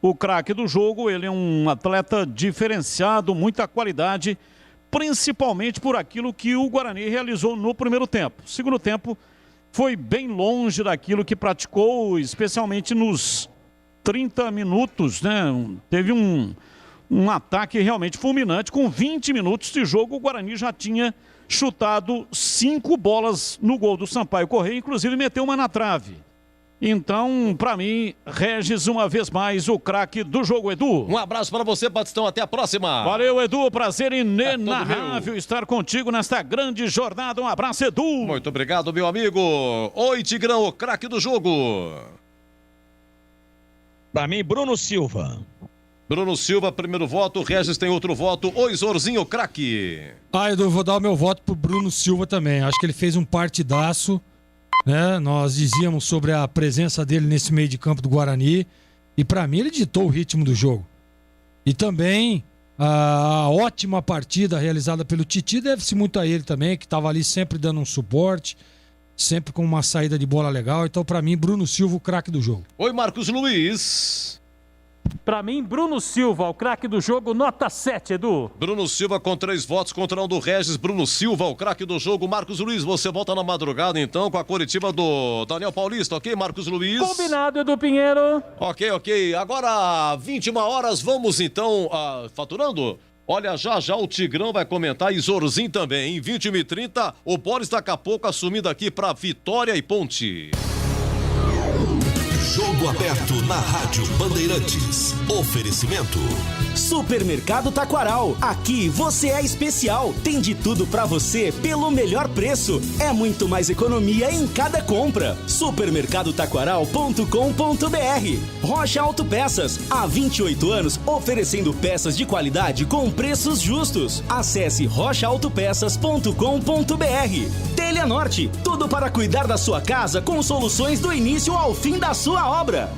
o craque do jogo. Ele é um atleta diferenciado, muita qualidade, principalmente por aquilo que o Guarani realizou no primeiro tempo. Segundo tempo foi bem longe daquilo que praticou, especialmente nos 30 minutos, né? Teve um ataque realmente fulminante. Com 20 minutos de jogo, o Guarani já tinha chutado 5 bolas no gol do Sampaio Corrêa, inclusive meteu uma na trave. Então, para mim, Regis, uma vez mais, o craque do jogo, Edu. Um abraço para você, Batistão. Até a próxima. Valeu, Edu. Prazer inenarrável estar contigo nesta grande jornada. Um abraço, Edu. Muito obrigado, meu amigo. Oi, Tigrão, o craque do jogo. Para mim, Bruno Silva. Bruno Silva, primeiro voto. Regis tem outro voto. Oi, Zorzinho, craque. Edu, vou dar o meu voto pro Bruno Silva também. Acho que ele fez um partidaço, né? Nós dizíamos sobre a presença dele nesse meio de campo do Guarani. E para mim ele ditou o ritmo do jogo. E também a ótima partida realizada pelo Titi deve-se muito a ele também, que estava ali sempre dando um suporte, sempre com uma saída de bola legal. Então, para mim, Bruno Silva, o craque do jogo. Oi, Marcos Luiz. Para mim, Bruno Silva, o craque do jogo, nota 7, Edu. Bruno Silva com 3 votos contra um do Regis. Bruno Silva, o craque do jogo. Marcos Luiz, você volta na madrugada então com a coletiva do Daniel Paulista, ok, Marcos Luiz? Combinado, Edu Pinheiro. Ok. Agora, 21 horas, vamos então faturando. Olha, já o Tigrão vai comentar e Zorzinho também. Em 21h30, o Boris daqui a pouco assumindo aqui para Vitória e Ponte. Jogo aberto na Rádio Bandeirantes. Oferecimento. Supermercado Taquaral. Aqui você é especial. Tem de tudo pra você pelo melhor preço. É muito mais economia em cada compra. Supermercadotaquaral.com.br. Rocha Autopeças. Há 28 anos oferecendo peças de qualidade com preços justos. Acesse rochaautopeças.com.br. Telha Norte. Tudo para cuidar da sua casa com soluções do início ao fim da sua obra.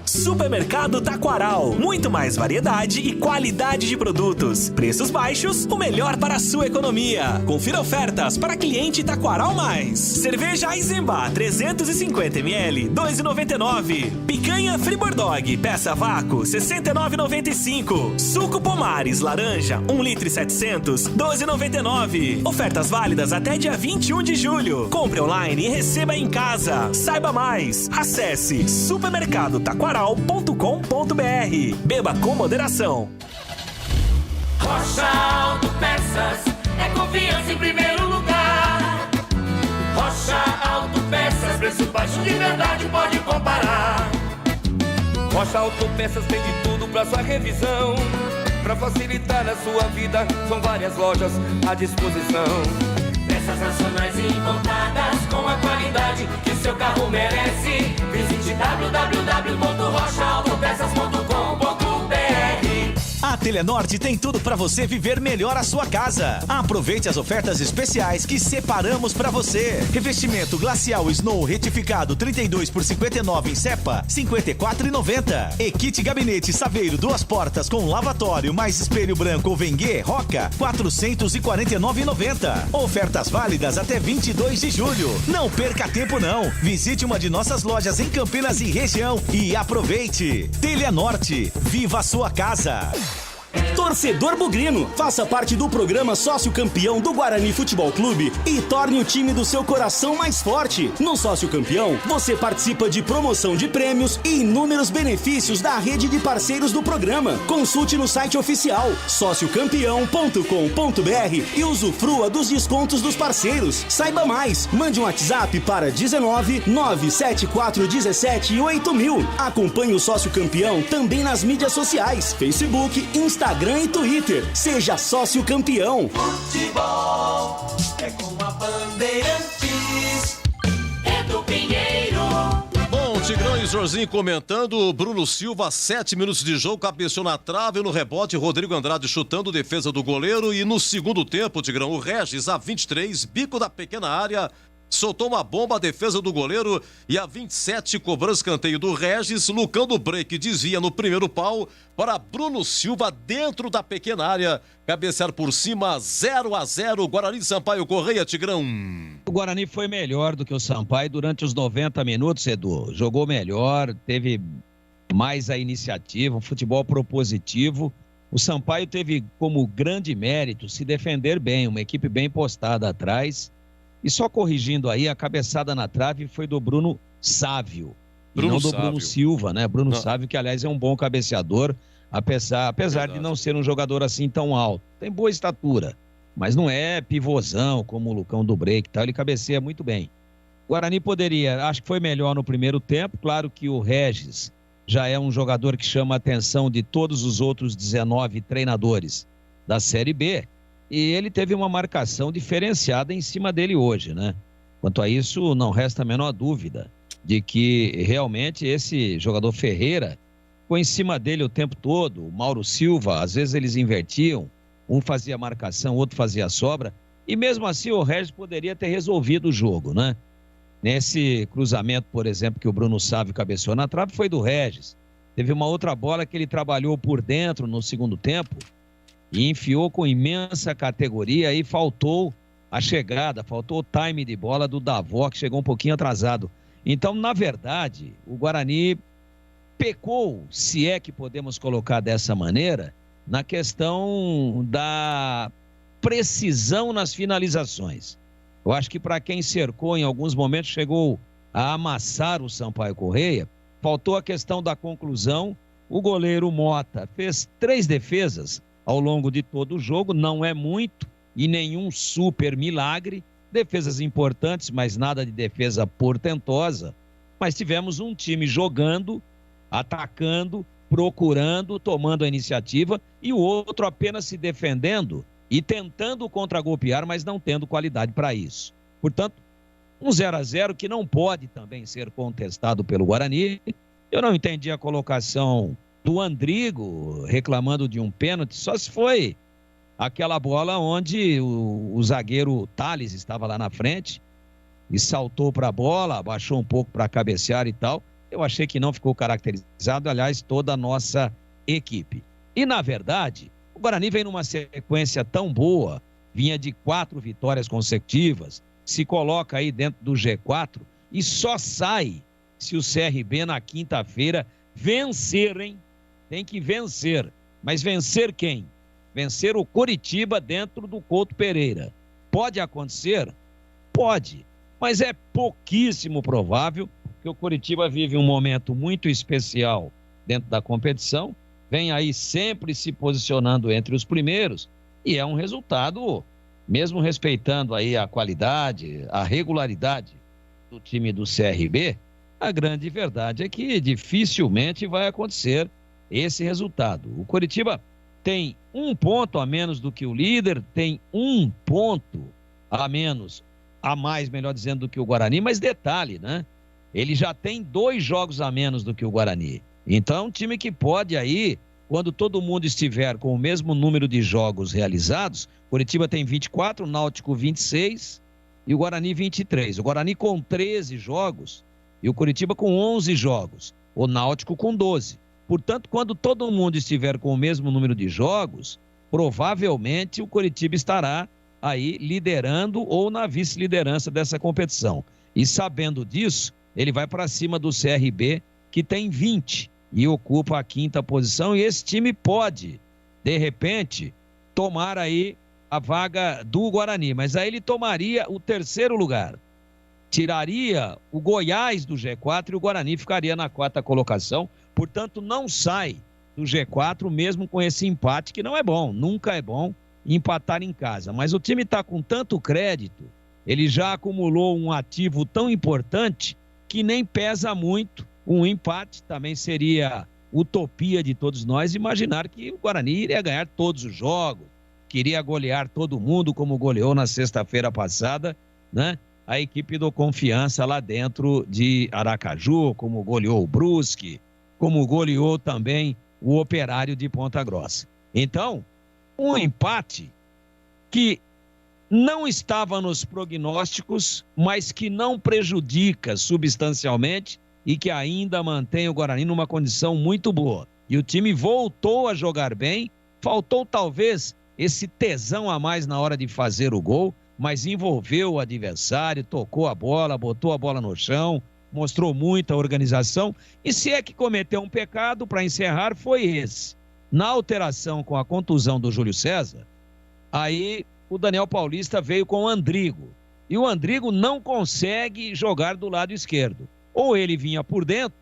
Supermercado Taquaral. Muito mais variedade e qualidade de produtos. Preços baixos, o melhor para a sua economia. Confira ofertas para cliente Taquaral Mais. Cerveja Eisenbach 350ml, 2,99. Picanha Fribor Dog, peça vácuo, 69,95. Suco Pomares laranja, 1 litro e 700, 12,99. Ofertas válidas até dia 21 de julho. Compre online e receba em casa. Saiba mais. Acesse supermercadotaquaral.com.br. Beba com moderação. Rocha Autopeças é confiança em primeiro lugar. Rocha Autopeças, preço baixo de verdade, pode comparar. Rocha Autopeças tem de tudo pra sua revisão. Pra facilitar a sua vida, são várias lojas à disposição. Peças nacionais e importadas com a qualidade que o seu carro merece. Visite www.rochaautopeças.com.br. A Telenorte tem tudo para você viver melhor a sua casa. Aproveite as ofertas especiais que separamos para você. Revestimento glacial Snow retificado 32 por 59 em Cepa, 54,90. E kit gabinete Saveiro 2 portas com lavatório mais espelho branco ou Vengue Roca, 449,90. Ofertas válidas até 22 de julho. Não perca tempo não. Visite uma de nossas lojas em Campinas e região e aproveite. Telenorte, viva a sua casa. Torcedor bugrino, faça parte do programa Sócio Campeão do Guarani Futebol Clube e torne o time do seu coração mais forte. No Sócio Campeão, você participa de promoção de prêmios e inúmeros benefícios da rede de parceiros do programa. Consulte no site oficial sociocampeão.com.br e usufrua dos descontos dos parceiros. Saiba mais, mande um WhatsApp para 19 97417 8000. Acompanhe o Sócio Campeão também nas mídias sociais, Facebook, Instagram e Twitter. Seja sócio campeão. Futebol é com a Bandeirantes. Edu Pinheiro. Bom, Tigrão e Jorginho comentando. Bruno Silva, 7 minutos de jogo, cabeceou na trave, no rebote, Rodrigo Andrade chutando, defesa do goleiro. E no segundo tempo, Tigrão, o Regis, a 23, bico da pequena área, soltou uma bomba, a defesa do goleiro, e a 27 cobrou escanteio do Regis. Lucão do break desvia no primeiro pau para Bruno Silva dentro da pequena área, cabecear por cima, 0-0, Guarani de Sampaio Corrêa, Tigrão. O Guarani foi melhor do que o Sampaio durante os 90 minutos, Edu. Jogou melhor, teve mais a iniciativa, um futebol propositivo. O Sampaio teve como grande mérito se defender bem, uma equipe bem postada atrás. E só corrigindo aí, a cabeçada na trave foi do Bruno Sávio, e não do Bruno Silva, né? Bruno Sávio, que aliás é um bom cabeceador, apesar de não ser um jogador assim tão alto. Tem boa estatura, mas não é pivôzão como o Lucão do Break e tal, ele cabeceia muito bem. O Guarani poderia, acho que foi melhor no primeiro tempo, claro que o Regis já é um jogador que chama a atenção de todos os outros 19 treinadores da Série B, e ele teve uma marcação diferenciada em cima dele hoje, né? Quanto a isso, não resta a menor dúvida de que realmente esse jogador Ferreira ficou em cima dele o tempo todo. O Mauro Silva, às vezes eles invertiam, um fazia marcação, outro fazia sobra, e mesmo assim o Regis poderia ter resolvido o jogo, né? Nesse cruzamento, por exemplo, que o Bruno Sávio cabeceou na trave, foi do Regis. Teve uma outra bola que ele trabalhou por dentro no segundo tempo e enfiou com imensa categoria, e faltou a chegada, faltou o time de bola do Davó, que chegou um pouquinho atrasado. Então, na verdade, o Guarani pecou, se é que podemos colocar dessa maneira, na questão da precisão nas finalizações. Eu acho que para quem cercou em alguns momentos chegou a amassar o Sampaio Corrêa, faltou a questão da conclusão. O goleiro Mota fez 3 defesas ao longo de todo o jogo, não é muito e nenhum super milagre, defesas importantes, mas nada de defesa portentosa. Mas tivemos um time jogando, atacando, procurando, tomando a iniciativa, e o outro apenas se defendendo e tentando contragolpear, mas não tendo qualidade para isso. Portanto, um 0-0 que não pode também ser contestado pelo Guarani. Eu não entendi a colocação do Andrigo reclamando de um pênalti, só se foi aquela bola onde o zagueiro Thales estava lá na frente e saltou para a bola, abaixou um pouco para cabecear e tal. Eu achei que não ficou caracterizado, aliás, toda a nossa equipe. E, na verdade, o Guarani vem numa sequência tão boa, vinha de 4 vitórias consecutivas, se coloca aí dentro do G4 e só sai se o CRB na quinta-feira vencer, hein? Tem que vencer. Mas vencer quem? Vencer o Coritiba dentro do Couto Pereira. Pode acontecer? Pode. Mas é pouquíssimo provável, que o Coritiba vive um momento muito especial dentro da competição, vem aí sempre se posicionando entre os primeiros, e é um resultado, mesmo respeitando aí a qualidade, a regularidade do time do CRB, a grande verdade é que dificilmente vai acontecer esse resultado. O Coritiba tem 1 ponto a menos do que o líder, tem 1 ponto a mais, melhor dizendo, do que o Guarani, mas detalhe, né? Ele já tem 2 jogos a menos do que o Guarani. Então é um time que pode aí, quando todo mundo estiver com o mesmo número de jogos realizados, Coritiba tem 24, o Náutico 26 e o Guarani 23. O Guarani com 13 jogos e o Coritiba com 11 jogos, o Náutico com 12. Portanto, quando todo mundo estiver com o mesmo número de jogos, provavelmente o Coritiba estará aí liderando ou na vice-liderança dessa competição. E sabendo disso, ele vai para cima do CRB, que tem 20 e ocupa a 5ª posição, e esse time pode, de repente, tomar aí a vaga do Guarani, mas aí ele tomaria o 3º lugar. Tiraria o Goiás do G4 e o Guarani ficaria na 4ª colocação, portanto não sai do G4 mesmo com esse empate, que não é bom, nunca é bom empatar em casa, mas o time está com tanto crédito, ele já acumulou um ativo tão importante que nem pesa muito um empate. Também seria utopia de todos nós imaginar que o Guarani iria ganhar todos os jogos, queria golear todo mundo como goleou na sexta-feira passada, né? A equipe do Confiança lá dentro de Aracaju, como goleou o Brusque, como goleou também o Operário de Ponta Grossa. Então, um empate que não estava nos prognósticos, mas que não prejudica substancialmente e que ainda mantém o Guarani numa condição muito boa. E o time voltou a jogar bem, faltou talvez esse tesão a mais na hora de fazer o gol, mas envolveu o adversário, tocou a bola, botou a bola no chão, mostrou muita organização. E se é que cometeu um pecado, para encerrar, foi esse. Na alteração com a contusão do Júlio César, aí o Daniel Paulista veio com o Andrigo. E o Andrigo não consegue jogar do lado esquerdo. Ou ele vinha por dentro,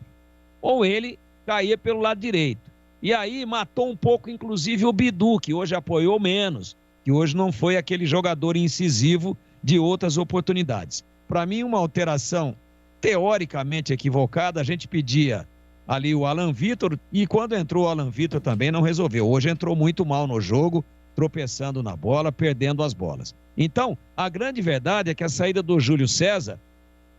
ou ele caía pelo lado direito. E aí matou um pouco, inclusive, o Bidu, que hoje apoiou menos, que hoje não foi aquele jogador incisivo de outras oportunidades. Para mim, uma alteração teoricamente equivocada. A gente pedia ali o Alan Vitor, e quando entrou o Alan Vitor também não resolveu. Hoje entrou muito mal no jogo, tropeçando na bola, perdendo as bolas. Então, a grande verdade é que a saída do Júlio César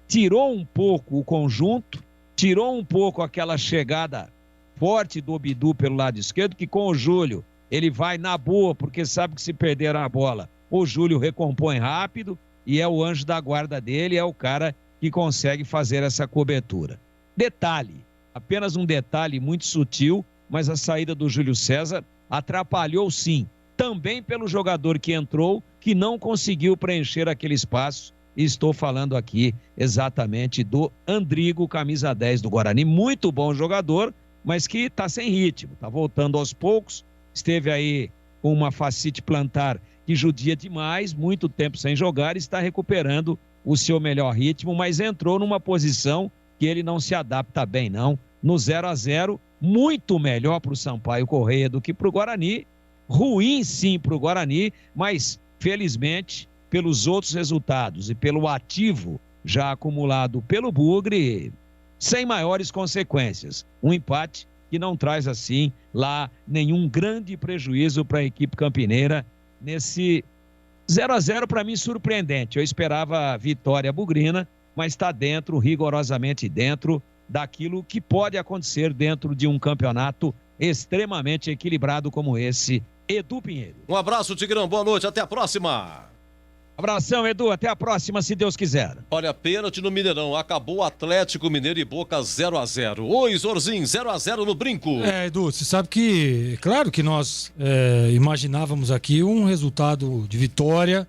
tirou um pouco o conjunto, tirou um pouco aquela chegada forte do Bidu pelo lado esquerdo, que com o Júlio ele vai na boa, porque sabe que se perder a bola, o Júlio recompõe rápido e é o anjo da guarda dele, é o cara que consegue fazer essa cobertura. Detalhe, apenas um detalhe muito sutil, mas a saída do Júlio César atrapalhou sim, também pelo jogador que entrou, que não conseguiu preencher aquele espaço. E estou falando aqui exatamente do Andrigo, camisa 10 do Guarani, muito bom jogador, mas que está sem ritmo, está voltando aos poucos, esteve aí com uma fascite plantar que judia demais, muito tempo sem jogar, está recuperando o seu melhor ritmo, mas entrou numa posição que ele não se adapta bem não, no 0-0, muito melhor para o Sampaio Corrêa do que para o Guarani, ruim sim para o Guarani, mas felizmente pelos outros resultados e pelo ativo já acumulado pelo Bugre, sem maiores consequências. Um empate que não traz assim lá nenhum grande prejuízo para a equipe campineira nesse 0-0 para mim surpreendente. Eu esperava a vitória bugrina, mas está dentro, rigorosamente dentro daquilo que pode acontecer dentro de um campeonato extremamente equilibrado como esse. Edu Pinheiro. Um abraço, Tigrão, boa noite, até a próxima. Abração, Edu, até a próxima, se Deus quiser. Olha, pênalti no Mineirão, acabou Atlético Mineiro e Boca 0-0. Oi, Zorzinho, 0-0 no Brinco. Edu, você sabe que, claro que nós imaginávamos aqui um resultado de vitória,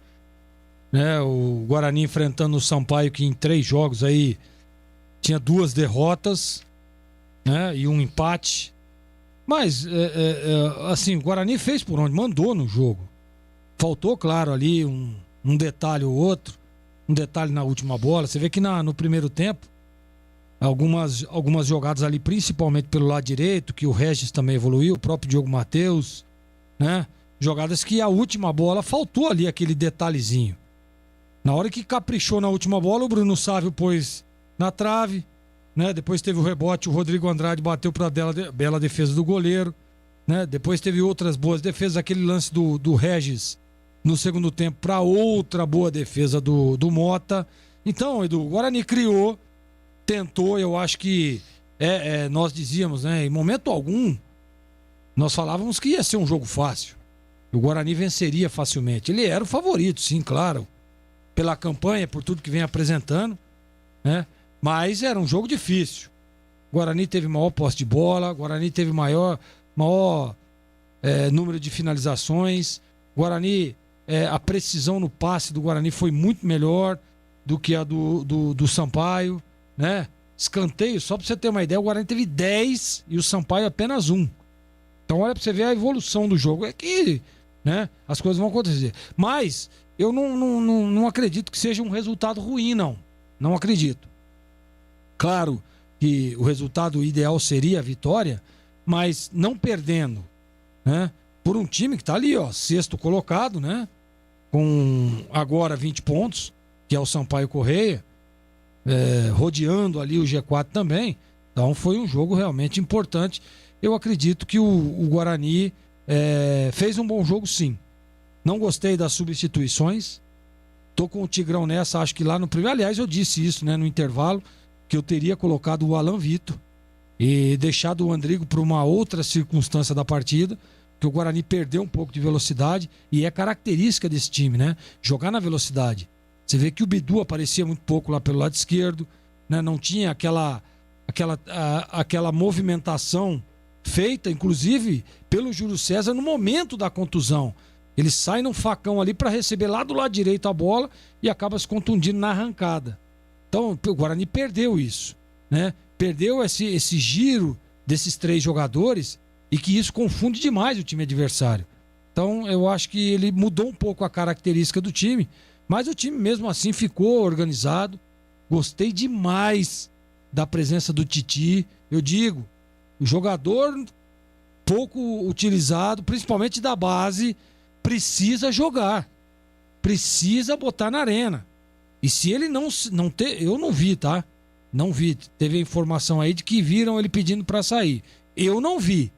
né? O Guarani enfrentando o Sampaio, que em 3 jogos aí tinha 2 derrotas, né? E um empate. Mas, assim, o Guarani fez por onde mandou no jogo. Faltou, claro, ali um detalhe ou outro, um detalhe na última bola. Você vê que no primeiro tempo, algumas jogadas ali, principalmente pelo lado direito, que o Regis também evoluiu, o próprio Diogo Matheus, né? Jogadas que a última bola faltou ali aquele detalhezinho. Na hora que caprichou na última bola, o Bruno Sávio pôs na trave, né? Depois teve o rebote, o Rodrigo Andrade bateu para a bela defesa do goleiro, né? Depois teve outras boas defesas, aquele lance do Regis no segundo tempo para outra boa defesa do Mota. Então, Edu, o Guarani criou, tentou, eu acho que nós dizíamos, né, em momento algum, nós falávamos que ia ser um jogo fácil. O Guarani venceria facilmente. Ele era o favorito, sim, claro, pela campanha, por tudo que vem apresentando, né? Mas era um jogo difícil. O Guarani teve maior posse de bola, o Guarani teve maior número de finalizações. O Guarani, a precisão no passe do Guarani foi muito melhor do que a do Sampaio, né? Escanteio, só para você ter uma ideia, o Guarani teve 10 e o Sampaio apenas 1. Então olha para você ver a evolução do jogo. É que, né, as coisas vão acontecer. Mas eu não acredito que seja um resultado ruim, não. Não acredito. Claro que o resultado ideal seria a vitória, mas não perdendo, né? Por um time que está ali, ó, 6º colocado, né? Com agora 20 pontos, que é o Sampaio Corrêa, rodeando ali o G4 também. Então foi um jogo realmente importante. Eu acredito que o Guarani fez um bom jogo, sim. Não gostei das substituições. Tô com o Tigrão nessa, acho que lá no primeiro... Aliás, eu disse isso, né, no intervalo, que eu teria colocado o Alan Vitor e deixado o Andrigo para uma outra circunstância da partida, que o Guarani perdeu um pouco de velocidade e é característica desse time, né? Jogar na velocidade. Você vê que o Bidu aparecia muito pouco lá pelo lado esquerdo, né? Não tinha aquela movimentação feita, inclusive, pelo Júlio César no momento da contusão. Ele sai num facão ali para receber lá do lado direito a bola e acaba se contundindo na arrancada. Então, o Guarani perdeu isso, né? Perdeu esse giro desses 3 jogadores e que isso confunde demais o time adversário. Então, eu acho que ele mudou um pouco a característica do time, mas o time mesmo assim ficou organizado. Gostei demais da presença do Titi. Eu digo, o jogador pouco utilizado, principalmente da base, precisa jogar. Precisa botar na arena. E se ele não ter... Eu não vi, tá? Não vi. Teve a informação aí de que viram ele pedindo para sair. Eu não vi,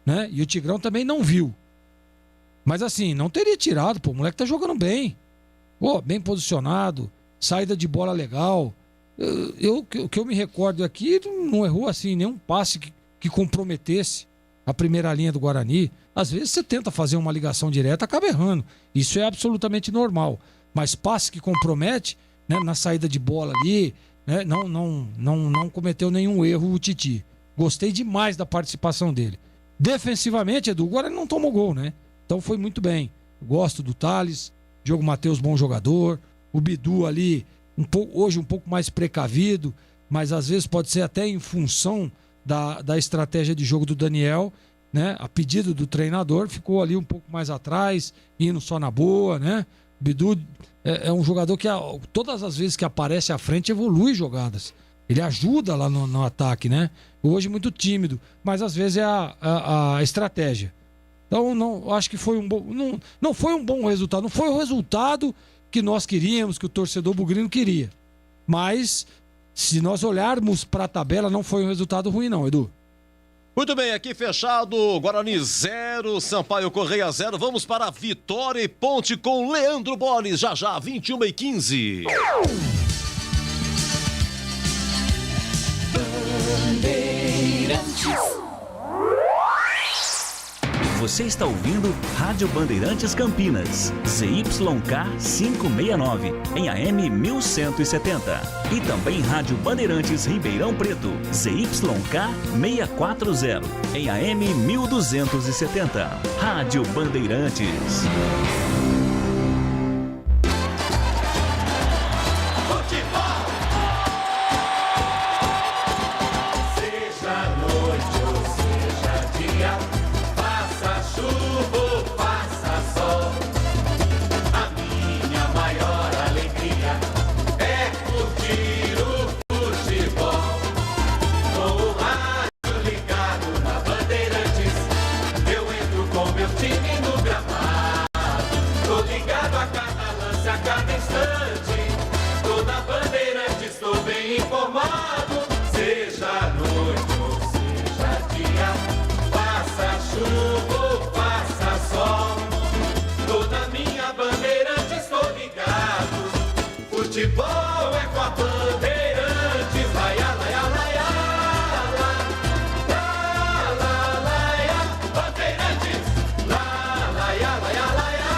né? E o Tigrão também não viu. Mas assim, não teria tirado, pô. O moleque tá jogando bem. Pô, bem posicionado. Saída de bola legal. O que eu me recordo aqui, não errou assim nenhum passe que comprometesse a primeira linha do Guarani. Às vezes você tenta fazer uma ligação direta, acaba errando. Isso é absolutamente normal. Mas passe que compromete, né, na saída de bola ali, né, não cometeu nenhum erro o Titi. Gostei demais da participação dele. Defensivamente, Edu, o Guarani não tomou gol, né? Então foi muito bem. Gosto do Thales, Diogo Matheus, bom jogador. O Bidu ali, hoje um pouco mais precavido, mas às vezes pode ser até em função da estratégia de jogo do Daniel, né? A pedido do treinador, ficou ali um pouco mais atrás, indo só na boa, né? O Bidu é um jogador que todas as vezes que aparece à frente evolui jogadas. Ele ajuda lá no ataque, né? Hoje muito tímido, mas às vezes é a estratégia. Então, não, acho que foi um bom... Não foi um bom resultado. Não foi o resultado que nós queríamos, que o torcedor bugrino queria. Mas, se nós olharmos para a tabela, não foi um resultado ruim não, Edu. Muito bem, aqui fechado, Guarani 0, Sampaio Correia 0. Vamos para Vitória e Ponte com Leandro Boles, já, 21h15. Você está ouvindo Rádio Bandeirantes Campinas, ZYK 569, em AM 1170. E também Rádio Bandeirantes Ribeirão Preto, ZYK 640, em AM 1270. Rádio Bandeirantes. Futebol é com a Bandeirantes, laia, laia, laia, laia, laia, laia, Bandeirantes, laia, laia, laia, laia,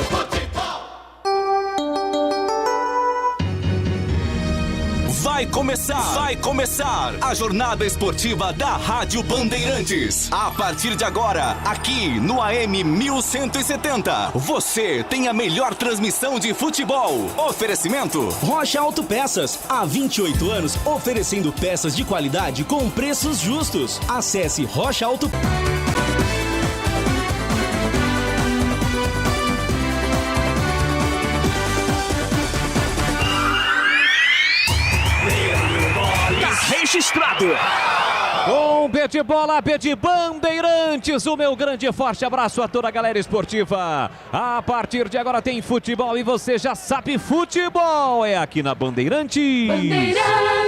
futebol. Vai começar a jornada esportiva da Rádio Bandeirantes. A partir de agora, aqui no AM 1170, você tem a melhor transmissão de futebol. Oferecimento Rocha Autopeças, há 28 anos oferecendo peças de qualidade com preços justos. Acesse Rocha Auto. Registrado. Com P de bola, P de Bandeirantes, o meu grande e forte abraço a toda a galera esportiva. A partir de agora tem futebol e você já sabe, futebol é aqui na Bandeirantes.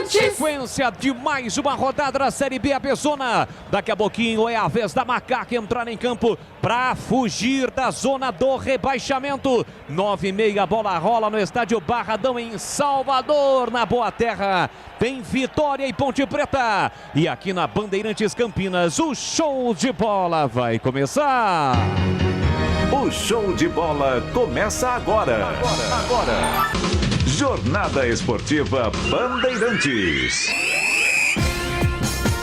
Sequência de mais uma rodada da Série B Abezona. Daqui a pouquinho é a vez da Macaca entrar em campo para fugir da zona do rebaixamento. 9h30, a bola rola no estádio Barradão em Salvador, na Boa Terra. Tem Vitória e Ponte Preta. E aqui na Bandeirantes Campinas, o show de bola vai começar. O show de bola começa agora. Jornada Esportiva Bandeirantes.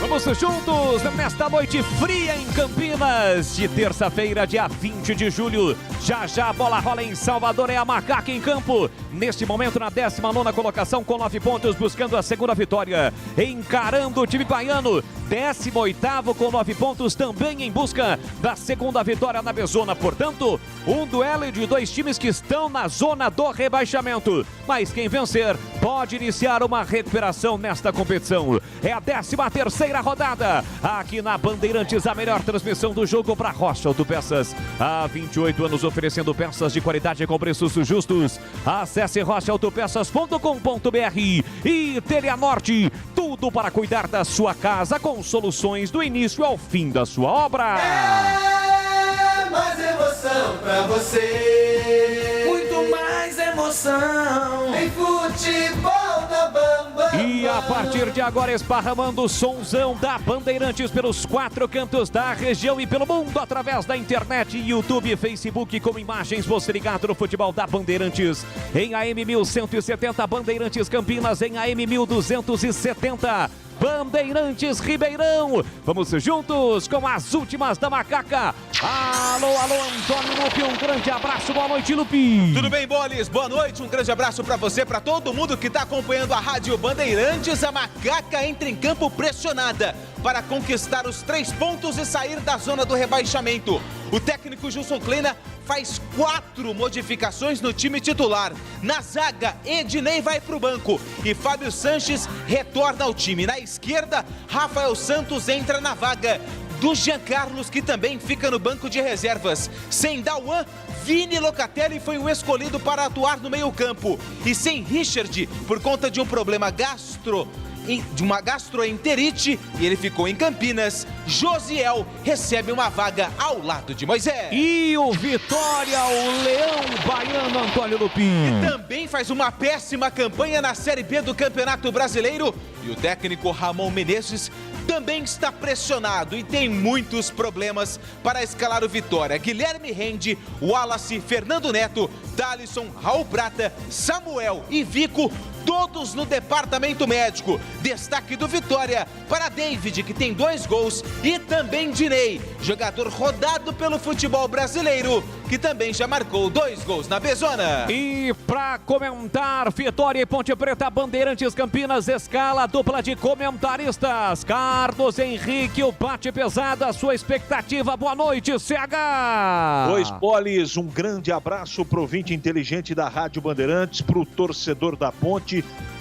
Vamos juntos nesta noite fria em Campinas, de terça-feira, dia 20 de julho Já já a bola rola em Salvador, é a Macaca em campo. Neste momento na 19ª colocação com 9 pontos, buscando a segunda vitória. Encarando o time baiano, 18º com 9 pontos, também em busca da segunda vitória na B-Zona. Portanto, um duelo de dois times que estão na zona do rebaixamento. Mas quem vencer pode iniciar uma recuperação nesta competição. É a 13ª rodada. Aqui na Bandeirantes, a melhor transmissão do jogo para Rocha Autopeças. Há 28 anos oferecendo peças de qualidade com preços justos. Acesse rochaautopeças.com.br e Teleanorte. Tudo para cuidar da sua casa com soluções do início ao fim da sua obra. É mais emoção pra você. Muito mais emoção em futebol da Bamba. E a partir de agora, esparramando o sonzão da Bandeirantes pelos 4 cantos da região e pelo mundo, através da internet, YouTube, Facebook, com imagens. Você ligado no futebol da Bandeirantes em AM 1170, Bandeirantes Campinas em AM 1270. Bandeirantes Ribeirão. Vamos juntos com as últimas da Macaca. Alô, Antônio Lupi, um grande abraço, boa noite, Lupi. Tudo bem, Bolis? Boa noite, um grande abraço pra você, pra todo mundo que tá acompanhando a Rádio Bandeirantes. A Macaca entra em campo pressionada para conquistar os 3 pontos e sair da zona do rebaixamento. O técnico Gilson Kleina faz 4 modificações no time titular. Na zaga, Ednei vai para o banco e Fábio Sanches retorna ao time. Na esquerda, Rafael Santos entra na vaga do Jean Carlos, que também fica no banco de reservas. Sem Dauan, Vini Locatelli foi o escolhido para atuar no meio-campo. E sem Richard, por conta de um problema de uma gastroenterite, e ele ficou em Campinas, Josiel recebe uma vaga ao lado de Moisés. E o Vitória, o Leão Baiano, Antônio Lupin. Também faz uma péssima campanha na Série B do Campeonato Brasileiro. E o técnico Ramon Menezes também está pressionado e tem muitos problemas para escalar o Vitória. Guilherme Rende, Wallace, Fernando Neto, Thalisson, Raul Prata, Samuel e Vico, todos no departamento médico. Destaque do Vitória para David, que tem 2 gols, e também Dinei, jogador rodado pelo futebol brasileiro, que também já marcou 2 gols na B-Zona. E para comentar Vitória e Ponte Preta, Bandeirantes Campinas, escala dupla de comentaristas. Carlos Henrique, o bate pesado, a sua expectativa. Boa noite, CH. Dois Bolis, um grande abraço pro ouvinte inteligente da Rádio Bandeirantes, pro torcedor da Ponte.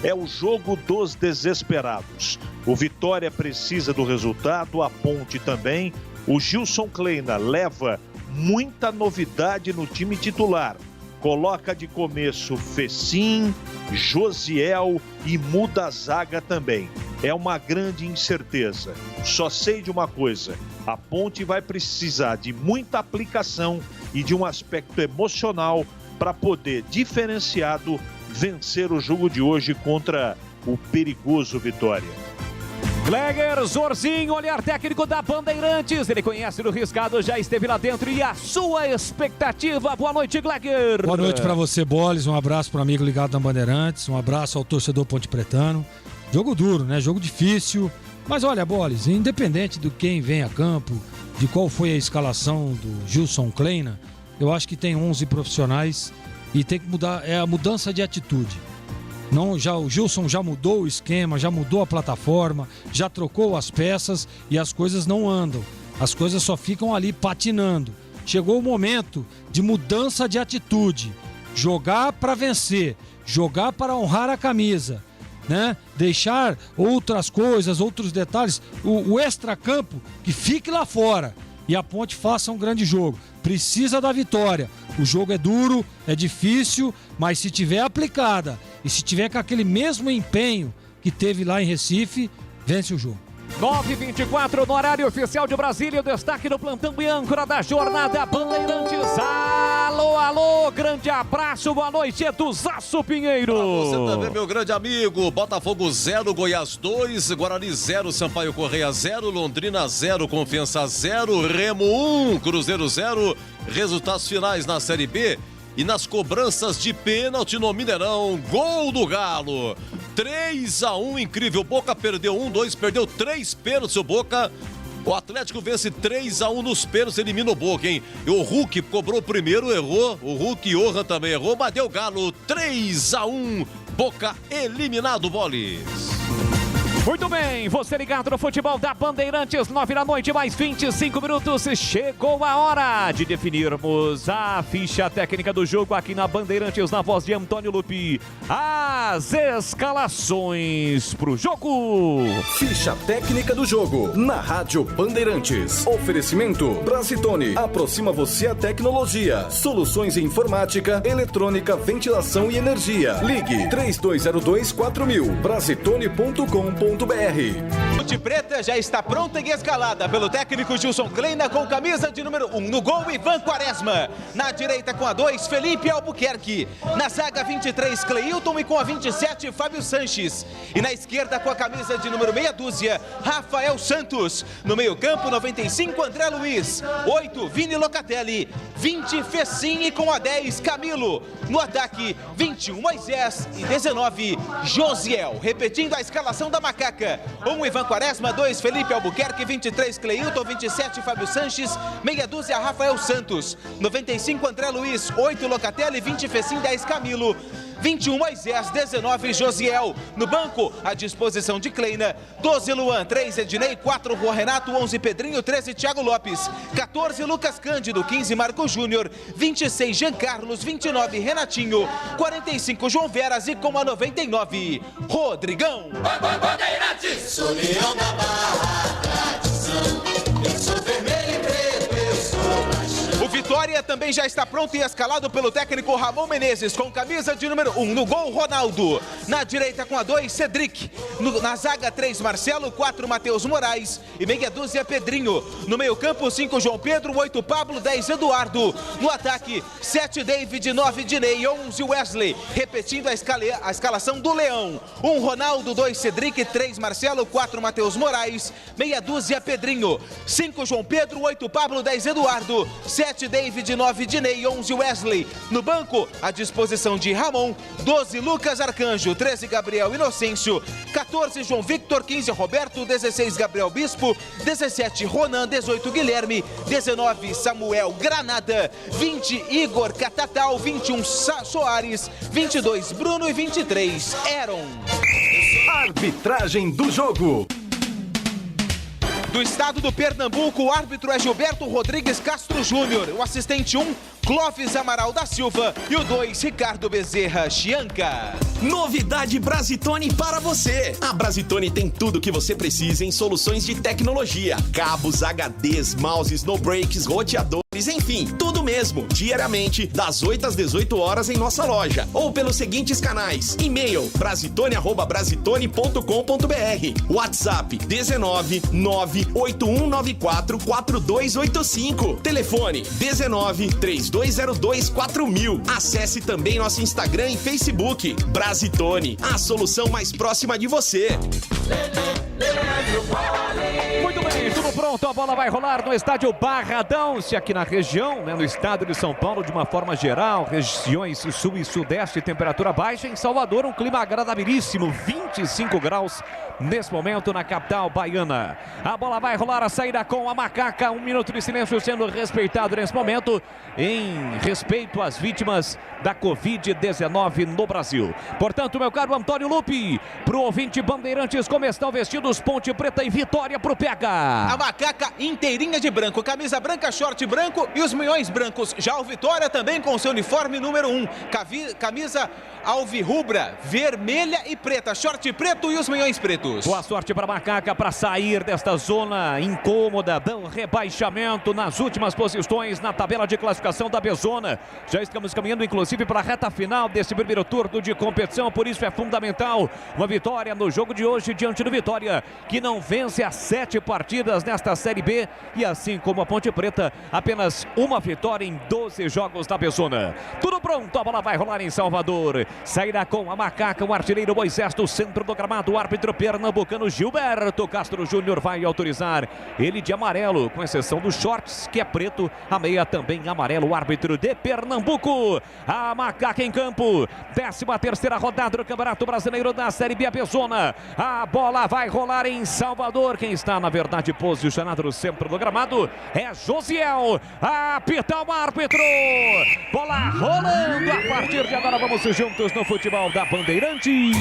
É o jogo dos desesperados. O Vitória precisa do resultado, a Ponte também. O Gilson Kleina leva muita novidade no time titular. Coloca de começo Fecim, Josiel e muda a zaga também. É uma grande incerteza. Só sei de uma coisa: a Ponte vai precisar de muita aplicação e de um aspecto emocional para poder, diferenciado, vencer o jogo de hoje contra o perigoso Vitória. Gleger Zorzinho, olhar técnico da Bandeirantes. Ele conhece do riscado, já esteve lá dentro. E a sua expectativa? Boa noite, Gleger. Boa noite para você, Bolis. Um abraço para o amigo ligado na Bandeirantes. Um abraço ao torcedor ponte pretano. Jogo duro, né? Jogo difícil. Mas olha, Bolis, independente de quem vem a campo, de qual foi a escalação do Gilson Kleina, eu acho que tem 11 profissionais e tem que mudar, é a mudança de atitude. Não, o Gilson já mudou o esquema, já mudou a plataforma, já trocou as peças e as coisas não andam. As coisas só ficam ali patinando. Chegou o momento de mudança de atitude. Jogar para vencer, jogar para honrar a camisa, né? Deixar outras coisas, outros detalhes, o extracampo que fique lá fora e a Ponte faça um grande jogo. Precisa da vitória. O jogo é duro, é difícil, mas se tiver aplicada e se tiver com aquele mesmo empenho que teve lá em Recife, vence o jogo. 9h24 no horário oficial de Brasília, o destaque do plantão e âncora da jornada Bandeirantes. Alô, alô, grande abraço, boa noite, Eduzaço Pinheiro. Pra você também, meu grande amigo. Botafogo 0, Goiás 2, Guarani 0, Sampaio Correia 0, Londrina 0, Confiança 0, Remo 1, Cruzeiro 0. Resultados finais na Série B. E nas cobranças de pênalti no Mineirão, gol do Galo, 3-1, incrível. Boca perdeu 1, 2, perdeu 3 pênaltis. O Boca O Atlético vence 3-1 nos pênaltis, elimina o Boca, hein? E o Hulk cobrou o primeiro, errou. O Hulk e Johan também errou, mas deu Galo 3-1. Boca eliminado, Boles. Muito bem, você ligado no futebol da Bandeirantes, 9 da noite, mais 25 minutos. Chegou a hora de definirmos a ficha técnica do jogo aqui na Bandeirantes, na voz de Antônio Lupi. As escalações pro jogo. Ficha técnica do jogo na Rádio Bandeirantes. Oferecimento Brasitone. Aproxima você a tecnologia. Soluções em informática, eletrônica, ventilação e energia. Ligue 3202-4000. Brasitone.com.br. Ponte Preta já está pronta e escalada pelo técnico Gilson Kleina com camisa de número 1. No gol, Ivan Quaresma. Na direita com a 2, Felipe Albuquerque. Na zaga 23, Cleilton e com a 27, Fábio Sanches. E na esquerda com a camisa de número meia dúzia, Rafael Santos. No meio campo, 95, André Luiz. 8, Vini Locatelli. 20, Fecim e com a 10, Camilo. No ataque, 21, Moisés e 19, Josiel. Repetindo a escalação da Macaca. 1, Ivan Quaresma, 2, Felipe Albuquerque, 23, Cleilton, 27, Fábio Sanches, meia dúzia, Rafael Santos, 95, André Luiz, 8, Locatelli, 20, Fecim, 10, Camilo, 21, Moisés, 19, Josiel. No banco, à disposição de Kleina, 12, Luan, 3, Ednei, 4, Juan Renato, 11, Pedrinho, 13, Thiago Lopes, 14, Lucas Cândido, 15, Marco Júnior, 26, Jean Carlos, 29, Renatinho, 45, João Veras e com a 99, Rodrigão. Sou leão da barra, tradição. Eu sou vermelho e preto, eu sou paixão. O Vitória também já está pronto e escalado pelo técnico Ramon Menezes, com camisa de número 1. No gol, Ronaldo. Na direita com a 2, Cedric. Na zaga, 3, Marcelo, 4, Matheus Moraes e meia dúzia, Pedrinho. No meio campo, 5, João Pedro, 8, Pablo, 10, Eduardo. No ataque, 7, David, 9, Dinei, 11, Wesley. Repetindo a escalação do Leão. 1, Ronaldo, 2, Cedric, 3, Marcelo, 4, Matheus Moraes, meia dúzia, Pedrinho. 5, João Pedro, 8, Pablo, 10, Eduardo. 7, David, 9, Dinei, 11, Wesley. No banco, à disposição de Ramon, 12, Lucas Arcanjo, 13, Gabriel Inocêncio, 14, João Victor, 15, Roberto, 16, Gabriel Bispo, 17, Ronan, 18, Guilherme, 19, Samuel Granada, 20, Igor Catatal, 21, Soares, 22, Bruno e 23, Aaron. Arbitragem do jogo. Do estado do Pernambuco, o árbitro é Gilberto Rodrigues Castro Júnior. O assistente 1, Clóvis Amaral da Silva. E o 2, Ricardo Bezerra Chianca. Novidade Brasitone para você. A Brasitone tem tudo o que você precisa em soluções de tecnologia. Cabos, HDs, mouses, no breaks, roteadores, enfim, tudo mesmo. Diariamente, das 8 às 18 horas em nossa loja. Ou pelos seguintes canais. E-mail, brasitone@brasitone.com.br. WhatsApp, 19 98194 4285. Telefone, 19 3202 4000. Acesse também nosso Instagram e Facebook. Brasitone, a solução mais próxima de você. Muito bem, tudo pronto, a bola vai rolar no estádio Barradão, se aqui na região, no estado de São Paulo, de uma forma geral, regiões sul e sudeste, temperatura baixa. Em Salvador, um clima agradabilíssimo, 25 graus nesse momento na capital baiana. A bola vai rolar, a saída com a Macaca, 1 minuto de silêncio sendo respeitado nesse momento, em respeito às vítimas da Covid-19 no Brasil. Portanto, meu caro Antônio Lupi, pro ouvinte Bandeirantes, como estão vestidos Ponte Preta e Vitória pro PH. A Macaca inteirinha de branco, camisa branca, short branco e os meiões brancos. Já o Vitória também com seu uniforme número 1, camisa alvirrubra, vermelha e preta, short preto e os meiões pretos. Boa sorte para a Macaca para sair desta zona incômoda do rebaixamento nas últimas posições na tabela de classificação da Bezona. Já estamos caminhando inclusive para a reta final desse primeiro turno de competição, por isso é fundamental uma vitória no jogo de hoje diante do Vitória, que não vence há 7 partidas nesta Série B, e assim como a Ponte Preta, apenas uma vitória em 12 jogos da Bezona. Tudo pronto, a bola vai rolar em Salvador. Sairá com a Macaca, o artilheiro Moisés do centro do gramado, o árbitro pernambucano Gilberto Castro Júnior vai autorizar ele de amarelo, com exceção dos shorts, que é preto, a meia também amarelo, o árbitro de Pernambuco. A Macaca em campo, 13ª rodada do Campeonato Brasileiro da Série B, a Bezona. A bola vai rolar em Salvador, quem está na verdade posicionado ar-condicionado no centro do gramado. É Josiel. Apita o árbitro. Bola rolando. A partir de agora vamos juntos no futebol da Bandeirantes.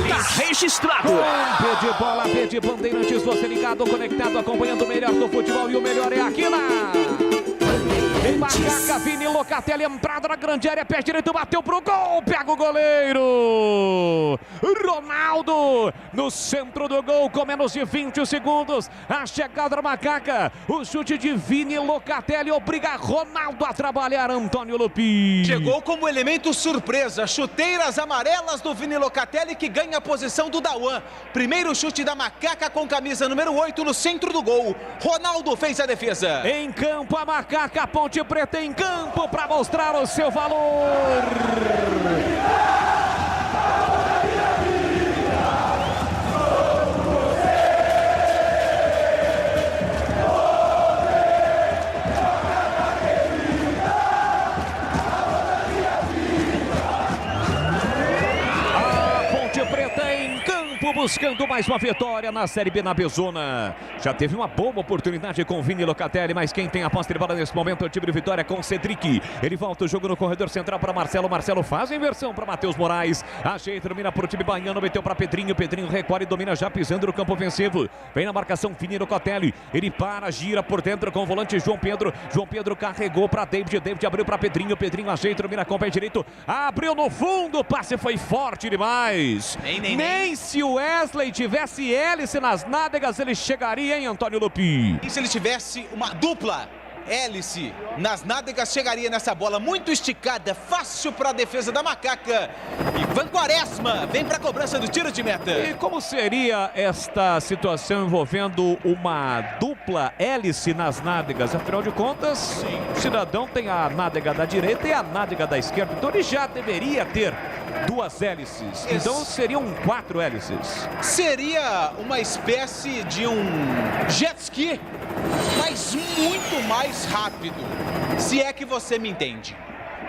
Tá registrado. Pé de bola, pé de Bandeirantes. Você ligado, conectado, acompanhando o melhor do futebol. E o melhor é aqui na... Em Macaca, Vini Locatelli, entrada na grande área, pé direito, bateu pro gol, pega o goleiro. Ronaldo, no centro do gol, com menos de 20 segundos. A chegada da Macaca, o chute de Vini Locatelli obriga Ronaldo a trabalhar, Antônio Lupi. Chegou como elemento surpresa, chuteiras amarelas do Vini Locatelli, que ganha a posição do Dauan. Primeiro chute da Macaca com camisa número 8 no centro do gol. Ronaldo fez a defesa. Em campo, a Macaca, Ponte Preta em campo para mostrar o seu valor. Buscando mais uma vitória na Série B na Bezona. Já teve uma boa oportunidade com o Vini Locatelli, mas quem tem a posse de bola nesse momento é o time de Vitória com o Cedric. Ele volta o jogo no corredor central para Marcelo. Marcelo faz a inversão para Matheus Moraes. Ajeita, domina para o time baiano, meteu para Pedrinho. Pedrinho recolhe e domina já pisando no campo ofensivo. Vem na marcação Vini Locatelli. Ele para, gira por dentro com o volante João Pedro. João Pedro carregou para David. David abriu para Pedrinho. Pedrinho ajeita, domina com o pé direito. Abriu no fundo, o passe foi forte demais. Nem se o Wesley tivesse hélice nas nádegas, ele chegaria, hein, Antônio Lupi? E se ele tivesse uma dupla hélice nas nádegas, chegaria nessa bola muito esticada, fácil para a defesa da Macaca. Ivan Quaresma vem para a cobrança do tiro de meta. E como seria esta situação envolvendo uma dupla hélice nas nádegas? Afinal de contas, o cidadão tem a nádega da direita e a nádega da esquerda, então ele já deveria ter duas hélices. Então seriam 4 hélices. Seria uma espécie de um jet ski, mas muito mais rápido, se é que você me entende.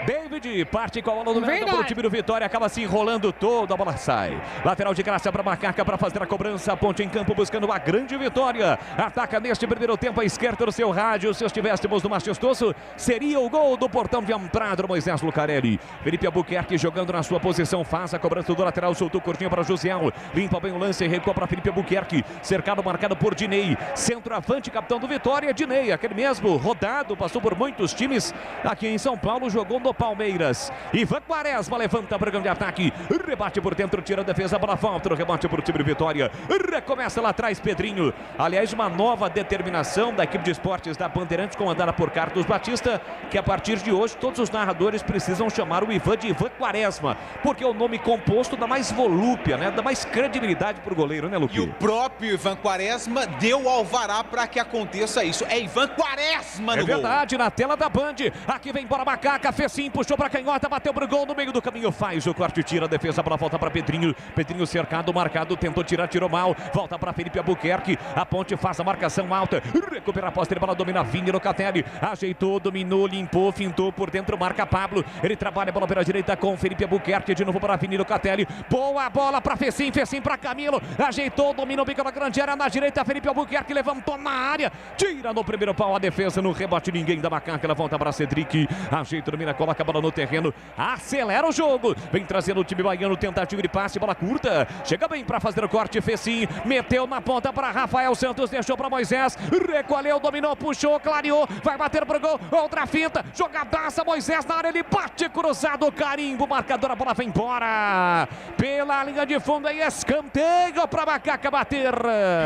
David parte com a bola dominada para o time do Vitória, acaba se enrolando todo, a bola sai. Lateral de graça para Macaca para fazer a cobrança, Ponte em campo buscando uma grande vitória. Ataca neste primeiro tempo a esquerda do seu rádio, se estivéssemos no majestoso, seria o gol do portão de entrada do Moisés Lucarelli. Felipe Albuquerque jogando na sua posição, faz a cobrança do lateral, soltou curtinho para Josiel, limpa bem o lance, recua para Felipe Albuquerque, cercado, marcado por Dinei, centroavante, capitão do Vitória, Dinei, aquele mesmo, rodado, passou por muitos times aqui em São Paulo, jogou no Palmeiras. Ivan Quaresma levanta para o grande ataque, rebate por dentro, tira a defesa, bola volta, o rebate para o time de Vitória, recomeça lá atrás Pedrinho, aliás uma nova determinação da equipe de esportes da Bandeirantes, comandada por Carlos Batista, que a partir de hoje todos os narradores precisam chamar o Ivan de Ivan Quaresma, porque o nome composto dá mais volúpia, né? Dá mais credibilidade para o goleiro, né, Luque? E o próprio Ivan Quaresma deu alvará para que aconteça isso, é Ivan Quaresma no gol. É verdade, na tela da Band, aqui vem embora Macaca, fez sim, puxou para canhota, bateu pro gol no meio do caminho, faz o corte, tira a defesa, a bola volta para Pedrinho. Pedrinho cercado, marcado, tentou tirar, tirou mal, volta para Felipe Albuquerque. A Ponte faz a marcação alta, recupera a posse, bola domina Vini Locatelli, ajeitou, dominou, limpou, fintou por dentro, marca Pablo. Ele trabalha a bola pela direita com Felipe Albuquerque, de novo para Vini Locatelli. Boa bola para Fecim, Fecim para Camilo, ajeitou, dominou, bico na grande área, na direita Felipe Albuquerque levantou na área, tira no primeiro pau a defesa, no rebote ninguém da Macaca, ela volta para Cedric, ajeita, domina, coloca a bola no terreno, acelera o jogo, vem trazendo o time baiano, tentativa de passe, bola curta, chega bem para fazer o corte, fez sim, meteu na ponta para Rafael Santos, deixou para Moisés, recolheu, dominou, puxou, clareou, vai bater pro gol, outra finta, jogadaça, Moisés na área, ele bate cruzado, carimbo, marcador, a bola vai embora, pela linha de fundo, aí escanteio para Macaca bater.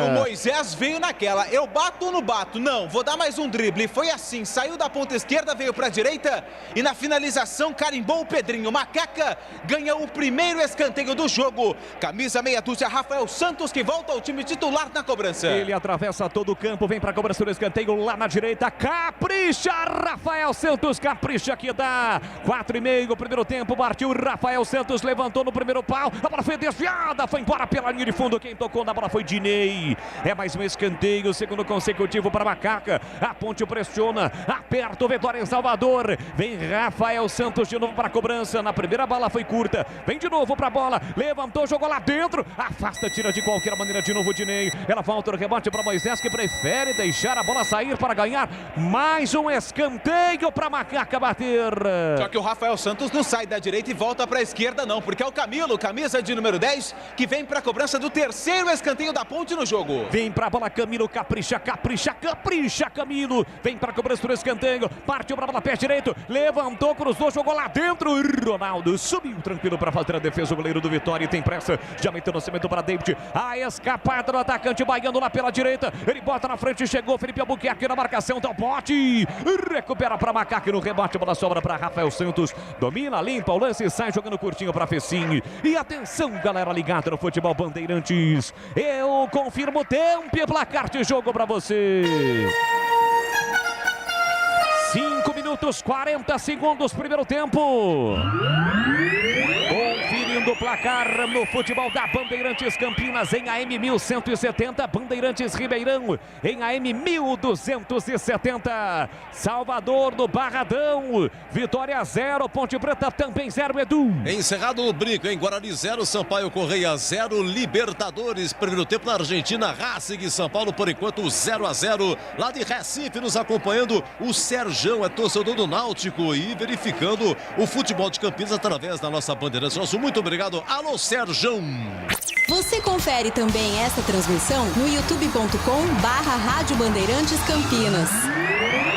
O Moisés veio naquela, eu bato ou não bato? Não, vou dar mais um drible, foi assim, saiu da ponta esquerda, veio para a direita e na finalização carimbou o Pedrinho. Macaca ganha o primeiro escanteio do jogo. Camisa meia dúzia, Rafael Santos, que volta ao time titular na cobrança. Ele atravessa todo o campo, vem para a cobrança do escanteio lá na direita. Capricha, Rafael Santos, capricha que dá. 4,5, primeiro tempo, partiu Rafael Santos, levantou no primeiro pau. A bola foi desviada, foi embora pela linha de fundo. Quem tocou na bola foi Dinei. É mais um escanteio, segundo consecutivo para Macaca. A Ponte pressiona, aperta o Vitória em Salvador. Vem Rafa Rafael Santos de novo para a cobrança. Na primeira bola foi curta. Vem de novo para a bola. Levantou, jogou lá dentro. Afasta, tira de qualquer maneira de novo o Dinei. Ela volta no rebote para Moisés, que prefere deixar a bola sair para ganhar mais um escanteio para a Macaca bater. Só que o Rafael Santos não sai da direita e volta para a esquerda não, porque é o Camilo, camisa de número 10, que vem para a cobrança do terceiro escanteio da Ponte no jogo. Vem para a bola Camilo, capricha, Camilo. Vem para a cobrança do escanteio. Partiu para a bola, pé direito. Levantou, cruzou, jogou lá dentro. Ronaldo subiu tranquilo para fazer a defesa. O goleiro do Vitória e tem pressa. Já meteu no cimento para David. A escapada do atacante baiano lá pela direita. Ele bota na frente, chegou Felipe Albuquerque na marcação. Então bote. Recupera para Macaca no rebote. Bola sobra para Rafael Santos. Domina, limpa o lance e sai jogando curtinho para Fecim. E atenção, galera ligada no futebol Bandeirantes. Eu confirmo o tempo e placar de jogo para você. 5 minutos 40 segundos, primeiro tempo. Conferindo o placar no futebol da Bandeirantes Campinas em AM 1170, Bandeirantes Ribeirão em AM 1270, Salvador do Barradão, Vitória 0, Ponte Preta também 0, Edu. Encerrado o brinco, em Guarani 0, Sampaio Correia 0, Libertadores, primeiro tempo na Argentina, Racing e São Paulo por enquanto 0-0, lá de Recife nos acompanhando o Serjão, é torcedor do Náutico e verificando o futebol de Campinas através da nossa Bandeirantes. Nosso muito obrigado, alô Serjão. Você confere também essa transmissão no youtube.com/Rádio Bandeirantes Campinas.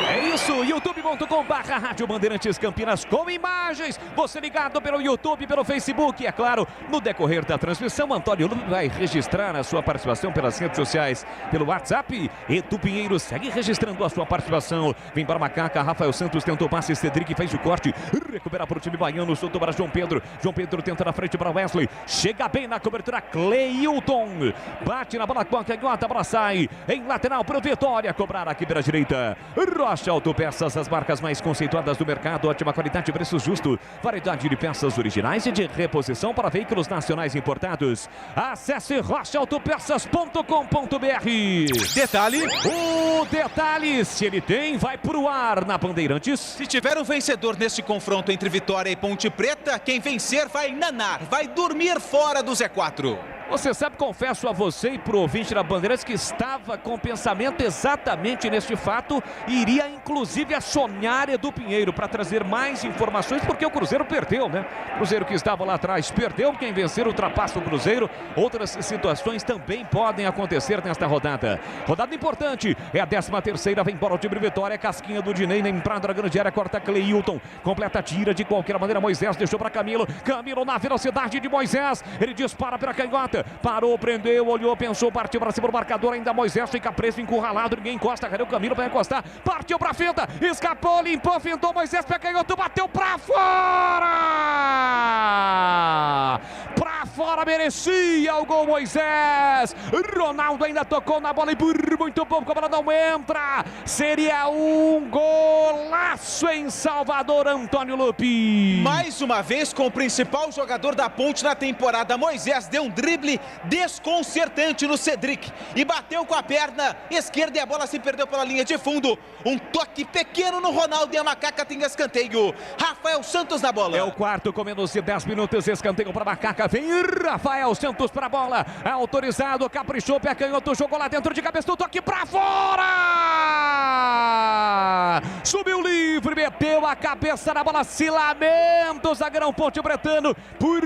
É isso, youtube.com/Rádio Bandeirantes Campinas com imagens. Você ligado pelo YouTube, pelo Facebook. E é claro, no decorrer da transmissão, Antônio Lupe vai registrar a sua participação pelas redes sociais, pelo WhatsApp. Edu Pinheiro segue registrando a sua participação. Vem para Macaca, Rafael Santos tentou passe, Cedric fez o corte. Recupera para o time baiano, soltou para João Pedro. João Pedro tenta na frente para Wesley. Chega bem na cobertura, Cleilton. Bate na bola com a canhota, a bola sai. Em lateral para o Vitória, cobrar aqui pela direita. Rocha Autopeças, as marcas mais conceituadas do mercado, ótima qualidade e preço justo, variedade de peças originais e de reposição para veículos nacionais importados. Acesse rochaautopeças.com.br. Detalhe, o detalhe, se ele tem, vai pro ar na Bandeirantes. Se tiver um vencedor neste confronto entre Vitória e Ponte Preta, quem vencer vai nanar, vai dormir fora do Z4. Você sabe, confesso a você e pro ouvinte da Bandeirantes que estava com pensamento exatamente neste fato e iria inclusive acionar Edu Pinheiro para trazer mais informações, porque o Cruzeiro perdeu, né? Cruzeiro que estava lá atrás perdeu, quem vencer ultrapassa o Cruzeiro. Outras situações também podem acontecer nesta rodada. Rodada importante, é a 13ª, vem embora o time Vitória, casquinha do Dinei na entrada da grande área, corta Cleilton, completa, tira de qualquer maneira, Moisés deixou para Camilo na velocidade de Moisés, ele dispara pela canhota. Parou, prendeu, olhou, pensou, partiu para cima do marcador. Ainda Moisés fica preso, encurralado. Ninguém encosta. Cadê o Camilo para encostar? Partiu para a finta, escapou, limpou, fintou. Moisés pega canhoto, bateu para fora! Para fora, merecia o gol, Moisés. Ronaldo ainda tocou na bola e por muito pouco a bola não entra. Seria um golaço em Salvador, Antônio Lupe. Mais uma vez com o principal jogador da Ponte na temporada, Moisés deu um drible desconcertante no Cedric e bateu com a perna esquerda e a bola se perdeu pela linha de fundo. Um toque pequeno no Ronaldo e a Macaca tem escanteio. Rafael Santos na bola. É o quarto com menos de 10 minutos, escanteio para a Macaca. Vem Rafael Santos para a bola, autorizado, caprichou, pé canhoto, jogou lá dentro de cabeça, toque para fora! Subiu livre, meteu a cabeça na bola, se lamenta o zagueirão Ponte Bretano. Por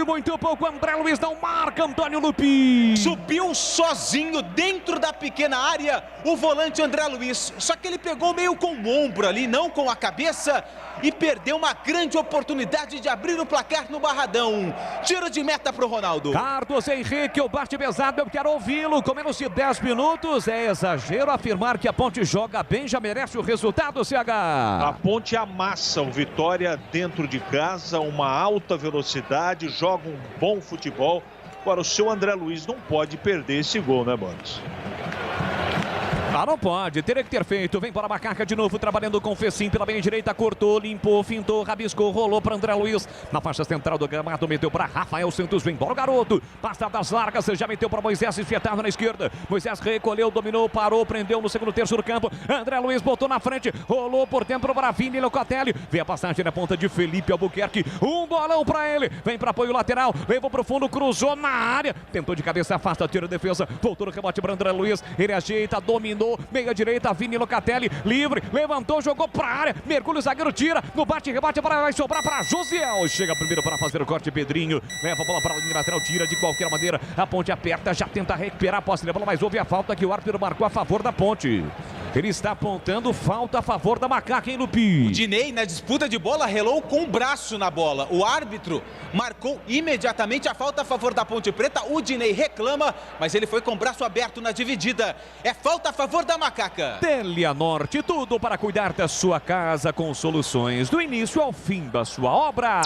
muito pouco, André Luiz não marca, Antônio Lupi. Subiu sozinho dentro da pequena área o volante André Luiz, só que ele pegou meio com o ombro ali, não com a cabeça, e perdeu uma grande oportunidade de abrir o placar no Barradão. Tiro de meta para o Ronaldo. Carlos Henrique, o bate pesado, eu quero ouvi-lo. Com menos de 10 minutos, é exagero afirmar que a Ponte joga bem, já merece o resultado, CH. A Ponte amassa o Vitória dentro de casa, uma alta velocidade, joga um bom futebol. Agora, o seu André Luiz não pode perder esse gol, né, Boris? Ah, não pode, teria que ter feito. Vem para a Macaca de novo, trabalhando com o Fecim pela meia direita, cortou, limpou, fintou, rabiscou, rolou para André Luiz. Na faixa central do gramado, meteu para Rafael Santos, vem embora o garoto. Passadas largas, já meteu para Moisés, esfietado na esquerda. Moisés recolheu, dominou, parou, prendeu no segundo terço do campo. André Luiz botou na frente, rolou por dentro para Vini Locatelli. Vem a passagem na ponta de Felipe Albuquerque. Um bolão para ele, vem para apoio lateral, levou para o fundo, cruzou na área. Tentou de cabeça, afasta, tira a defesa. Voltou no rebote para André Luiz. Ele ajeita, dominou. Meia direita, Vini Locatelli, livre, levantou, jogou pra área, mergulho, o zagueiro tira, no bate-rebate, vai sobrar para Josiel, chega primeiro para fazer o corte, Pedrinho, leva a bola para a linha lateral, tira de qualquer maneira, a Ponte aperta, já tenta recuperar a posse da bola, mas houve a falta que o árbitro marcou a favor da Ponte. Ele está apontando falta a favor da Macaca, hein, Lupi? O Dinei, na disputa de bola, relou com o braço na bola. O árbitro marcou imediatamente a falta a favor da Ponte Preta. O Dinei reclama, mas ele foi com o braço aberto na dividida. É falta a favor da Macaca. Telia Norte, tudo para cuidar da sua casa com soluções do início ao fim da sua obra.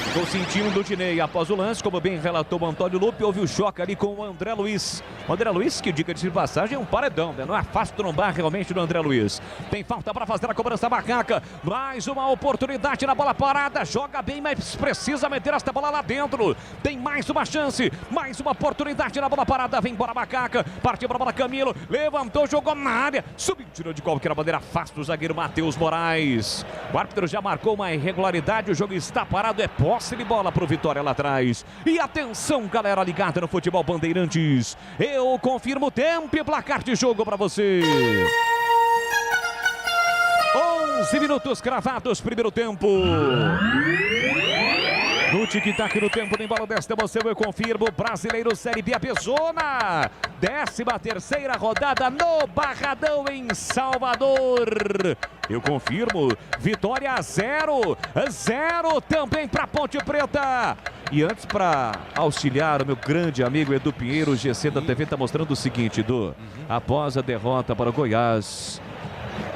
Estou sentindo o Dinei após o lance, como bem relatou o Antônio Lupe, houve o choque ali com o André Luiz. O André Luiz, que diga de passagem, é um paredão, né? Não é fácil trombar realmente no André Luiz. Tem falta para fazer a cobrança Macaca. Mais uma oportunidade na bola parada. Joga bem, mas precisa meter esta bola lá dentro. Tem mais uma chance, mais uma oportunidade na bola parada. Vem embora Macaca. Partiu para a bola Camilo. Levantou, jogou na área. Subiu, tirou de qualquer maneira. Afasta o zagueiro Matheus Moraes. O árbitro já marcou uma irregularidade. O jogo está parado. É posse de bola para o Vitória lá atrás. E atenção, galera ligada no Futebol Bandeirantes. Eu confirmo o tempo e placar de jogo para você. 11 minutos cravados, primeiro tempo. No tic-tac do tempo, nem bola desta emoção, eu confirmo. Brasileiro Série B Apesona. 13ª rodada no Barradão, em Salvador. Eu confirmo. Vitória 0-0 também para Ponte Preta. E antes, para auxiliar o meu grande amigo Edu Pinheiro, o GC da TV está mostrando o seguinte, Edu. Após a derrota para o Goiás,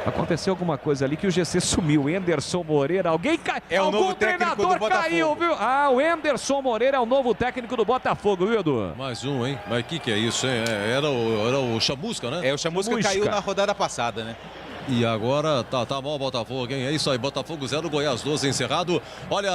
aconteceu alguma coisa ali que o GC sumiu. O Enderson Moreira, alguém caiu. É o novo técnico do Botafogo. Caiu, viu? Ah, o Enderson Moreira é o novo técnico do Botafogo, viu, Edu? Mais um, hein? Mas o que é isso, hein? Era o Chamusca, né? É, o Chamusca caiu na rodada passada, né? E agora tá mal o Botafogo, hein? É isso aí, Botafogo 0, Goiás 12 encerrado. Olha,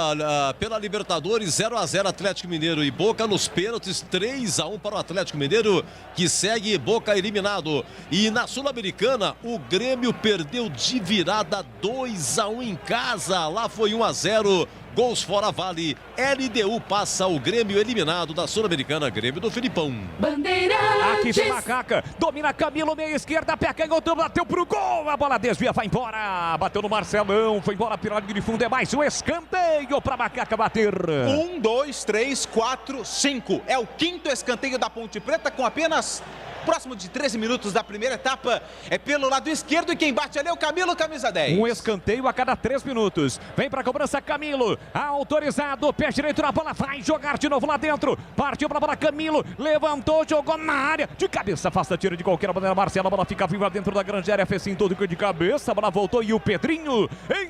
pela Libertadores, 0-0 Atlético Mineiro e Boca nos pênaltis, 3-1 para o Atlético Mineiro, que segue Boca eliminado. E na Sul-Americana, o Grêmio perdeu de virada 2-1 em casa. Lá foi 1-0. Gols fora vale. LDU passa o Grêmio eliminado da Sul-Americana. Grêmio do Filipão. Bandeirantes. Aqui vem Macaca. Domina Camilo, meia esquerda. Pé canhoto, bateu pro gol. A bola desvia, vai embora. Bateu no Marcelão. Foi embora pela linha de fundo. É mais um escanteio pra Macaca bater. 1, 2, 3, 4, 5. É o 5º escanteio da Ponte Preta com apenas próximo de 13 minutos da primeira etapa. É pelo lado esquerdo e quem bate ali é o Camilo, camisa 10. Um escanteio a cada 3 minutos. Vem pra cobrança Camilo. Autorizado. Pé direito na bola. Vai jogar de novo lá dentro. Partiu pra bola Camilo. Levantou, jogou na área. De cabeça, afasta, tira de qualquer maneira. Marcelo, a bola fica viva dentro da grande área. Fez sim todo de cabeça. A bola voltou e o Pedrinho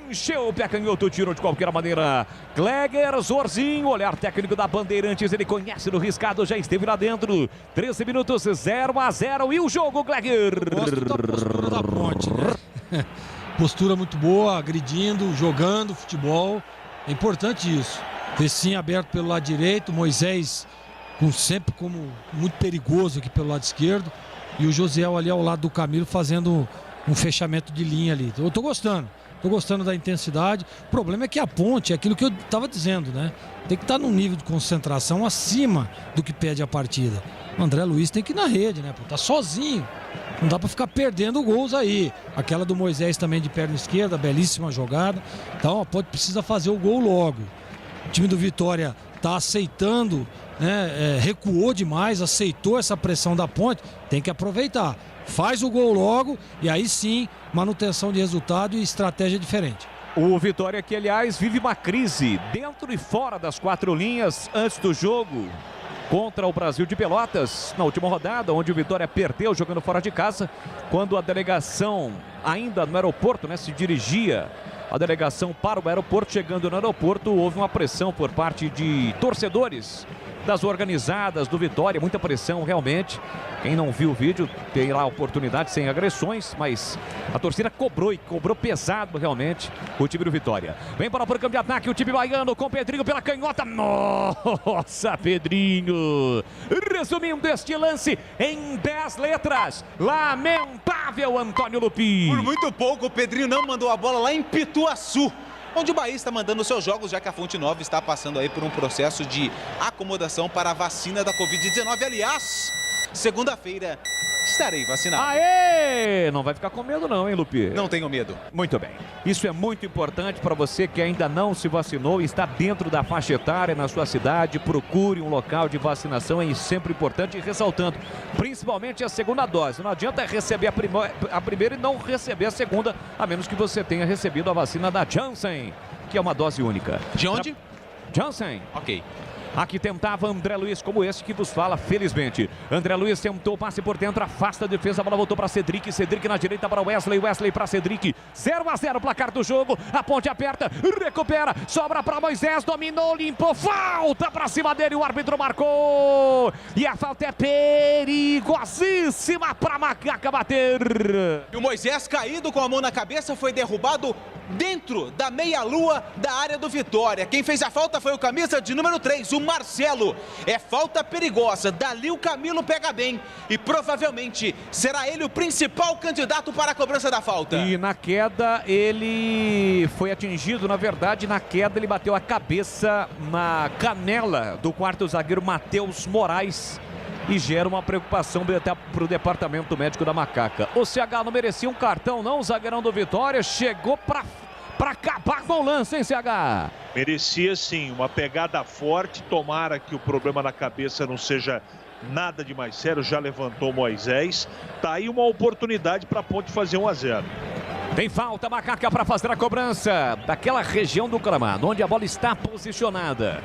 encheu o pé canhoto. Tirou de qualquer maneira. Cleger Zorzinho. Olhar técnico da Bandeirantes. Ele conhece no riscado. Já esteve lá dentro. 13 minutos, 0-0 e o jogo, Cleger. Gosto da postura da Ponte, né? Postura muito boa, agredindo, jogando futebol. É importante isso. Vecinho aberto pelo lado direito, Moisés sempre como muito perigoso aqui pelo lado esquerdo. E o Josiel ali ao lado do Camilo fazendo um fechamento de linha ali. Eu tô gostando da intensidade. O problema é que a Ponte, é aquilo que eu estava dizendo, né? Tem que estar num nível de concentração acima do que pede a partida. O André Luiz tem que ir na rede, né? Pô, tá sozinho. Não dá para ficar perdendo gols aí. Aquela do Moisés também de perna esquerda, belíssima jogada. Então a Ponte precisa fazer o gol logo. O time do Vitória tá aceitando, né? Recuou demais, aceitou essa pressão da Ponte. Tem que aproveitar. Faz o gol logo e aí sim, manutenção de resultado e estratégia diferente. O Vitória que, aliás, vive uma crise dentro e fora das 4 linhas antes do jogo contra o Brasil de Pelotas, na última rodada, onde o Vitória perdeu jogando fora de casa, quando a delegação, ainda no aeroporto, né, se dirigia a delegação para o aeroporto. Chegando no aeroporto, houve uma pressão por parte de torcedores das organizadas do Vitória, muita pressão realmente. Quem não viu o vídeo tem lá a oportunidade sem agressões, mas a torcida cobrou e cobrou pesado realmente o time do Vitória. Vem para o campo de ataque o time baiano com Pedrinho pela canhota. Nossa, Pedrinho! Resumindo este lance em 10 letras, lamentável, Antônio Lupi. Por muito pouco o Pedrinho não mandou a bola lá em Pituaçu, onde o Bahia está mandando seus jogos, já que a Fonte Nova está passando aí por um processo de acomodação para a vacina da Covid-19. Aliás, segunda-feira estarei vacinado. Aê! Não vai ficar com medo não, hein, Lupi? Não tenho medo. Muito bem. Isso é muito importante para você que ainda não se vacinou e está dentro da faixa etária na sua cidade. Procure um local de vacinação, é sempre importante. E ressaltando, principalmente a segunda dose. Não adianta receber a primeira e não receber a segunda, a menos que você tenha recebido a vacina da Janssen, que é uma dose única. De onde? Janssen. Ok. Aqui tentava André Luiz, como esse que vos fala, felizmente. André Luiz tentou passe por dentro, afasta a defesa, a bola voltou para Cedric. Cedric na direita para Wesley, Wesley para Cedric. 0-0 placar do jogo. A ponte aperta, recupera, sobra para Moisés, dominou, limpou, falta para cima dele, o árbitro marcou. E a falta é perigosíssima para Macaca bater. E o Moisés, caído com a mão na cabeça, foi derrubado dentro da meia-lua da área do Vitória. Quem fez a falta foi o camisa de número 3, o Marcelo. É falta perigosa, dali o Camilo pega bem e provavelmente será ele o principal candidato para a cobrança da falta. E na queda ele foi atingido, na verdade na queda ele bateu a cabeça na canela do quarto zagueiro Matheus Moraes. E gera uma preocupação até para o departamento médico da Macaca. O CH não merecia um cartão não, o zagueirão do Vitória chegou para acabar com o lance, hein, CH? Merecia sim, uma pegada forte, tomara que o problema na cabeça não seja nada de mais sério, já levantou Moisés. Tá aí uma oportunidade para a Ponte fazer 1-0. Tem falta, Macaca, para fazer a cobrança daquela região do gramado, onde a bola está posicionada.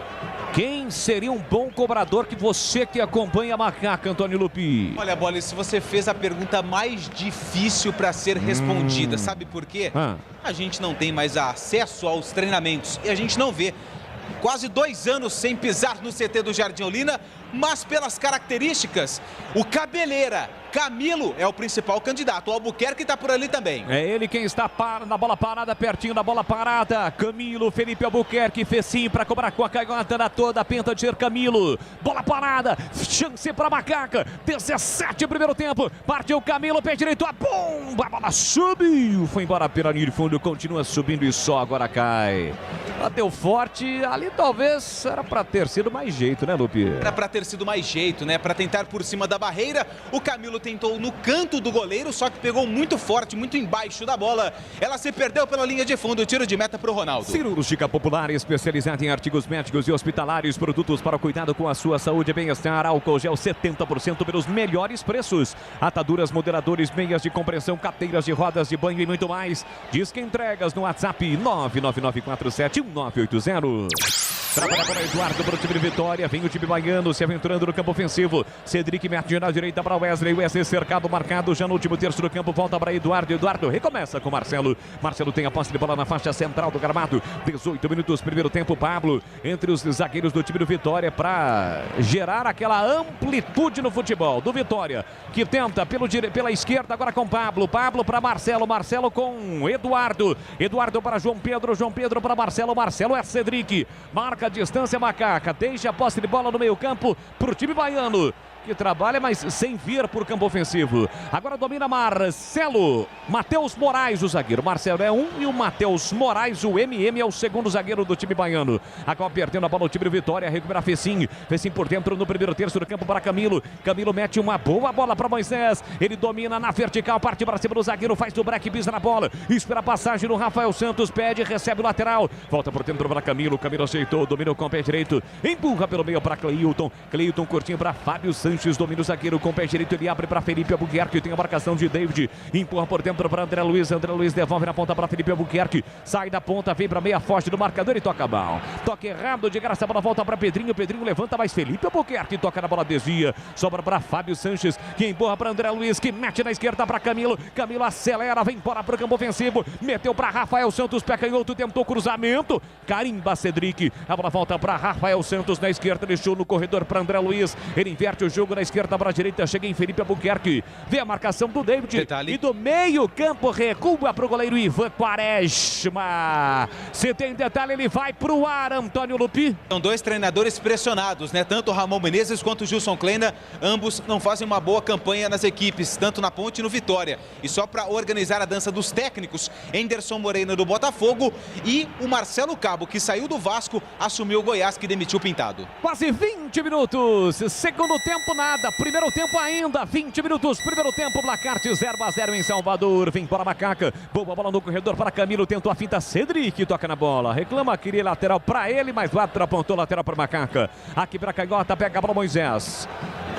Quem seria um bom cobrador que você que acompanha a Macaca, Antônio Lupi? Olha, Bola, se você fez a pergunta mais difícil para ser respondida, sabe por quê? A gente não tem mais acesso aos treinamentos e a gente não vê. Quase 2 anos sem pisar no CT do Jardim Olina, mas pelas características, o Cabeleira, Camilo é o principal candidato. O Albuquerque está por ali também. É ele quem está na bola parada, pertinho da bola parada. Camilo, Felipe Albuquerque fez sim para cobrar com a canhota toda, pinta de ser Camilo. Bola parada, chance para Macaca. 17 primeiro tempo, partiu Camilo, pé direito, a bomba, a bola subiu. Foi embora pela linha de fundo, continua subindo e só agora cai. Bateu forte, ali talvez era para ter sido mais jeito, né, Lupi? Era para ter sido mais jeito, né? Para tentar por cima da barreira. O Camilo tentou no canto do goleiro, só que pegou muito forte, muito embaixo da bola. Ela se perdeu pela linha de fundo, tiro de meta para o Ronaldo. Cirúrgica Popular, especializada em artigos médicos e hospitalares, produtos para o cuidado com a sua saúde e bem-estar. Álcool gel 70% pelos melhores preços. Ataduras, moderadores, meias de compressão, cateiras de rodas de banho e muito mais. Disque entregas no WhatsApp 999471980. Trabalha para Eduardo para o time de Vitória. Vem o time baiano se aventurando no campo ofensivo. Cedric mete na direita para Wesley. Wesley cercado, marcado já no último terço do campo. Volta para Eduardo. Eduardo recomeça com Marcelo. Marcelo tem a posse de bola na faixa central do gramado. 18 minutos, primeiro tempo. Pablo entre os zagueiros do time do Vitória para gerar aquela amplitude no futebol do Vitória, que tenta pela esquerda agora com Pablo. Pablo para Marcelo. Marcelo com Eduardo. Eduardo para João Pedro. João Pedro para Marcelo. Marcelo é Cedric. Marca a distância, Macaca. Deixa a posse de bola no meio campo para o time baiano, que trabalha, mas sem vir por campo ofensivo. Agora domina Marcelo. Matheus Moraes, o zagueiro. Marcelo é um e o Matheus Moraes, o MM, é o segundo zagueiro do time baiano. Acaba perdendo a bola no time do Vitória. Recupera Fecim. Fecim por dentro no primeiro terço do campo para Camilo. Camilo mete uma boa bola para Moisés. Ele domina na vertical, parte para cima do zagueiro, faz do break, pisa na bola. Espera a passagem no Rafael Santos, pede, recebe o lateral. Volta por dentro para Camilo. Camilo aceitou, dominou com o pé direito. Empurra pelo meio para Cleilton. Cleilton curtinho para Fábio Santos. Sanches, domina o zagueiro com o pé direito, ele abre para Felipe Albuquerque, tem a marcação de David, empurra por dentro para André Luiz devolve na ponta para Felipe Albuquerque, sai da ponta, vem para meia forte do marcador e toca mal. Toque errado, de graça, a bola volta para Pedrinho levanta, mais Felipe Albuquerque, toca na bola, desvia, sobra para Fábio Sanches, que empurra para André Luiz, que mete na esquerda para Camilo acelera, vem embora para o campo ofensivo, meteu para Rafael Santos, pé canhoto, tentou cruzamento, carimba Cedric, a bola volta para Rafael Santos na esquerda, deixou no corredor para André Luiz, ele inverte o jogo na esquerda para a direita, chega em Felipe Albuquerque, vê a marcação do David, e do meio campo recua para o goleiro Ivan Quaresma. Se tem detalhe, ele vai para o ar, Antônio Lupi. São dois treinadores pressionados, né? Tanto o Ramon Menezes quanto o Gilson Kleina, ambos não fazem uma boa campanha nas equipes, tanto na Ponte e no Vitória. E só para organizar a dança dos técnicos, Henderson Moreira do Botafogo e o Marcelo Cabo, que saiu do Vasco, assumiu o Goiás, que demitiu o Pintado. Quase 20 minutos, segundo tempo nada, primeiro tempo ainda, 20 minutos, primeiro tempo, placar de 0-0 em Salvador, vem para a Macaca, boa bola no corredor para Camilo, tentou a finta, Cedric toca na bola, reclama, queria lateral para ele, mas o árbitro apontou lateral para Macaca, aqui para Canhota, pega a bola Moisés.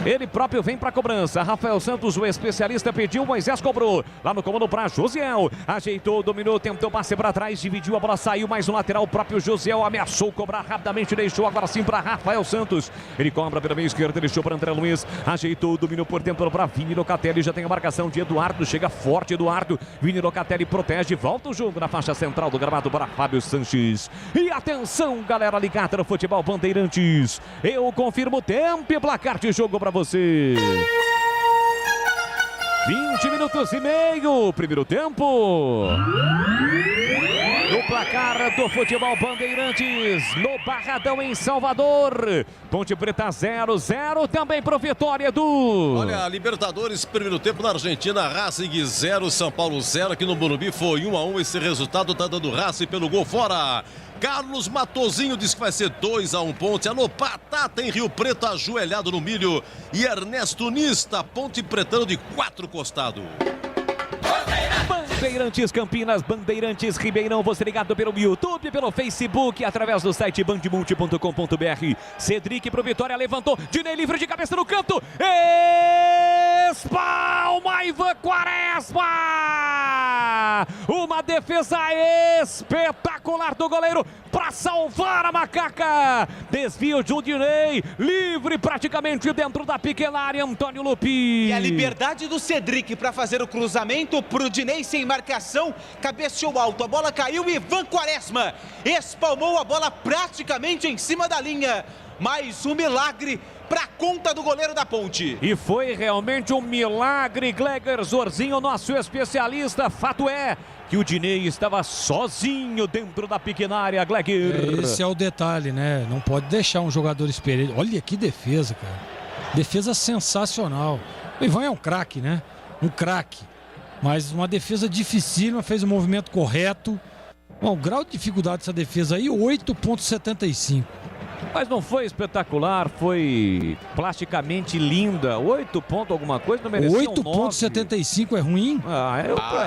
Ele próprio vem para a cobrança. Rafael Santos, o especialista, pediu, Moisés cobrou. Lá no comando para Josiel. Ajeitou, dominou, tentou passe para trás, dividiu, a bola saiu, mais um lateral. O próprio Josiel ameaçou cobrar rapidamente, deixou agora sim para Rafael Santos. Ele cobra pela meia esquerda, deixou para André Luiz. Ajeitou, dominou por dentro para Vini Locatelli. Já tem a marcação de Eduardo. Chega forte Eduardo. Vini Locatelli protege, volta o jogo na faixa central do gramado para Fábio Sanches. E atenção, galera ligada no futebol Bandeirantes. Eu confirmo o tempo e placar de jogo para você. 20 minutos e meio, primeiro tempo. No placar do futebol Bandeirantes, no Barradão em Salvador. Ponte Preta 0-0, também pro Vitória do... Olha, Libertadores, primeiro tempo na Argentina, Racing 0, São Paulo 0. Aqui no Morumbi foi 1-1, esse resultado tá dando Racing pelo gol fora. Carlos Matozinho diz que vai ser 2-1 Ponte. Alô, Patata em Rio Preto, ajoelhado no milho. E Ernesto Nista, Ponte Pretano de 4 costado. Bandeirantes Campinas, Bandeirantes Ribeirão, você ligado pelo YouTube, pelo Facebook, através do site bandmulti.com.br. Cedric pro Vitória, levantou, Dinei livre de cabeça no canto, espalma Ivan Quaresma! Uma defesa espetacular do goleiro para salvar a Macaca. Desvio de Dinei, livre praticamente dentro da pequena área, Antônio Lupi. E a liberdade do Cedric para fazer o cruzamento pro Dinei sem marcação, cabeceou alto, a bola caiu e Ivan Quaresma espalmou a bola praticamente em cima da linha. Mais um milagre para conta do goleiro da Ponte. E foi realmente um milagre, Gleger Zorzinho, nosso especialista. Fato é que o Dinei estava sozinho dentro da pequena área, Gleger. Esse é o detalhe, né? Não pode deixar um jogador experiente. Olha que defesa, cara. Defesa sensacional. O Ivan é um craque, né? Um craque. Mas uma defesa dificílima, fez o movimento correto. Bom, o grau de dificuldade dessa defesa aí, 8,75. Mas não foi espetacular, foi plasticamente linda. 8 pontos alguma coisa, não merecia 8,75 é ruim?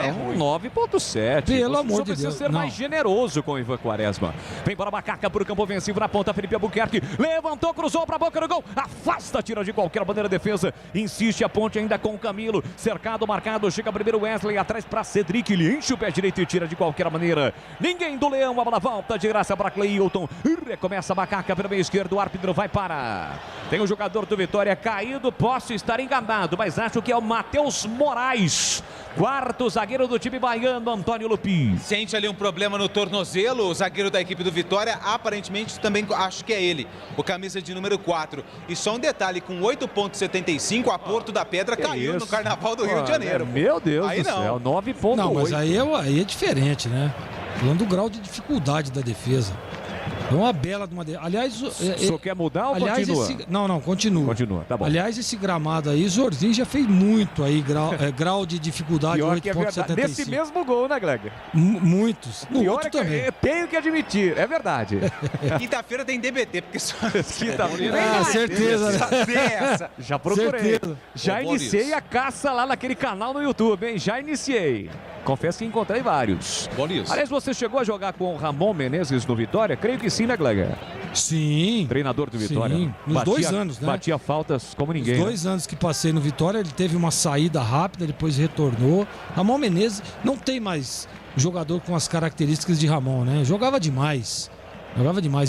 É ruim. 9,7. Pelo amor de Deus. Precisa ser mais generoso com o Ivan Quaresma. Vem para a Macaca por campo ofensivo na ponta, Felipe Albuquerque. Levantou, cruzou para a boca do gol. Afasta, tira de qualquer maneira a defesa. Insiste a Ponte ainda com o Camilo. Cercado, marcado. Chega primeiro Wesley, atrás para Cedric. Ele enche o pé direito e tira de qualquer maneira. Ninguém do Leão. A bola volta de graça para Cleilton. Recomeça a Macaca pela meia esquerda. O árbitro vai parar. Tem o jogador do Vitória caído. Posso estar enganado, mas acho que é o Matheus Moraes. Quarto zagueiro do time baiano, Antônio Lupi. Sente ali um problema no tornozelo, o zagueiro da equipe do Vitória, aparentemente também acho que é ele, o camisa de número 4. E só um detalhe, com 8,75, a Porto da Pedra caiu no Carnaval do Rio de Janeiro. Meu Deus do céu, 9,8. Não, mas aí é diferente, né? Falando do grau de dificuldade da defesa. É uma bela de uma... Aliás... O senhor quer mudar ou continua? Não, continua. Continua, tá bom. Aliás, esse gramado aí, Zorzinho já fez muito aí, grau de dificuldade, 8,75. Nesse mesmo gol, né, Gleger? Muitos. No Pior outro também. Eu tenho que admitir, é verdade. Quinta-feira tem DBT, porque só... Quinta-feira. Certeza, né? Já procurei. Certeza. Já iniciei a caça lá naquele canal no YouTube, hein? Já iniciei. Confesso que encontrei vários. Bolis. Aliás, você chegou a jogar com o Ramon Menezes no Vitória? Creio que sim, né, Gleger? Sim. Treinador do Vitória. Sim, nos 2 anos, né? Batia faltas como ninguém. Os 2 anos que passei no Vitória, ele teve uma saída rápida, depois retornou. Ramon Menezes não tem mais jogador com as características de Ramon, né? Jogava demais.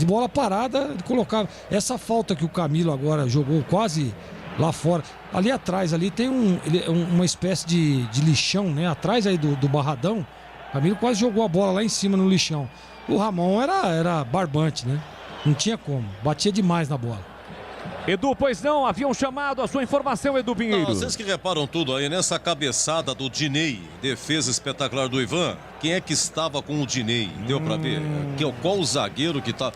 E bola parada, ele colocava. Essa falta que o Camilo agora jogou quase lá fora. Ali atrás, ali tem uma espécie de lixão, né? Atrás aí do Barradão. O Camilo quase jogou a bola lá em cima no lixão. O Ramon era barbante, né? Não tinha como. Batia demais na bola. Edu, pois não, haviam chamado a sua informação, Edu Pinheiro. Não, vocês que reparam tudo aí, nessa cabeçada do Dinei, defesa espetacular do Ivan, quem é que estava com o Dinei? Deu pra ver? Qual o zagueiro que tá...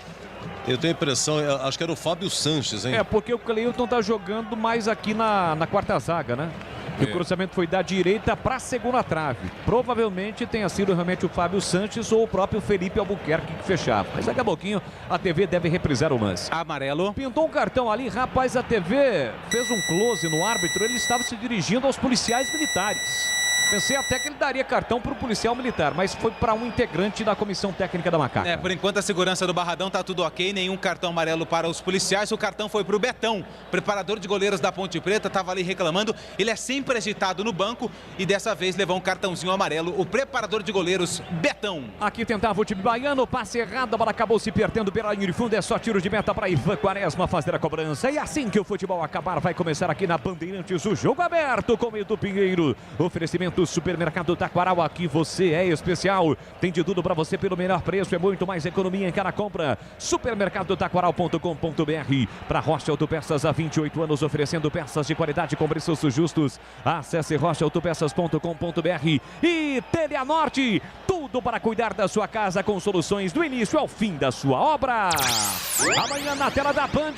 Eu tenho a impressão, acho que era o Fábio Sanches, hein? É, porque o Cleilton tá jogando mais aqui na quarta zaga, né? E o cruzamento foi da direita para a segunda trave. Provavelmente tenha sido realmente o Fábio Sanches ou o próprio Felipe Albuquerque que fechava. Mas daqui a pouquinho a TV deve reprisar o lance. Amarelo. Pintou um cartão ali, rapaz, a TV fez um close no árbitro. Ele estava se dirigindo aos policiais militares. Pensei até que ele daria cartão para o policial militar, mas foi para um integrante da comissão técnica da Macaca. Por enquanto a segurança do Barradão tá tudo ok, nenhum cartão amarelo para os policiais. O cartão foi para o Betão, preparador de goleiros da Ponte Preta, estava ali reclamando. Ele é sempre agitado no banco e dessa vez levou um cartãozinho amarelo, o preparador de goleiros Betão. Aqui tentava o time baiano, passe errado, a bola acabou se perdendo pela linha de fundo, é só tiro de meta para Ivan Quaresma fazer a cobrança. E assim que o futebol acabar, vai começar aqui na Bandeirantes o jogo aberto com Edu Pinheiro. Oferecimento Supermercado Taquaral, aqui você é especial. Tem de tudo para você pelo menor preço, é muito mais economia em cada compra. Supermercadotaquaral.com.br. Para Rocha Autopeças há 28 anos, oferecendo peças de qualidade com preços justos. Acesse rochaautopeças.com.br. E Teleanorte, tudo para cuidar da sua casa com soluções do início ao fim da sua obra. Amanhã na tela da Band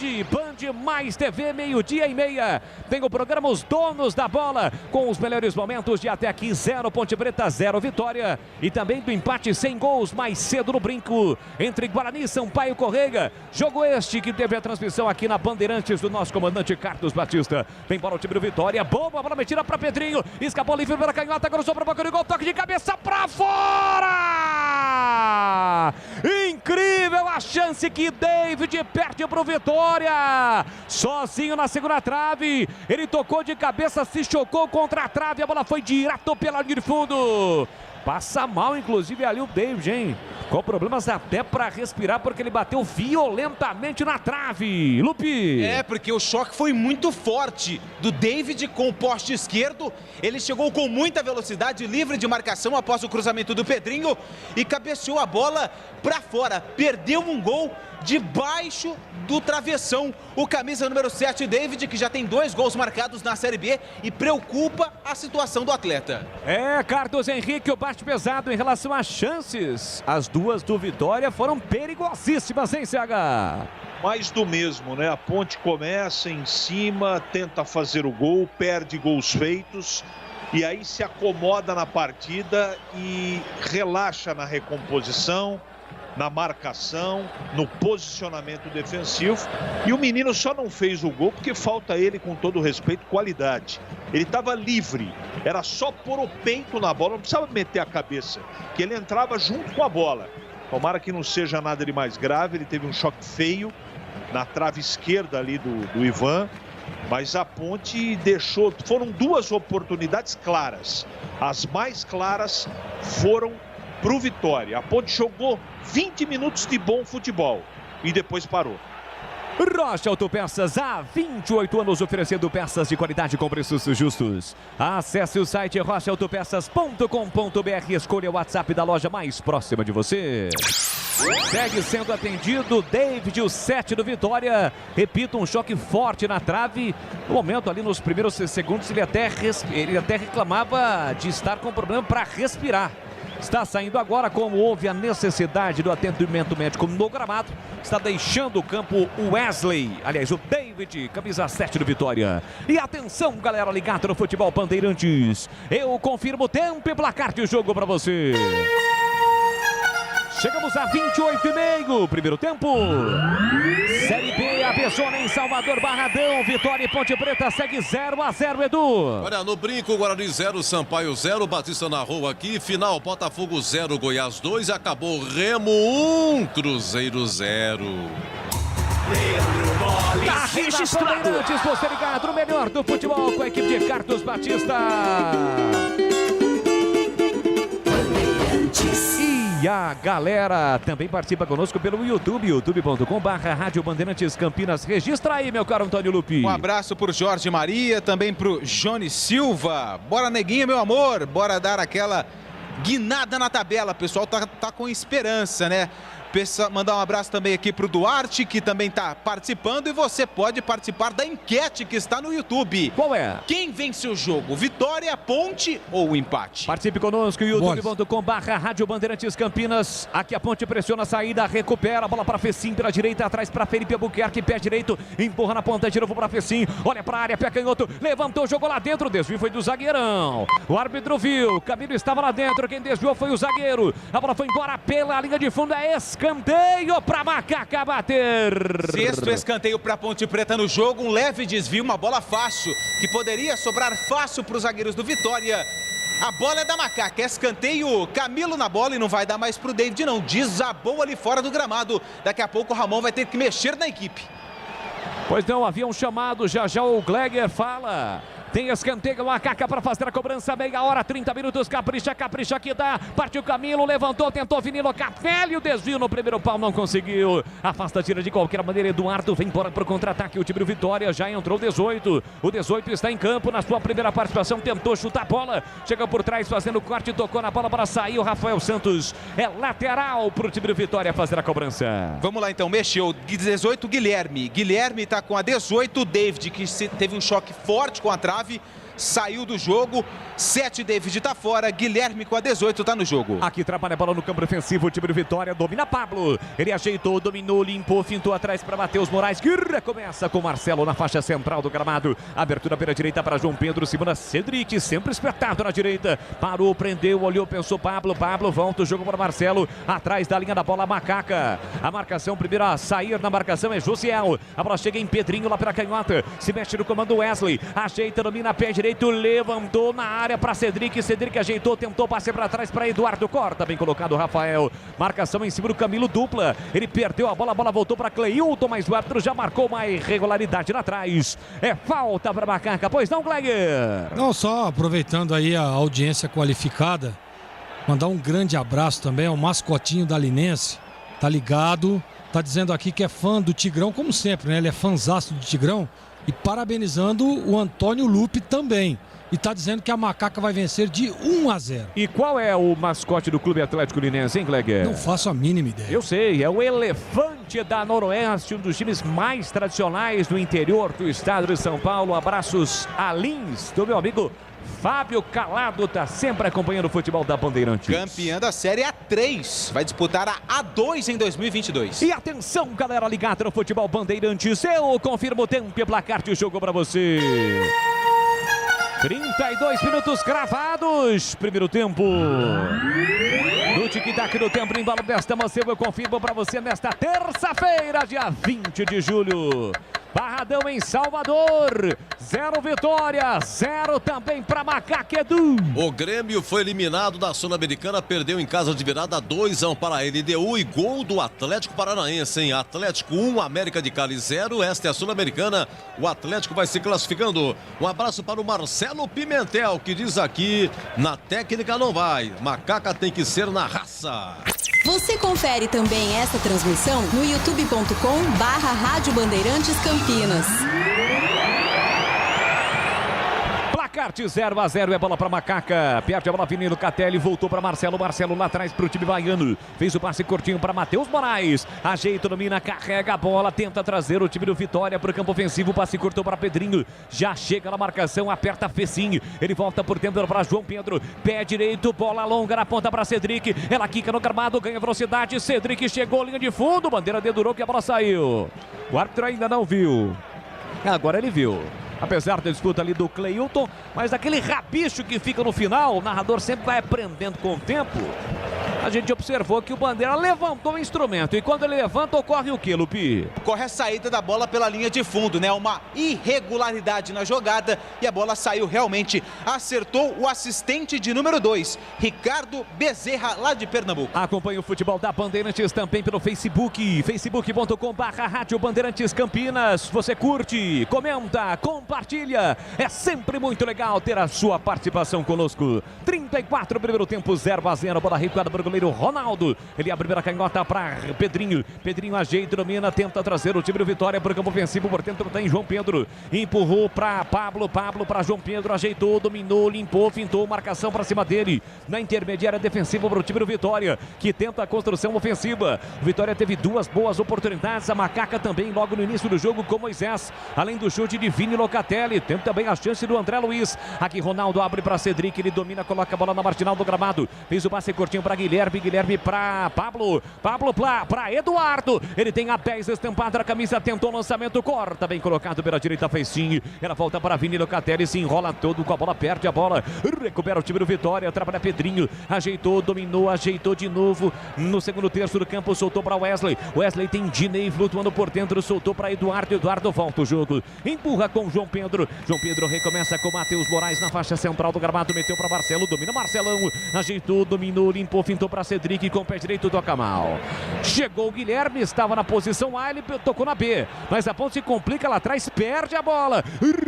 mais TV, 12:30. Tem o programa Os Donos da Bola, com os melhores momentos de até aqui. 0 Ponte Preta, 0 Vitória. E também do empate sem gols mais cedo no brinco entre Guarani e Sampaio Correia. Jogo este que teve a transmissão aqui na Bandeirantes do nosso comandante Carlos Batista. Vem para o time do Vitória. Boa bola metida para Pedrinho. Escapou livre pela canhota. Cruzou para o banco de gol. Toque de cabeça para fora. Incrível a chance que David perde para o Vitória. Sozinho na segunda trave. Ele tocou de cabeça, se chocou contra a trave. A bola foi direto pela linha de fundo. Passa mal, inclusive, ali o David, hein? Com problemas até para respirar, porque ele bateu violentamente na trave. Lupe. Porque o choque foi muito forte do David com o poste esquerdo. Ele chegou com muita velocidade, livre de marcação após o cruzamento do Pedrinho e cabeceou a bola para fora. Perdeu um gol debaixo do travessão. O camisa número 7, David, que já tem 2 gols marcados na Série B e preocupa a situação do atleta. Carlos Henrique, o bate pesado em relação às chances. As duas do Vitória foram perigosíssimas, hein, CH? Mais do mesmo, né? A Ponte começa em cima, tenta fazer o gol, perde gols feitos e aí se acomoda na partida e relaxa na recomposição, na marcação, no posicionamento defensivo. E o menino só não fez o gol porque falta a ele, com todo respeito, qualidade. Ele estava livre, era só pôr o peito na bola, não precisava meter a cabeça, que ele entrava junto com a bola. Tomara que não seja nada de mais grave, ele teve um choque feio na trave esquerda ali do Ivan, mas a Ponte deixou, foram 2 oportunidades claras. As mais claras foram para o Vitória. A Ponte jogou 20 minutos de bom futebol e depois parou. Rocha Autopeças, há 28 anos oferecendo peças de qualidade com preços justos. Acesse o site rochaautopeças.com.br e escolha o WhatsApp da loja mais próxima de você. Segue sendo atendido David, o 7 do Vitória. Repito, um choque forte na trave. No momento ali, nos primeiros segundos, ele até reclamava de estar com problema para respirar. Está saindo agora, como houve a necessidade do atendimento médico no gramado. Está deixando o campo o Wesley, aliás, o David, camisa 7 do Vitória. E atenção, galera ligada no Futebol Bandeirantes. Eu confirmo o tempo e placar de jogo para você. Chegamos a 28,5, primeiro tempo. Série B, Cabeçona em Salvador, Barradão, Vitória e Ponte Preta segue 0-0, Edu. Olha, no brinco, Guarani 0, Sampaio 0, Batista narrou aqui, final, Botafogo 0, Goiás 2, acabou Remo 1, Cruzeiro 0. Tá registrado. Você ligado no melhor do futebol com a equipe de Carlos Batista. E a galera também participa conosco pelo YouTube, youtube.com/Rádio Bandeirantes Campinas. Registra aí, meu caro Antônio Lupi. Um abraço pro Jorge Maria, também pro Johnny Silva. Bora, neguinha, meu amor, bora dar aquela guinada na tabela. O pessoal tá com esperança, né? Mandar um abraço também aqui pro Duarte, que também está participando, e você pode participar da enquete que está no YouTube. Qual é? Quem vence o jogo? Vitória, Ponte ou empate? Participe conosco, youtube.com/Rádio Bandeirantes Campinas. Aqui a Ponte pressiona a saída, recupera a bola para Fecim pela direita, atrás para Felipe Albuquerque, pé direito, empurra na ponta, de novo para Fecim, olha para a área, pé canhoto, levantou, jogou lá dentro, o desvio foi do zagueirão. O árbitro viu, Camilo estava lá dentro, quem desviou foi o zagueiro. A bola foi embora pela linha de fundo, é escanteio para Macaca bater. Sexto escanteio para Ponte Preta no jogo, um leve desvio, uma bola fácil, que poderia sobrar fácil para os zagueiros do Vitória. A bola é da Macaca, escanteio, Camilo na bola e não vai dar mais para o David não, desabou ali fora do gramado. Daqui a pouco o Ramon vai ter que mexer na equipe. Pois não, havia um chamado, já o Gleger fala. Tem escanteio, Macaca para fazer a cobrança, meia hora, 30 minutos, capricha que dá, partiu Camilo, levantou, tentou Vinilo Cafelli, o desvio no primeiro pau, não conseguiu, afasta, tira de qualquer maneira, Eduardo vem embora para o contra-ataque, o time do Vitória já entrou 18, o 18 está em campo na sua primeira participação, tentou chutar a bola, chega por trás fazendo corte, tocou na bola para sair, o Rafael Santos é lateral para o time do Vitória fazer a cobrança. Vamos lá então, mexeu, 18 Guilherme está com a 18, David que teve um choque forte com a trave, saiu do jogo, 7 David está fora, Guilherme com a 18 está no jogo. Aqui trabalha a bola no campo defensivo, o time do Vitória domina Pablo, ele ajeitou, dominou, limpou, fintou atrás para Matheus Moraes, que começa com Marcelo na faixa central do gramado, abertura pela direita para João Pedro, segunda Cedric, sempre espetado na direita, parou, prendeu, olhou, pensou Pablo, volta o jogo para Marcelo, atrás da linha da bola Macaca, a marcação, primeiro a sair na marcação é Josiel, a bola chega em Pedrinho lá pela canhota, se mexe no comando Wesley, ajeita, domina pé direito, levantou na área para Cedric ajeitou, tentou passe para trás para Eduardo, corta, bem colocado o Rafael, marcação em cima do Camilo, dupla, ele perdeu a bola voltou para Cleilton, mas o árbitro já marcou uma irregularidade lá atrás, é falta para Macaca, pois não, Gleger? Não, só aproveitando aí a audiência qualificada, mandar um grande abraço também ao mascotinho da Linense, tá ligado, tá dizendo aqui que é fã do Tigrão, como sempre, né, ele é fãzaço do Tigrão, e parabenizando o Antônio Lupe também. E tá dizendo que a Macaca vai vencer de 1-0. E qual é o mascote do Clube Atlético Linense, hein, Gleger? Não faço a mínima ideia. Eu sei, é o Elefante da Noroeste, um dos times mais tradicionais do interior do estado de São Paulo. Abraços a Lins, do meu amigo Fábio Calado, tá sempre acompanhando o futebol da Bandeirantes. Campeã da Série A3, vai disputar a A2 em 2022. E atenção, galera ligada no futebol Bandeirantes, eu confirmo o tempo e placar de jogo pra você. 32 minutos cravados, primeiro tempo. No tic-tac do tempo, no embalo desta mancebo, eu confirmo pra você nesta terça-feira, dia 20 de julho. Barradão em Salvador, 0 Vitória, 0 também para Macaca, Edu. O Grêmio foi eliminado da Sul-Americana, perdeu em casa de virada 2-1 para a LDU e gol do Atlético Paranaense, hein? Atlético 1, América de Cali 0, esta é a Sul-Americana, o Atlético vai se classificando. Um abraço para o Marcelo Pimentel, que diz aqui, na técnica não vai, Macaca tem que ser na raça. Você confere também esta transmissão no youtube.com/Rádio Bandeirantes Campinas. Placar de 0-0, é bola para Macaca, perde a bola Vinilo Catelli, voltou para Marcelo lá atrás para o time baiano, fez o passe curtinho para Matheus Moraes, ajeita, domina, carrega a bola, tenta trazer o time do Vitória para o campo ofensivo, passe curto para Pedrinho, já chega na marcação, aperta Fecim, ele volta por dentro para João Pedro, pé direito, bola longa na ponta para Cedric, ela quica no gramado, ganha velocidade, Cedric chegou, linha de fundo, bandeira dedurou que a bola saiu, o árbitro ainda não viu, agora ele viu. Apesar da disputa ali do Cleilton, mas aquele rabicho que fica no final, o narrador sempre vai aprendendo com o tempo. a gente observou que o Bandeira levantou o instrumento. E quando ele levanta, ocorre o quê, Lupi? Ocorre a saída da bola pela linha de fundo, né? Uma irregularidade na jogada e a bola saiu realmente. Acertou o assistente de número 2, Ricardo Bezerra, lá de Pernambuco. Acompanhe o futebol da Bandeirantes também pelo Facebook, facebook.com/Rádio Bandeirantes Campinas. Você curte, comenta, compartilha. É sempre muito legal ter a sua participação conosco. 34, primeiro tempo, 0-0. Bola recuada para o goleiro Ronaldo. Ele abre a primeira canhota para Pedrinho. Pedrinho ajeita, domina, tenta trazer o time do Vitória para o campo ofensivo. Por dentro tem João Pedro. Empurrou para Pablo. Pablo para João Pedro. Ajeitou, dominou, limpou, fintou. Marcação para cima dele. Na intermediária defensiva para o time do Vitória, que tenta a construção ofensiva. O Vitória teve duas boas oportunidades. A Macaca também logo no início do jogo com Moisés. Além do chute de Vini Locatelli. Tenta também a chance do André Luiz. Aqui Ronaldo abre para Cedric. Ele domina, coloca a bola na marginal do gramado. Fez o passe curtinho para Guilherme. Guilherme para Pablo. Pablo para Eduardo. Ele tem a 10 estampada na camisa. Tentou o lançamento. Corta. Bem colocado pela direita. Fez sim. Ela volta para Vini Locatelli. Se enrola todo com a bola. Perde a bola. Recupera o time do Vitória. Trabalha Pedrinho. Ajeitou, dominou, ajeitou de novo. No segundo terço do campo. Soltou para Wesley. Wesley tem Dinei flutuando por dentro. Soltou para Eduardo. Eduardo volta o jogo. Empurra com João Pedro. João Pedro recomeça com Matheus Moraes na faixa central do gramado. Meteu para Marcelo. Domina Marcelão. Ajeitou, dominou, limpou, fintou para Cedric. Com o pé direito toca mal. Chegou o Guilherme. Estava na posição A. Ele tocou na B. Mas a ponte se complica lá atrás. Perde a bola.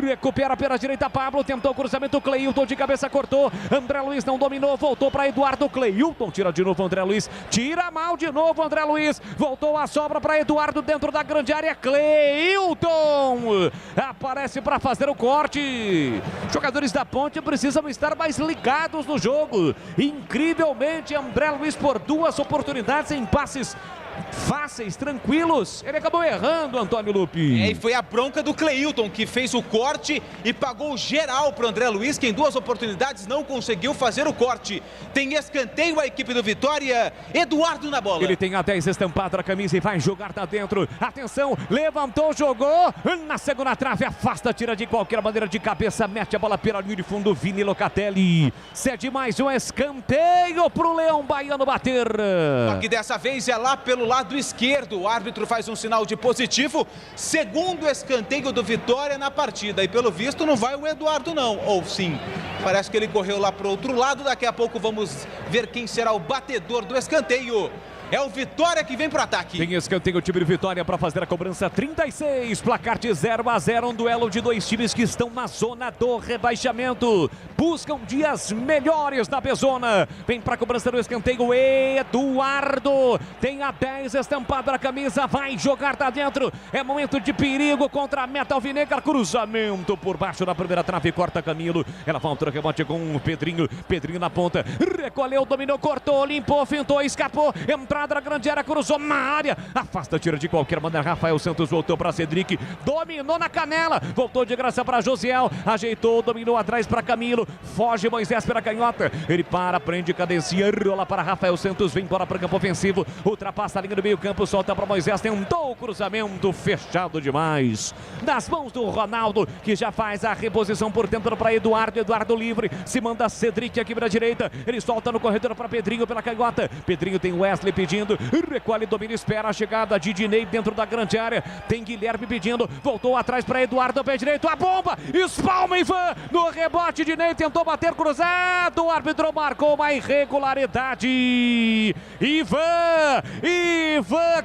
Recupera pela direita. Pablo tentou o cruzamento. Cleilton de cabeça cortou. André Luiz não dominou. Voltou para Eduardo. Cleilton tira de novo André Luiz. Tira mal de novo André Luiz. Voltou a sobra para Eduardo dentro da grande área. Cleilton aparece para fazer o corte. Jogadores da Ponte precisam estar mais ligados no jogo. Incrivelmente, André Luiz por duas oportunidades em passes fáceis, tranquilos. Ele acabou errando, Antônio Lupi. E foi a bronca do Cleilton, que fez o corte e pagou geral para o André Luiz, que em duas oportunidades não conseguiu fazer o corte. Tem escanteio a equipe do Vitória. Eduardo na bola. Ele tem a 10 estampada na camisa e vai jogar tá dentro. Atenção, levantou, jogou. Na segunda trave, afasta, tira de qualquer maneira de cabeça, mete a bola pela linha de fundo. Vini Locatelli cede mais um escanteio para o Leão Baiano bater. Só que dessa vez é lá pelo lado esquerdo. O árbitro faz um sinal de positivo. Segundo escanteio do Vitória na partida. E pelo visto não vai o Eduardo não. Ou sim, parece que ele correu lá para o outro lado. Daqui a pouco vamos ver quem será o batedor do escanteio. É o Vitória que vem pro ataque. Tem escanteio o time do Vitória para fazer a cobrança. 36, placar de 0-0. Um duelo de dois times que estão na zona do rebaixamento. Buscam dias melhores na Bezona. Vem para a cobrança do escanteio Eduardo. Tem a 10 estampada na camisa. Vai jogar tá dentro. É momento de perigo contra a meta alvinegra. Cruzamento por baixo da primeira trave. Corta Camilo. Ela volta no rebote com o Pedrinho. Pedrinho na ponta. Recolheu, dominou, cortou, limpou, fintou, escapou. Entrada na grande área, cruzou na área. Afasta, tira de qualquer maneira. Rafael Santos voltou para Cedric. Dominou na canela. Voltou de graça para Josiel. Ajeitou, dominou atrás para Camilo. Foge Moisés pela canhota. Ele para, prende, cadencia, rola para Rafael Santos. Vem embora para o campo ofensivo. Ultrapassa a linha do meio campo, solta para Moisés. Tentou o cruzamento, fechado demais. Das mãos do Ronaldo, que já faz a reposição por dentro para Eduardo. Eduardo livre. Se manda Cedric aqui para a direita. Ele solta no corredor para Pedrinho pela canhota. Pedrinho tem Wesley pedindo. Recolhe, domina, espera a chegada de Dinei dentro da grande área. Tem Guilherme pedindo. Voltou atrás para Eduardo, pé direito. A bomba! Espalma Ivan no rebote. Dinei tentou bater cruzado. O árbitro marcou uma irregularidade. Ivan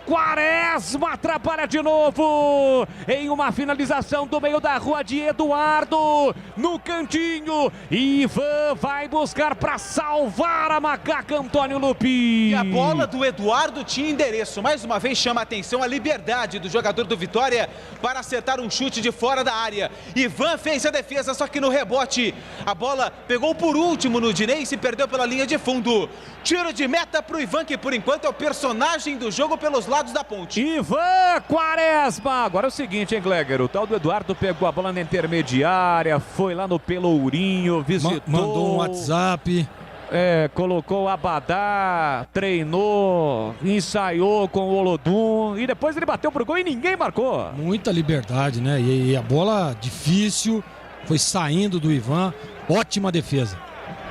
Quaresma atrapalha de novo em uma finalização do meio da rua de Eduardo no cantinho. Ivan vai buscar para salvar a Macaca, Antônio Lupi. E a bola do Eduardo tinha endereço. Mais uma vez chama a atenção a liberdade do jogador do Vitória para acertar um chute de fora da área. Ivan fez a defesa, só que no rebote a bola pegou por último no Dinei e se perdeu pela linha de fundo. Tiro de meta para o Ivan, que por enquanto é o personagem do jogo pelos lados da ponte. Ivan Quaresma. Agora é o seguinte, hein, Gleger? O tal do Eduardo pegou a bola na intermediária, foi lá no Pelourinho, visitou... Mandou um WhatsApp... colocou o Abadá, treinou, ensaiou com o Olodum e depois ele bateu pro gol e ninguém marcou. Muita liberdade, né? E a bola difícil, foi saindo do Ivan, ótima defesa.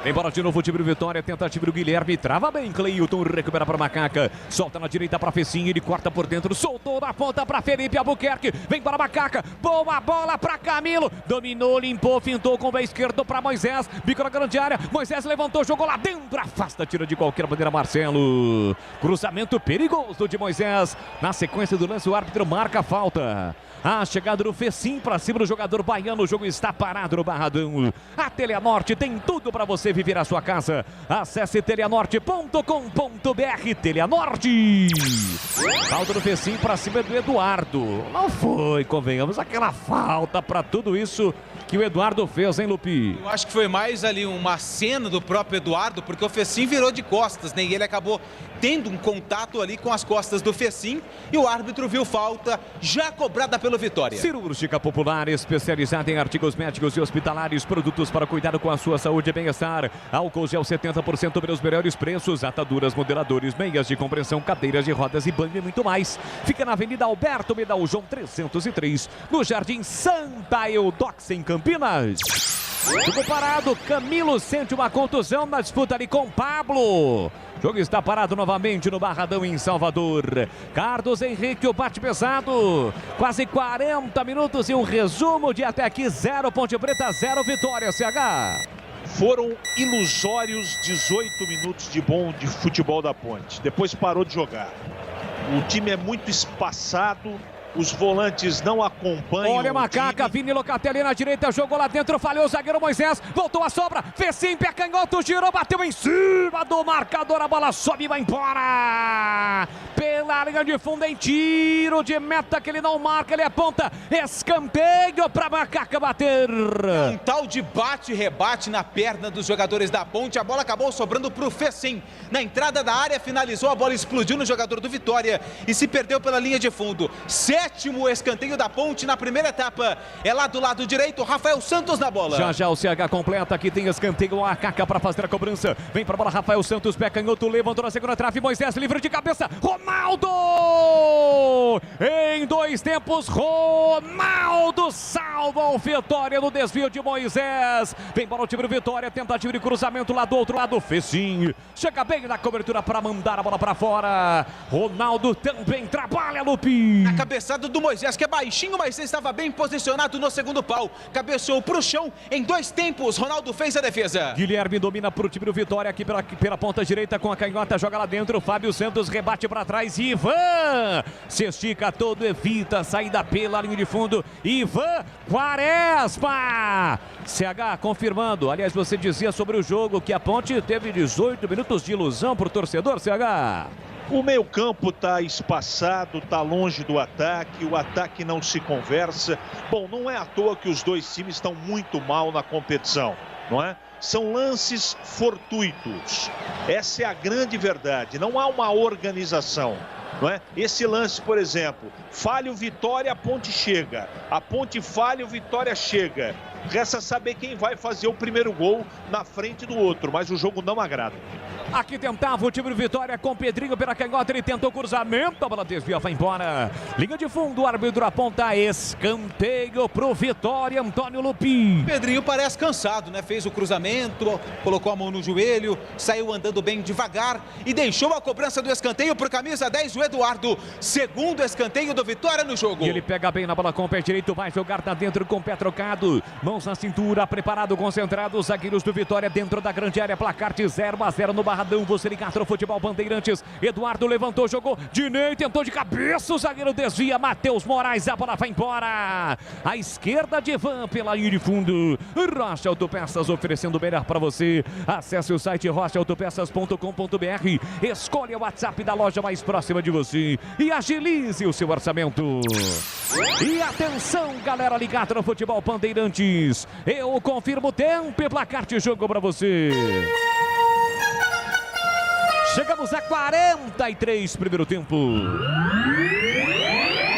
Vem bola de novo o time do Vitória, tentativa do Guilherme, trava bem, Cleilton, recupera para Macaca, solta na direita para Fecinho, ele corta por dentro, soltou na ponta para Felipe Albuquerque, vem para Macaca, boa bola para Camilo, dominou, limpou, fintou com o pé esquerdo para Moisés, bico na grande área, Moisés levantou, jogou lá dentro, afasta, tira de qualquer maneira Marcelo, cruzamento perigoso de Moisés, na sequência do lance o árbitro marca a falta. A chegada do Fecim para cima do jogador baiano. O jogo está parado no Barradão. A Teleanorte tem tudo para você viver a sua casa. Acesse teleanorte.com.br. Teleanorte. Falta do Fecim para cima do Eduardo. Não foi, convenhamos, aquela falta para tudo isso que o Eduardo fez, hein, Lupi? Eu acho que foi mais ali uma cena do próprio Eduardo, porque o Fecim virou de costas, né? E ele acabou tendo um contato ali com as costas do Fecim e o árbitro viu falta já cobrada pelo Vitória. Cirúrgica Popular, especializada em artigos médicos e hospitalares, produtos para cuidado com a sua saúde e bem-estar. Álcool gel 70% pelos melhores preços, ataduras, modeladores, meias de compressão, cadeiras de rodas e banho e muito mais. Fica na Avenida Alberto Medal João 303, no Jardim Santa Eudox, em Campinas. Jogo parado, Camilo sente uma contusão na disputa ali com Pablo. Jogo está parado novamente no Barradão em Salvador. Carlos Henrique, o bate pesado. Quase 40 minutos e um resumo de até aqui. 0 Ponte Preta, 0 Vitória, CH. Foram ilusórios 18 minutos de futebol da Ponte. Depois parou de jogar. O time é muito espaçado. Os volantes não acompanham. Olha a Macaca, Vini Locatelli na direita, jogou lá dentro, falhou o zagueiro Moisés, voltou a sobra, fez sim, pé canhoto, girou, bateu em cima do marcador, a bola sobe e vai embora. Pela linha de fundo em tiro de meta que ele não marca, ele aponta, escanteio para Macaca bater. Um tal de bate-rebate na perna dos jogadores da Ponte, a bola acabou sobrando para o Fecim. Na entrada da área, finalizou, a bola explodiu no jogador do Vitória e se perdeu pela linha de fundo. Sétimo escanteio da Ponte na primeira etapa. É lá do lado direito, Rafael Santos na bola. Já o CH completa, aqui tem escanteio, a Caca para fazer a cobrança. Vem para a bola, Rafael Santos, pé canhoto, levantou na segunda trave, Moisés livre de cabeça, Ronaldo! Em 2 tempos, Ronaldo salva o Vitória no desvio de Moisés. Vem para o time do Vitória, tentativa de cruzamento lá do outro lado, Fecim. Chega bem na cobertura para mandar a bola para fora. Ronaldo também trabalha, Lupi. Na cabeçada do Moisés, que é baixinho, mas estava bem posicionado no segundo pau. Cabeceou para o chão em 2 tempos. Ronaldo fez a defesa. Guilherme domina para o time do Vitória aqui pela ponta direita com a canhota, joga lá dentro. Fábio Santos rebate para trás. Ivan se estica todo, evita saída pela linha de fundo. Ivan Quaresma. CH confirmando. Aliás, você dizia sobre o jogo que a Ponte teve 18 minutos de ilusão para o torcedor, CH. O meio-campo está espaçado, está longe do ataque, o ataque não se conversa. Bom, não é à toa que os dois times estão muito mal na competição, não é? São lances fortuitos. Essa é a grande verdade. Não há uma organização, não é? Esse lance, por exemplo, falha o Vitória, a Ponte chega. A Ponte falha, o Vitória chega. Resta saber quem vai fazer o primeiro gol na frente do outro, mas o jogo não agrada. Aqui tentava o time do Vitória com Pedrinho pela canhota, ele tentou o cruzamento, a bola desvia, vai embora. Linha de fundo, o árbitro aponta escanteio pro Vitória, Antônio Lupi. Pedrinho parece cansado, né? Fez o cruzamento, colocou a mão no joelho, saiu andando bem devagar e deixou a cobrança do escanteio pro camisa 10, o Eduardo. Segundo escanteio do Vitória no jogo. E ele pega bem na bola com o pé direito, vai jogar tá dentro com o pé trocado. Mãos na cintura, preparado, concentrado, os zagueiros do Vitória dentro da grande área, placar de 0-0 no Barradão. Você ligado no Futebol Bandeirantes. Eduardo levantou, jogou. Dinei tentou de cabeça. O zagueiro desvia. Matheus Moraes. A bola vai embora. À esquerda de Ivan pela linha de fundo. Rocha Autopeças oferecendo o melhor para você. Acesse o site rochaautopeças.com.br. Escolha o WhatsApp da loja mais próxima de você e agilize o seu orçamento. E atenção, galera ligada no Futebol Bandeirantes. Eu confirmo o tempo e placar de jogo para você. Chegamos a 43 primeiro tempo.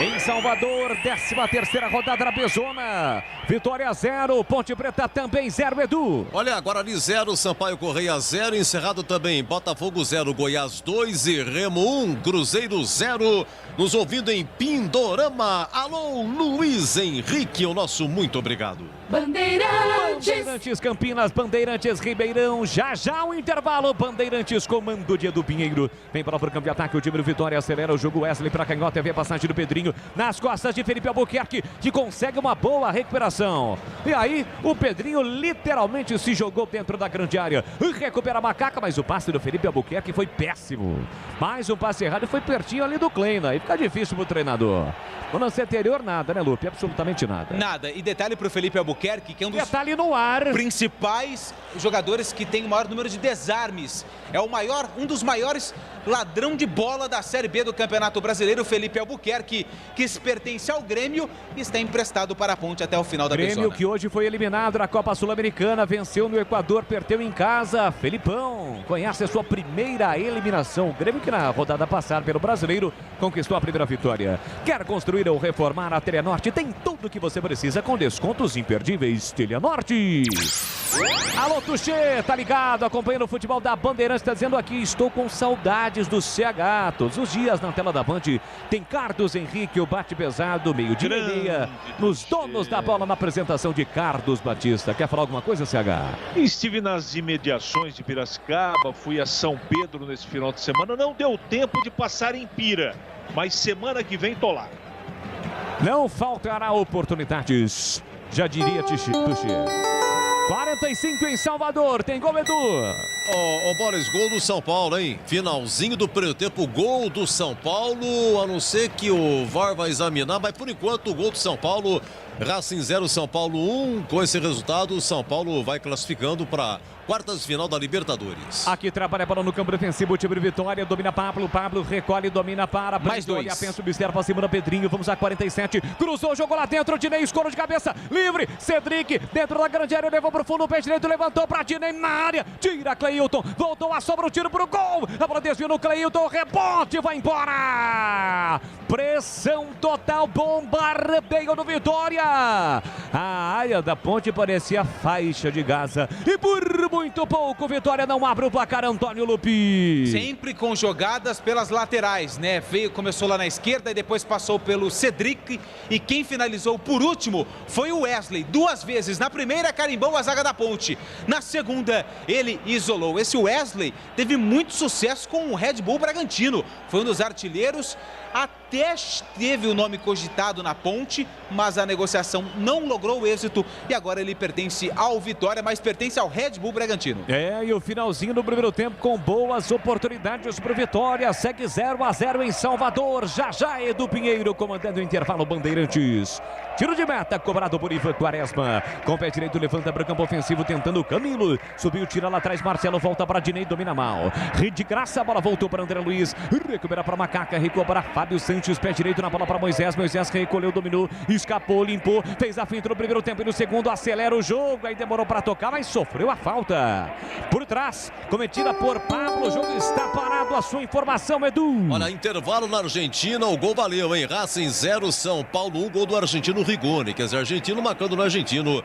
Em Salvador, 13ª rodada da Bezona. Vitória 0, Ponte Preta também 0, Edu. Olha, Guarani 0, Sampaio Correia 0, encerrado também Botafogo 0, Goiás 2 e Remo 1, Cruzeiro 0. Nos ouvindo em Pindorama. Alô, Luiz Henrique, o nosso muito obrigado. Bandeirantes Campinas, Bandeirantes Ribeirão, já o intervalo, Bandeirantes comando de Edu Pinheiro, vem para o campo de ataque, o time do Vitória acelera o jogo, Wesley para canhota, vê a passagem do Pedrinho, nas costas de Felipe Albuquerque, que consegue uma boa recuperação, e aí o Pedrinho literalmente se jogou dentro da grande área, recupera a Macaca, mas o passe do Felipe Albuquerque foi péssimo, mais um passe errado e foi pertinho ali do Kleina, aí fica difícil pro treinador. No lance anterior nada, né, Lupe? Absolutamente nada. Nada, e detalhe pro Felipe Albuquerque, que é um dos detalhe no ar. Principais jogadores que tem o maior número de desarmes. É um dos maiores ladrão de bola da Série B do Campeonato Brasileiro, Felipe Albuquerque, que pertence ao Grêmio e está emprestado para a Ponte até o final da Grêmio que hoje foi eliminado da Copa Sul-Americana, venceu no Equador, perdeu em casa. Felipão conhece a sua primeira eliminação. O Grêmio que na rodada passada pelo Brasileiro conquistou a primeira vitória. Quer construir ou reformar a Telenorte? Tem tudo o que você precisa com descontos imperdíveis. Telenorte. Alô, Tuxê, tá ligado? Acompanhando o futebol da Bandeirantes, tá dizendo aqui, estou com saudades do CH. Todos os dias na tela da Band tem Carlos Henrique, o bate pesado, meio-dia e meia, nos donos da bola na apresentação de Carlos Batista. Quer falar alguma coisa, CH? Estive nas imediações de Piracicaba, fui a São Pedro nesse final de semana, não deu tempo de passar em Pira, mas semana que vem tô lá. Não faltará oportunidades, já diria Tuxê. 45 em Salvador, tem gol, Edu. Ô, Boris, gol do São Paulo, hein? Finalzinho do primeiro tempo, gol do São Paulo, a não ser que o VAR vai examinar, mas por enquanto o gol do São Paulo, Racing 0, São Paulo 1. Com esse resultado, o São Paulo vai classificando para quartas de final da Libertadores. Aqui trabalha a bola no campo defensivo, o time de Vitória, domina Pablo recolhe, domina para mais dois. Pensa, observa, segunda Pedrinho, vamos a 47, cruzou, jogou lá dentro, Dinei, escoro de cabeça, livre, Cedric, dentro da grande área, levou pro fundo, o pé direito, levantou para Dinei na área, tira Cleilton, voltou a sobra, o tiro pro gol, a bola desviou no Cleilton, rebote, vai embora, pressão total, bombardeio do Vitória, a área da Ponte parecia faixa de Gaza, e por muito pouco, Vitória não abre o placar, Antônio Lupi. Sempre com jogadas pelas laterais, né? Começou lá na esquerda e depois passou pelo Cedric. E quem finalizou por último foi o Wesley. 2 vezes. Na primeira, carimbou a zaga da Ponte. Na segunda, ele isolou. Esse Wesley teve muito sucesso com o Red Bull Bragantino. Foi um dos artilheiros. Até teve o nome cogitado na Ponte, mas a negociação não logrou êxito e agora ele pertence ao Vitória, mas pertence ao Red Bull Bragantino. E o finalzinho do primeiro tempo com boas oportunidades para o Vitória, segue 0-0 em Salvador, já Edu Pinheiro comandando o intervalo Bandeirantes. Tiro de meta cobrado por Ivan Quaresma, com o pé direito levanta para o campo ofensivo tentando Camilo, subiu, tira lá atrás, Marcelo volta para Dinei, domina mal, de graça a bola voltou para André Luiz, recupera para Macaca, recua para Fábio Santos, pé direito na bola para Moisés recolheu, dominou, escapou, limpou, fez a finta no primeiro tempo e no segundo acelera o jogo, aí demorou para tocar, mas sofreu a falta por trás, cometida por Pablo, o jogo está parado, a sua informação, Edu. Olha, intervalo na Argentina, o gol valeu, hein? Racing 0, São Paulo 1, gol do argentino Rigoni, quer dizer, argentino marcando no argentino.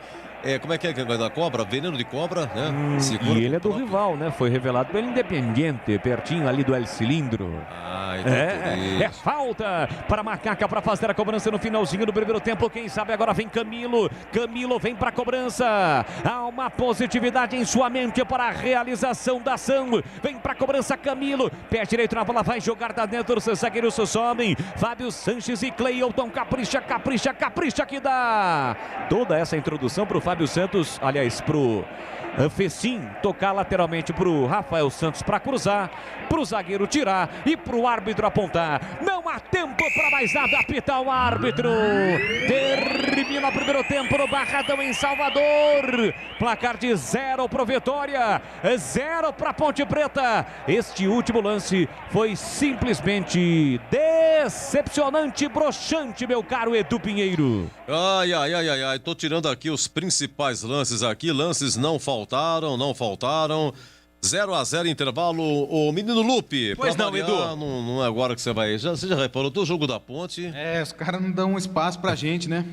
Como é que é da cobra? Veneno de cobra, né? E ele é do rival, né? Foi revelado pelo Independiente, pertinho ali do El Cilindro. Então é falta para Macaca para fazer a cobrança no finalzinho do primeiro tempo. Quem sabe agora vem Camilo. Camilo vem para a cobrança. Há uma positividade em sua mente para a realização da ação. Vem para a cobrança Camilo. Pé direito na bola, vai jogar da dentro. Os zagueiros sobem. Fábio Sanches e Cleilton. Capricha que dá. Toda essa introdução para o Fábio Santos, aliás, pro Fecim tocar lateralmente pro Rafael Santos para cruzar, pro zagueiro tirar e pro árbitro apontar. Não há tempo para mais nada, apita o árbitro. Termina o primeiro tempo no Barradão em Salvador. Placar de 0 pro Vitória, 0 pra Ponte Preta. Este último lance foi simplesmente decepcionante, broxante, meu caro Edu Pinheiro. Ai, tô tirando aqui os principais lances aqui, lances não faltaram. 0-0 intervalo, o menino Lupe. Pois não, Edu. Não é agora que você vai. Você já reparou do jogo da Ponte? Os caras não dão espaço pra gente, né?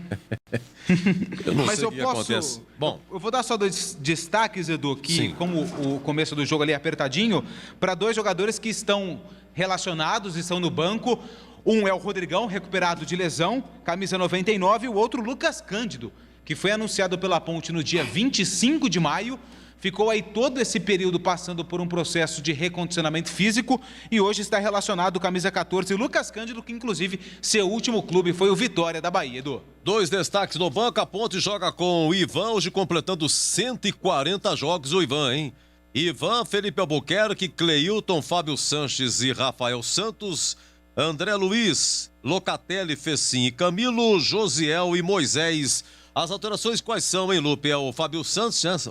Eu não Mas sei o que acontece. Bom, eu vou dar só 2 destaques, Edu, que como o começo do jogo ali é apertadinho, para 2 jogadores que estão relacionados e estão no banco. Um é o Rodrigão, recuperado de lesão, camisa 99, e o outro Lucas Cândido, que foi anunciado pela Ponte no dia 25 de maio, ficou aí todo esse período passando por um processo de recondicionamento físico e hoje está relacionado com a camisa 14 Lucas Cândido, que inclusive seu último clube foi o Vitória da Bahia, Edu. 2 destaques no banco, a Ponte joga com o Ivan, hoje completando 140 jogos o Ivan, hein? Ivan, Felipe Albuquerque, Cleilton, Fábio Sanches e Rafael Santos, André Luiz, Locatelli, Fecim e Camilo, Josiel e Moisés. As alterações quais são, hein, Lupe? É o Fábio Sanches.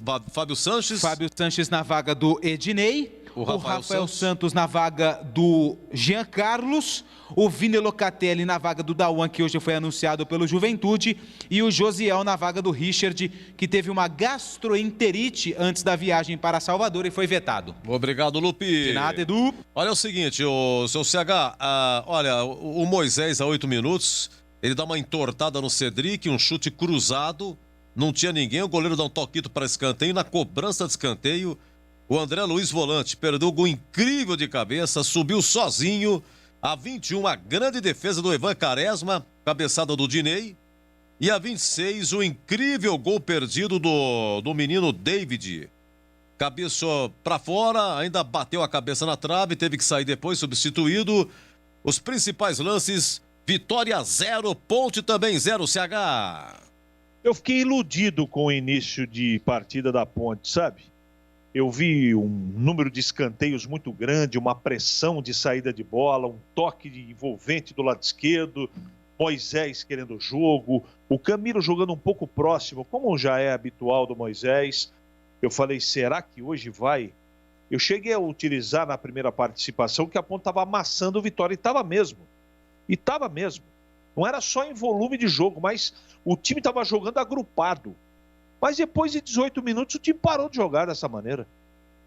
Fábio Sanches na vaga do Ednei. O Rafael Santos na vaga do Jean Carlos. O Vini Locatelli na vaga do Dauan, que hoje foi anunciado pelo Juventude. E o Josiel na vaga do Richard, que teve uma gastroenterite antes da viagem para Salvador e foi vetado. Obrigado, Lupe. De nada, Edu. Olha o seguinte, o seu CH, olha, o Moisés a 8 minutos... Ele dá uma entortada no Cedric, um chute cruzado, não tinha ninguém, o goleiro dá um toquito para escanteio, na cobrança de escanteio, o André Luiz volante perdeu um gol incrível de cabeça, subiu sozinho, a 21 a grande defesa do Ivan Quaresma, cabeçada do Dinei, e a 26 o incrível gol perdido do menino David, cabeçou para fora, ainda bateu a cabeça na trave, teve que sair depois, substituído. Os principais lances: Vitória 0, Ponte também 0, CH. Eu fiquei iludido com o início de partida da Ponte, sabe? Eu vi um número de escanteios muito grande, uma pressão de saída de bola, um toque de envolvente do lado esquerdo, Moisés querendo o jogo, o Camilo jogando um pouco próximo, como já é habitual do Moisés. Eu falei, será que hoje vai? Eu cheguei a utilizar na primeira participação que a Ponte estava amassando o Vitória, e estava mesmo. Não era só em volume de jogo, mas o time estava jogando agrupado. Mas depois de 18 minutos o time parou de jogar dessa maneira.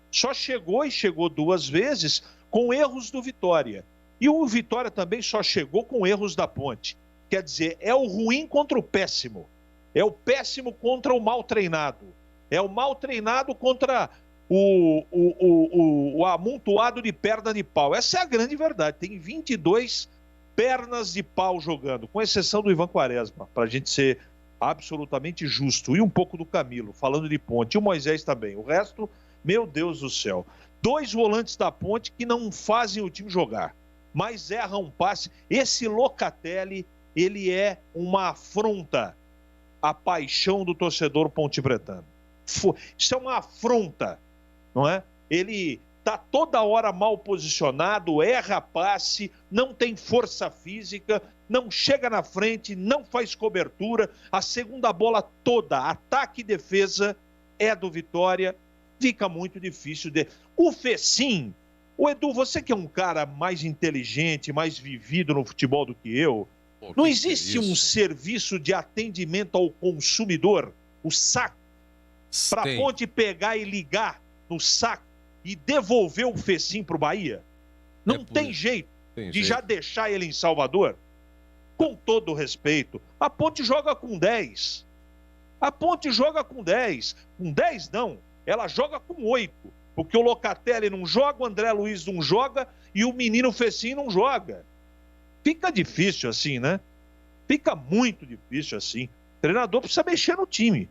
Só chegou 2 vezes com erros do Vitória. E o Vitória também só chegou com erros da Ponte. Quer dizer, é o ruim contra o péssimo. É o péssimo contra o mal treinado. É o mal treinado contra o amontoado de perna de pau. Essa é a grande verdade. Tem 22 pernas de pau jogando, com exceção do Ivan Quaresma, para a gente ser absolutamente justo, e um pouco do Camilo, falando de Ponte, e o Moisés também. O resto, meu Deus do céu. 2 volantes da Ponte que não fazem o time jogar, mas erram um passe. Esse Locatelli, ele é uma afronta à paixão do torcedor pontepretano. Isso é uma afronta, não é? Ele está toda hora mal posicionado, erra passe, não tem força física, não chega na frente, não faz cobertura. A segunda bola toda, ataque e defesa, é do Vitória. Fica muito difícil. O Fecim, o Edu, você que é um cara mais inteligente, mais vivido no futebol do que eu, não existe um serviço de atendimento ao consumidor, o SAC, para a Ponte pegar e ligar no SAC e devolver o Fecim para o Bahia? Não tem jeito de já deixar ele em Salvador? Com todo respeito, a Ponte joga com 10. A Ponte joga com 10. Com 10 não, ela joga com 8. Porque o Locatelli não joga, o André Luiz não joga e o menino Fecim não joga. Fica difícil assim, né? Fica muito difícil assim. O treinador precisa mexer no time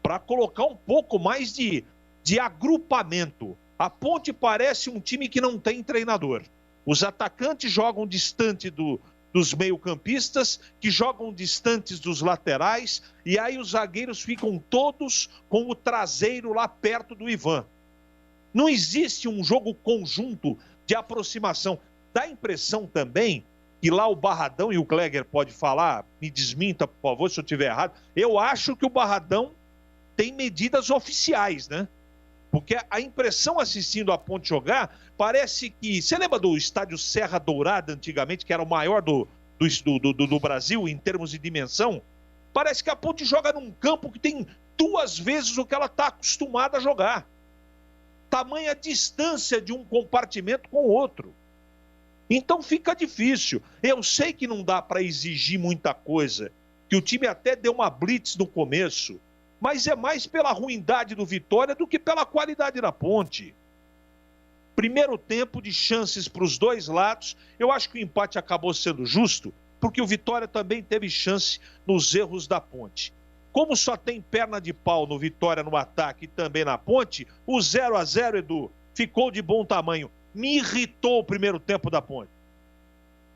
para colocar um pouco mais de agrupamento. A Ponte parece um time que não tem treinador. Os atacantes jogam distante dos meio-campistas, que jogam distantes dos laterais, e aí os zagueiros ficam todos com o traseiro lá perto do Ivan. Não existe um jogo conjunto de aproximação. Dá a impressão também que lá o Barradão, e o Klegger pode falar, me desminta, por favor, se eu estiver errado, eu acho que o Barradão tem medidas oficiais, né? Porque a impressão assistindo a Ponte jogar, parece que... Você lembra do estádio Serra Dourada antigamente, que era o maior do Brasil em termos de dimensão? Parece que a Ponte joga num campo que tem 2 vezes o que ela está acostumada a jogar. Tamanha distância de um compartimento com o outro. Então fica difícil. Eu sei que não dá para exigir muita coisa, que o time até deu uma blitz no começo, mas é mais pela ruindade do Vitória do que pela qualidade da Ponte. Primeiro tempo de chances para os 2 lados, eu acho que o empate acabou sendo justo, porque o Vitória também teve chance nos erros da Ponte. Como só tem perna de pau no Vitória no ataque e também na Ponte, o 0-0, Edu, ficou de bom tamanho. Me irritou o primeiro tempo da Ponte.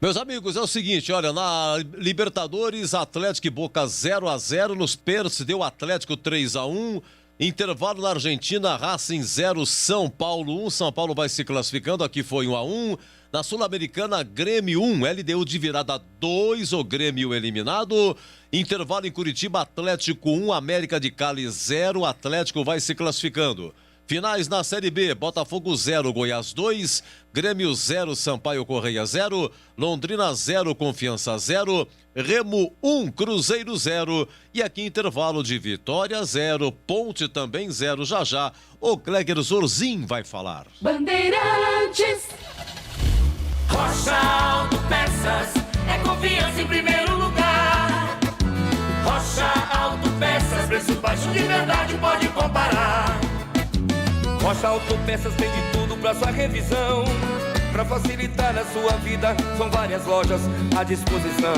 Meus amigos, é o seguinte, olha, na Libertadores, Atlético e Boca 0-0, nos pênaltis deu Atlético 3-1, intervalo na Argentina, Racing 0, São Paulo 1, São Paulo vai se classificando, aqui foi 1-1, na Sul-Americana, Grêmio 1, LDU de virada 2, o Grêmio eliminado, intervalo em Curitiba, Atlético 1, América de Cali 0, Atlético vai se classificando. Finais na Série B, Botafogo 0, Goiás 2, Grêmio 0, Sampaio Correia 0, Londrina 0, Confiança 0, Remo 1, Cruzeiro 0 e aqui intervalo de Vitória 0, Ponte também 0. Já já o Gleger Zorzin vai falar. Bandeirantes. Rocha Autopeças é confiança em primeiro lugar. Rocha Autopeças, preço baixo de verdade, pode comparar. Rocha Autopeças tem de tudo pra sua revisão. Pra facilitar a sua vida, são várias lojas à disposição.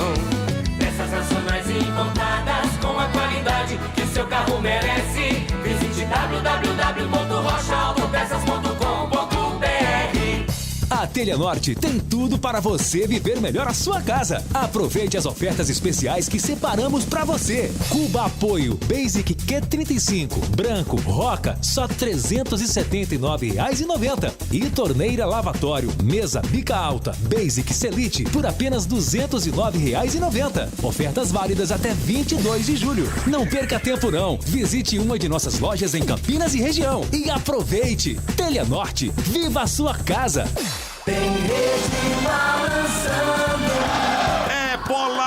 Peças nacionais e importadas com a qualidade que o seu carro merece. Visite www.rochaautopeças.com.br. A Telha Norte tem tudo para você viver melhor a sua casa. Aproveite as ofertas especiais que separamos para você. Cuba Apoio Basic Q35 branco Roca só R$ 379,90 e torneira lavatório mesa bica alta Basic Selite por apenas R$ 209,90. Ofertas válidas até 22 de julho. Não perca tempo não. Visite uma de nossas lojas em Campinas e região e aproveite. Telha Norte, viva a sua casa. Tem rede balançando. É bola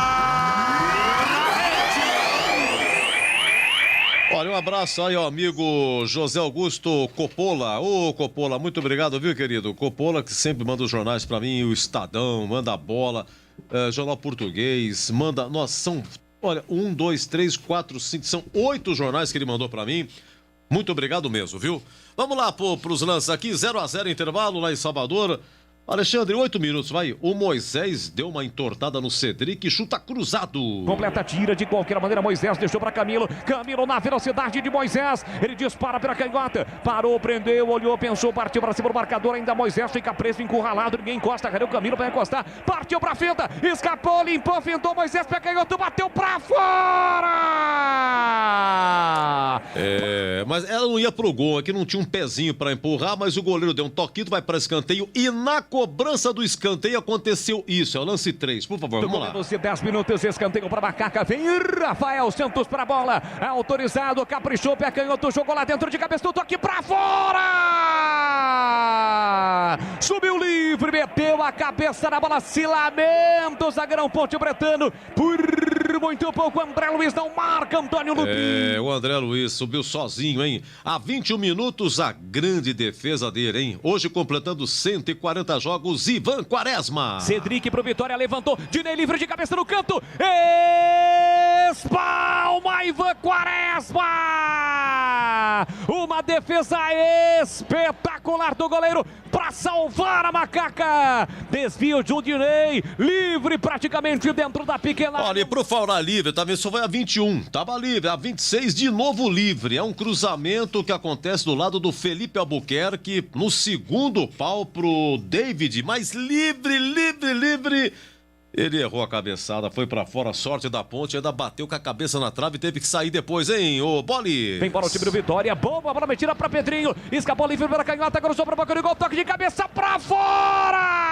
na rede. Olha, um abraço aí ao amigo José Augusto Coppola. Ô, Coppola, muito obrigado, viu, querido? Coppola que sempre manda os jornais pra mim, o Estadão, manda a bola, Jornal Português, manda... Nossa, são, olha, 1, 2, 3, 4, 5, são 8 jornais que ele mandou pra mim. Muito obrigado mesmo, viu? Vamos lá pros lances aqui, 0-0 intervalo lá em Salvador. Alexandre, 8 minutos, vai. O Moisés deu uma entortada no Cedric e chuta cruzado. Completa tira de qualquer maneira, Moisés deixou para Camilo. Camilo na velocidade de Moisés. Ele dispara pela canhota. Parou, prendeu, olhou, pensou, partiu para cima do marcador. Ainda Moisés fica preso, encurralado. Ninguém encosta. Cadê o Camilo para encostar? Partiu para a finta. Escapou, limpou, fintou. Moisés pega canhoto, bateu para fora. Mas ela não ia pro gol. Aqui não tinha um pezinho para empurrar, mas o goleiro deu um toquinho, vai para escanteio e na cobrança do escanteio aconteceu isso. É o lance 3, por favor, vamos lá. Você 10 minutos, escanteio para Macaca. Vem Rafael Santos para a bola. Autorizado, caprichou, pé canhoto, jogou lá dentro de cabeça, do toque para fora. Subiu livre, meteu a cabeça na bola, se lamenta o zagueirão Ponte Bretano. Por muito pouco, André Luiz não marca, Antônio Lupin. O André Luiz subiu sozinho, hein? Há 21 minutos, a grande defesa dele, hein? Hoje completando 140 jogos, Ivan Quaresma. Cedric pro Vitória, levantou, Dinei livre de cabeça no canto, espalma Ivan Quaresma. Uma defesa espetacular do goleiro para salvar a Macaca. Desvio de Dinei, livre praticamente dentro da pequena. Olha, e pro falar livre, tá vendo? Só vai a 21, tava livre, a 26 de novo livre. É um cruzamento que acontece do lado do Felipe Albuquerque, no segundo pau pro David, mas livre. Ele errou a cabeçada, foi pra fora, sorte da Ponte, ainda bateu com a cabeça na trave e teve que sair depois, hein, ô Boli? Vem para o time do Vitória, boa bola metida pra Pedrinho, escapou livre pela canhota, cruzou pra boca de gol, toque de cabeça pra fora!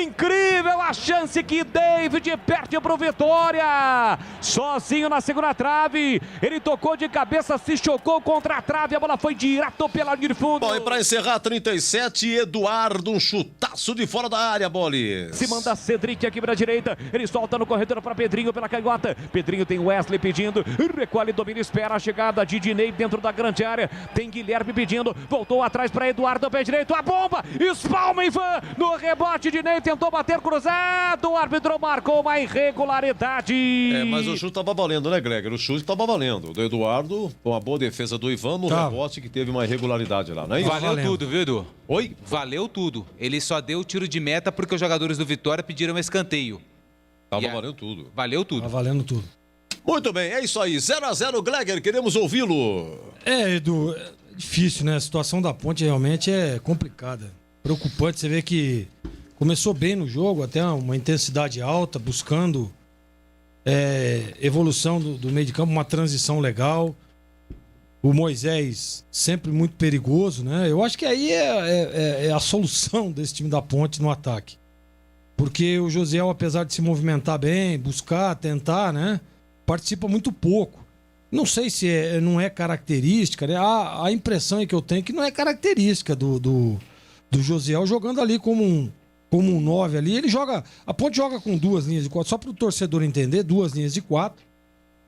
Incrível a chance que David perde pro Vitória, sozinho na segunda trave, ele tocou de cabeça, se chocou contra a trave, a bola foi direto pela linha de fundo. Bom, e pra encerrar, 37, Eduardo, um chutaço de fora da área, Boli. Se manda Cedric aqui para a direita, ele solta no corredor para Pedrinho pela canhota. Pedrinho tem Wesley pedindo, recolhe, domina, espera a chegada de Dinei dentro da grande área. Tem Guilherme pedindo, voltou atrás para Eduardo, pé direito, a bomba, espalma Ivan no rebote. Dinei tentou bater cruzado, o árbitro marcou uma irregularidade. Mas o chute tava valendo, né, Gregor? O chute tava valendo. Do Eduardo, uma boa defesa do Ivan no rebote que teve uma irregularidade lá, não é isso? Valeu tudo, viu, Edu? Oi? Valeu tudo. Ele só deu o tiro de meta porque os jogadores do Vitória pediram escanteio. Tava valendo tudo. Valeu tudo. Tá valendo tudo. Muito bem, é isso aí. 0-0, Gleger, queremos ouvi-lo. Edu, é difícil, né? A situação da Ponte realmente é complicada. Preocupante, você vê que começou bem no jogo, até uma intensidade alta, buscando evolução do meio de campo, uma transição legal. O Moisés sempre muito perigoso, né? Eu acho que aí é a solução desse time da Ponte no ataque. Porque o Josiel, apesar de se movimentar bem, buscar, tentar, né? Participa muito pouco. Não sei se não é característica, né? A impressão é que eu tenho que não é característica do Josiel jogando ali como um 9 ali. Ele joga. A Ponte joga com 2 linhas de 4, só para o torcedor entender, 2 linhas de 4,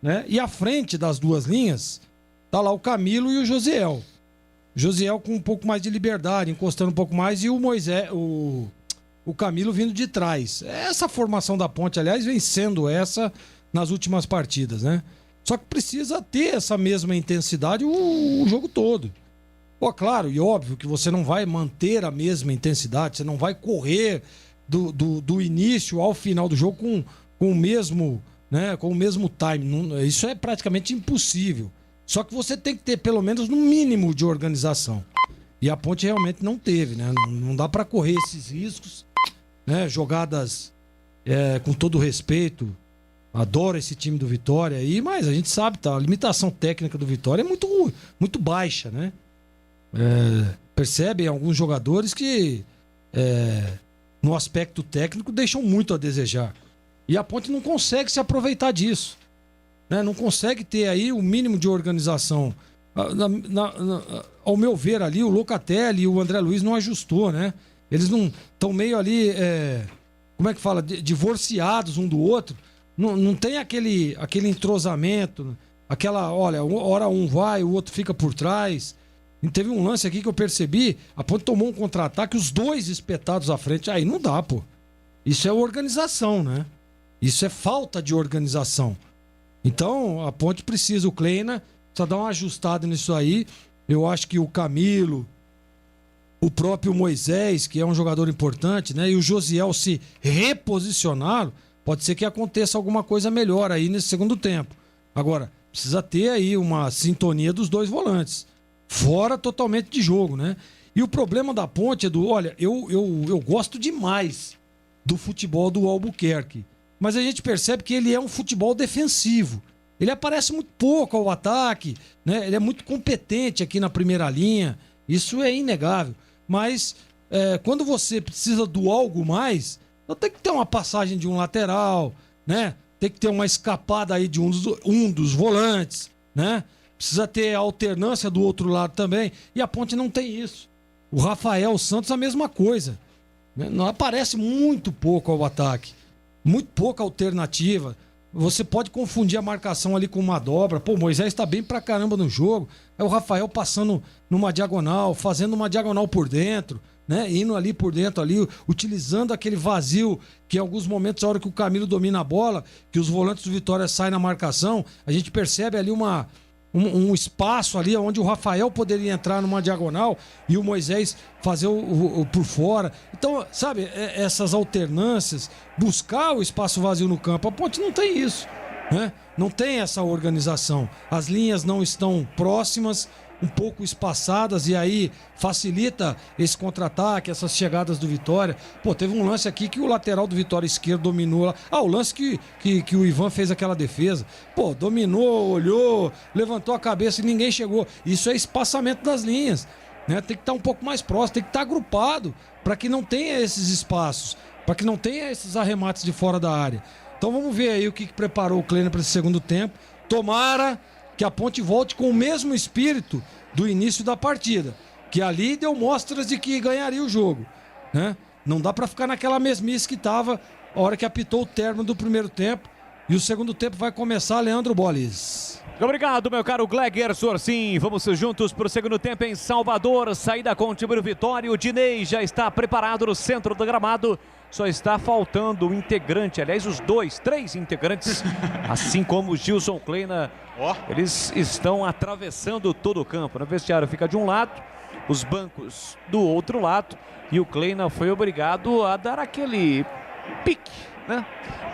né? E à frente das 2 linhas tá lá o Camilo e o Josiel. Josiel com um pouco mais de liberdade, encostando um pouco mais, e o Moisés, o Camilo vindo de trás. Essa formação da Ponte, aliás, vem sendo essa nas últimas partidas, né? Só que precisa ter essa mesma intensidade o jogo todo. Pô, claro, e óbvio que você não vai manter a mesma intensidade, você não vai correr do início ao final do jogo com o mesmo, né, com o mesmo time. Isso é praticamente impossível. Só que você tem que ter pelo menos no mínimo de organização. E a Ponte realmente não teve, né? Não dá para correr esses riscos, né? Jogadas com todo respeito. Adoro esse time do Vitória aí, mas a gente sabe, tá? A limitação técnica do Vitória é muito baixa, né? Percebem alguns jogadores que no aspecto técnico deixam muito a desejar. E a Ponte não consegue se aproveitar disso, né? Não consegue ter aí o mínimo de organização. Ao meu ver ali, o Locatelli e o André Luiz não ajustou, né? Eles não estão meio ali, como é que fala? Divorciados um do outro. Não tem aquele entrosamento, aquela, olha, hora um vai, o outro fica por trás. E teve um lance aqui que eu percebi, a Ponte tomou um contra-ataque, os dois espetados à frente. Aí não dá, pô. Isso é organização, né? Isso é falta de organização. Então, a Ponte precisa, o Kleina precisa dar uma ajustada nisso aí. Eu acho que o Camilo, o próprio Moisés, que é um jogador importante, né? E o Josiel se reposicionaram, pode ser que aconteça alguma coisa melhor aí nesse segundo tempo. Agora, precisa ter aí uma sintonia dos dois volantes. Fora totalmente de jogo, né? E o problema da Ponte, Edu, olha, eu gosto demais do futebol do Albuquerque. Mas a gente percebe que ele é um futebol defensivo. Ele aparece muito pouco ao ataque, né? Ele é muito competente aqui na primeira linha. Isso é inegável. Mas quando você precisa do algo mais, então tem que ter uma passagem de um lateral, né? Tem que ter uma escapada aí de um dos volantes, né? Precisa ter a alternância do outro lado também. E a Ponte não tem isso. O Rafael Santos, a mesma coisa, né? Não aparece muito pouco ao ataque. Muito pouca alternativa. Você pode confundir a marcação ali com uma dobra. Pô, o Moisés tá bem pra caramba no jogo. É o Rafael passando numa diagonal, fazendo uma diagonal por dentro, né? Indo ali por dentro, ali, utilizando aquele vazio que em alguns momentos, a hora que o Camilo domina a bola, que os volantes do Vitória saem na marcação, a gente percebe ali um espaço ali onde o Rafael poderia entrar numa diagonal e o Moisés fazer o por fora. Então, sabe, essas alternâncias, buscar o espaço vazio no campo. A Ponte não tem isso, né? Não tem essa organização. As linhas não estão próximas, um pouco espaçadas, e aí facilita esse contra-ataque, essas chegadas do Vitória. Pô, teve um lance aqui que o lateral do Vitória esquerdo dominou lá. O lance que o Ivan fez aquela defesa. Pô, dominou, olhou, levantou a cabeça e ninguém chegou. Isso é espaçamento das linhas, né? Tem que estar um pouco mais próximo, tem que estar agrupado para que não tenha esses espaços, para que não tenha esses arremates de fora da área. Então vamos ver aí o que preparou o Kleina para esse segundo tempo. Tomara que a Ponte volte com o mesmo espírito do início da partida, que ali deu mostras de que ganharia o jogo, né? Não dá para ficar naquela mesmice que estava a hora que apitou o término do primeiro tempo, e o segundo tempo vai começar. Leandro Bolis. Obrigado, meu caro Gleger Sorsim. Vamos juntos para o segundo tempo em Salvador. Saída com o time do Vitória. O Dinei já está preparado no centro do gramado. Só está faltando o integrante, aliás, os três integrantes, assim como o Gilson Kleina. Eles estão atravessando todo o campo. O vestiário fica de um lado, os bancos do outro lado, e o Kleina foi obrigado a dar aquele pique né?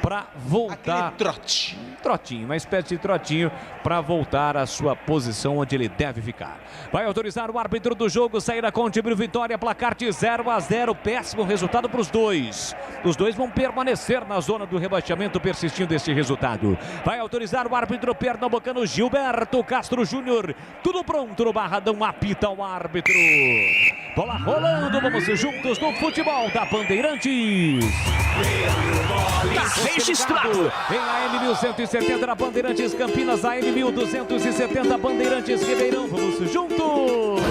Para voltar. Aquele trote. Trotinho, uma espécie de trotinho para voltar à sua posição onde ele deve ficar. Vai autorizar o árbitro do jogo sair com o time Vitória, placar de 0-0, péssimo resultado para os dois. Os dois vão permanecer na zona do rebaixamento persistindo esse resultado. Vai autorizar o árbitro pernambucano Gilberto Castro Júnior. Tudo pronto no Barradão, apita o árbitro. Bola rolando, vamos juntos no futebol da Bandeirantes. Tá registrado em AM 1170 na Bandeirantes Campinas, AM 1270 Bandeirantes Ribeirão. Vamos juntos!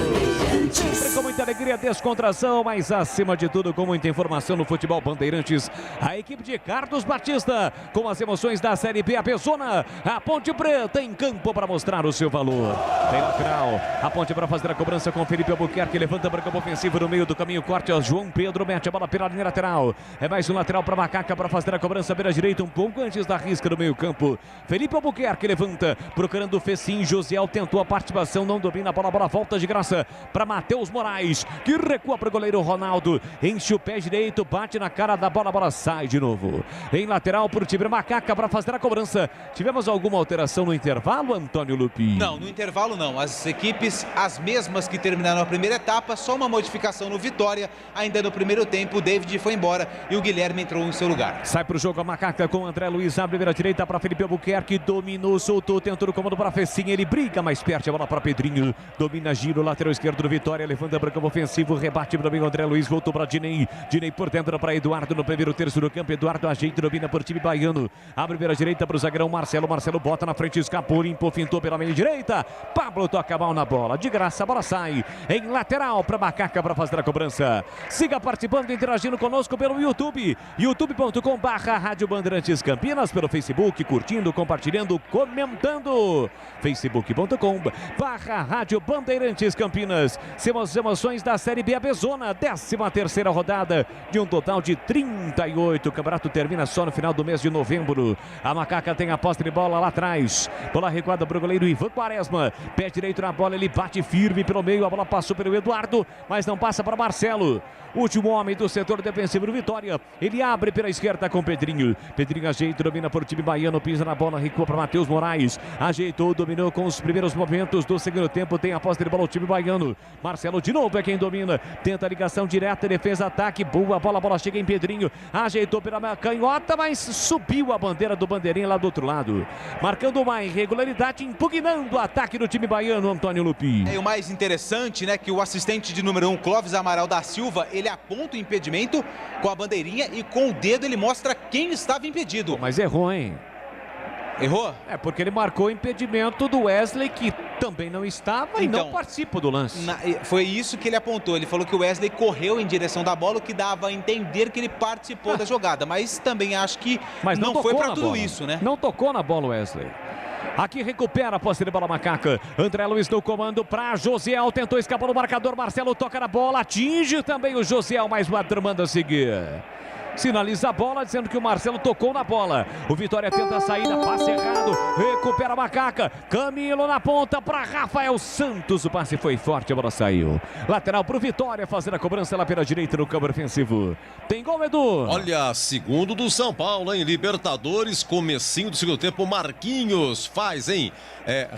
Sempre com muita alegria, descontração, mas acima de tudo com muita informação no futebol Bandeirantes. A equipe de Carlos Batista com as emoções da Série B, a Bezona, a Ponte Preta em campo para mostrar o seu valor. Tem lateral, a Ponte para fazer a cobrança com Felipe Albuquerque, levanta para o campo ofensivo no meio do caminho, corte, João Pedro mete a bola pela linha lateral. É mais um lateral para Macaca para fazer a cobrança pela direita, um pouco antes da risca do meio campo. Felipe Albuquerque levanta, procurando o Fecim, Josiel tentou a participação, não domina a bola volta de graça para Matheus Moraes, que recua para o goleiro Ronaldo, enche o pé direito, bate na cara da bola, a bola sai de novo. Em lateral para o time Macaca para fazer a cobrança. Tivemos alguma alteração no intervalo, Antônio Lupi? Não, no intervalo não. As equipes, as mesmas que terminaram a primeira etapa, só uma modificação no Vitória. Ainda no primeiro tempo, o David foi embora e o Guilherme entrou em seu lugar. Sai para o jogo a Macaca com o André Luiz, abre pela direita para Felipe Albuquerque, dominou, soltou, tentou o comando para Fecim, ele briga mais perto, a bola para Pedrinho, domina, giro, lateral esquerdo do Vitória, levanta para o campo ofensivo, rebate para o André Luiz, voltou para Dinei por dentro para Eduardo no primeiro terço do campo, Eduardo ajeita, domina por time baiano, abre pela direita para o zagueirão Marcelo bota na frente, escapou, limpou, fintou pela meia direita, Pablo toca a bola na bola, de graça a bola sai, em lateral para Macaca para fazer a cobrança. Siga participando, interagindo conosco pelo YouTube, youtube.com/Rádio Bandeirantes Campinas, pelo Facebook, curtindo, compartilhando, comentando, facebook.com/Rádio Bandeirantes Campinas. São as emoções da Série B, a Bezona, 13ª rodada de um total de 38. O campeonato termina só no final do mês de novembro. A Macaca tem a posse de bola lá atrás. Bola recuada para o goleiro Ivan Quaresma. Pé direito na bola, ele bate firme pelo meio. A bola passou pelo Eduardo, mas não passa para Marcelo. Último homem do setor defensivo do Vitória. Ele abre pela esquerda com Pedrinho. Pedrinho ajeita, domina por time baiano, pisa na bola, recua para Matheus Moraes. Ajeitou, dominou com os primeiros momentos do segundo tempo. Tem a posse de bola o time baiano. Marcelo de novo é quem domina. Tenta a ligação direta, defesa, ataque. Boa bola, a bola chega em Pedrinho. Ajeitou pela canhota, mas subiu a bandeira do bandeirinha lá do outro lado. Marcando uma irregularidade, impugnando o ataque do time baiano, Antônio Lupi. E o mais interessante, né, que o assistente de número 1, Clóvis Amaral da Silva, ele aponta o impedimento com a bandeirinha e com o dedo ele mostra quem estava impedido. Mas errou, hein? Errou? É, porque ele marcou o impedimento do Wesley, que também não estava e não participa do lance. Foi isso que ele apontou. Ele falou que o Wesley correu em direção da bola, o que dava a entender que ele participou da jogada. Mas também acho que não foi para tudo isso, né? Não tocou na bola o Wesley. Aqui recupera a posse de bola Macaca. André Luiz no comando para Josiel. Tentou escapar do marcador. Marcelo toca na bola. Atinge também o Josiel, mas o árbitro manda seguir. Sinaliza a bola, dizendo que o Marcelo tocou na bola. O Vitória tenta a saída, passe errado. Recupera a Macaca. Camilo na ponta para Rafael Santos. O passe foi forte, a bola saiu. Lateral para o Vitória, fazer a cobrança lá pela direita no campo ofensivo. Tem gol, Edu. Olha, segundo do São Paulo, em Libertadores, comecinho do segundo tempo, Marquinhos faz, hein?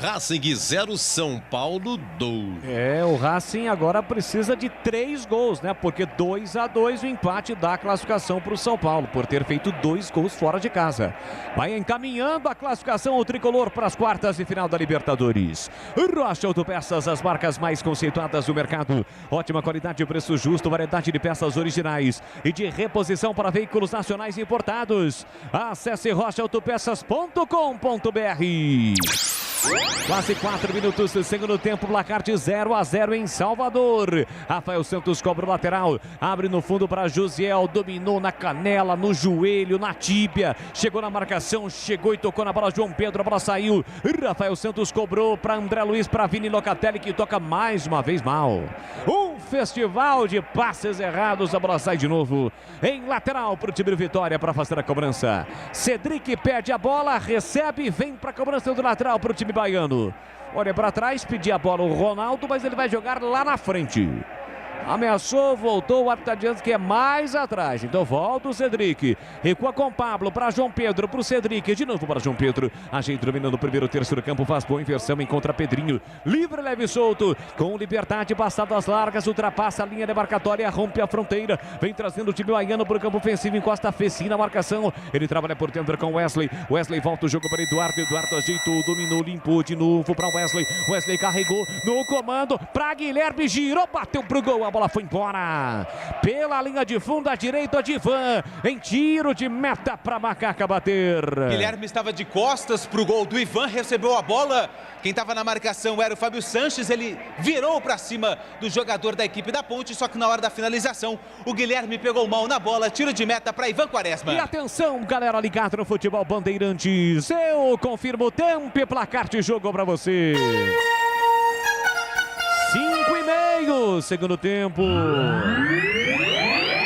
Racing 0, São Paulo 2. O Racing agora precisa de 3 gols, né? Porque 2-2 o empate dá a classificação para o São Paulo, por ter feito 2 gols fora de casa. Vai encaminhando a classificação o tricolor para as quartas de final da Libertadores. Rocha Autopeças, as marcas mais conceituadas do mercado. Ótima qualidade e preço justo, variedade de peças originais e de reposição para veículos nacionais importados. Acesse rochaautopeças.com.br. Quase 4 minutos do segundo tempo, placar de 0-0 em Salvador. Rafael Santos cobra o lateral, abre no fundo para Josiel, dominou na canela, no joelho, na tíbia, chegou na marcação, chegou e tocou na bola João Pedro, a bola saiu. Rafael Santos cobrou para André Luiz, para Vini Locatelli, que toca mais uma vez mal. Um festival de passes errados, a bola sai de novo. Em lateral para o time do Vitória para fazer a cobrança. Cedric perde a bola, recebe e vem para a cobrança do lateral para o time baiano. Olha para trás, pedir a bola o Ronaldo, mas ele vai jogar lá na frente. Ameaçou, voltou, o árbitro tá dizendo que é mais atrás. Então volta o Cedric. Recua com Pablo para João Pedro, para o Cedric. De novo para João Pedro. Ajeita dominando o primeiro terço do campo. Faz boa inversão, encontra Pedrinho. Livre, leve e solto. Com liberdade, passado as largas. Ultrapassa a linha demarcatória, rompe a fronteira. Vem trazendo o time baiano para o campo ofensivo. Encosta a Feci na marcação. Ele trabalha por dentro com Wesley. Wesley volta o jogo para Eduardo. Eduardo ajeitou, dominou, limpou de novo para Wesley. Wesley carregou no comando para Guilherme. Girou, bateu pro gol. A bola foi embora. Pela linha de fundo, à direita de Ivan. Em tiro de meta para Macaca bater. Guilherme estava de costas pro gol do Ivan, recebeu a bola. Quem estava na marcação era o Fábio Sanches. Ele virou para cima do jogador da equipe da Ponte, só que na hora da finalização, o Guilherme pegou mal na bola. Tiro de meta para Ivan Quaresma. E atenção, galera ligada no Futebol Bandeirantes. Eu confirmo o tempo e placar de jogo para você. 5:30, segundo tempo.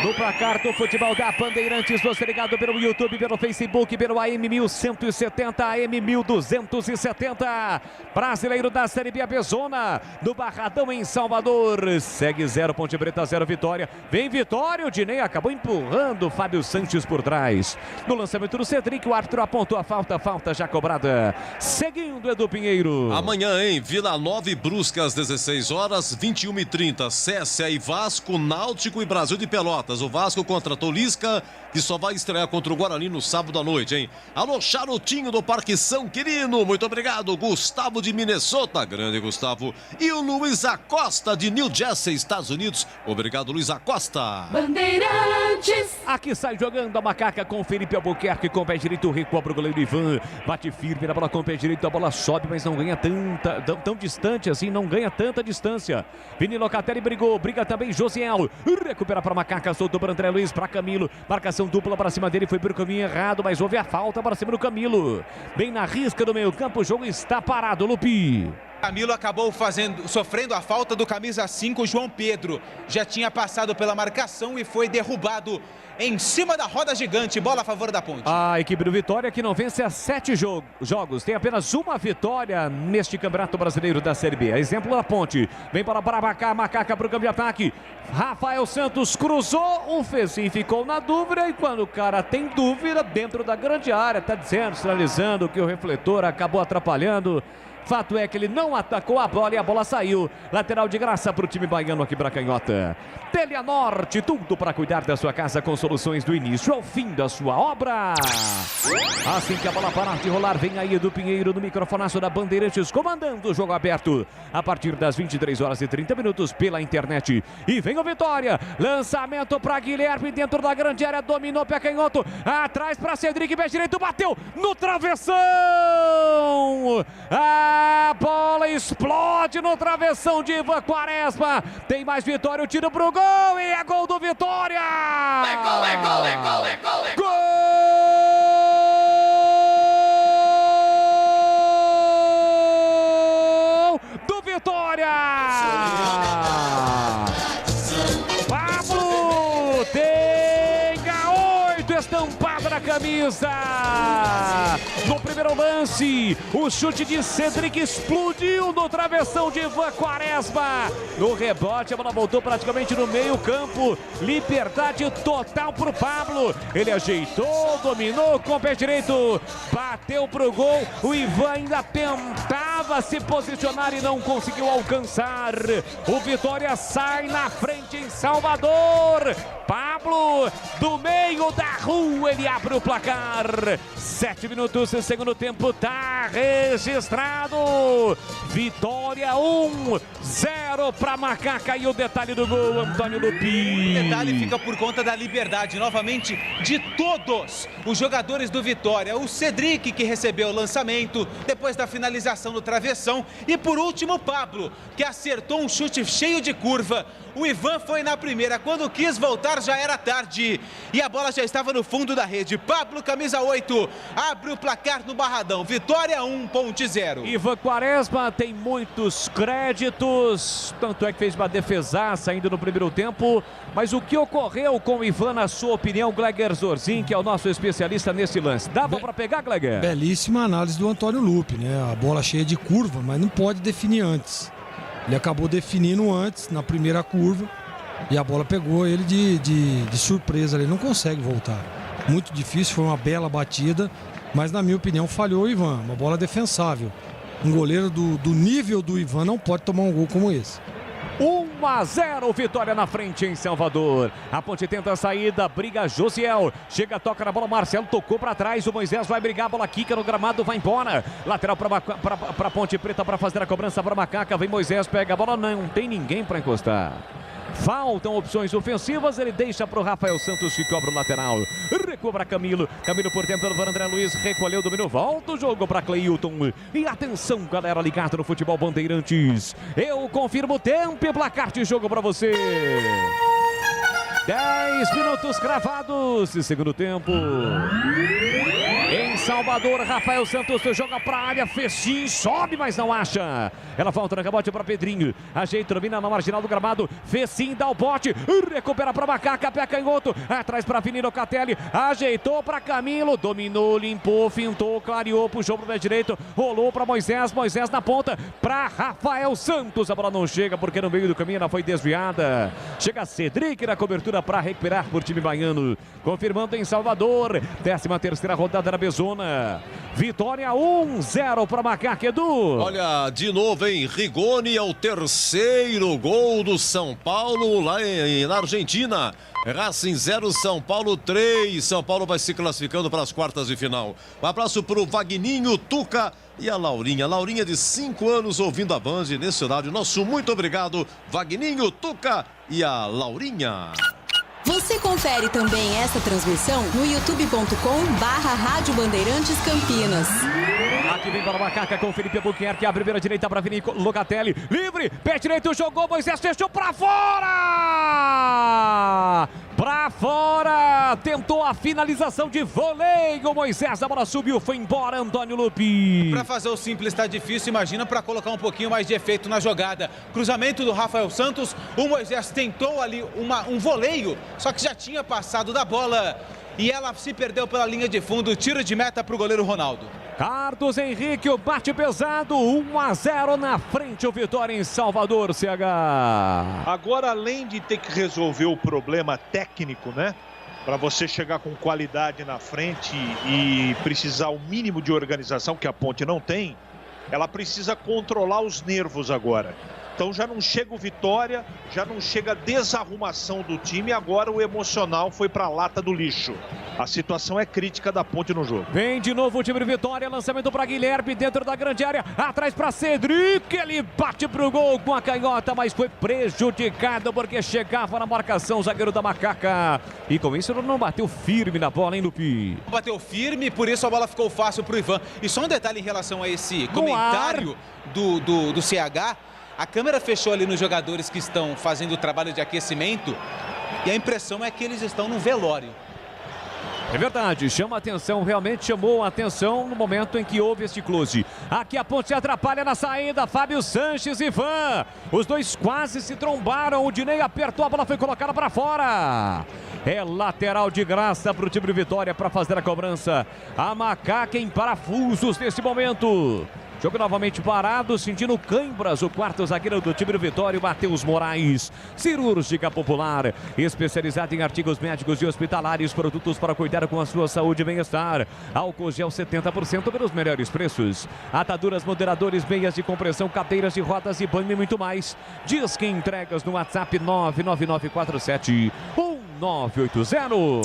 No placar do Futebol da Bandeirantes, você ligado pelo YouTube, pelo Facebook, pelo AM 1170, AM 1270. Brasileiro da Série B, Abezona, do Barradão em Salvador. Segue 0, Ponte Preta 0, Vitória. Vem Vitória, o Dinei acabou empurrando o Fábio Sanches por trás. No lançamento do Cedric, o árbitro apontou a falta já cobrada. Seguindo, Edu Pinheiro. Amanhã, em Vila Nova e Brusque, às 16 horas, 21h30, Céssia e Vasco, Náutico e Brasil de Pelotas. O Vasco contratou Lisca, que só vai estrear contra o Guarani no sábado à noite, hein? Alô, Charutinho do Parque São Quirino, muito obrigado. Gustavo de Minnesota, grande Gustavo. E o Luiz Acosta de New Jersey, Estados Unidos. Obrigado, Luiz Acosta. Bandeirantes. Aqui sai jogando a Macaca com Felipe Albuquerque, com o pé direito, recua para o goleiro Ivan. Bate firme na bola com o pé direito, a bola sobe, mas não ganha tão distante assim, não ganha tanta distância. Vini Locatelli brigou, briga também Josiel. Recupera para Macaca, soltou para André Luiz, para Camilo. Marcação dupla para cima dele, foi para o caminho errado, mas houve a falta para cima do Camilo. Bem na risca do meio campo, o jogo está parado, Lupi. Camilo acabou sofrendo a falta do camisa 5, João Pedro. Já tinha passado pela marcação e foi derrubado em cima da roda gigante. Bola a favor da Ponte. A equipe do Vitória, que não vence há 7 jogos, tem apenas uma vitória neste Campeonato Brasileiro da Série B. Exemplo da Ponte. Vem para Barabacá, Macaca para o campo de ataque. Rafael Santos cruzou, o Feci ficou na dúvida, e quando o cara tem dúvida, dentro da grande área, está dizendo, sinalizando que o refletor acabou atrapalhando. Fato é que ele não atacou a bola e a bola saiu. Lateral de graça para o time baiano aqui para Canhota. Telha Norte, tudo para cuidar da sua casa com soluções do início ao fim da sua obra. Assim que a bola parar de rolar, vem aí Edu Pinheiro no microfonaço da Bandeirantes, comandando o jogo aberto a partir das 23 horas e 30 minutos pela internet. E vem o Vitória, lançamento para Guilherme dentro da grande área, dominou pé canhoto, atrás para Cedric, pé direito, bateu no travessão. A bola explode no travessão de Ivan Quaresma. Tem mais Vitória, o tiro pro gol e é gol do Vitória! É gol, é gol, é gol, é gol, é gol! Gol do Vitória! Pablo tem a 8 estampada na camisa. No primeiro lance, o chute de Cedric explodiu no travessão de Ivan Quaresma. No rebote, a bola voltou praticamente no meio campo. Liberdade total pro Pablo. Ele ajeitou, dominou com o pé direito, bateu pro gol. O Ivan ainda tentava se posicionar e não conseguiu alcançar. O Vitória sai na frente em Salvador. Pablo, do meio da rua, ele abre o placar. 7 minutos do segundo tempo, tá registrado. Vitória 1-0 para Macaca. E o detalhe do gol, Antônio Lupi. O detalhe fica por conta da liberdade, novamente, de todos os jogadores do Vitória. O Cedric, que recebeu o lançamento depois da finalização do travessão. E por último, o Pablo, que acertou um chute cheio de curva. O Ivan foi na primeira, quando quis voltar já era tarde e a bola já estava no fundo da rede. Pablo, camisa 8, abre o placar no Barradão. Vitória 1, Ponte 0. Ivan Quaresma tem muitos créditos, tanto é que fez uma defesaça ainda no primeiro tempo. Mas o que ocorreu com o Ivan, na sua opinião, Gleger Zorzin, que é o nosso especialista nesse lance? Dava para pegar, Gleger? Belíssima análise do Antônio Lupi, né? A bola cheia de curva, mas não pode definir antes. Ele acabou definindo antes, na primeira curva, E a bola pegou ele de surpresa, ele não consegue voltar. Muito difícil, foi uma bela batida, mas na minha opinião falhou o Ivan, uma bola defensável. Um goleiro do nível do Ivan não pode tomar um gol como esse. 1-0, Vitória na frente em Salvador. A Ponte tenta a saída, briga Josiel. Chega, toca na bola, Marcelo tocou para trás. O Moisés vai brigar, a bola quica no gramado, vai embora. Lateral para Ponte Preta para fazer a cobrança para Macaca. Vem Moisés, pega a bola, não tem ninguém para encostar. Faltam opções ofensivas, ele deixa para o Rafael Santos que cobra o lateral. Recua para Camilo, Camilo por dentro para André Luiz, recolheu, dominou, volta o jogo para Cleilton. E atenção, galera ligada no futebol Bandeirantes. Eu confirmo o tempo e placar de jogo para você. 10 minutos cravados, segundo tempo. Em Salvador, Rafael Santos joga para a área, fez sim, sobe, mas não acha. Ela volta no rebote para Pedrinho. Ajeita, domina na marginal do gramado. Fez sim, dá o bote. Recupera para Macaca, pé canhoto. Atrás para Finino Catelli. Ajeitou para Camilo. Dominou, limpou, fintou, clareou, puxou para o pé direito. Rolou para Moisés. Moisés na ponta para Rafael Santos. A bola não chega porque no meio do caminho ela foi desviada. Chega Cedric na cobertura para recuperar por time baiano. Confirmando em Salvador. 13ª rodada da Bezona. Vitória 1-0 para Macaca, Edu. Olha, de novo, hein? Rigoni é o terceiro gol do São Paulo lá na Argentina. Racing 0, São Paulo 3. São Paulo vai se classificando para as quartas de final. Um abraço para o Vagninho, Tuca e a Laurinha. Laurinha de 5 anos ouvindo a Band nesse horário. Nosso muito obrigado, Vagninho, Tuca e a Laurinha. Você confere também essa transmissão no youtube.com/Rádio Bandeirantes Campinas. Aqui vem para o Macaca com Felipe Albuquerque, abre primeira direita para Vini Locatelli, livre, pé direito, jogou, Moisés fechou para fora! Para fora! Tentou a finalização de voleio, Moisés, a bola subiu, foi embora, Antônio Lupi. Para fazer o simples está difícil, imagina para colocar um pouquinho mais de efeito na jogada. Cruzamento do Rafael Santos, o Moisés tentou ali um voleio, só que já tinha passado da bola. E ela se perdeu pela linha de fundo, tiro de meta para o goleiro Ronaldo. Carlos Henrique, o bate pesado, 1-0 na frente, o Vitória em Salvador, CH. Agora, além de ter que resolver o problema técnico, né? Para você chegar com qualidade na frente e precisar o mínimo de organização que a Ponte não tem, ela precisa controlar os nervos agora. Então já não chega o Vitória, já não chega a desarrumação do time, agora o emocional foi para a lata do lixo. A situação é crítica da Ponte no jogo. Vem de novo o time do Vitória, lançamento para Guilherme dentro da grande área, atrás para Cedric, ele bate pro gol com a canhota, mas foi prejudicado porque chegava na marcação o zagueiro da Macaca. E com isso ele não bateu firme na bola, hein, Lupi? Não bateu firme, por isso a bola ficou fácil pro Ivan. E só um detalhe em relação a esse comentário do CH. A câmera fechou ali nos jogadores que estão fazendo o trabalho de aquecimento e a impressão é que eles estão no velório. É verdade, chama a atenção, realmente chamou a atenção no momento em que houve este close. Aqui a Ponte se atrapalha na saída, Fábio Sanches e Ivan. Os dois quase se trombaram, o Dinei apertou, a bola foi colocada para fora. É lateral de graça para o time de Vitória para fazer a cobrança. A Macaca em parafusos nesse momento. Jogo novamente parado, sentindo cãibras, o quarto zagueiro do time do Vitória, Matheus Moraes. Cirúrgica Popular, especializada em artigos médicos e hospitalares, produtos para cuidar com a sua saúde e bem-estar. Álcool gel 70% pelos melhores preços. Ataduras, moderadores, meias de compressão, cadeiras de rodas e banho e muito mais. Diz que entregas no WhatsApp 99947-1980.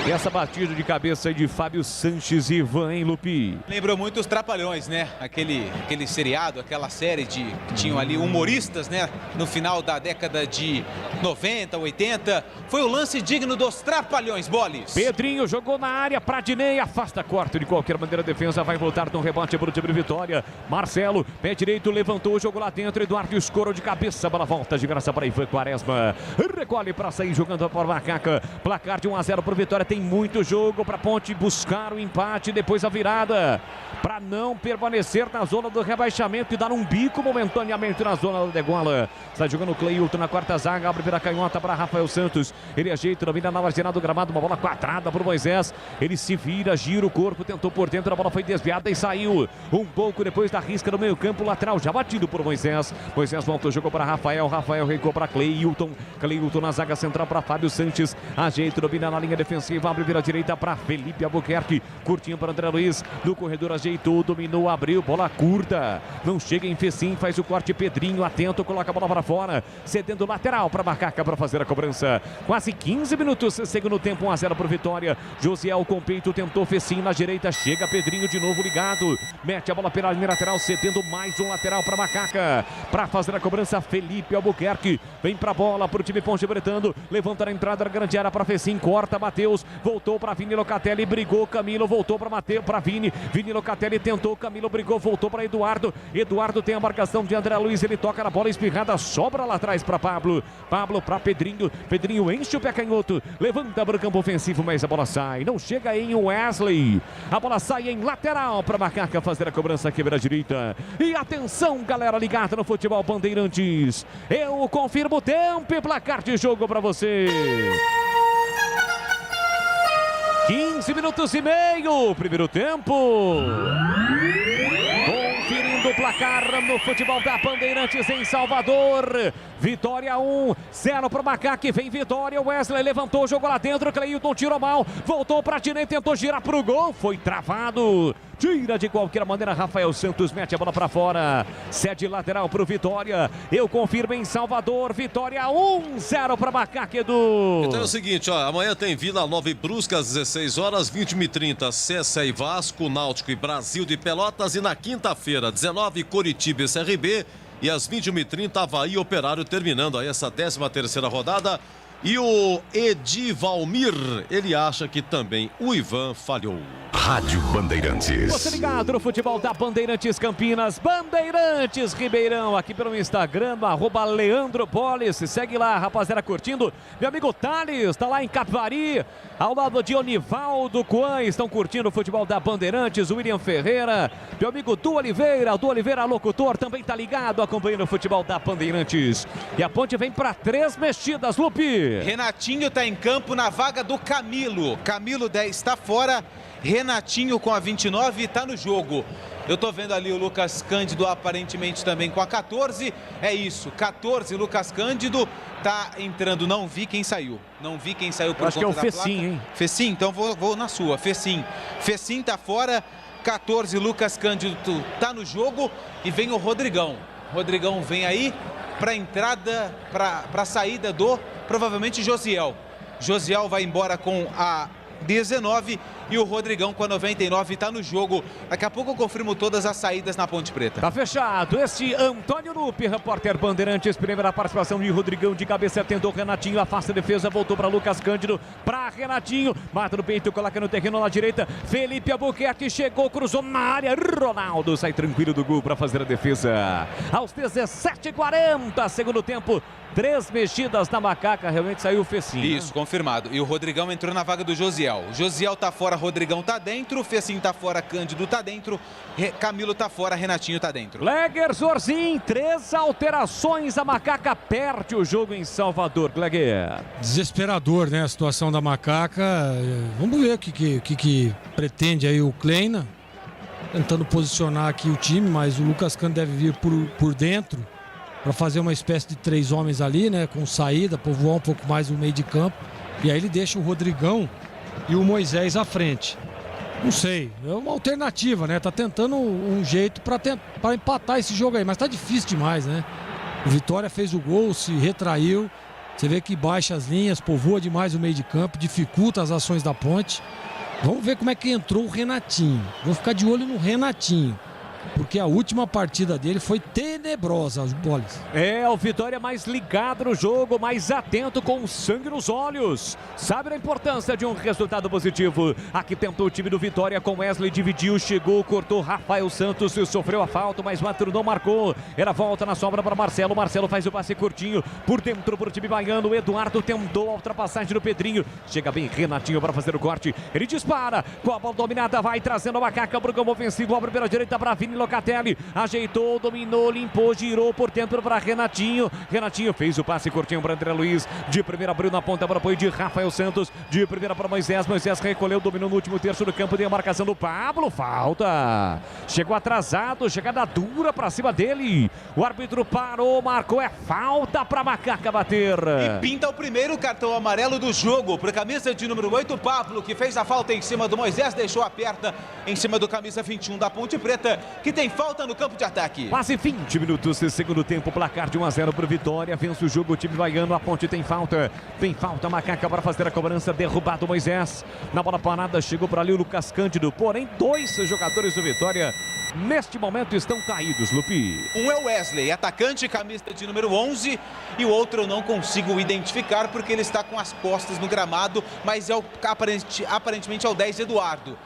E essa batida de cabeça aí de Fábio Sanches e Ivan, hein, Lupi? Lembrou muito os Trapalhões, né? Aquele seriado, aquela série que tinham ali humoristas, né? No final da década de 90, 80. Foi o lance digno dos Trapalhões, Boles. Pedrinho jogou na área para Dinei, afasta corte de qualquer maneira, a defesa vai voltar no rebote para o time de Vitória. Marcelo, pé direito, levantou o jogo lá dentro, Eduardo escorou de cabeça, bola volta de graça para Ivan Quaresma. Recolhe para sair jogando para o Macaca. Placar de 1-0 para o Vitória, tem tem muito jogo para a Ponte buscar o empate, depois a virada, para não permanecer na zona do rebaixamento e dar um bico momentaneamente na zona da degola. Está jogando o Cleilton na quarta zaga, abre pela canhota para Rafael Santos. Ele ajeita, domina na marginal do gramado, uma bola quadrada para o Moisés. Ele se vira, gira o corpo, tentou por dentro, a bola foi desviada e saiu. Um pouco depois da risca no meio campo, lateral já batido por Moisés. Moisés volta o jogo para Rafael, Rafael recuou para Cleilton. Cleilton na zaga central para Fábio Santos. Ajeita, domina na linha defensiva, abre pela direita para Felipe Albuquerque. Curtinho para André Luiz, no corredor ajeitou, dominou, abriu, bola curta. Não chega em Fecim, faz o corte, Pedrinho atento, coloca a bola para fora. Cedendo lateral para Macaca para fazer a cobrança. Quase 15 minutos, segundo tempo, 1-0 para o Vitória. Josiel com peito, tentou Fecim na direita, chega Pedrinho de novo ligado. Mete a bola pela linha lateral, cedendo mais um lateral para Macaca. Para fazer a cobrança, Felipe Albuquerque. Vem para a bola para o time Ponte Bretano. Levanta na entrada da grande área para Fecim, corta Matheus. Voltou para Vini Locatelli, brigou Camilo, voltou para Matheus, para Vini. Vini Locatelli tentou, Camilo brigou, voltou para Eduardo. Eduardo tem a marcação de André Luiz, ele toca na bola espirrada, sobra lá atrás para Pablo. Pablo para Pedrinho. Pedrinho enche o pé canhoto, levanta para o campo ofensivo, mas a bola sai. Não chega em Wesley. A bola sai em lateral para Macaca fazer a cobrança aqui pela direita. E atenção, galera ligada no Futebol Bandeirantes. Eu confirmo o tempo e placar de jogo para você. 15 minutos e meio, primeiro tempo. Conferindo o placar no Futebol da Bandeirantes em Salvador. Vitória 1-0 para o Macaca, vem Vitória, Wesley levantou, jogou lá dentro, Cleilton tirou mal, voltou para a direita, tentou girar para o gol, foi travado. Tira de qualquer maneira, Rafael Santos mete a bola para fora. Cede lateral para o Vitória. Eu confirmo em Salvador. Vitória 1-0 para Macaca, Edu. Então é o seguinte, ó, amanhã tem Vila Nova e Brusque às 16 horas, 21h30, CSA e Vasco, Náutico e Brasil de Pelotas. E na quinta-feira, 19h, Coritiba e CRB. E às 21h30, Avaí e Operário, terminando aí essa 13ª rodada. E o Edivalmir, ele acha que também o Ivan falhou. Rádio Bandeirantes. Você ligado no Futebol da Bandeirantes Campinas, Bandeirantes Ribeirão, aqui pelo Instagram, @Leandro Polis. Segue lá, rapaziada, curtindo. Meu amigo Thales, tá lá em Capivari, ao lado de Onivaldo Coan, estão curtindo o Futebol da Bandeirantes. William Ferreira, meu amigo Du Oliveira, locutor, também tá ligado, acompanhando o Futebol da Bandeirantes. E a Ponte vem para 3 mexidas, Lupe. Renatinho tá em campo na vaga do Camilo. Camilo 10 está fora. Renatinho com a 29 está no jogo. Eu tô vendo ali o Lucas Cândido aparentemente também com a 14. É isso, 14, Lucas Cândido tá entrando. Não vi quem saiu. Não vi quem saiu por conta da placa. Acho que é o Fecim, hein? Fecim, então vou na sua. Fecim tá fora. 14, Lucas Cândido tá no jogo. E vem o Rodrigão. Rodrigão vem aí para entrada, para saída do provavelmente Josiel. Josiel vai embora com a 19 e o Rodrigão com a 99 está no jogo. Daqui a pouco eu confirmo todas as saídas na Ponte Preta. Tá fechado. Este Antônio Lupe, repórter Bandeirantes, primeira participação de Rodrigão de cabeça, tentou Renatinho, afasta a defesa, voltou para Lucas Cândido, para Renatinho, mata no peito, coloca no terreno na direita, Felipe Albuquerque chegou, cruzou na área, Ronaldo sai tranquilo do gol para fazer a defesa. Aos 17h40, segundo tempo, 3 mexidas na Macaca, realmente saiu o Fecim. Isso, confirmado. E o Rodrigão entrou na vaga do Josiel. Josiel tá fora, Rodrigão tá dentro, Fecim tá fora, Cândido tá dentro, Camilo tá fora, Renatinho tá dentro. Gleger Zorzin, 3 alterações, a Macaca perde o jogo em Salvador, Gleger. Desesperador, né, a situação da Macaca. Vamos ver o que pretende aí o Kleina, tentando posicionar aqui o time, mas o Lucas Cândido deve vir por dentro para fazer uma espécie de 3 homens ali, né, com saída, povoar um pouco mais o meio de campo. E aí ele deixa o Rodrigão e o Moisés à frente. Não sei, é uma alternativa, né? Tá tentando um jeito para empatar esse jogo aí, mas tá difícil demais, né? O Vitória fez o gol, se retraiu. Você vê que baixa as linhas, povoa demais o meio de campo, dificulta as ações da Ponte. Vamos ver como é que entrou o Renatinho. Vou ficar de olho no Renatinho. porque a última partida dele foi tenebrosa, os Boles. É, o Vitória mais ligado no jogo, mais atento, com sangue nos olhos. Sabe da importância de um resultado positivo. Aqui tentou o time do Vitória com Wesley, dividiu, chegou, cortou Rafael Santos, sofreu a falta, mas o árbitro não marcou. Era volta na sobra para Marcelo. Marcelo faz o passe curtinho por dentro para o time baiano. O Eduardo tentou a ultrapassagem do Pedrinho. Chega bem Renatinho para fazer o corte. Ele dispara com a bola dominada, vai trazendo a Macaca para o campo ofensivo. Abre pela direita para Vini Locatelli. Ajeitou, dominou, limpou, girou por dentro para Renatinho. Renatinho fez o passe curtinho para André Luiz. De primeira abriu na ponta para apoio de Rafael Santos. De primeira para Moisés. Moisés recolheu, dominou no último terço do campo. Deu a marcação do Pablo. Falta. Chegou atrasado, chegada dura para cima dele. O árbitro parou, marcou. É falta para Macaca bater. E pinta o primeiro cartão amarelo do jogo para a camisa de número 8, Pablo, que fez a falta em cima do Moisés, deixou aperta em cima do camisa 21 da Ponte Preta, que tem falta no campo de ataque. Quase 20 minutos de segundo tempo, placar de 1-0 para o Vitória. Vence o jogo o time baiano, a Ponte tem falta. Tem falta, Macaca para fazer a cobrança, derrubado Moisés. Na bola parada chegou para ali o Lucas Cândido, porém 2 jogadores do Vitória neste momento estão caídos, Lupi. Um é o Wesley, atacante, camisa de número 11, e o outro eu não consigo identificar porque ele está com as costas no gramado, mas é aparentemente é o 10, Eduardo.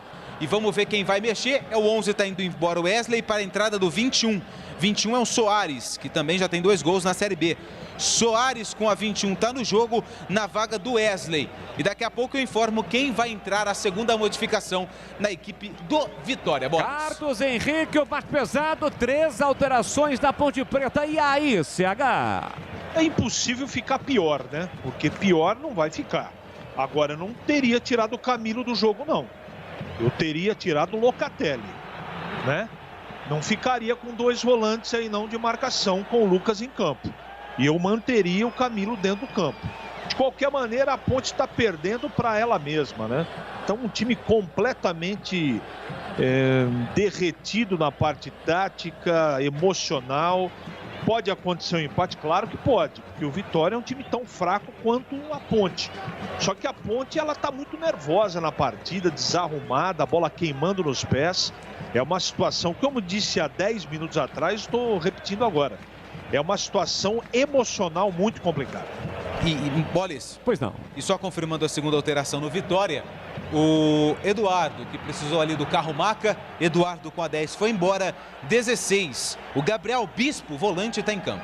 E vamos ver quem vai mexer. É o 11, está indo embora o Wesley para a entrada do 21. 21 é o Soares, que também já tem 2 gols na Série B. Soares com a 21 está no jogo, na vaga do Wesley. E daqui a pouco eu informo quem vai entrar a segunda modificação na equipe do Vitória. Carlos Henrique, o mais pesado, 3 alterações da Ponte Preta. E aí, CH? É impossível ficar pior, né? Porque pior não vai ficar. Agora, eu não teria tirado o Camilo do jogo, não. Eu teria tirado o Locatelli, né? Não ficaria com 2 volantes aí não de marcação com o Lucas em campo. E eu manteria o Camilo dentro do campo. De qualquer maneira, a Ponte está perdendo para ela mesma, né? Então, um time completamente derretido na parte tática, emocional. Pode acontecer um empate? Claro que pode, porque o Vitória é um time tão fraco quanto a Ponte. Só que a Ponte, ela está muito nervosa na partida, desarrumada, a bola queimando nos pés. É uma situação, como disse há 10 minutos atrás, estou repetindo agora. É uma situação emocional muito complicada. E Boles? Pois não. E só confirmando a segunda alteração no Vitória, o Eduardo, que precisou ali do carro maca, Eduardo com a 10 foi embora, 16. O Gabriel Bispo, volante, está em campo.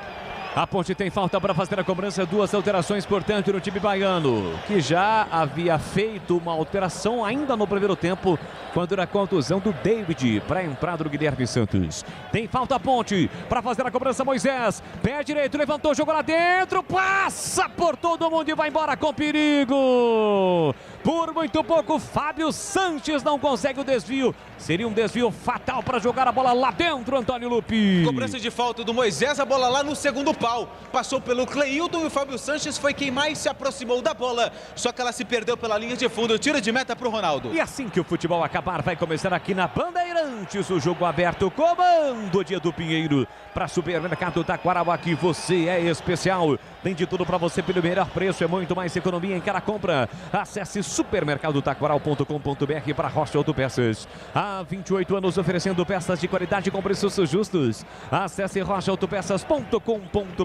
A Ponte tem falta para fazer a cobrança, 2 alterações, portanto, no time baiano, que já havia feito uma alteração ainda no primeiro tempo, quando era a contusão do David para a entrada do Guilherme Santos. Tem falta a Ponte para fazer a cobrança, Moisés, pé direito, levantou, jogou lá dentro, passa por todo mundo e vai embora com perigo. Por muito pouco, Fábio Sanches não consegue o desvio. Seria um desvio fatal para jogar a bola lá dentro, Antônio Lupi. Cobrança de falta do Moisés, a bola lá no segundo pau. Passou pelo Cleilton e o Fábio Sanches foi quem mais se aproximou da bola. Só que ela se perdeu pela linha de fundo. Tiro de meta para o Ronaldo. E assim que o futebol acabar, vai começar aqui na Bandeirantes o jogo aberto. Comando Dia do Pinheiro. Para Supermercado Taquaral, aqui você é especial. Tem de tudo para você pelo melhor preço. É muito mais economia em cada compra. Acesse supermercadotaquaral.com.br para Rocha Autopeças. Há 28 anos oferecendo peças de qualidade com preços justos. Acesse rochaautopeças.com.br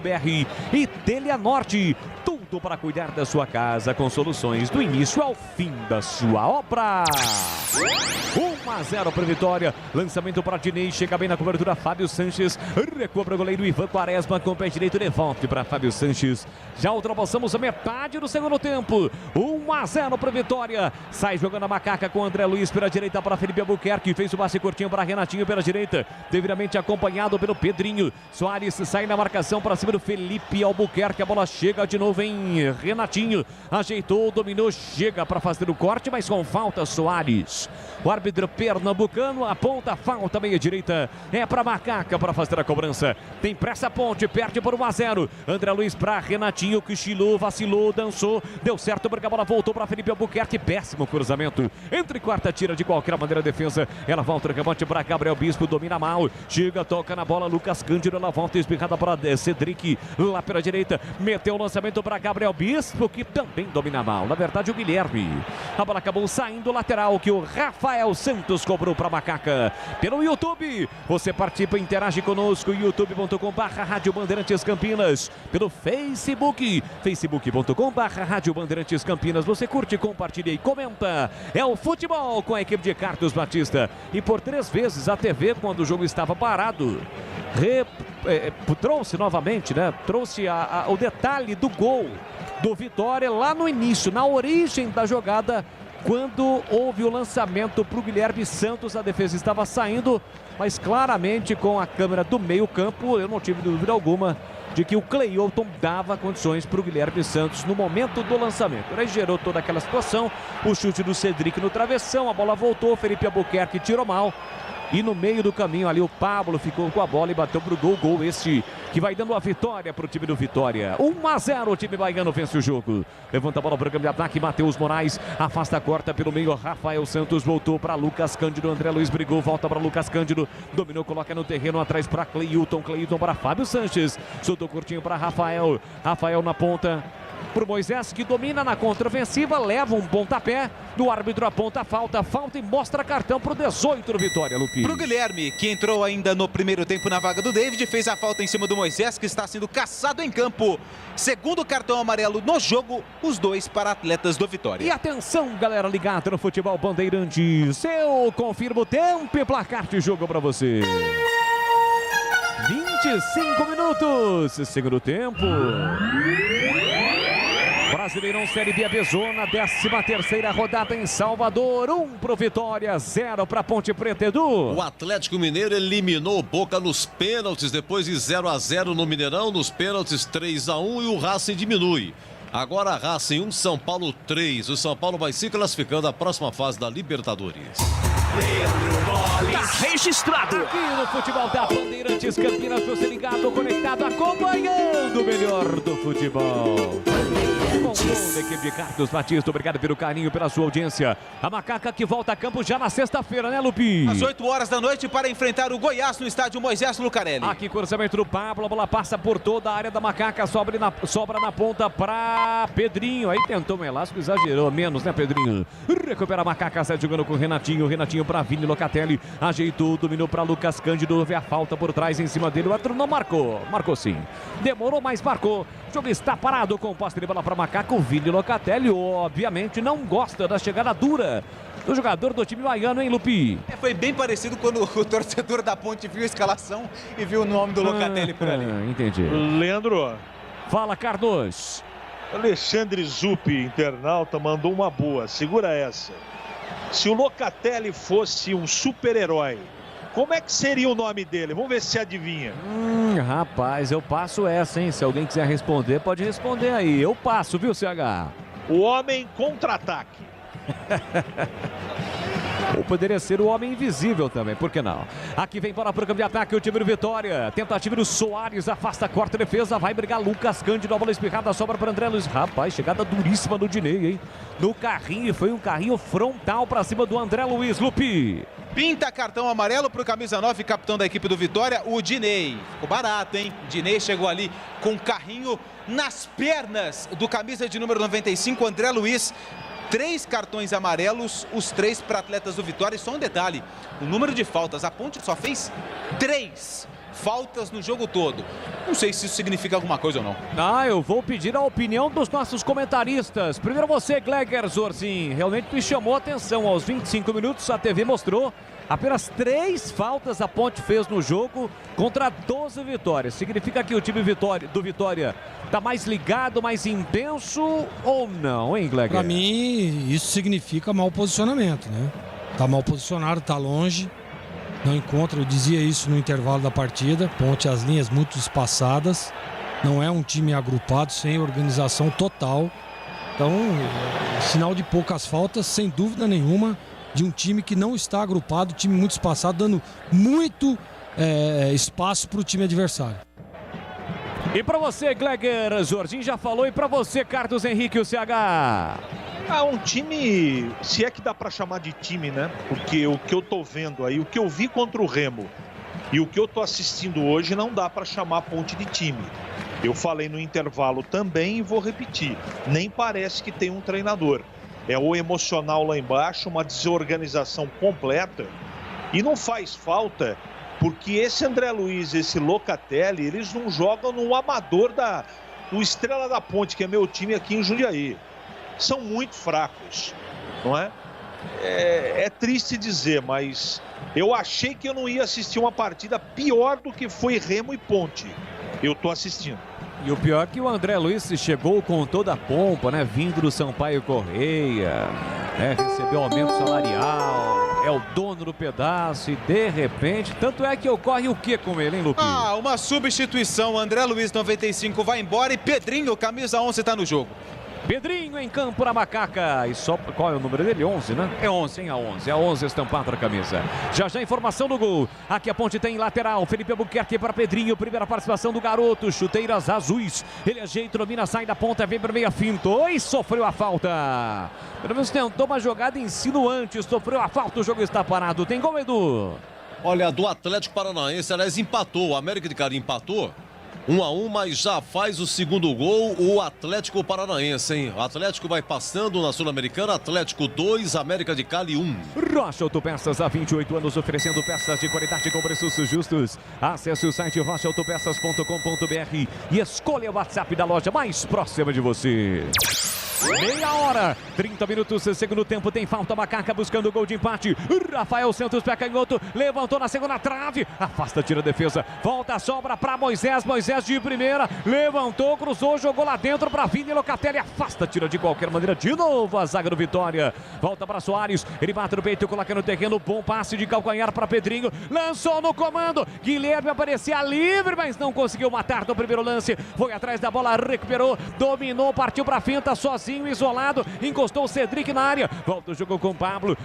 e Teleanorte. Tudo para cuidar da sua casa com soluções do início ao fim da sua obra. 1-0 para Vitória. Lançamento para Dinei. Chega bem na cobertura Fábio Sanches. Recua para o goleiro Ivan Quaresma com o pé direito. Devolve para Fábio Sanches. Já ultrapassamos a metade do segundo tempo. 1-0 para Vitória. Sai jogando a Macaca com André Luiz pela direita para Felipe Albuquerque. Fez o passe curtinho para Renatinho pela direita. Devidamente acompanhado pelo Pedrinho. Soares sai na marcação para cima do Felipe Albuquerque. A bola chega de novo em Renatinho. Ajeitou, dominou, chega para fazer o corte, mas com falta Soares. O árbitro pernambucano aponta a falta meia direita. É para Macaca para fazer a cobrança. Tem pressa a Ponte, perde por 1-0. André Luiz para Renatinho, que estilou, vacilou, dançou. Deu certo porque a bola voltou para Felipe Albuquerque. Péssimo cruzamento. Entre quarta, tira de qualquer maneira a defesa. Ela volta o rebote para Gabriel Bispo, domina mal. Chega, toca na bola, Lucas Cândido. Ela volta espirrada para Cedric, lá pela direita. Meteu o lançamento para Gabriel Bispo, que também domina mal. Na verdade, o Guilherme. A bola acabou saindo lateral, que o Rafael Santos Santos cobrou para Macaca. Pelo YouTube, você participa, interage conosco, youtube.com/Rádio Bandeirantes Campinas. Pelo Facebook, facebook.com/Rádio Bandeirantes Campinas. Você curte, compartilha e comenta. É o futebol com a equipe de Carlos Batista. E por 3 vezes a TV, quando o jogo estava parado, trouxe novamente, né? Trouxe o detalhe do gol do Vitória lá no início, na origem da jogada, quando houve o lançamento para o Guilherme Santos. A defesa estava saindo, mas claramente com a câmera do meio campo, eu não tive dúvida alguma de que o Cleilton dava condições para o Guilherme Santos no momento do lançamento. Aí gerou toda aquela situação, o chute do Cedric no travessão, a bola voltou, Felipe Albuquerque tirou mal. E no meio do caminho ali o Pablo ficou com a bola e bateu pro gol. Gol este que vai dando a vitória pro time do Vitória. 1-0, o time baiano vence o jogo. Levanta a bola para o campo de ataque, Matheus Moraes afasta, corta pelo meio, Rafael Santos voltou para Lucas Cândido, André Luiz brigou, volta para Lucas Cândido, dominou, coloca no terreno, atrás para Cleilton para Fábio Sanches, soltou curtinho para Rafael na ponta. Pro Moisés, que domina na contraofensiva, leva um pontapé, do árbitro aponta falta e mostra cartão pro 18 do Vitória, Lupi. Pro Guilherme, que entrou ainda no primeiro tempo na vaga do David, fez a falta em cima do Moisés, que está sendo caçado em campo. Segundo cartão amarelo no jogo, os dois para atletas do Vitória. E atenção, galera ligada no futebol Bandeirantes, eu confirmo o tempo e placar de jogo para você. 25 minutos, segundo tempo. Brasileirão Série B Abezona, 13ª rodada em Salvador, 1 pro Vitória, 0 pra Ponte Preta, Edu. O Atlético Mineiro eliminou o Boca nos pênaltis, depois de 0-0 no Mineirão, nos pênaltis 3-1 e o Racing diminui. Agora Racing 1, São Paulo 3. O São Paulo vai se classificando à próxima fase da Libertadores. Tá registrado aqui no futebol da Bandeirantes Campinas, você ligado, conectado, acompanhando o melhor do futebol. Com o gol da equipe de Carlos Batista, obrigado pelo carinho, pela sua audiência. A Macaca que volta a campo já na sexta-feira, né, Lupi? Às 8 horas da noite para enfrentar o Goiás no estádio Moisés Lucarelli. Aqui cruzamento do Pablo, a bola passa por toda a área da Macaca, sobra na ponta para Pedrinho. Aí tentou um elástico, exagerou, menos, né, Pedrinho? Recupera a Macaca, sai jogando com o Renatinho para Vini Locatelli, ajeitou, dominou para Lucas Cândido, houve a falta por trás em cima dele, o outro não marcou sim. Demorou, mas marcou. O jogo está parado com o posse de bola para Macaca. O Vini Locatelli, obviamente, não gosta da chegada dura do jogador do time baiano, hein, Lupi? Foi bem parecido quando o torcedor da Ponte viu a escalação e viu o nome do Locatelli por ali. Entendi. Leandro. Fala, Carlos. Alexandre Zuppi, internauta, mandou uma boa. Segura essa. Se o Locatelli fosse um super-herói, como é que seria o nome dele? Vamos ver se adivinha. Rapaz, eu passo essa, hein? Se alguém quiser responder, pode responder aí. Eu passo, viu, CH? O Homem Contra-Ataque. Ou poderia ser o Homem Invisível também, por que não? Aqui vem bola para o campo de ataque, o time do Vitória. Tentativa do Soares, afasta, corta a defesa, vai brigar Lucas Cândido, a bola espirrada, sobra para André Luiz. Rapaz, chegada duríssima do Dinei, hein? No carrinho, foi um carrinho frontal para cima do André Luiz, Lupi. Pinta cartão amarelo para o camisa 9, capitão da equipe do Vitória, o Dinei. Ficou barato, hein? Dinei chegou ali com carrinho nas pernas do camisa de número 95, André Luiz. 3 cartões amarelos, os 3 para atletas do Vitória. E só um detalhe, o número de faltas, a Ponte só fez 3 faltas no jogo todo. Não sei se isso significa alguma coisa ou não. Eu vou pedir a opinião dos nossos comentaristas. Primeiro você, Gleger Zorzin. Realmente me chamou a atenção. Aos 25 minutos a TV mostrou apenas 3 faltas a Ponte fez no jogo contra 12 vitórias. Significa que o time do Vitória está mais ligado, mais intenso ou não, hein, Gleger? Para mim, isso significa mau posicionamento, né? Tá mal posicionado, tá longe. Não encontra, eu dizia isso no intervalo da partida. Ponte, as linhas muito espaçadas. Não é um time agrupado, sem organização total. Então, sinal de poucas faltas, sem dúvida nenhuma, de um time que não está agrupado, time muito espaçado, dando muito espaço para o time adversário. E para você, Gleger Zorzin já falou, e para você, Carlos Henrique, o CH? Um time, se é que dá para chamar de time, né? Porque o que eu tô vendo aí, o que eu vi contra o Remo e o que eu tô assistindo hoje, não dá para chamar a Ponte de time. Eu falei no intervalo também e vou repetir. Nem parece que tem um treinador. é o emocional lá embaixo, uma desorganização completa. E não faz falta, porque esse André Luiz, esse Locatelli, eles não jogam no amador do Estrela da Ponte, que é meu time aqui em Jundiaí. São muito fracos, não é? É triste dizer, mas eu achei que eu não ia assistir uma partida pior do que foi Remo e Ponte. Eu tô assistindo. E o pior é que o André Luiz chegou com toda a pompa, né? Vindo do Sampaio Correia, né? Recebeu aumento salarial, é o dono do pedaço e de repente, tanto é que ocorre o que com ele, hein, Lupe? Uma substituição, André Luiz 95 vai embora e Pedrinho, camisa 11, tá no jogo. Pedrinho em campo na Macaca. E só qual é o número dele? 11, né? É 11, hein? A 11 estampada na camisa. Já informação do gol. Aqui a Ponte tem lateral. Felipe Albuquerque para Pedrinho. Primeira participação do garoto. Chuteiras azuis. Ele ajeita, domina, sai da ponta, vem para meia, fintou e sofreu a falta. Pelo menos tentou uma jogada insinuante. Sofreu a falta. O jogo está parado. Tem gol, Edu? Olha, do Atlético Paranaense, aliás, empatou. O América de Cali empatou. 1-1, mas já faz o segundo gol o Atlético Paranaense, hein? O Atlético vai passando na Sul-Americana. Atlético 2, América de Cali 1. Rocha Autopeças, há 28 anos oferecendo peças de qualidade com preços justos. Acesse o site rochaautopeças.com.br e escolha o WhatsApp da loja mais próxima de você. Meia hora, 30 minutos, segundo tempo, tem falta, Macaca buscando o gol de empate. Rafael Santos, pé canhoto, levantou na segunda trave, afasta, tira a defesa, volta, sobra para Moisés de primeira, levantou, cruzou, jogou lá dentro para Vini Locatelli, afasta, tira de qualquer maneira, de novo a zaga do Vitória, volta para Soares, ele bate no peito, coloca no terreno, bom passe de calcanhar para Pedrinho, lançou no comando, Guilherme aparecia livre, mas não conseguiu matar no primeiro lance, foi atrás da bola, recuperou, dominou, partiu para a finta, sozinho, isolado, encostou o Cedric na área, volta o jogo com Pablo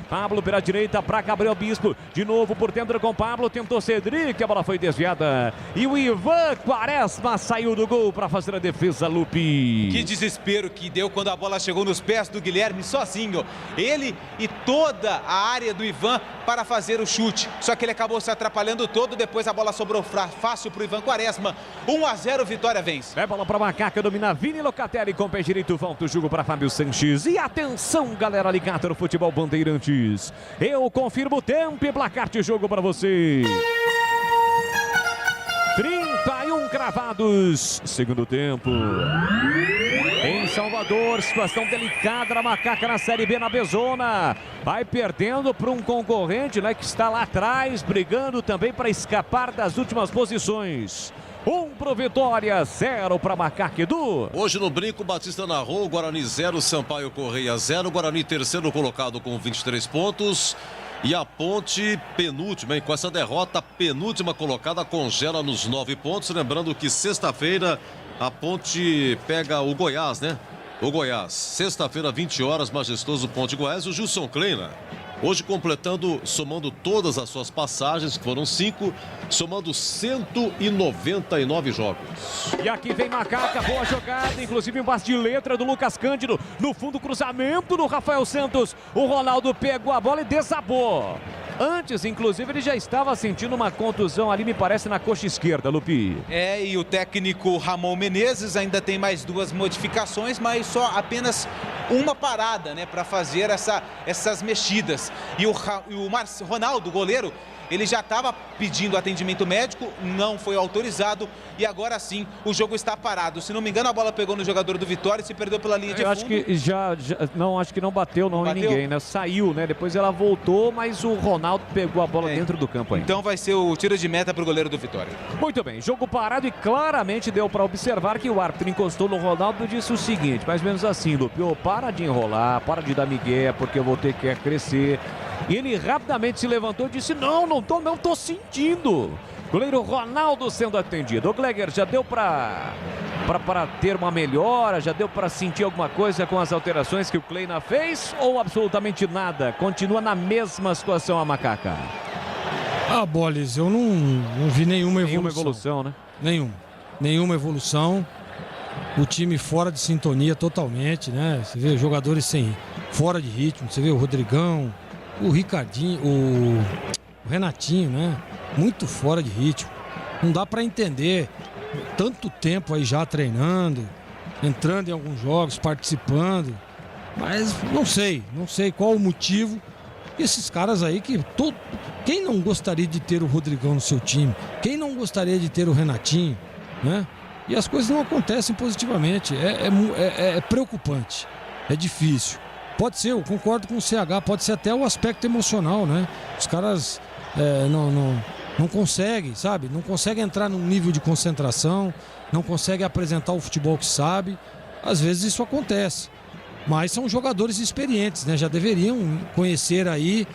pela direita para Gabriel Bispo, de novo por dentro com Pablo, tentou Cedric, a bola foi desviada e o Ivan Quaresma saiu do gol para fazer a defesa, Lupe. Que desespero que deu quando a bola chegou nos pés do Guilherme sozinho, ele e toda a área do Ivan para fazer o chute, só que ele acabou se atrapalhando todo, depois a bola sobrou fácil para o Ivan Quaresma, 1-0, Vitória vence. É bola para Macaca, domina Vini Locatelli com pé direito, volta o jogo para Fábio Sanches. E atenção, galera ligada no futebol Bandeirantes. Eu confirmo o tempo e placar de jogo para você. 31 cravados, segundo tempo. Em Salvador, situação delicada na Macaca na Série B, na Bezona. Vai perdendo para um concorrente, né, que está lá atrás, brigando também para escapar das últimas posições. 1 pro Vitória, 0 para Macaca, Edu. Hoje no Brinco, Batista narrou, Guarani 0, Sampaio Correia 0. Guarani terceiro colocado com 23 pontos. E a Ponte penúltima, hein? Com essa derrota, penúltima colocada, congela nos 9 pontos. Lembrando que sexta-feira a Ponte pega o Goiás, né? O Goiás. Sexta-feira, 20 horas, majestoso Ponte Goiás. O Gilson Kleina, hoje completando, somando todas as suas passagens, que foram 5, somando 199 jogos. E aqui vem Macaca, boa jogada, inclusive um passe de letra do Lucas Cândido. No fundo, cruzamento do Rafael Santos. O Ronaldo pegou a bola e desabou. Antes, inclusive, ele já estava sentindo uma contusão ali, me parece, na coxa esquerda, Lupi. E o técnico Ramon Menezes ainda tem mais 2 modificações, mas só apenas uma parada, né, para fazer essas mexidas. E o Ronaldo, goleiro, ele já estava pedindo atendimento médico, não foi autorizado e agora sim o jogo está parado. Se não me engano, a bola pegou no jogador do Vitória e se perdeu pela linha de fundo. Acho que acho que não bateu em ninguém, né? Saiu, né? Depois ela voltou, mas o Ronaldo pegou a bola dentro do campo ainda. Então vai ser o tiro de meta para o goleiro do Vitória. Muito bem, jogo parado e claramente deu para observar que o árbitro encostou no Ronaldo e disse o seguinte, mais ou menos assim, Lupe, para de enrolar, para de dar migué, porque eu vou ter que crescer. E ele rapidamente se levantou e disse, não tô sentindo. Goleiro Ronaldo sendo atendido. O Gleger, já deu para ter uma melhora, já deu para sentir alguma coisa com as alterações que o Kleina fez ou absolutamente nada? Continua na mesma situação a Macaca? Bolis, eu não vi nenhuma evolução. Nenhuma evolução, né? Nenhuma evolução. O time fora de sintonia totalmente, né? Você vê jogadores fora de ritmo, você vê o Rodrigão, o Ricardinho, o Renatinho, né? Muito fora de ritmo. Não dá para entender. Tanto tempo aí já treinando, entrando em alguns jogos, participando. Mas não sei qual o motivo. Esses caras aí quem não gostaria de ter o Rodrigão no seu time? Quem não gostaria de ter o Renatinho, né? E as coisas não acontecem positivamente. É preocupante. É difícil. Pode ser, eu concordo com o CH, pode ser até o aspecto emocional, né? Os caras não conseguem, sabe? Não conseguem entrar num nível de concentração, não conseguem apresentar o futebol que sabe. Às vezes isso acontece. Mas são jogadores experientes, né? Já deveriam conhecer aí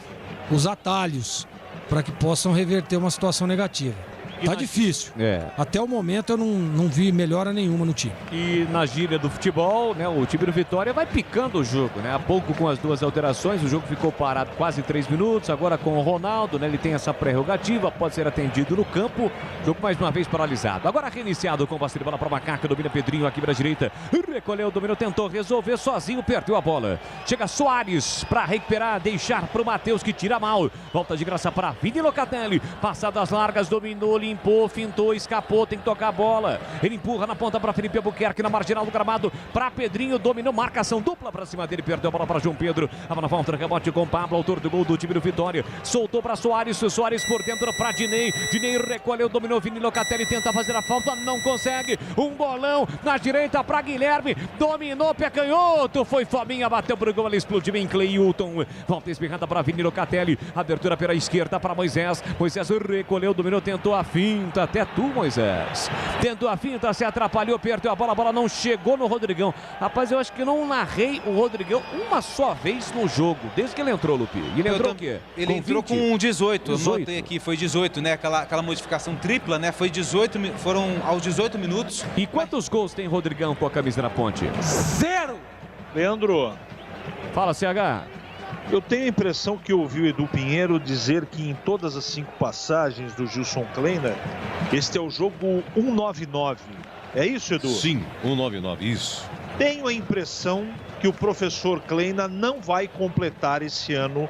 os atalhos para que possam reverter uma situação negativa. Tá difícil. Até o momento eu não vi melhora nenhuma no time. E na gíria do futebol, né, o time do Vitória vai picando o jogo, né? Há pouco com as duas alterações, o jogo ficou parado quase 3 minutos, agora com o Ronaldo, né? Ele tem essa prerrogativa, pode ser atendido no campo. Jogo mais uma vez paralisado. Agora reiniciado com o passe de bola para Macaca, domina Pedrinho aqui para a direita. Recolheu, dominou, tentou resolver sozinho, perdeu a bola. Chega Soares para recuperar, deixar para o Matheus que tira mal. Volta de graça para Vini Locatelli. Passadas largas, dominou, limpou, fintou, escapou, tem que tocar a bola. Ele empurra na ponta para Felipe Albuquerque, na marginal do gramado, para Pedrinho, dominou, marcação dupla para cima dele, perdeu a bola para João Pedro. A bola volta, rebote com Pablo, autor do gol do time do Vitória. Soltou para Soares, Soares por dentro para Dinei. Dinei recolheu, dominou, Vini Locatelli tenta fazer a falta, não consegue. Um bolão na direita para Guilherme, dominou, pé canhoto, foi Fabinha, bateu pro gol, ele explodiu em Cleilton. Volta espirrada para Vini Locatelli, abertura pela esquerda para Moisés. Moisés recolheu, dominou, tentou a finta, até tu, Moisés. Tentou a finta, se atrapalhou, perdeu a bola não chegou no Rodrigão. Rapaz, eu acho que não narrei o Rodrigão uma só vez no jogo, desde que ele entrou, Lupi. E ele entrou o quê? Ele entrou com 18, eu notei aqui, foi 18, né? Aquela modificação tripla, né? Foi 18, foram aos 18 minutos. E quantos gols tem Rodrigão com a camisa na Ponte? 0! Leandro. Fala, CH. Eu tenho a impressão que ouvi o Edu Pinheiro dizer que em todas as 5 passagens do Gilson Kleina, este é o jogo 199. É isso, Edu? Sim, 199, isso. Tenho a impressão que o professor Kleina não vai completar esse ano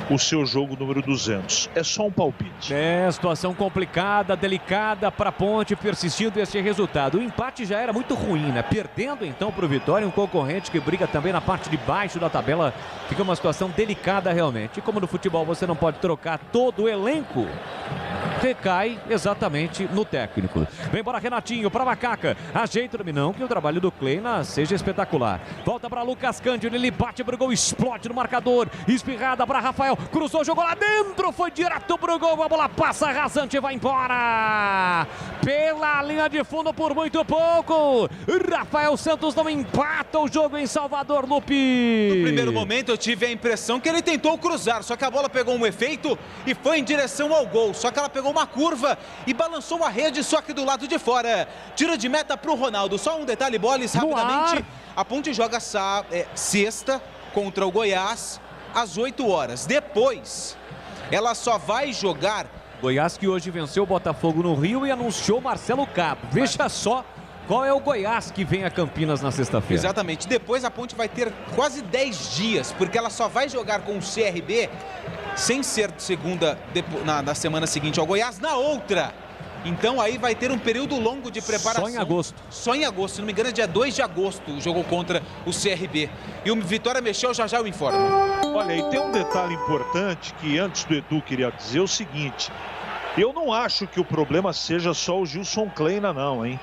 o seu jogo número 200. É só um palpite. É, situação complicada, delicada para a Ponte, persistindo esse resultado. O empate já era muito ruim, né? Perdendo então para o Vitória, um concorrente que briga também na parte de baixo da tabela. Fica uma situação delicada realmente. E como no futebol você não pode trocar todo o elenco, recai exatamente no técnico. Vem embora Renatinho para Macaca. Ajeita o não que o trabalho do Kleina seja espetacular. Volta para Lucas Cândido, ele bate pro gol, explode no marcador. Espirrada para Rafael, cruzou, jogou lá dentro, foi direto pro gol, a bola passa rasante, vai embora. Pela linha de fundo por muito pouco. Rafael Santos não empata o jogo em Salvador, Lupi. No primeiro momento eu tive a impressão que ele tentou cruzar, só que a bola pegou um efeito e foi em direção ao gol. Só que ela pegou uma curva e balançou a rede, só que do lado de fora. Tiro de meta pro Ronaldo. Só um detalhe, Boles, rapidamente. A Ponte joga sexta contra o Goiás às 8 horas. Depois, ela só vai jogar... Goiás que hoje venceu o Botafogo no Rio e anunciou Marcelo Cabo. Veja só qual é o Goiás que vem a Campinas na sexta-feira. Exatamente. Depois a Ponte vai ter quase 10 dias, porque ela só vai jogar com o CRB, sem ser segunda, na semana seguinte ao Goiás, na outra. Então aí vai ter um período longo de preparação. Só em agosto. Só em agosto, se não me engano é dia 2 de agosto, jogou contra o CRB. E o Vitória mexeu, já eu informo. Olha, e tem um detalhe importante que antes do Edu queria dizer o seguinte. Eu não acho que o problema seja só o Gilson Kleina não, hein?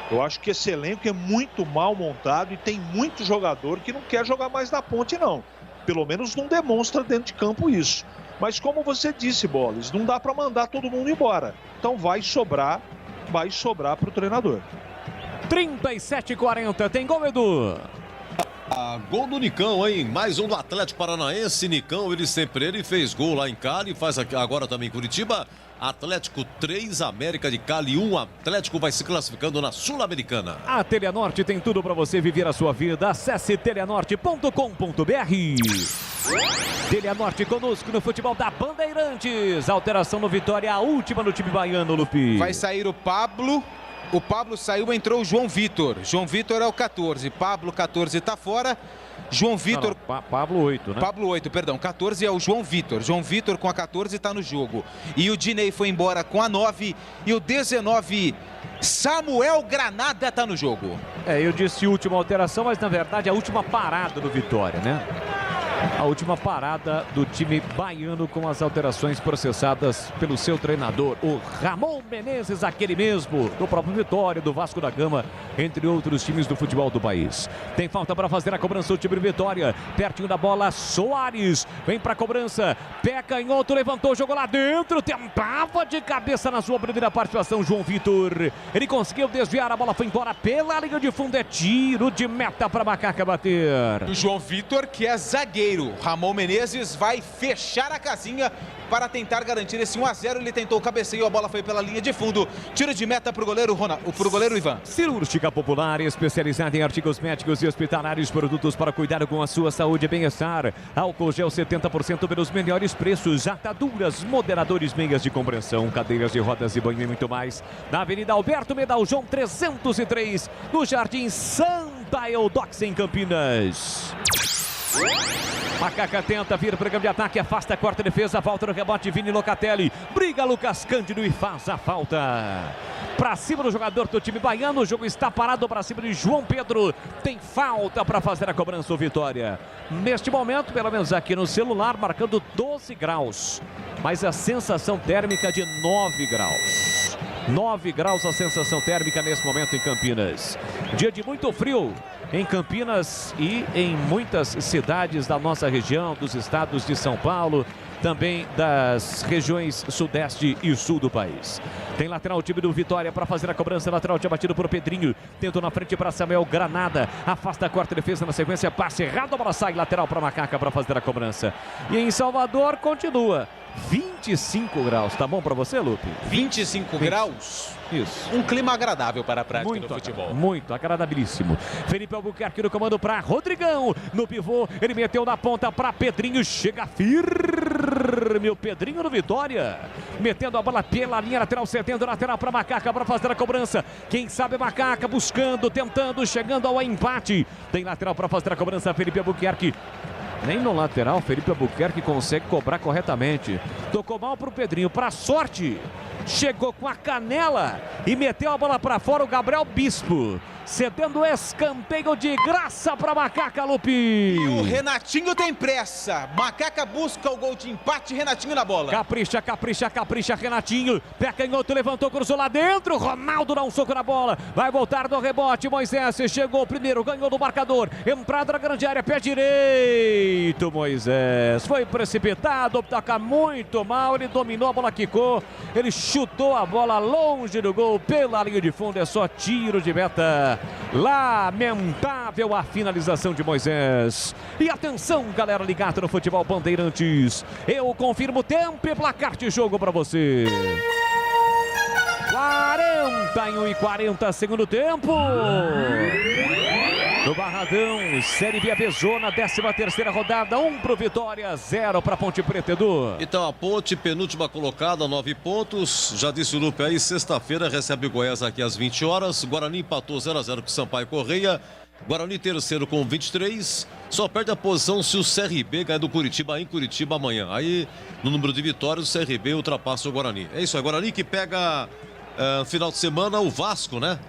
Eu acho que esse elenco é muito mal montado e tem muito jogador que não quer jogar mais na Ponte não. Pelo menos não demonstra dentro de campo isso. Mas como você disse, Boles, não dá para mandar todo mundo embora. Então vai sobrar para o treinador. 37-40, tem gol, Edu. Gol do Nicão, hein? Mais um do Atlético Paranaense. Nicão, ele fez gol lá em Cali, faz agora também em Curitiba. Atlético 3, América de Cali 1. Atlético vai se classificando na Sul-Americana. A Teleanorte tem tudo para você viver a sua vida. Acesse teleanorte.com.br. Teleanorte conosco no futebol da Bandeirantes. Alteração no Vitória, a última no time baiano, Lupi. Vai sair o Pablo O Pablo saiu, entrou o João Vitor. João Vitor é o 14. Pablo, 14, tá fora. João Vitor... Pablo 8, né? Pablo 8, perdão. 14 é o João Vitor. João Vitor com a 14 tá no jogo. E o Dinei foi embora com a 9. E o 19, Samuel Granada, tá no jogo. Eu disse última alteração, mas na verdade a última parada do Vitória, né? A última parada do time baiano com as alterações processadas pelo seu treinador, o Ramon Menezes, aquele mesmo do próprio Vitória, do Vasco da Gama, entre outros times do futebol do país. Tem falta para fazer a cobrança do time do Vitória, pertinho da bola, Soares, vem para a cobrança, pé canhoto, levantou, jogou lá dentro, tentava de cabeça na sua primeira participação, João Vitor. Ele conseguiu desviar, a bola foi embora pela linha de fundo, é tiro de meta para Macaca bater. O João Vitor, que é zagueiro. Ramon Menezes vai fechar a casinha para tentar garantir esse 1-0. Ele tentou o cabeceio, a bola foi pela linha de fundo. Tiro de meta para o goleiro Ivan. Cirúrgica Popular, especializada em artigos médicos e hospitalares, produtos para cuidar com a sua saúde e bem-estar. Álcool gel 70% pelos melhores preços, ataduras, moderadores, meias de compreensão, cadeiras de rodas e banho e muito mais. Na Avenida Alberto Medal João 303, no Jardim Santa Eudox, em Campinas. Macaca tenta vir para o campo de ataque, afasta a quarta defesa, volta no rebote, Vini Locatelli, briga Lucas Cândido e faz a falta. Para cima do jogador do time baiano, o jogo está parado para cima de João Pedro, tem falta para fazer a cobrança do Vitória. Neste momento, pelo menos aqui no celular, marcando 12 graus, mas a sensação térmica de 9 graus. 9 graus a sensação térmica nesse momento em Campinas. Dia de muito frio em Campinas e em muitas cidades da nossa região, dos estados de São Paulo, também das regiões sudeste e sul do país. Tem lateral o time do Vitória para fazer a cobrança, lateral tinha batido por Pedrinho, tentou na frente para Samuel Granada, afasta a quarta defesa na sequência, passe errado, a bola sai, lateral para Macaca para fazer a cobrança. E em Salvador continua 25 graus, tá bom para você, Lupe? 25 graus? Isso. Um clima agradável para a prática do futebol. Muito agradabilíssimo. Felipe Albuquerque no comando para Rodrigão. No pivô, ele meteu na ponta para Pedrinho. Chega firme o Pedrinho no Vitória. Metendo a bola pela linha lateral, setendo lateral para Macaca para fazer a cobrança. Quem sabe Macaca buscando, tentando, chegando ao empate. Tem lateral para fazer a cobrança, Felipe Albuquerque. Nem no lateral, Felipe Albuquerque consegue cobrar corretamente. Tocou mal para o Pedrinho, para sorte. Chegou com a canela e meteu a bola para fora o Gabriel Bispo. Cedendo escanteio de graça para Macaca, Lupe. E o Renatinho tem pressa. Macaca busca o gol de empate, Renatinho na bola. Capricha, capricha, capricha, Renatinho. Pé canhoto, levantou, cruzou lá dentro. Ronaldo dá um soco na bola. Vai voltar no rebote. Moisés chegou primeiro, ganhou do marcador. Entrada na grande área, pé direito. Moisés foi precipitado, toca muito mal. Ele dominou, a bola quicou. Ele chutou a bola longe do gol pela linha de fundo. É só tiro de meta. Lamentável a finalização de Moisés. E atenção, galera ligada no futebol Bandeirantes. Eu confirmo tempo e placar de jogo para você. 41 e 40 segundo tempo. No Barradão, Série B Abezona, 13ª rodada, 1 pro Vitória, 0 para Ponte Preta, Edu. Então a Ponte, penúltima colocada, 9 pontos. Já disse o Lupe aí, sexta-feira recebe o Goiás aqui às 20 horas. Guarani empatou 0-0 com o Sampaio Correia. Guarani terceiro com 23. Só perde a posição se o CRB ganhar do Curitiba em Curitiba amanhã. Aí, no número de vitórias, o CRB ultrapassa o Guarani. É isso aí, Guarani que pega final de semana o Vasco, né?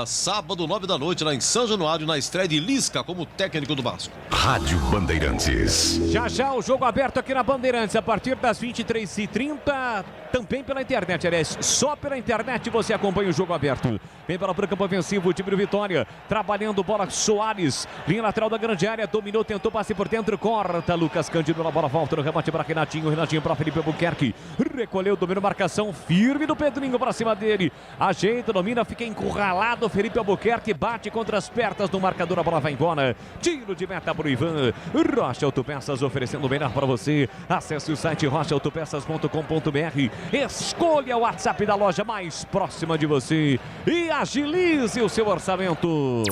Sábado, 9 da noite, lá em São Januário, na estreia de Lisca como técnico do Vasco. Rádio Bandeirantes. Já já o jogo aberto aqui na Bandeirantes, a partir das 23h30, também pela internet, aliás, só pela internet você acompanha o jogo aberto. Vem para o campo ofensivo, o time do Vitória, trabalhando bola, Soares, linha lateral da grande área, dominou, tentou passe por dentro, corta, Lucas Cândido, na bola volta no remate para Renatinho para Felipe Albuquerque, recolheu, domina, marcação firme do Pedrinho para cima dele, ajeita, domina, fica encurralado, Felipe Albuquerque bate contra as pernas do marcador, a bola vai embora, tiro de meta para o Ivan. Rocha Autopeças oferecendo o melhor para você. Acesse o site rochaautopeças.com.br, escolha o WhatsApp da loja mais próxima de você e agilize o seu orçamento.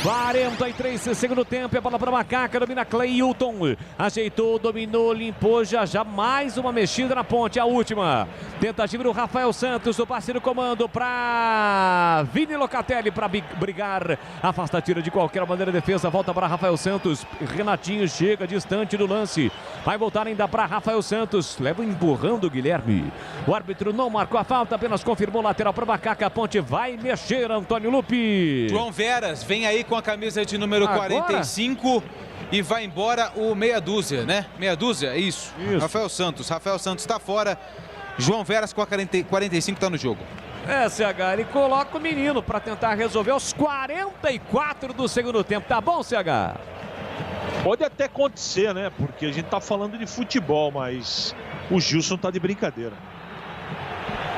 43 segundo tempo, é bola para Macaca, domina Cleilton, ajeitou, dominou, limpou, já mais uma mexida na ponte, a última. Tentativa do Rafael Santos, o parceiro comando para Vini Locatelli para brigar, afasta, tira de qualquer maneira a defesa, volta para Rafael Santos, Renatinho chega distante do lance, vai voltar ainda para Rafael Santos, leva empurrando o Guilherme. O árbitro não marcou a falta, apenas confirmou lateral para Macaca, a ponte vai mexer, Antônio Lupi. João Veras vem aí com a camisa de número 45 e vai embora o meia dúzia, né? Meia dúzia, isso. Rafael Santos está fora. João Veras com a 45 está no jogo. CH, ele coloca o menino para tentar resolver aos 44 do segundo tempo. Tá bom, CH? Pode até acontecer, né? Porque a gente tá falando de futebol, mas o Gilson tá de brincadeira.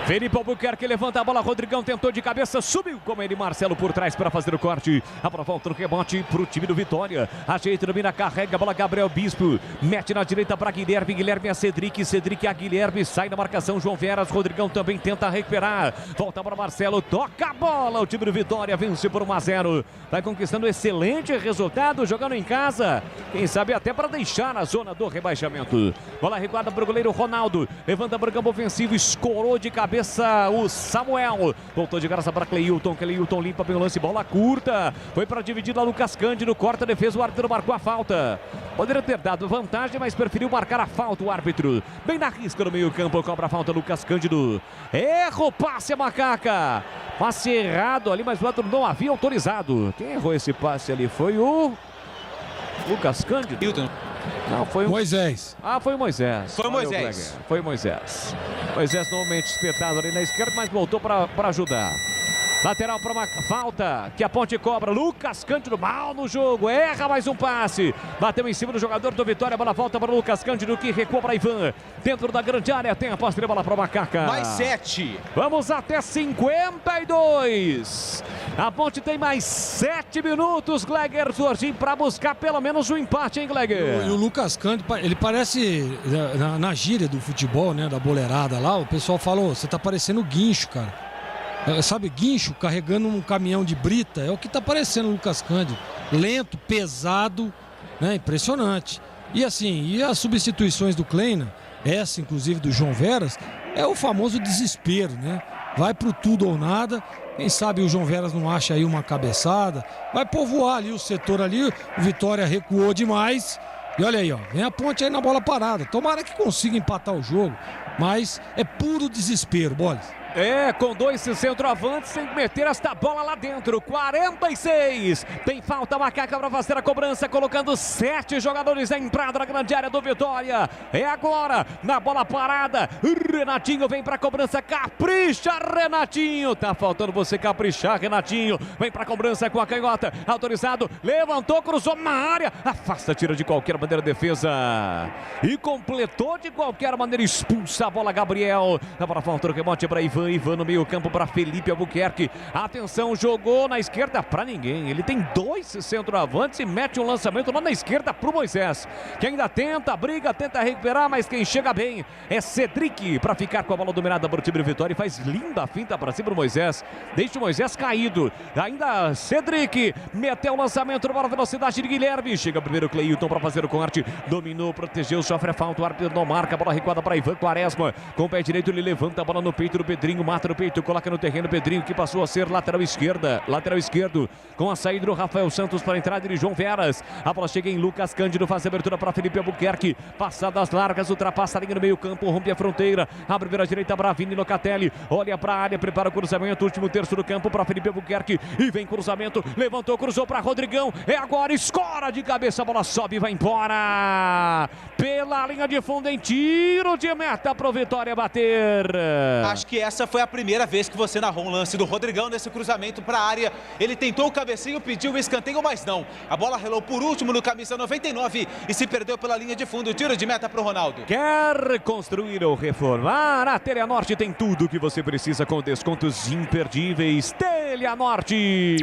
Felipe Albuquerque levanta a bola, Rodrigão tentou de cabeça, subiu com ele, Marcelo por trás para fazer o corte. A bola volta no rebote para o time do Vitória. Ajeita, domina, carrega a bola, Gabriel Bispo. Mete na direita para Guilherme, Guilherme a Cedric, Cedric a Guilherme, sai da marcação, João Veras, Rodrigão também tenta recuperar. Volta para Marcelo, toca a bola, o time do Vitória vence por 1-0. Vai conquistando excelente resultado, jogando em casa. Quem sabe até para deixar a zona do rebaixamento. Bola recuada para o goleiro Ronaldo. Levanta para o campo ofensivo, escorou de cabeça o Samuel, voltou de graça para Cleilton, Cleilton limpa bem o lance, bola curta, foi para dividir lá Lucas Cândido, corta a defesa, o árbitro marcou a falta, poderia ter dado vantagem, mas preferiu marcar a falta o árbitro, bem na risca no meio campo, cobra a falta Lucas Cândido, erra o passe a Macaca, passe errado ali, mas o árbitro não havia autorizado. Quem errou esse passe ali foi o Lucas Cândido. Não, foi o Moisés. Foi o Moisés. Foi o Moisés. Foi o Moisés. Moisés normalmente espetado ali na esquerda, mas voltou para ajudar. Lateral para uma falta que a ponte cobra. Lucas Cândido mal no jogo. Erra mais um passe. Bateu em cima do jogador do Vitória. A bola volta para o Lucas Cândido que recua para Ivan. Dentro da grande área tem a posse de bola para o Macaca. Mais 7. Vamos até 52. A ponte tem mais 7 minutos, Gleger Zorgin, para buscar pelo menos um empate, hein, Gleger? E o Lucas Cândido, ele parece, na gíria do futebol, né, da boleirada lá, o pessoal falou, você tá parecendo guincho, cara. Sabe, guincho carregando um caminhão de brita, é o que tá parecendo o Lucas Cândido. Lento, pesado, né, impressionante. E assim, e as substituições do Kleina, essa inclusive do João Veras, é o famoso desespero, né? Vai pro tudo ou nada. Quem sabe o João Veras não acha aí uma cabeçada. Vai povoar ali o setor ali. O Vitória recuou demais. E olha aí, ó. Vem a ponte aí na bola parada. Tomara que consiga empatar o jogo. Mas é puro desespero, Boles. Com 2 centroavantes, sem meter esta bola lá dentro. 46. Tem falta, Macaca para fazer a cobrança, colocando 7 jogadores na entrada da grande área do Vitória. É agora, na bola parada. Renatinho vem para a cobrança, capricha, Renatinho. Tá faltando você caprichar, Renatinho. Vem para a cobrança com a canhota. Autorizado, levantou, cruzou na área. Afasta, tira de qualquer maneira a defesa. E completou de qualquer maneira, expulsa a bola, Gabriel. A bola falta no rebote para Ivan. Ivan no meio campo para Felipe Albuquerque. Atenção, jogou na esquerda para ninguém. Ele tem 2 centroavantes e mete um lançamento lá na esquerda para o Moisés, que ainda tenta, briga, tenta recuperar, mas quem chega bem é Cedric para ficar com a bola dominada por time do Vitória e faz linda finta para cima do Moisés. Deixa o Moisés caído. Ainda Cedric meteu o lançamento para a velocidade de Guilherme. Chega primeiro Cleilton para fazer o corte. Dominou, protegeu, sofre a falta. O árbitro não marca. A bola recuada para Ivan Quaresma. Com o pé direito ele levanta a bola no peito do Pedrinho. Mata no peito, coloca no terreno Pedrinho, que passou a ser lateral esquerdo, com a saída do Rafael Santos para a entrada de João Veras. A bola chega em Lucas Cândido, faz a abertura para Felipe Albuquerque, passadas largas, ultrapassa a linha no meio campo, rompe a fronteira, abre pela direita para Vini Locatelli, olha para a área, prepara o cruzamento, último terço do campo para Felipe Albuquerque, e vem cruzamento, levantou, cruzou para Rodrigão, é agora, escora de cabeça, a bola sobe e vai embora, pela linha de fundo em tiro de meta para o Vitória bater. Acho que essa foi a primeira vez que você narrou um lance do Rodrigão nesse cruzamento para a área. Ele tentou o cabeceio, pediu o escanteio, mas não. A bola relou por último no camisa 99 e se perdeu pela linha de fundo. Tiro de meta para o Ronaldo. Quer construir ou reformar? A Telenorte tem tudo o que você precisa com descontos imperdíveis. Telha Norte.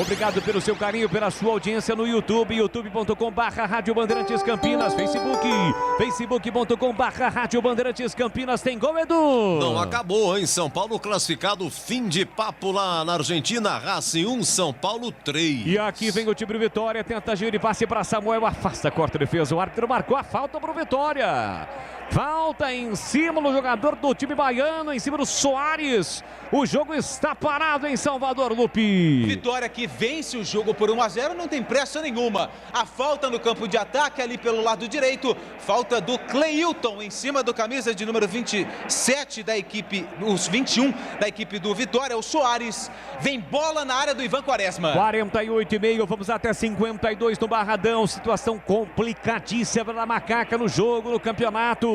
Obrigado pelo seu carinho, pela sua audiência no YouTube, youtube.com/Rádio Bandeirantes Campinas, facebook.com/Rádio Bandeirantes Campinas. Tem gol, Edu? Não acabou, hein? São Paulo classificado, fim de papo lá na Argentina, Racing 1, São Paulo 3. E aqui vem o time do Vitória, tenta giro e passe para Samuel, afasta, corta a defesa, o árbitro marcou a falta para o Vitória. Falta em cima do jogador do time baiano, em cima do Soares. O jogo está parado em Salvador, Lupi. Vitória que vence o jogo por 1-0, não tem pressa nenhuma. A falta no campo de ataque ali pelo lado direito. Falta do Cleilton em cima do camisa de número 27 da equipe, os 21 da equipe do Vitória, o Soares. Vem bola na área do Ivan Quaresma. 48,5, vamos até 52 no Barradão. Situação complicadíssima da Macaca no jogo, no campeonato.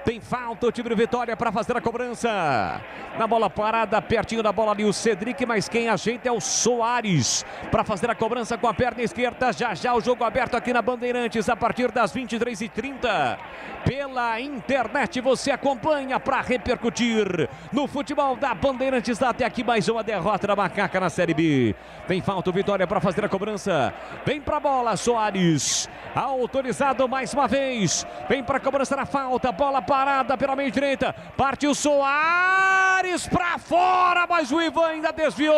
Tem falta o time do Vitória para fazer a cobrança. Na bola parada, pertinho da bola ali o Cedric, mas quem ajeita é o Soares para fazer a cobrança com a perna esquerda. Já o jogo aberto aqui na Bandeirantes a partir das 23h30. Pela internet você acompanha para repercutir no futebol da Bandeirantes. Até aqui mais uma derrota da Macaca na Série B. Tem falta o Vitória para fazer a cobrança. Vem para a bola, Soares. Autorizado mais uma vez. Vem para a cobrança da falta. Bola parada pela meia direita. Partiu Soares para fora, mas o Ivan ainda desviou.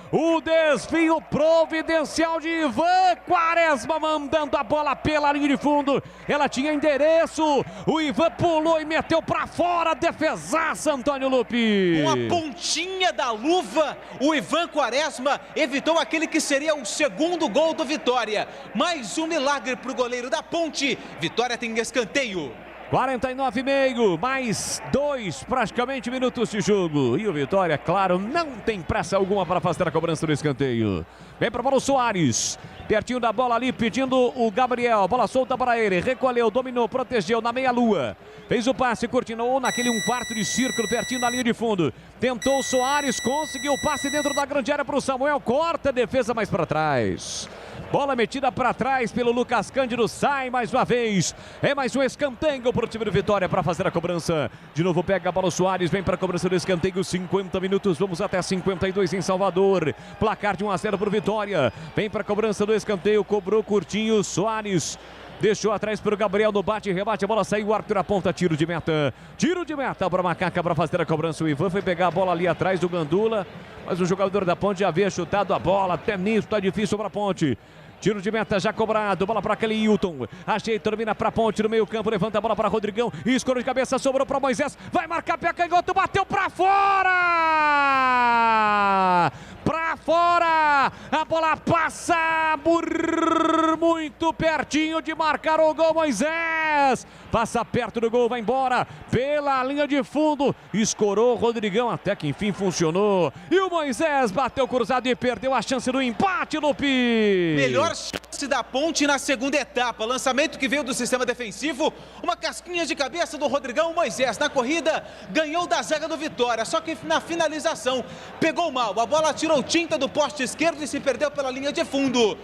O desvio providencial de Ivan Quaresma, mandando a bola pela linha de fundo. Ela tinha endereço. O Ivan pulou e meteu para fora. Defesaça, Antônio Lupi. Com a pontinha da luva, o Ivan Quaresma evitou aquele que seria o segundo gol do Vitória. Mais um milagre para o goleiro da Ponte. Vitória tem escanteio. 49,5, mais 2 praticamente minutos de jogo. E o Vitória, claro, não tem pressa alguma para fazer a cobrança do escanteio. Vem para a bola o Soares. Pertinho da bola ali, pedindo o Gabriel. Bola solta para ele. Recolheu, dominou, protegeu na meia-lua. Fez o passe, continuou naquele 1/4 de círculo, pertinho da linha de fundo. Tentou o Soares, conseguiu o passe dentro da grande área para o Samuel. Corta a defesa mais para trás. Bola metida para trás pelo Lucas Cândido, sai mais uma vez. É mais um escanteio para o time do Vitória para fazer a cobrança. De novo pega a bola o Soares, vem para a cobrança do escanteio. 50 minutos, vamos até 52 em Salvador. Placar de 1-0 para o Vitória. Vem para a cobrança do escanteio, cobrou curtinho, Soares. Deixou atrás para o Gabriel no bate e rebate. A bola saiu, o árbitro aponta, tiro de meta. Tiro de meta para a Macaca para fazer a cobrança. O Ivan foi pegar a bola ali atrás do Gandula. Mas o jogador da Ponte já havia chutado a bola. Até nisso está difícil para a Ponte. Tiro de meta já cobrado, bola para Cleilton. Ajeita, domina para a Ponte no meio campo, levanta a bola para Rodrigão. Escorou de cabeça, sobrou para Moisés. Vai marcar pé canhoto, bateu para fora! Para fora! A bola passa muito pertinho de marcar o gol, Moisés. Passa perto do gol, vai embora pela linha de fundo. Escorou o Rodrigão, até que enfim funcionou. E o Moisés bateu cruzado e perdeu a chance do empate, Lupi. Melhor chance da Ponte na segunda etapa. Lançamento que veio do sistema defensivo. Uma casquinha de cabeça do Rodrigão. Moisés na corrida ganhou da zaga do Vitória. Só que na finalização pegou mal. A bola tirou tinta do poste esquerdo e se perdeu pela linha de fundo.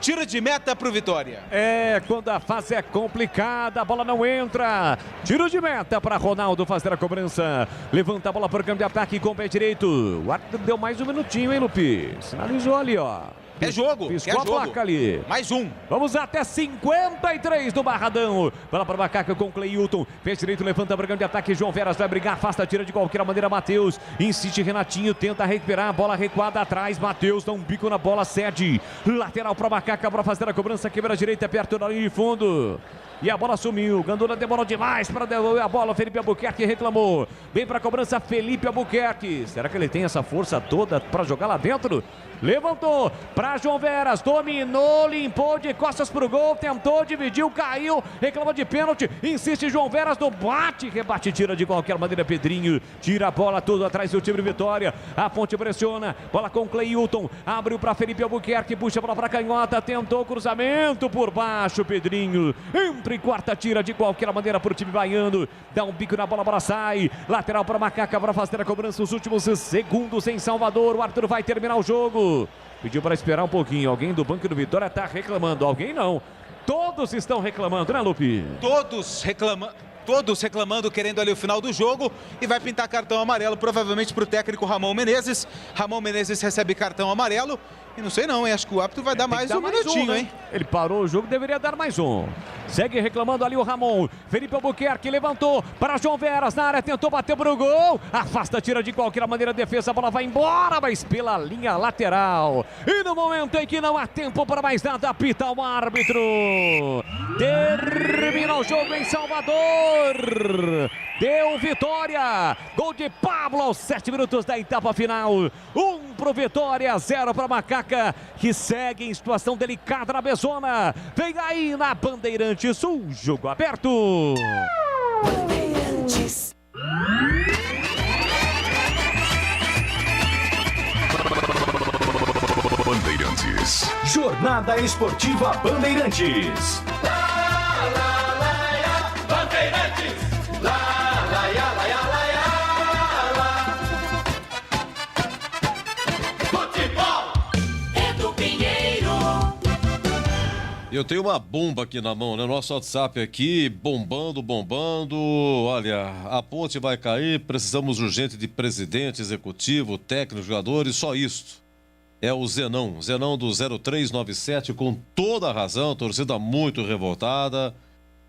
Tiro de meta para o Vitória. É, quando a fase é complicada, a bola não entra. Tiro de meta para Ronaldo fazer a cobrança. Levanta a bola para o campo de ataque com o pé direito. O árbitro deu mais um minutinho, hein, Lupi? Sinalizou ali, ó. É jogo, piscou a placa ali. Mais um. Vamos até 53 do Barradão. Bola para o Macaca com o Cleilton. Fez direito, levanta, brigando de ataque. João Veras vai brigar, afasta, tira de qualquer maneira. Matheus insiste, Renatinho tenta recuperar. A bola recuada atrás. Matheus dá um bico na bola, cede. Lateral para o Macaca para fazer a cobrança. Quebra a direita, perto da linha de fundo. E a bola sumiu. Gandula demorou demais para devolver a bola. Felipe Albuquerque reclamou. Vem para a cobrança Felipe Albuquerque. Será que ele tem essa força toda para jogar lá dentro? Levantou para João Veras. Dominou, limpou de costas para o gol. Tentou, dividiu, caiu. Reclamou de pênalti. Insiste João Veras no bate. Rebate, tira de qualquer maneira Pedrinho. Tira a bola tudo atrás do time de Vitória. A Ponte pressiona. Bola com Cleilton. Abriu para Felipe Albuquerque. Puxa a bola para canhota. Tentou cruzamento por baixo. Pedrinho entra e quarta, tira de qualquer maneira para o time baiano. Dá um bico na bola, a bola sai. Lateral para Macaca para fazer a cobrança. Os últimos segundos em Salvador. O árbitro vai terminar o jogo. Pediu para esperar um pouquinho. Alguém do banco do Vitória está reclamando. Alguém não. Todos estão reclamando, né, Lupi? Todos reclamando. Todos reclamando, querendo ali o final do jogo, e vai pintar cartão amarelo, provavelmente para o técnico Ramon Menezes. Ramon Menezes recebe cartão amarelo, e não sei não, hein? Acho que o árbitro vai dar mais um minutinho, né? hein? Ele parou o jogo, deveria dar mais um. Segue reclamando ali o Ramon. Felipe Albuquerque levantou para João Veras na área, tentou bater pro gol. Afasta, tira de qualquer maneira a defesa, a bola vai embora, mas pela linha lateral. E no momento em que não há tempo para mais nada, apita o árbitro. Termina o jogo em Salvador. Deu Vitória. Gol de Pablo aos 7 minutos da etapa final. 1 pro Vitória, 0 para Macaca, que segue em situação delicada na Bezona. Vem aí na Bandeirantes, um jogo aberto. Bandeirantes. Bandeirantes. Jornada Esportiva Bandeirantes. Bandeirantes. Futebol é do Pinheiro. Eu tenho uma bomba aqui na mão, né? Nosso WhatsApp aqui, bombando. Olha, a ponte vai cair, precisamos urgente de presidente, executivo, técnico, jogadores, só isso. É o Zenão do 0397, com toda a razão, torcida muito revoltada.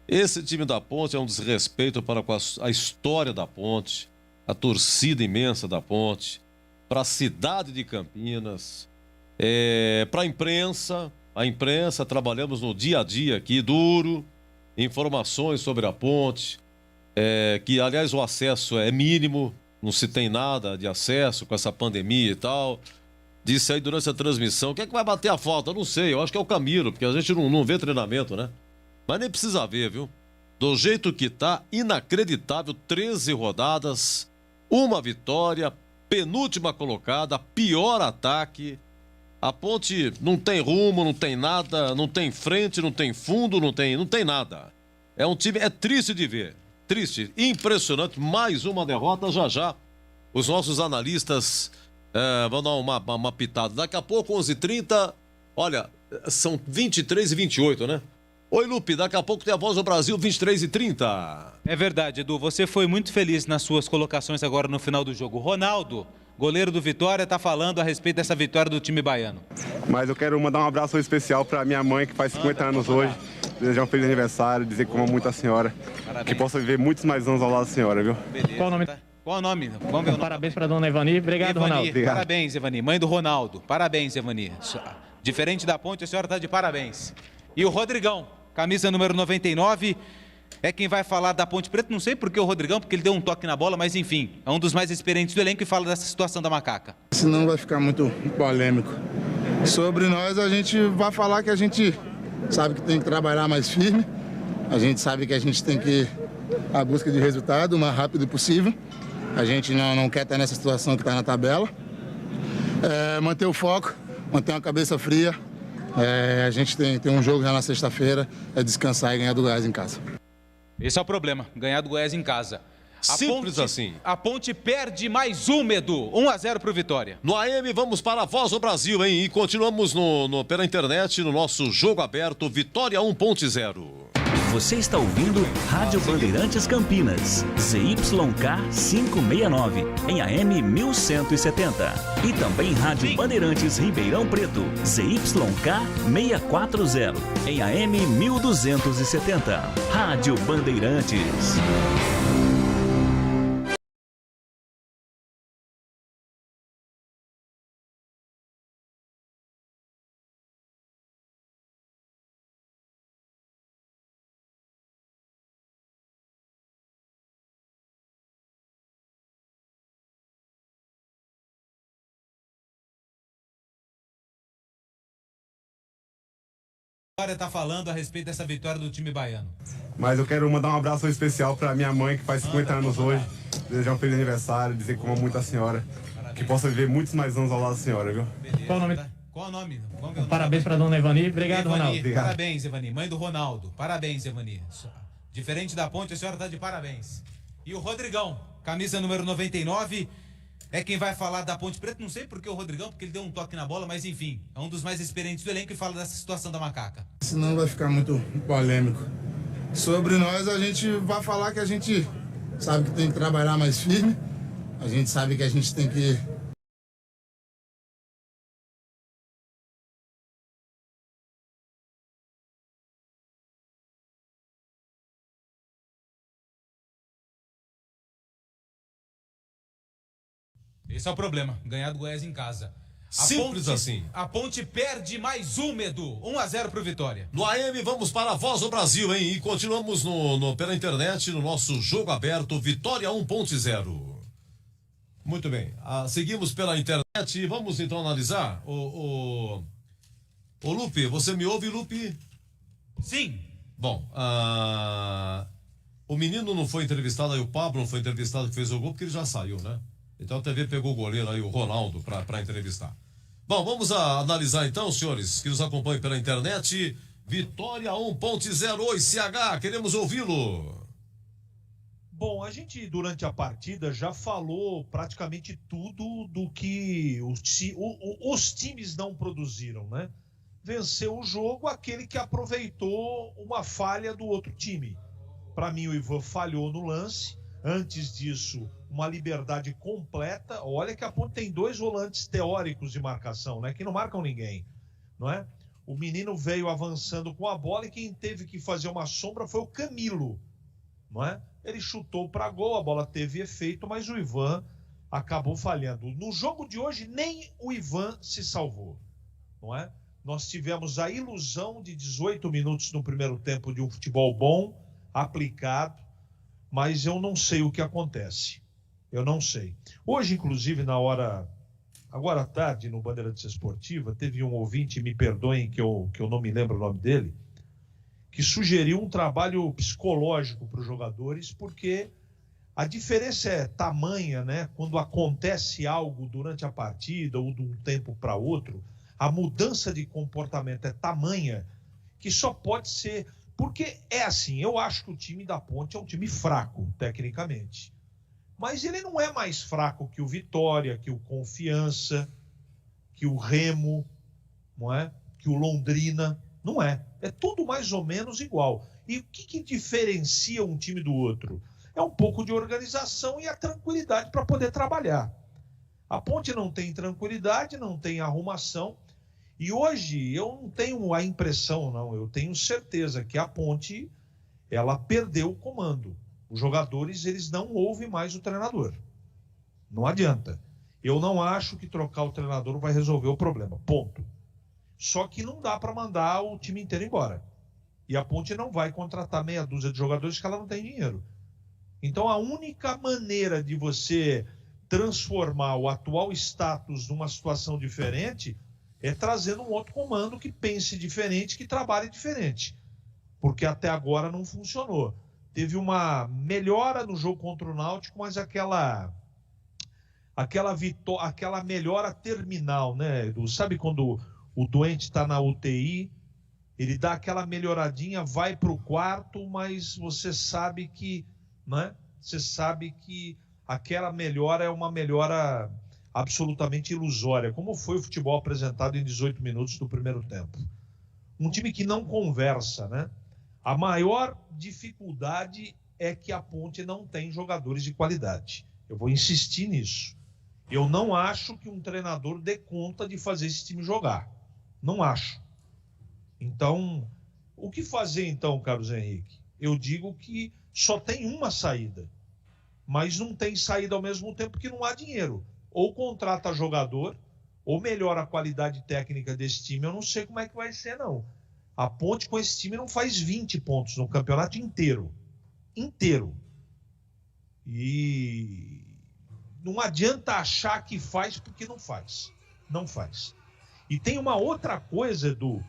Esse time da Ponte é um desrespeito para a história da Ponte, a torcida imensa da Ponte, para a cidade de Campinas, para a imprensa. A imprensa, trabalhamos no dia a dia aqui, duro, informações sobre a Ponte, que aliás o acesso é mínimo, não se tem nada de acesso com essa pandemia e tal. Disse aí durante a transmissão, quem é que vai bater a falta? Eu não sei, eu acho que é o Camilo, porque a gente não vê treinamento, né? Mas nem precisa ver, viu? Do jeito que tá, inacreditável, 13 rodadas, uma vitória, penúltima colocada, pior ataque. A Ponte não tem rumo, não tem nada, não tem frente, não tem fundo, não tem nada. É um time, é triste de ver, triste, impressionante, mais uma derrota já. Os nossos analistas vão dar uma pitada. Daqui a pouco, 11h30, olha, são 23h28, né? Oi, Lupe, daqui a pouco tem a Voz do Brasil, 23h30. É verdade, Edu, você foi muito feliz nas suas colocações agora no final do jogo. Ronaldo, goleiro do Vitória, está falando a respeito dessa vitória do time baiano. Mas eu quero mandar um abraço especial para minha mãe, que faz 50 anos hoje. Desejar um feliz aniversário, dizer que amo muito a senhora. Parabéns. Que possa viver muitos mais anos ao lado da senhora, viu? Beleza. Qual o nome? Vamos ver o nome. Parabéns para dona Evani. Obrigado, Evani, Ronaldo. Obrigado. Parabéns, Evani. Mãe do Ronaldo. Parabéns, Evani. Diferente da Ponte, a senhora está de parabéns. E o Rodrigão, camisa número 99, é quem vai falar da Ponte Preta. Não sei por que o Rodrigão, porque ele deu um toque na bola, mas enfim, é um dos mais experientes do elenco e fala dessa situação da Macaca. Senão vai ficar muito polêmico. Sobre nós, a gente vai falar que a gente sabe que tem que trabalhar mais firme. A gente sabe que a gente tem que ir à busca de resultado o mais rápido possível. A gente não quer estar nessa situação que está na tabela. Manter o foco, manter uma cabeça fria. A gente tem um jogo já na sexta-feira, é descansar e ganhar do Goiás em casa. Esse é o problema, ganhar do Goiás em casa. Simples assim. A Ponte perde mais um, Edu. 1-0 pro Vitória. No AM, vamos para a Voz do Brasil, hein? E continuamos pela internet, no nosso jogo aberto, Vitória 1.0. Você está ouvindo Rádio Bandeirantes Campinas, ZYK 569, em AM 1170. E também Rádio Bandeirantes Ribeirão Preto, ZYK 640, em AM 1270. Rádio Bandeirantes. Está falando a respeito dessa vitória do time baiano. Mas eu quero mandar um abraço especial para minha mãe, que faz 50 anos hoje. Desejar um feliz aniversário, dizer que amo muito a senhora. Que possa viver muitos mais anos ao lado da senhora, viu? Qual o nome? Qual o nome? Parabéns para dona Evani. Obrigado, Ronaldo. Obrigado. Parabéns, Evani. Mãe do Ronaldo. Parabéns, Evani. Diferente da Ponte, a senhora está de parabéns. E o Rodrigão, camisa número 99, é quem vai falar da Ponte Preta. Não sei por que o Rodrigão, porque ele deu um toque na bola, mas enfim, é um dos mais experientes do elenco e fala dessa situação da Macaca. Senão vai ficar muito polêmico. Sobre nós, a gente vai falar que a gente sabe que tem que trabalhar mais firme. A gente sabe que a gente tem que... Esse é o problema, ganhar do Goiás em casa. Simples assim. A Ponte perde mais um, Edu. 1-0 pro Vitória. No AM, vamos para a Voz do Brasil, hein? E continuamos pela internet, no nosso jogo aberto, Vitória 1.0. Muito bem. Seguimos pela internet e vamos então analisar. Ô Lupe, você me ouve, Lupe? Sim. Bom, o menino não foi entrevistado, aí o Pablo não foi entrevistado que fez o gol, porque ele já saiu, né? Então a TV pegou o goleiro aí, o Ronaldo, para entrevistar. Bom, vamos analisar então, senhores, que nos acompanham pela internet. Vitória 1.0. Oi, CH, queremos ouvi-lo. Bom, a gente durante a partida já falou praticamente tudo do que os times não produziram, né? Venceu o jogo aquele que aproveitou uma falha do outro time. Para mim, o Ivan falhou no lance. Antes disso, uma liberdade completa. Olha que a Ponte tem 2 volantes teóricos de marcação, né? Que não marcam ninguém, não é? O menino veio avançando com a bola e quem teve que fazer uma sombra foi o Camilo, não é? Ele chutou para gol, a bola teve efeito, mas o Ivan acabou falhando. No jogo de hoje, nem o Ivan se salvou, não é? Nós tivemos a ilusão de 18 minutos no primeiro tempo de um futebol bom, aplicado, mas eu não sei o que acontece. Eu não sei. Hoje, inclusive, agora à tarde, no Bandeirantes Esportiva, teve um ouvinte, me perdoem que eu não me lembro o nome dele, que sugeriu um trabalho psicológico para os jogadores, porque a diferença é tamanha, né? Quando acontece algo durante a partida ou de um tempo para outro, a mudança de comportamento é tamanha que só pode ser... Porque é assim, eu acho que o time da Ponte é um time fraco, tecnicamente. Mas ele não é mais fraco que o Vitória, que o Confiança, que o Remo, não é? Que o Londrina. Não é. É tudo mais ou menos igual. E o que diferencia um time do outro? É um pouco de organização e a tranquilidade para poder trabalhar. A Ponte não tem tranquilidade, não tem arrumação. E hoje eu não tenho a impressão, não, eu tenho certeza que a Ponte, ela perdeu o comando. Os jogadores, eles não ouvem mais o treinador. Não adianta. Eu não acho que trocar o treinador vai resolver o problema, ponto. Só que não dá para mandar o time inteiro embora. E a Ponte não vai contratar meia dúzia de jogadores que ela não tem dinheiro. Então a única maneira de você transformar o atual status numa situação diferente é trazendo um outro comando que pense diferente, que trabalhe diferente. Porque até agora não funcionou. Teve uma melhora no jogo contra o Náutico, mas aquela melhora terminal, né? Sabe quando o doente está na UTI, ele dá aquela melhoradinha, vai para o quarto, mas você sabe que, né? Você sabe que aquela melhora é uma melhora absolutamente ilusória, como foi o futebol apresentado em 18 minutos do primeiro tempo. Um time que não conversa, né? A maior dificuldade é que a Ponte não tem jogadores de qualidade. Eu vou insistir nisso. Eu não acho que um treinador dê conta de fazer esse time jogar. Não acho. Então, o que fazer então, Carlos Henrique? Eu digo que só tem uma saída, mas não tem saída ao mesmo tempo que não há dinheiro. Ou contrata jogador, ou melhora a qualidade técnica desse time. Eu não sei como é que vai ser, não. A Ponte com esse time não faz 20 pontos no campeonato inteiro. Inteiro. E não adianta achar que faz, porque não faz. Não faz. E tem uma outra coisa, Edu,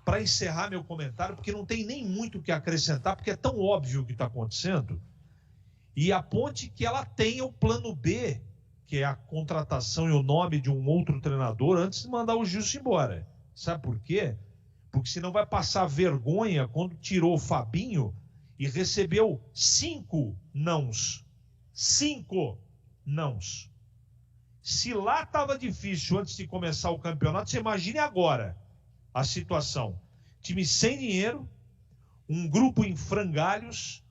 para encerrar meu comentário, porque não tem nem muito o que acrescentar, porque é tão óbvio o que está acontecendo. E a Ponte que ela tenha o plano B, que é a contratação e o nome de um outro treinador, antes de mandar o Gilson embora. Sabe por quê? Porque senão vai passar vergonha quando tirou o Fabinho e recebeu 5 nãos. 5 nãos. Se lá estava difícil antes de começar o campeonato, você imagine agora a situação. Time sem dinheiro, um grupo em frangalhos,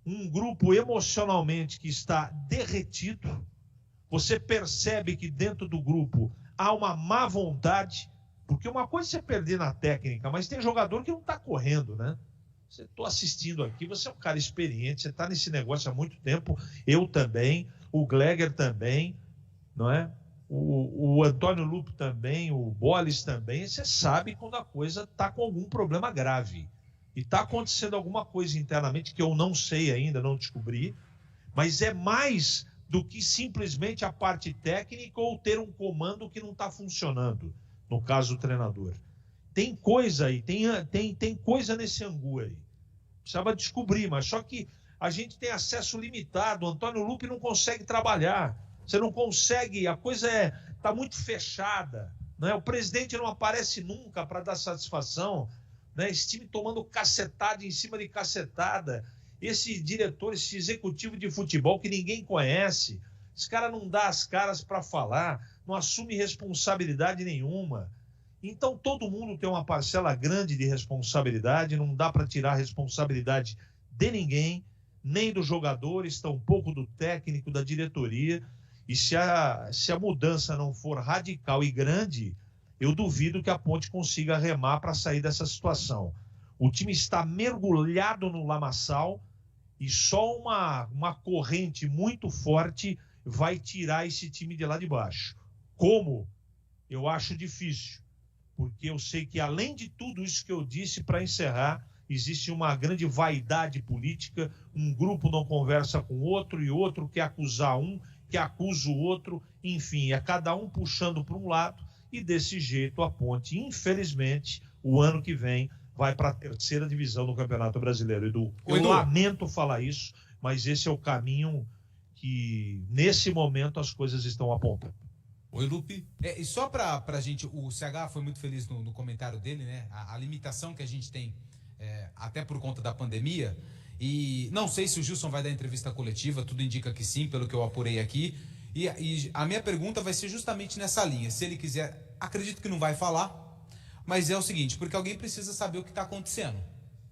um grupo emocionalmente que está derretido. Você percebe que dentro do grupo há uma má vontade, porque uma coisa é você perder na técnica, mas tem jogador que não está correndo, né? Você estou assistindo aqui, você é um cara experiente, você está nesse negócio há muito tempo, eu também, o Gleger também, não é? O Antônio Lupo também, o Bolis também. Você sabe quando a coisa está com algum problema grave. E está acontecendo alguma coisa internamente que eu não sei ainda, não descobri, mas é mais do que simplesmente a parte técnica ou ter um comando que não está funcionando, no caso do treinador. Tem coisa aí, tem coisa nesse angu aí. Precisava descobrir, mas só que a gente tem acesso limitado. O Antônio Lupe não consegue trabalhar. Você não consegue, a coisa está muito fechada, né? O presidente não aparece nunca para dar satisfação, né? Esse time tomando cacetada em cima de cacetada. Esse diretor, esse executivo de futebol que ninguém conhece, esse cara não dá as caras para falar, não assume responsabilidade nenhuma. Então todo mundo tem uma parcela grande de responsabilidade, não dá para tirar a responsabilidade de ninguém, nem dos jogadores, tampouco do técnico, da diretoria. E se a mudança não for radical e grande, eu duvido que a Ponte consiga remar para sair dessa situação. O time está mergulhado no lamaçal e só uma corrente muito forte vai tirar esse time de lá de baixo. Como? Eu acho difícil, porque eu sei que além de tudo isso que eu disse, para encerrar, existe uma grande vaidade política, um grupo não conversa com o outro e outro quer acusar um, que acusa o outro, enfim, é cada um puxando para um lado e desse jeito a Ponte, infelizmente, o ano que vem vai para a 3ª divisão do Campeonato Brasileiro. Edu, eu lamento falar isso, mas esse é o caminho que, nesse momento, as coisas estão apontando. Oi, Lupe. E só pra gente, o CH foi muito feliz no comentário dele, né? A limitação que a gente tem, até por conta da pandemia. E não sei se o Gilson vai dar entrevista coletiva, tudo indica que sim, pelo que eu apurei aqui. E a minha pergunta vai ser justamente nessa linha. Se ele quiser, acredito que não vai falar, mas é o seguinte, porque alguém precisa saber o que está acontecendo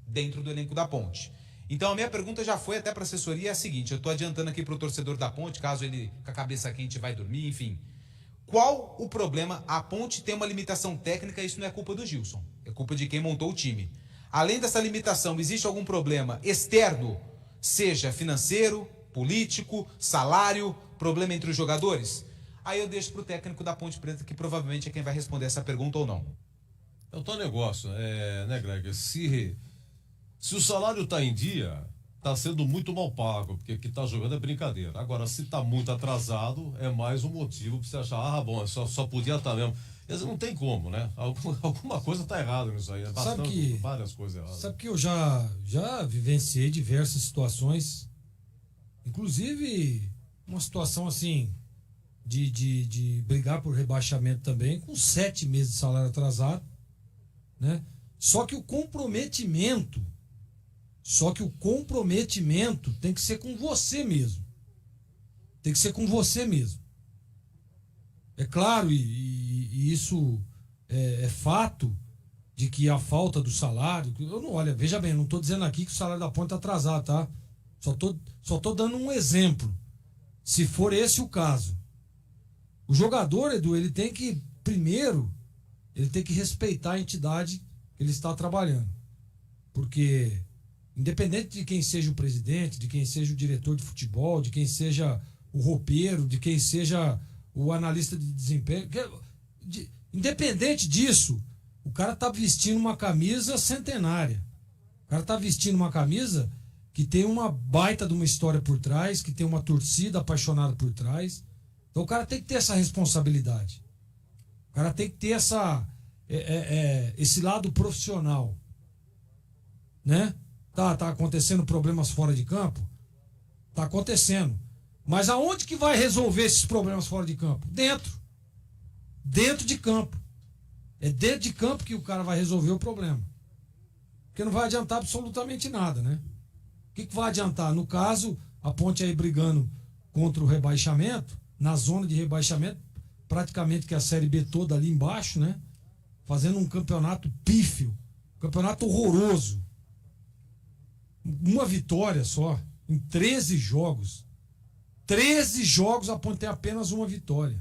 dentro do elenco da Ponte. Então a minha pergunta já foi até para a assessoria, é a seguinte, eu estou adiantando aqui para o torcedor da Ponte, caso ele com a cabeça quente vai dormir, enfim. Qual o problema? A Ponte tem uma limitação técnica, isso não é culpa do Gilson, é culpa de quem montou o time. Além dessa limitação, existe algum problema externo, seja financeiro, político, salário, problema entre os jogadores? Aí eu deixo para o técnico da Ponte Preta, que provavelmente é quem vai responder essa pergunta ou não. É o teu negócio, né, Greg? Se o salário está em dia, está sendo muito mal pago, porque que está jogando é brincadeira. Agora, se está muito atrasado, é mais um motivo para você achar, bom, só podia estar mesmo. Não tem como, né? Alguma coisa está errada nisso aí. Várias coisas erradas. Sabe que eu já vivenciei diversas situações, inclusive uma situação assim de brigar por rebaixamento também, com 7 meses de salário atrasado, né? Só que o comprometimento tem que ser com você mesmo. Tem que ser com você mesmo. É claro, e isso é fato, de que a falta do salário... Olha, veja bem, eu não estou dizendo aqui que o salário da Ponte está atrasado, tá? Só tô dando um exemplo. Se for esse o caso. O jogador, Edu, ele tem que, primeiro, ele tem que respeitar a entidade que ele está trabalhando. Porque, independente de quem seja o presidente, de quem seja o diretor de futebol, de quem seja o roupeiro, de quem seja o analista de desempenho, independente disso, o cara tá vestindo uma camisa centenária. O cara tá vestindo uma camisa que tem uma baita de uma história por trás, que tem uma torcida apaixonada por trás. Então o cara tem que ter essa responsabilidade. O cara tem que ter esse lado profissional. Né? Tá acontecendo problemas fora de campo? Tá acontecendo. Mas aonde que vai resolver esses problemas fora de campo? Dentro de campo. É dentro de campo que o cara vai resolver o problema. Porque não vai adiantar absolutamente nada, né? O que vai adiantar? No caso, a Ponte aí brigando contra o rebaixamento, na zona de rebaixamento, praticamente que a Série B toda ali embaixo, né? Fazendo um campeonato pífio, um campeonato horroroso. uma vitória só, em 13 jogos. 13 jogos, a Ponte tem apenas uma vitória.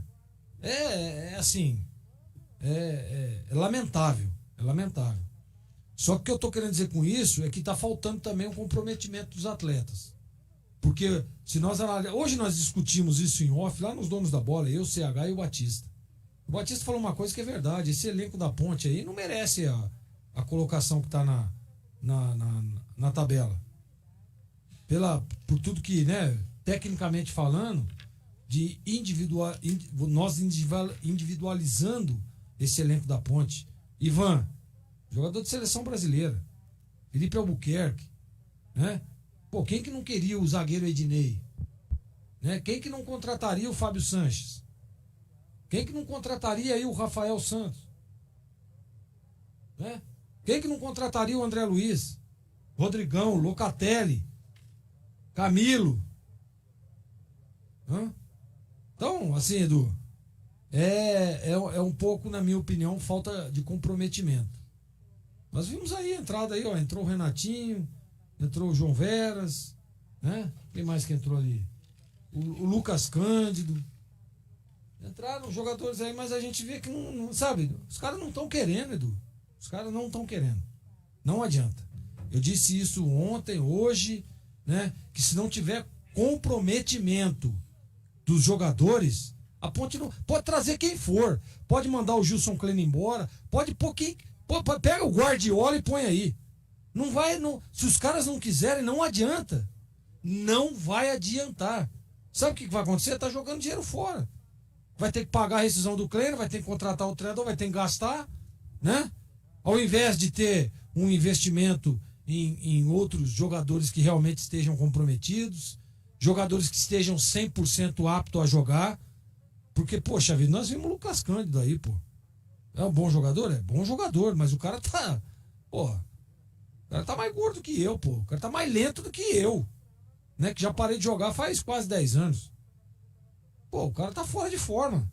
Assim, é lamentável, é lamentável. Só que o que eu tô querendo dizer com isso é que tá faltando também um comprometimento dos atletas. Porque se nós hoje nós discutimos isso em off, lá nos donos da bola, eu, CH e o Batista. O Batista falou uma coisa que é verdade, esse elenco da Ponte aí não merece a colocação que tá na tabela. Por tudo que, né, tecnicamente falando, nós individualizando esse elenco da Ponte. Ivan, jogador de seleção brasileira. Felipe Albuquerque, né? Pô, quem que não queria o zagueiro Ednei? Né? Quem que não contrataria o Fábio Sanches? Quem que não contrataria aí o Rafael Santos? Né? Quem que não contrataria o André Luiz? Rodrigão, Locatelli, Camilo? Hã? Então, assim, Edu, é um pouco, na minha opinião, falta de comprometimento. Nós vimos aí a entrada aí, ó, entrou o Renatinho, entrou o João Veras, né? Quem mais que entrou ali? O Lucas Cândido. Entraram jogadores aí, mas a gente vê que não sabe, os caras não estão querendo, Edu. Os caras não estão querendo. Não adianta. Eu disse isso ontem, hoje, né? Que se não tiver comprometimento dos jogadores, a Ponte não pode trazer quem for, pode mandar o Gilson Klein embora, pode pôr quem, pega o Guardiola e põe aí. Não vai, não, se os caras não quiserem, não adianta. Não vai adiantar. Sabe o que vai acontecer? Tá jogando dinheiro fora. Vai ter que pagar a rescisão do Klein, vai ter que contratar o treinador, vai ter que gastar, né? Ao invés de ter um investimento em outros jogadores que realmente estejam comprometidos, jogadores que estejam 100% aptos a jogar. Porque, poxa vida, nós vimos o Lucas Cândido aí, pô. É um bom jogador? É bom jogador, mas o cara tá... Porra, o cara tá mais gordo que eu, pô. O cara tá mais lento do que eu. Né? Que já parei de jogar faz quase 10 anos. Pô, o cara tá fora de forma.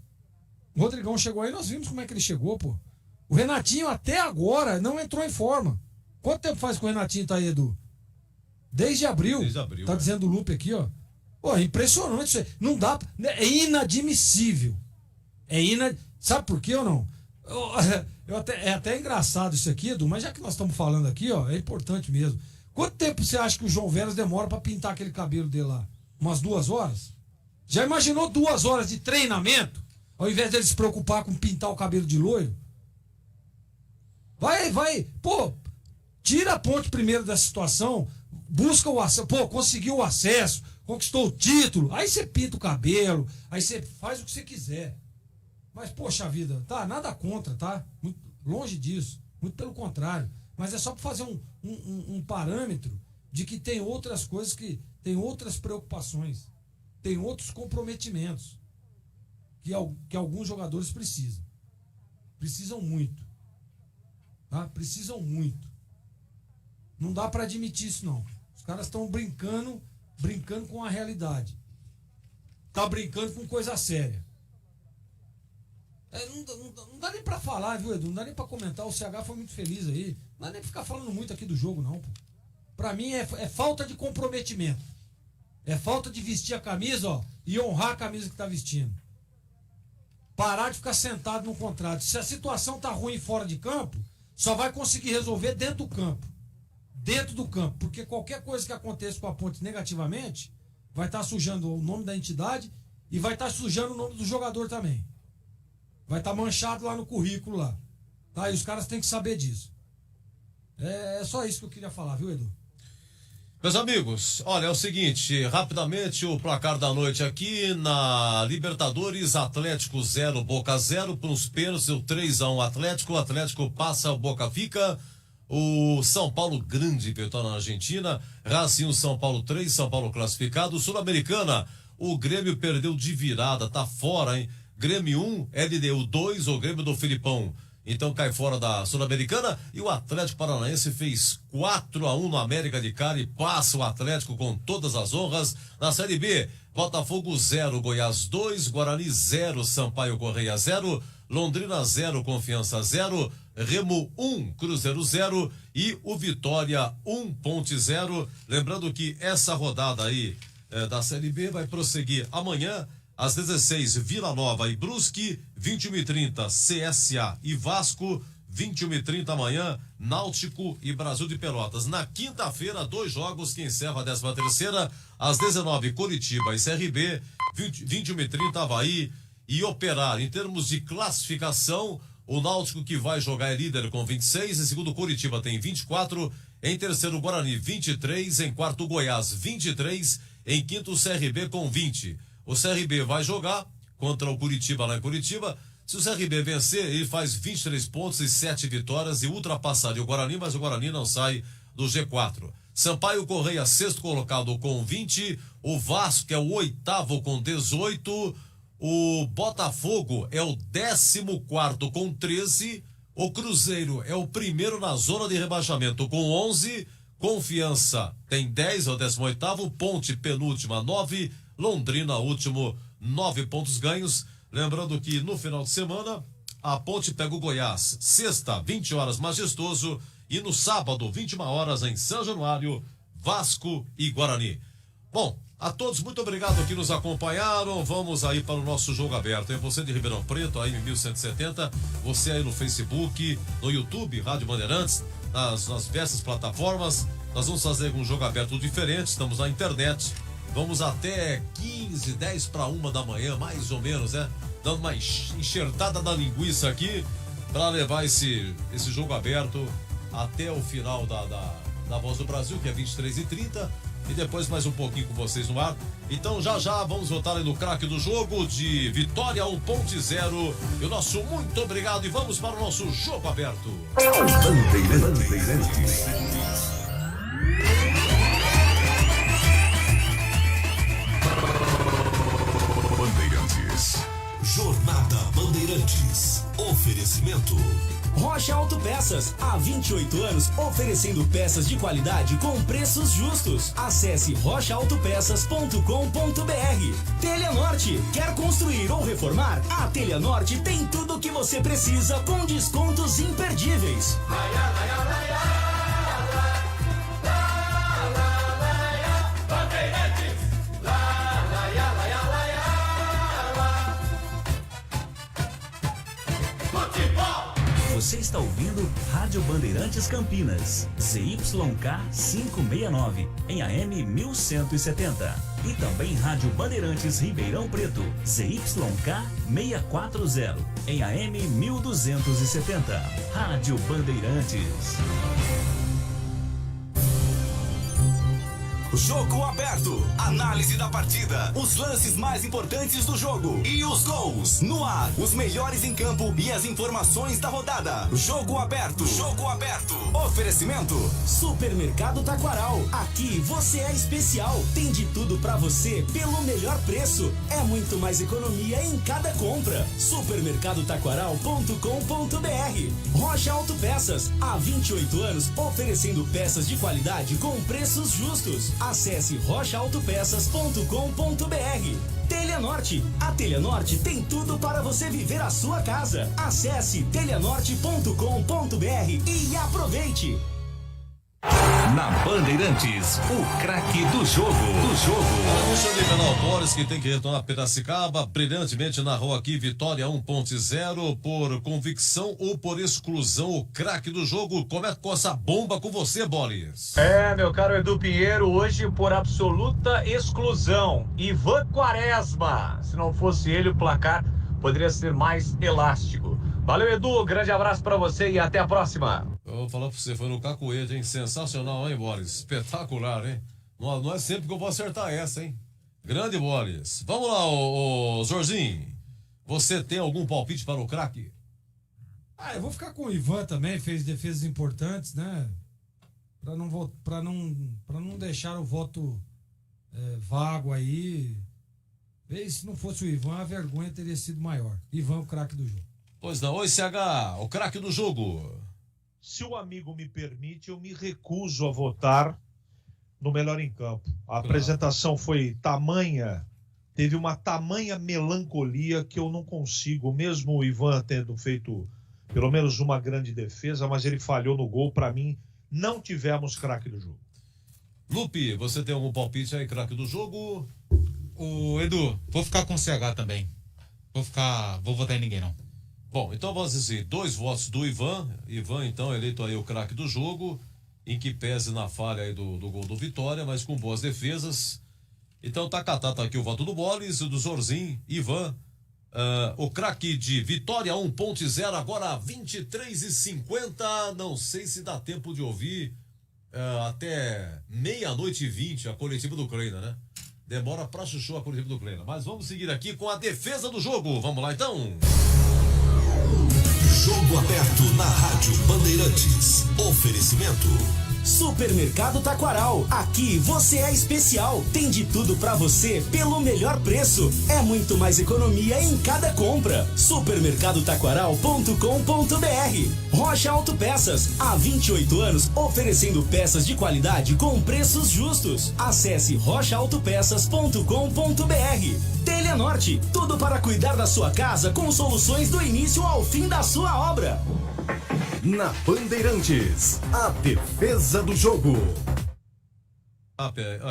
O Rodrigão chegou aí, nós vimos como é que ele chegou, pô. O Renatinho até agora não entrou em forma. Quanto tempo faz que o Renatinho tá aí, Edu? Desde abril. Tá dizendo o Lupe aqui, ó. Pô, é impressionante isso aí. Não dá. É inadmissível. Sabe por quê ou não? É até engraçado isso aqui, Edu, mas já que nós estamos falando aqui, ó, é importante mesmo. Quanto tempo você acha que o João Veras demora pra pintar aquele cabelo dele lá? Umas 2 horas? Já imaginou 2 horas de treinamento? Ao invés dele se preocupar com pintar o cabelo de loiro? Vai. Pô, tira a Ponte primeiro dessa situação, busca o acesso. Pô, conseguiu o acesso, conquistou o título. Aí você pinta o cabelo, aí você faz o que você quiser. Mas, poxa vida, tá? Nada contra, tá? Muito longe disso. Muito pelo contrário. Mas é só para fazer um parâmetro de que tem outras coisas, que tem outras preocupações, tem outros comprometimentos que alguns jogadores precisam. Precisam muito. Tá? Precisam muito. Não dá para admitir isso, não. Os caras estão brincando com a realidade. Tá brincando com coisa séria. Não dá nem pra falar, viu, Edu? Não dá nem pra comentar. O CH foi muito feliz aí. Não dá nem pra ficar falando muito aqui do jogo, não. Pô. Pra mim é falta de comprometimento. É falta de vestir a camisa, ó, e honrar a camisa que tá vestindo. Parar de ficar sentado no contrato. Se a situação tá ruim fora de campo, só vai conseguir resolver dentro do campo. Dentro do campo. Porque qualquer coisa que aconteça com a Ponte negativamente, vai estar sujando o nome da entidade e vai estar sujando o nome do jogador também. Vai estar manchado lá no currículo lá. Tá? E os caras têm que saber disso. É só isso que eu queria falar, viu, Edu? Meus amigos, olha, é o seguinte, rapidamente o placar da noite aqui na Libertadores, Atlético 0, Boca 0, para os pênaltis, o 3-1 Atlético, o Atlético passa, o Boca fica, o São Paulo grande vitória na Argentina, Racing, São Paulo 3, São Paulo classificado, Sul-Americana, o Grêmio perdeu de virada, tá fora, hein? Grêmio 1, LDU 2, o Grêmio do Filipão. Então cai fora da Sul-Americana e o Atlético Paranaense fez 4-1 no América de Cali, passa o Atlético com todas as honras. Na Série B, Botafogo 0, Goiás 2, Guarani 0, Sampaio Correia 0, Londrina 0, Confiança 0, Remo 1, Cruzeiro 0 e o Vitória 1.0. Lembrando que essa rodada aí da Série B vai prosseguir amanhã, às 16, Vila Nova e Brusque, 21h30, CSA e Vasco, 21h30 amanhã, Náutico e Brasil de Pelotas. Na quinta-feira, 2 jogos que encerram a 13ª, às 19, Coritiba e CRB, 21h30, Avaí e Operário. Em termos de classificação, o Náutico que vai jogar é líder com 26, em segundo Coritiba tem 24, em terceiro Guarani 23, em quarto Goiás 23, em quinto CRB com 20. O CRB vai jogar contra o Curitiba lá em Curitiba. Se o CRB vencer, ele faz 23 pontos e 7 vitórias e ultrapassaria o Guarani, mas o Guarani não sai do G4. Sampaio Correia, sexto colocado com 20. O Vasco, que é o oitavo com 18. O Botafogo é o 14º com 13. O Cruzeiro é o primeiro na zona de rebaixamento com 11. Confiança tem 10, é o 18º. Ponte, penúltima, 9. Londrina, último, 9 pontos ganhos. Lembrando que no final de semana, a Ponte pega o Goiás. Sexta, 20 horas, Majestoso. E no sábado, 21 horas, em São Januário, Vasco e Guarani. Bom, a todos, muito obrigado que nos acompanharam. Vamos aí para o nosso jogo aberto. É você de Ribeirão Preto, aí em 1170. Você aí no Facebook, no YouTube, Rádio Bandeirantes, nas diversas plataformas. Nós vamos fazer um jogo aberto diferente. Estamos na internet. Vamos até 15, 10 para 1 da manhã, mais ou menos, né? Dando uma enxertada na linguiça aqui para levar esse jogo aberto até o final da Voz do Brasil, que é 23h30. E depois mais um pouquinho com vocês no ar. Então já vamos voltar aí no craque do jogo de Vitória 1.0. E o nosso muito obrigado e vamos para o nosso jogo aberto. Jornada Bandeirantes. Oferecimento. Rocha Autopeças, há 28 anos oferecendo peças de qualidade com preços justos. Acesse rochaautopeças.com.br. Telha Norte, quer construir ou reformar? A Telha Norte tem tudo o que você precisa com descontos imperdíveis. Você está ouvindo Rádio Bandeirantes Campinas, ZYK 569, em AM 1170. E também Rádio Bandeirantes Ribeirão Preto, ZYK 640, em AM 1270. Rádio Bandeirantes. Jogo aberto. Análise da partida. Os lances mais importantes do jogo. E os gols. No ar. Os melhores em campo e as informações da rodada. Jogo aberto. Jogo aberto. Oferecimento. Supermercado Taquaral. Aqui você é especial. Tem de tudo pra você pelo melhor preço. É muito mais economia em cada compra. Supermercadotaquaral.com.br. Rocha Autopeças. Há 28 anos oferecendo peças de qualidade com preços justos. Acesse rochaautopeças.com.br. Telha Norte. A Telha Norte tem tudo para você viver a sua casa. Acesse telhanorte.com.br e aproveite. Na Bandeirantes, o craque do jogo. Deixa eu liberar o Boris, que tem que retornar a Piracicaba. Brilhantemente narrou aqui Vitória 1.0 por convicção ou por exclusão. O craque do jogo. Como é que essa bomba com você, Boris? Meu caro Edu Pinheiro, hoje por absoluta exclusão. Ivan Quaresma. Se não fosse ele, o placar poderia ser mais elástico. Valeu, Edu. Grande abraço pra você e até a próxima. Eu vou falar pra você, foi no cacuete, hein? Sensacional, hein, Boris? Espetacular, hein? Não é sempre que eu vou acertar essa, hein? Grande, Boris. Vamos lá, ô Zorzinho. Você tem algum palpite para o craque? Eu vou ficar com o Ivan também, fez defesas importantes, né? Pra não deixar o voto vago aí. Se não fosse o Ivan, a vergonha teria sido maior. Ivan, o craque do jogo. Pois não. Oi, CH, o craque do jogo. Se o amigo me permite, eu me recuso a votar no melhor em campo. A apresentação foi tamanha, teve uma tamanha melancolia que eu não consigo, mesmo o Ivan tendo feito pelo menos uma grande defesa, mas ele falhou no gol. Para mim, não tivemos craque do jogo. Lupe, você tem algum palpite aí, craque do jogo? O Edu, vou ficar com o CH também. Vou votar em ninguém, não. Bom, então vamos dizer, 2 votos do Ivan. Ivan, então, eleito aí o craque do jogo, em que pese na falha aí do gol do Vitória, mas com boas defesas. Então tá aqui o voto do Bolis, do Zorzinho, Ivan. O craque de Vitória 1.0, agora 23h50. Não sei se dá tempo de ouvir até 00:20 a coletiva do Kleina, né? Demora pra chuchu a coletiva do Kleina. Mas vamos seguir aqui com a defesa do jogo. Vamos lá então. Jogo aberto na Rádio Bandeirantes. Oferecimento. Supermercado Taquaral. Aqui você é especial. Tem de tudo pra você pelo melhor preço. É muito mais economia em cada compra. Supermercadotaquaral.com.br. Rocha Autopeças. Há 28 anos oferecendo peças de qualidade com preços justos. Acesse rochaautopeças.com.br. Telha Norte. Tudo para cuidar da sua casa com soluções do início ao fim da sua obra. Na Bandeirantes, a defesa do jogo.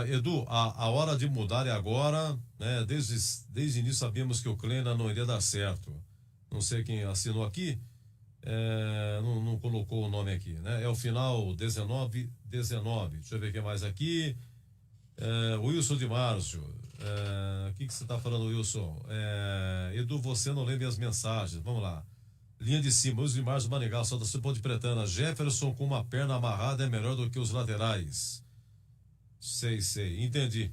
Edu, a hora de mudar é agora, né? Desde o início sabíamos que o Kleina não iria dar certo. Não sei quem assinou aqui, não colocou o nome aqui, né? É o final 19. Deixa eu ver quem mais aqui. Wilson de Márcio. O que você está falando, Wilson? Edu, você não lê minhas mensagens. Vamos lá. Linha de cima, Wilson de Márcio, Manegal, Saudação Ponte Pretana. Jefferson com uma perna amarrada é melhor do que os laterais. Sei. Entendi.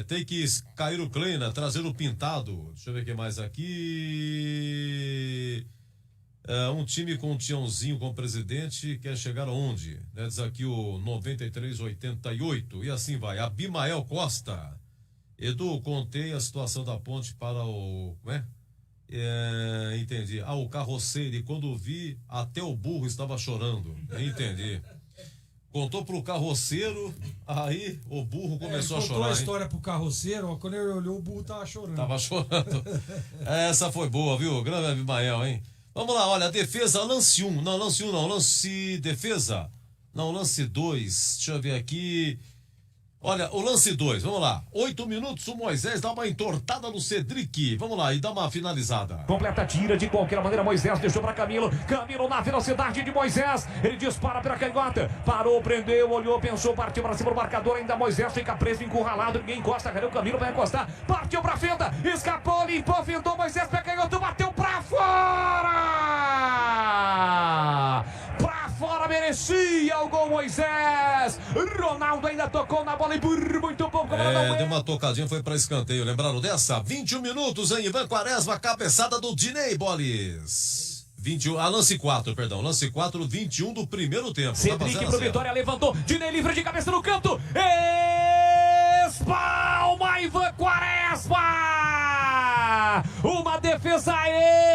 Tem que cair o Kleina, trazer o Pintado. Deixa eu ver o que mais aqui. Um time com um Tiãozinho como presidente quer chegar aonde? Diz aqui o 9388. E assim vai. Abimael Costa. Edu, contei a situação da ponte para o... entendi. O carroceiro, e quando vi, até o burro estava chorando. Entendi. Contou pro carroceiro, aí o burro começou a chorar. Contou a história pro carroceiro, quando ele olhou, o burro tava chorando. Tava chorando. Essa foi boa, viu? Grande Abimael, hein? Vamos lá, olha, defesa, lance 1. Não, lance 1 não, lance defesa. Não, lance 2. Deixa eu ver aqui. Olha, o lance 2, vamos lá. 8 minutos, o Moisés dá uma entortada no Cedric. Vamos lá, e dá uma finalizada. Completa tira de qualquer maneira, Moisés deixou para Camilo. Camilo na velocidade de Moisés. Ele dispara pela canhota. Parou, prendeu, olhou, pensou, partiu para cima do marcador. Ainda Moisés fica preso, encurralado. Ninguém encosta, cadê o Camilo? Vai encostar. Partiu para fenda, escapou, limpou, findou. Moisés pega canhoto, bateu para fora. Para fora, merecia o gol, Moisés. Ronaldo ainda tocou na bola e por muito pouco. Deu uma tocadinha, foi para escanteio. Lembraram dessa? 21 minutos em Ivan Quaresma, cabeçada do Dinei Bolis. 21, lance 4, perdão. Lance 4, 21 do primeiro tempo. Cedric pro Vitória, levantou. Dinei livre de cabeça no canto. Espalma Ivan Quaresma. Uma defesa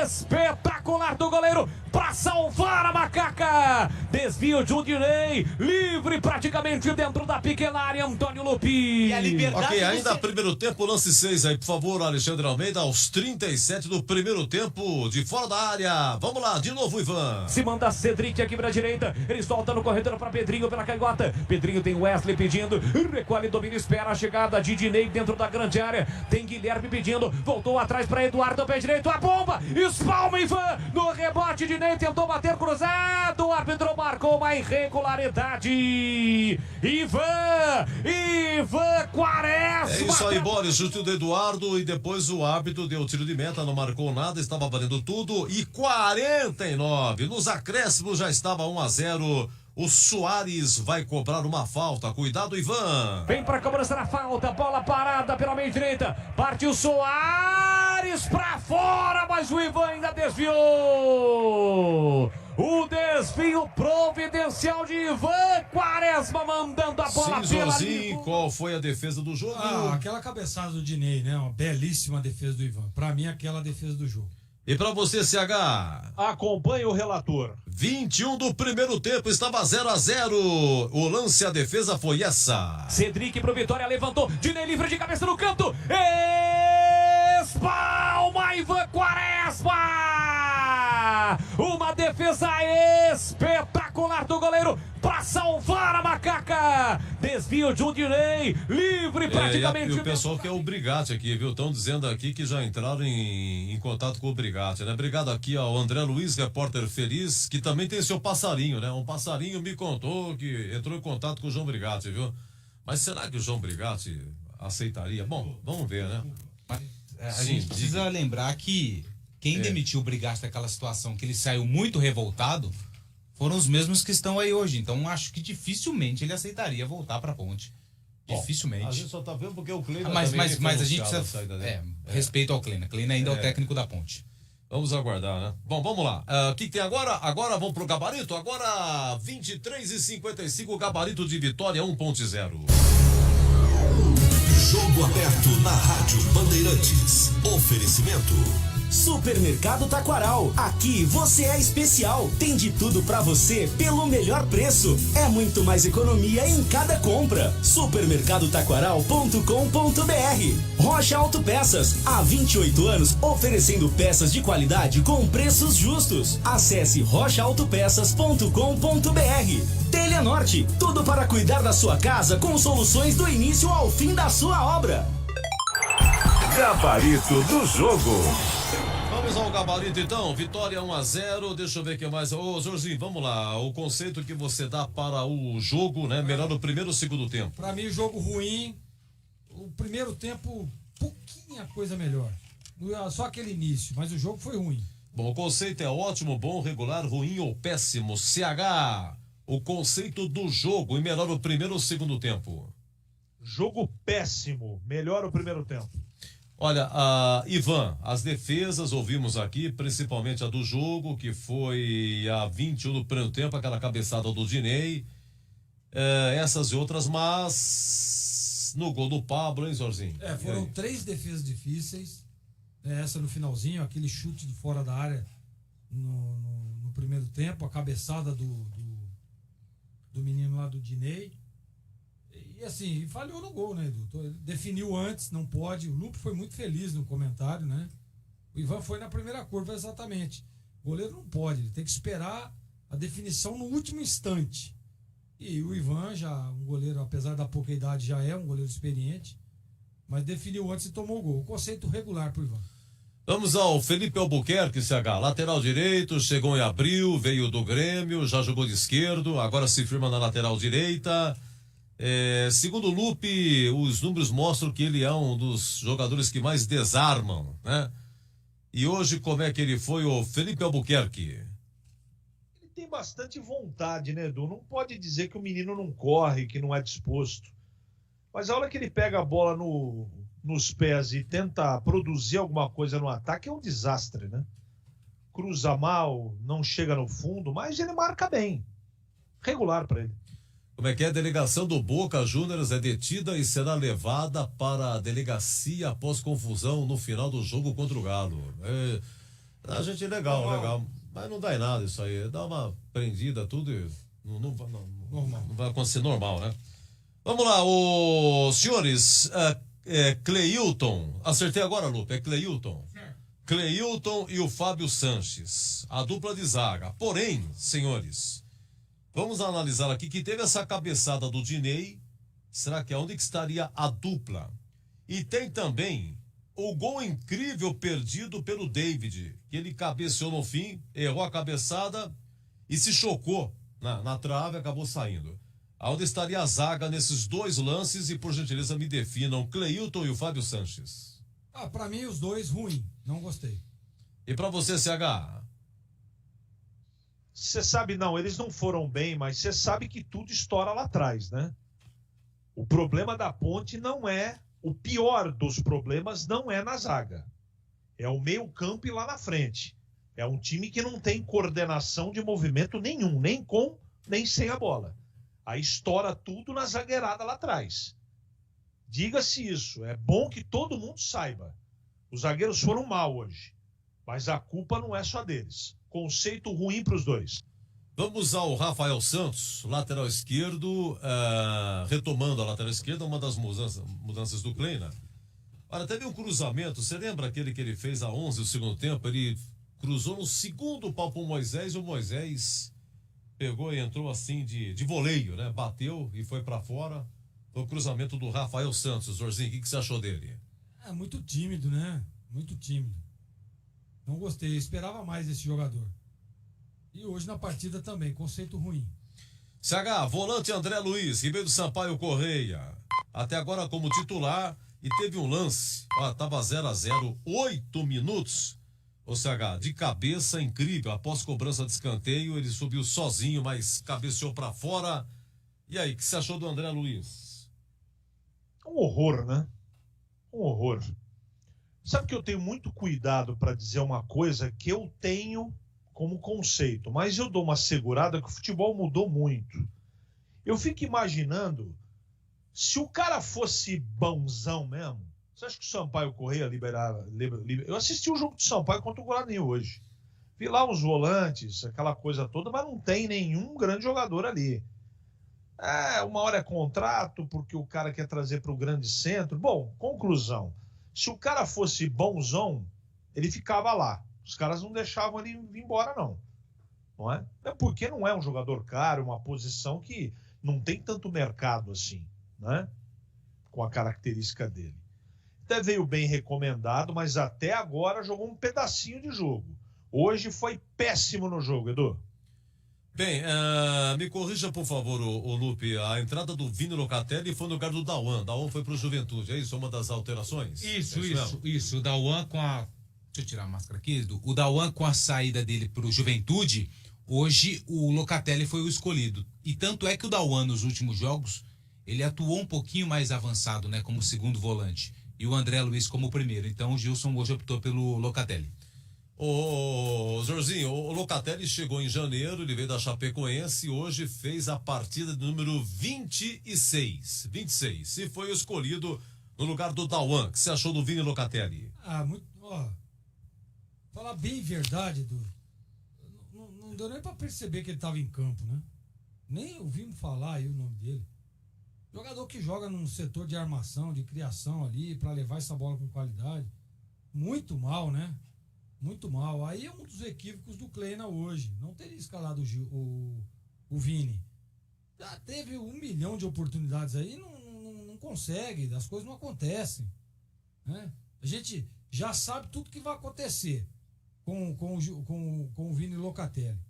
espetacular do goleiro para salvar a macaca. Desvio de Dinei, livre praticamente dentro da pequena área, Antônio Lupi. E a liberdade ok, ainda primeiro tempo, lance 6 aí, por favor, Alexandre Almeida, aos 37 do primeiro tempo, de fora da área. Vamos lá, de novo, Ivan. Se manda Cedric aqui pra direita, ele solta no corredor para Pedrinho pela canhota. Pedrinho tem Wesley pedindo, recolhe, domina, espera a chegada de Dinei dentro da grande área. Tem Guilherme pedindo, voltou atrás para Eduardo, pé direito, a bomba, espalma Ivan, no rebote, Dinei tentou bater cruzado, o árbitro marcou uma irregularidade. Ivan Quaresma. É isso aí, Boris, chute do Eduardo e depois o árbitro deu tiro de meta, não marcou nada, estava valendo tudo. E 49, nos acréscimos já estava 1-0. O Soares vai cobrar uma falta. Cuidado, Ivan. Vem para a cobrança da falta. Bola parada pela meia direita. Partiu Soares para fora, mas o Ivan ainda desviou. O desvio providencial de Ivan Quaresma, mandando a bola pela linha. Qual foi a defesa do jogo? Aquela cabeçada do Dinei, né? Uma belíssima defesa do Ivan. Para mim, aquela defesa do jogo. E pra você, CH? Acompanhe o relator. 21 do primeiro tempo, estava 0-0. O lance, a defesa foi essa. Cedric pro Vitória, levantou. Dinei livre de cabeça no canto. Espalma Ivan Quaresma. Uma defesa espetacular do goleiro para salvar a macaca. Desvio de um Dinei, livre praticamente. E o pessoal quer o Brigatti aqui, viu? Estão dizendo aqui que já entraram em contato com o Brigatti, né? Obrigado aqui ao André Luiz, repórter feliz, que também tem seu passarinho, né? Um passarinho me contou que entrou em contato com o João Brigatti, viu? Mas será que o João Brigatti aceitaria? Bom, vamos ver, né? A gente precisa lembrar que quem demitiu o Brigatti daquela situação que ele saiu muito revoltado foram os mesmos que estão aí hoje. Então acho que dificilmente ele aceitaria voltar para a Ponte. Dificilmente. A gente só tá vendo porque o Kleina mas a gente precisa precisa respeito ao Kleina. Kleina ainda é o técnico da Ponte. Vamos aguardar, né? Bom, vamos lá. O que tem agora? Agora vamos pro gabarito. Agora 23h55, gabarito de Vitória 1.0. Jogo aberto na Rádio Bandeirantes. Oferecimento. Supermercado Taquaral. Aqui você é especial. Tem de tudo pra você pelo melhor preço. É muito mais economia em cada compra. Supermercadotaquaral.com.br. Rocha Autopeças. Há 28 anos oferecendo peças de qualidade com preços justos. Acesse rochaautopeças.com.br. Telha Norte. Tudo para cuidar da sua casa com soluções do início ao fim da sua obra. Gabarito do jogo. Vamos ao gabarito então, Vitória 1-0, deixa eu ver o que mais. Ô Jorginho, vamos lá, o conceito que você dá para o jogo, né? Melhor no primeiro ou segundo tempo? Pra mim, jogo ruim, o primeiro tempo, pouquinha coisa melhor. Só aquele início, mas o jogo foi ruim. Bom, o conceito é ótimo, bom, regular, ruim ou péssimo. CH, o conceito do jogo e melhor o primeiro ou segundo tempo? Jogo péssimo, melhor o primeiro tempo. Olha, Ivan, as defesas ouvimos aqui, principalmente a do jogo, que foi a 21 do primeiro tempo, aquela cabeçada do Dinei, essas e outras, mas no gol do Pablo, hein, Zorzinho? Foram 3 defesas difíceis, essa no finalzinho, aquele chute de fora da área no primeiro tempo, a cabeçada do menino lá do Dinei. E assim, falhou no gol, né, Edu? Ele definiu antes, não pode. O Lupe foi muito feliz no comentário, né? O Ivan foi na primeira curva, exatamente. O goleiro não pode, ele tem que esperar a definição no último instante. E o Ivan, já um goleiro, apesar da pouca idade, já é um goleiro experiente, mas definiu antes e tomou o gol. O conceito regular pro Ivan. Vamos ao Felipe Albuquerque, CH, lateral direito, chegou em abril, veio do Grêmio, já jogou de esquerdo, agora se firma na lateral direita. Segundo o Lupe, os números mostram que ele é um dos jogadores que mais desarmam, né? E hoje, como é que ele foi, o Felipe Albuquerque? Ele tem bastante vontade, né, Edu? Não pode dizer que o menino não corre, que não é disposto. Mas a hora que ele pega a bola nos pés e tenta produzir alguma coisa no ataque, é um desastre, né? Cruza mal, não chega no fundo, mas ele marca bem. Regular para ele. Como é que é? A delegação do Boca Juniors é detida e será levada para a delegacia após confusão no final do jogo contra o Galo. A gente legal. Mas não dá em nada isso aí. Dá uma prendida, tudo e não vai acontecer normal, né? Vamos lá, os senhores. Cleilton. Acertei agora, Lupe. É Cleilton. Cleilton e o Fábio Sanches. A dupla de zaga. Porém, senhores, vamos analisar aqui que teve essa cabeçada do Dinei. Será que é onde que estaria a dupla? E tem também o gol incrível perdido pelo David, que ele cabeceou no fim, errou a cabeçada e se chocou na trave e acabou saindo. Aonde estaria a zaga nesses dois lances? E por gentileza me definam Cleilton e o Fábio Sanches. Pra mim os dois ruim, não gostei. E pra você, CH? Você sabe, não, eles não foram bem, mas você sabe que tudo estoura lá atrás, né? O problema da Ponte não é, o pior dos problemas não é na zaga. É o meio-campo e lá na frente. É um time que não tem coordenação de movimento nenhum, nem com, nem sem a bola. Aí estoura tudo na zagueirada lá atrás. Diga-se isso, é bom que todo mundo saiba. Os zagueiros foram mal hoje, mas a culpa não é só deles. Conceito ruim para os dois. Vamos ao Rafael Santos, lateral esquerdo, retomando a lateral esquerda, uma das mudanças do Kleina. Olha, teve um cruzamento, você lembra aquele que ele fez a 11 no segundo tempo? Ele cruzou no segundo pau pro Moisés, o Moisés pegou e entrou assim de voleio, né? Bateu e foi pra fora. Foi o cruzamento do Rafael Santos. Zorzinho, o que você achou dele? É muito tímido, né? Muito tímido. Não gostei, eu esperava mais desse jogador. E hoje na partida também, conceito ruim. CH, volante André Luiz, que veio do Sampaio Correia. Até agora como titular e teve um lance. Tava 0-0, 8 minutos. O CH, de cabeça, incrível. Após cobrança de escanteio, ele subiu sozinho, mas cabeceou pra fora. E aí, o que você achou do André Luiz? Um horror, né? Um horror. Sabe que eu tenho muito cuidado para dizer uma coisa que eu tenho como conceito, mas eu dou uma segurada que o futebol mudou muito. Eu fico imaginando, se o cara fosse bonzão mesmo, você acha que o Sampaio Correia liberava? Eu assisti o jogo do Sampaio contra o Guarani hoje. Vi lá os volantes, aquela coisa toda, mas não tem nenhum grande jogador ali. Uma hora é contrato, porque o cara quer trazer para o grande centro. Bom, conclusão. Se o cara fosse bonzão, ele ficava lá. Os caras não deixavam ele ir embora, não é? É porque não é um jogador caro, uma posição que não tem tanto mercado assim, né? Com a característica dele. Até veio bem recomendado, mas até agora jogou um pedacinho de jogo. Hoje foi péssimo no jogo, Edu. Bem, me corrija, por favor, o Lupe. A entrada do Vini Locatelli foi no lugar do Dauan. Dauan foi pro Juventude, é isso? Uma das alterações? Isso. O Dauan com a... Deixa eu tirar a máscara aqui, Edu. O Dauan com a saída dele pro Juventude, hoje o Locatelli foi o escolhido. E tanto é que o Dauan, nos últimos jogos, ele atuou um pouquinho mais avançado, né? Como segundo volante. E o André Luiz como primeiro. Então o Gilson hoje optou pelo Locatelli. Ô, Jorginho, o Locatelli chegou em janeiro, ele veio da Chapecoense e hoje fez a partida de número 26. E foi escolhido no lugar do Dauan. O que você achou do Vini Locatelli? Falar bem verdade, Edu. Não deu nem pra perceber que ele tava em campo, né? Nem ouvimos falar aí o nome dele. Jogador que joga num setor de armação, de criação ali, pra levar essa bola com qualidade. Muito mal, né? Muito mal. Aí é um dos equívocos do Kleina hoje. Não teria escalado o Vini. Já teve 1 milhão de oportunidades aí, não consegue, as coisas não acontecem. Né? A gente já sabe tudo que vai acontecer com o Vini Locatelli.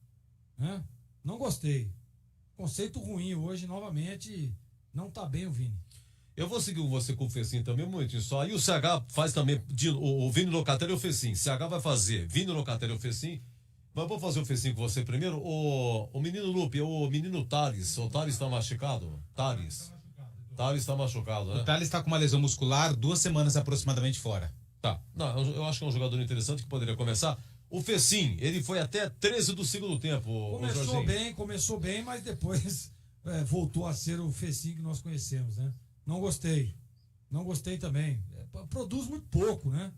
Né? Não gostei. Conceito ruim hoje, novamente, não tá bem o Vini. Eu vou seguir você com o Fecim também, um momentinho só. Aí o CH faz também o Vini Locatelli e o Fecim. CH vai fazer Vini Locatelli e o Fecim. Mas vou fazer o Fecim com você primeiro. O menino Lupe, o menino Thales. O Thales tá machucado? Thales tá machucado, né? O Thales tá com uma lesão muscular, 2 semanas aproximadamente fora. Tá. Não, eu acho que é um jogador interessante que poderia começar. O Fecim, ele foi até 13 do segundo tempo. Começou bem, mas depois voltou a ser o Fecim que nós conhecemos, né? Não gostei também. Produz muito pouco, né?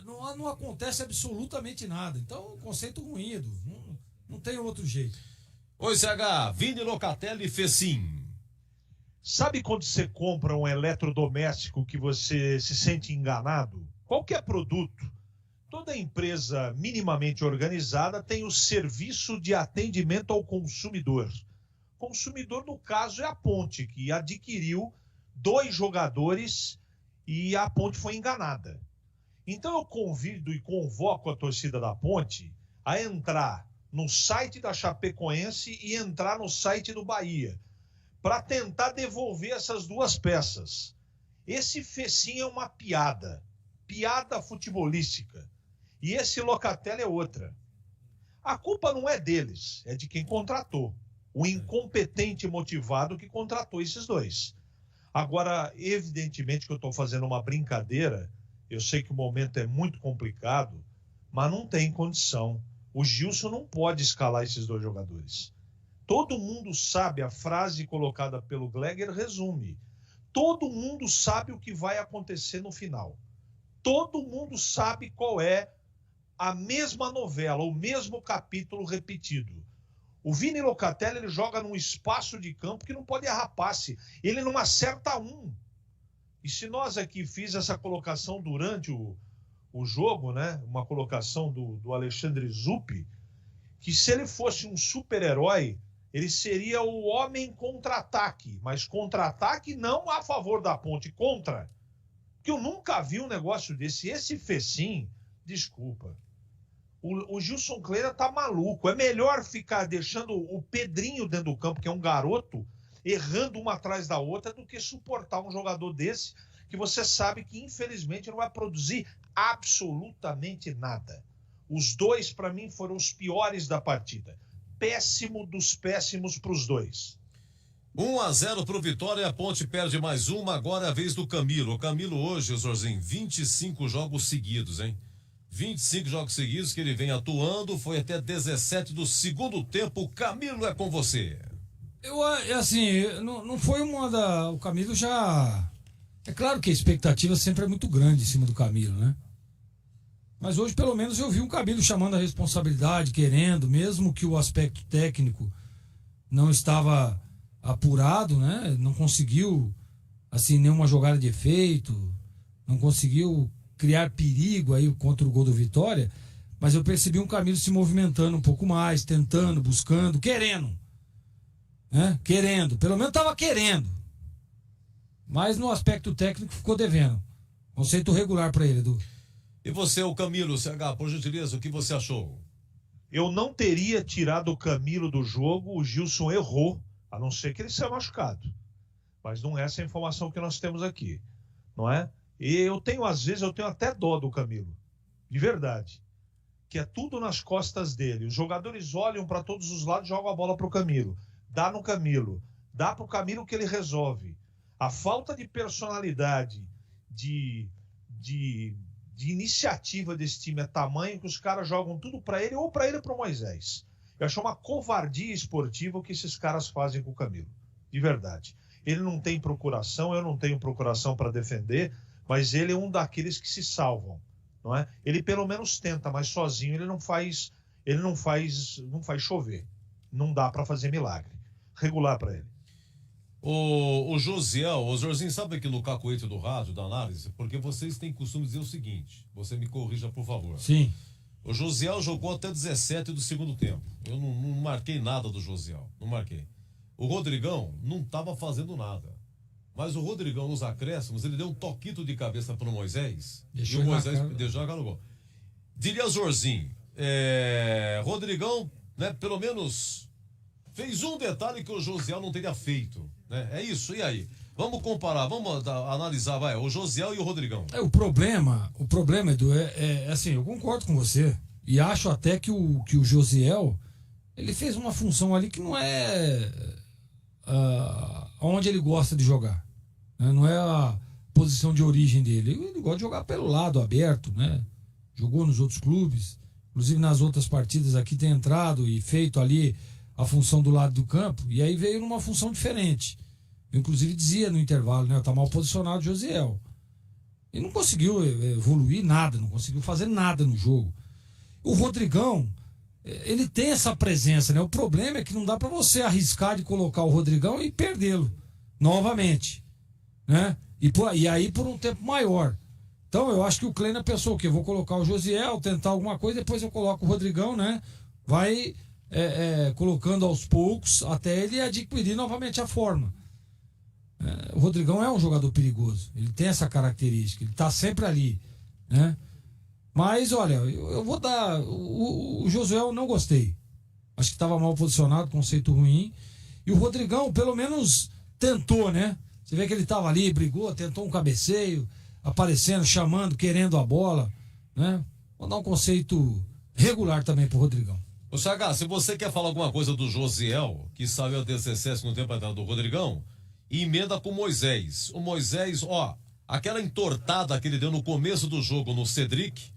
Não acontece absolutamente nada. Então, conceito ruim, Edu. Não tem outro jeito. Oi, CH, Vini Locatelli e Fecim. Sabe quando você compra um eletrodoméstico que você se sente enganado? Qualquer produto. Toda empresa minimamente organizada tem o serviço de atendimento ao consumidor. Consumidor, no caso, é a Ponte, que adquiriu 2 jogadores e a Ponte foi enganada. Então eu convido e convoco a torcida da Ponte a entrar no site da Chapecoense e entrar no site do Bahia, para tentar devolver essas 2 peças. Esse Fecim é uma piada futebolística. E esse Locatelli é outra. A culpa não é deles, é de quem contratou. O incompetente motivado que contratou esses 2. Agora, evidentemente que eu estou fazendo uma brincadeira, eu sei que o momento é muito complicado, mas não tem condição. O Gilson não pode escalar esses 2 jogadores. Todo mundo sabe, a frase colocada pelo Gleger resume. Todo mundo sabe o que vai acontecer no final. Todo mundo sabe qual é a mesma novela, o mesmo capítulo repetido. O Vini Locatelli, ele joga num espaço de campo que não pode errar passe. Ele não acerta um. E se nós aqui fiz essa colocação durante o o jogo, né? Uma colocação do Alexandre Zuppi, que se ele fosse um super-herói, ele seria o homem contra-ataque, mas contra-ataque não a favor da Ponte, contra. Porque eu nunca vi um negócio desse. Esse Fecim, desculpa, o Gilson Kleina tá maluco. É melhor ficar deixando o Pedrinho dentro do campo, que é um garoto, errando uma atrás da outra, do que suportar um jogador desse, que você sabe que, infelizmente, não vai produzir absolutamente nada. Os dois, para mim, foram os piores da partida. Péssimo dos péssimos para os dois. 1-0 pro Vitória, a Ponte perde mais uma, agora é a vez do Camilo. O Camilo hoje, Zorzinho, 25 jogos seguidos, hein? 25 jogos seguidos que ele vem atuando, foi até 17 do segundo tempo. Camilo, é com você. Assim, não foi o Camilo já... É claro que a expectativa sempre é muito grande em cima do Camilo, né? Mas hoje, pelo menos, eu vi o Camilo chamando a responsabilidade, querendo, mesmo que o aspecto técnico não estava apurado, né? Não conseguiu, assim, nenhuma jogada de efeito, não conseguiu criar perigo aí contra o gol do Vitória, mas eu percebi um Camilo se movimentando um pouco mais, tentando, buscando, querendo, né? Querendo, pelo menos estava querendo, mas no aspecto técnico ficou devendo. Conceito regular para ele, Edu. E você, o Camilo, CH, por gentileza, o que você achou? Eu não teria tirado o Camilo do jogo, o Gilson errou, a não ser que ele seja machucado. Mas não é essa a informação que nós temos aqui, não é? E eu tenho, às vezes, até dó do Camilo, de verdade, que é tudo nas costas dele. Os jogadores olham para todos os lados e jogam a bola para o Camilo. Dá no Camilo, dá para o Camilo que ele resolve. A falta de personalidade, de iniciativa desse time é tamanho que os caras jogam tudo para ele ou para ele para o Moisés. Eu acho uma covardia esportiva o que esses caras fazem com o Camilo, de verdade. Ele não tem procuração, eu não tenho procuração para defender, mas ele é um daqueles que se salvam, não é? Ele pelo menos tenta, mas sozinho ele não faz chover. Não dá para fazer milagre. Regular para ele. O Josiel, o Jorginho, sabe aqui no cacoete do rádio, da análise? Porque vocês têm costume de dizer o seguinte, você me corrija, por favor. Sim. O Josiel jogou até 17 do segundo tempo. Eu não marquei nada do Josiel, não marquei. O Rodrigão não estava fazendo nada. Mas o Rodrigão, nos acréscimos, ele deu um toquito de cabeça para o Moisés. Deixou e o Moisés deixou jogar no gol. Diria Zorzinho, Rodrigão, né, pelo menos fez um detalhe que o Josiel não teria feito. Né? É isso, e aí? Vamos comparar, vamos analisar, vai, o Josiel e o Rodrigão. O problema, Edu, assim, eu concordo com você. E acho até que o Josiel, ele fez uma função ali que não é onde ele gosta de jogar. Né? Não é a posição de origem dele. Ele gosta de jogar pelo lado aberto, né? Jogou nos outros clubes, inclusive nas outras partidas aqui tem entrado e feito ali a função do lado do campo, e aí veio numa função diferente. Eu, inclusive, dizia no intervalo, né? Tá mal posicionado o Josiel. E não conseguiu evoluir nada, não conseguiu fazer nada no jogo. O Rodrigão, ele tem essa presença, né? O problema é que não dá para você arriscar de colocar o Rodrigão e perdê-lo novamente, né? E aí por um tempo maior. Então eu acho que o Kleina pensou o quê? Vou colocar o Josiel, tentar alguma coisa, depois eu coloco o Rodrigão, né? Vai colocando aos poucos até ele adquirir novamente a forma. O Rodrigão é um jogador perigoso, ele tem essa característica, ele tá sempre ali, né? Mas olha, eu vou dar o Josué eu não gostei, acho que estava mal posicionado, conceito ruim, e o Rodrigão pelo menos tentou, né? Você vê que ele estava ali, brigou, tentou um cabeceio, aparecendo, chamando, querendo a bola, né? Vou dar um conceito regular também pro Rodrigão. Ô Chagá, se você quer falar alguma coisa do Josiel, que saiu a 17 no tempo atrás do Rodrigão, emenda com o Moisés. O Moisés, aquela entortada que ele deu no começo do jogo no Cedric,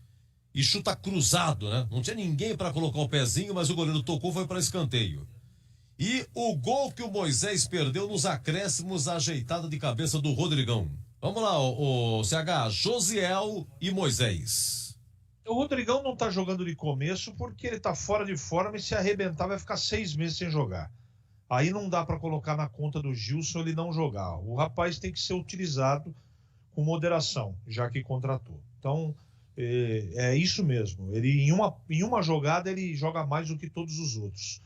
e chuta cruzado, né? Não tinha ninguém para colocar o pezinho, mas o goleiro tocou, foi para escanteio. E o gol que o Moisés perdeu nos acréscimos, a ajeitada de cabeça do Rodrigão. Vamos lá, o CH, Josiel e Moisés. O Rodrigão não tá jogando de começo porque ele tá fora de forma e se arrebentar vai ficar 6 meses sem jogar. Aí não dá para colocar na conta do Gilson ele não jogar. O rapaz tem que ser utilizado com moderação, já que contratou. Então, É isso mesmo. Ele em uma jogada ele joga mais do que todos os outros.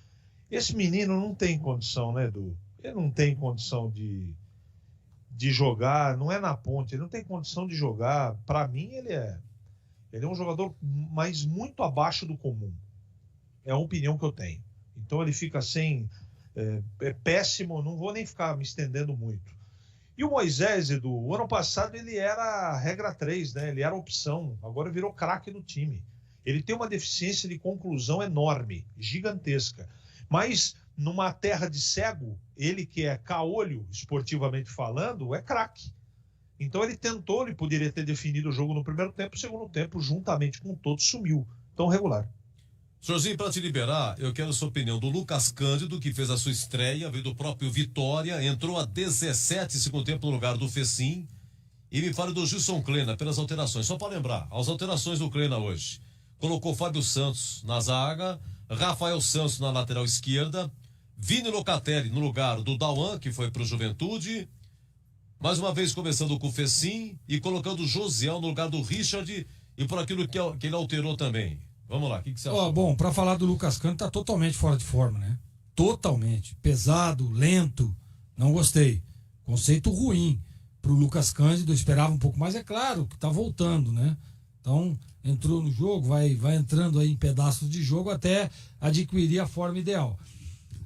Esse menino não tem condição, né, Edu? Ele não tem condição de jogar, não é na Ponte, ele não tem condição de jogar. Para mim, ele é um jogador, mas muito abaixo do comum. É a opinião que eu tenho. Então ele fica sem... É péssimo, não vou nem ficar me estendendo muito. E o Moisés, Edu, o ano passado ele era a regra 3, né? Ele era opção, agora virou craque do time. Ele tem uma deficiência de conclusão enorme, gigantesca. Mas numa terra de cego, ele que é caolho, esportivamente falando, é craque. Então ele tentou, ele poderia ter definido o jogo no primeiro tempo, no segundo tempo, juntamente com todos, sumiu. Então regular. Senhorzinho, para te liberar, eu quero a sua opinião do Lucas Cândido, que fez a sua estreia, veio do próprio Vitória, entrou a 17 segundo tempo no lugar do Fecim. E me fale do Gilson Kleina, pelas alterações. Só para lembrar, as alterações do Kleina hoje. Colocou Fábio Santos na zaga, Rafael Santos na lateral esquerda, Vini Locatelli no lugar do Dauan, que foi para o Juventude. Mais uma vez começando com o Fecim e colocando o Josiel no lugar do Richard e por aquilo que ele alterou também. Vamos lá, o que você acha? Bom, para falar do Lucas Cândido, tá totalmente fora de forma, né? Totalmente. Pesado, lento, não gostei. Conceito ruim pro Lucas Cândido, eu esperava um pouco mais, é claro que tá voltando, né? Então, entrou no jogo, vai entrando aí em pedaços de jogo até adquirir a forma ideal.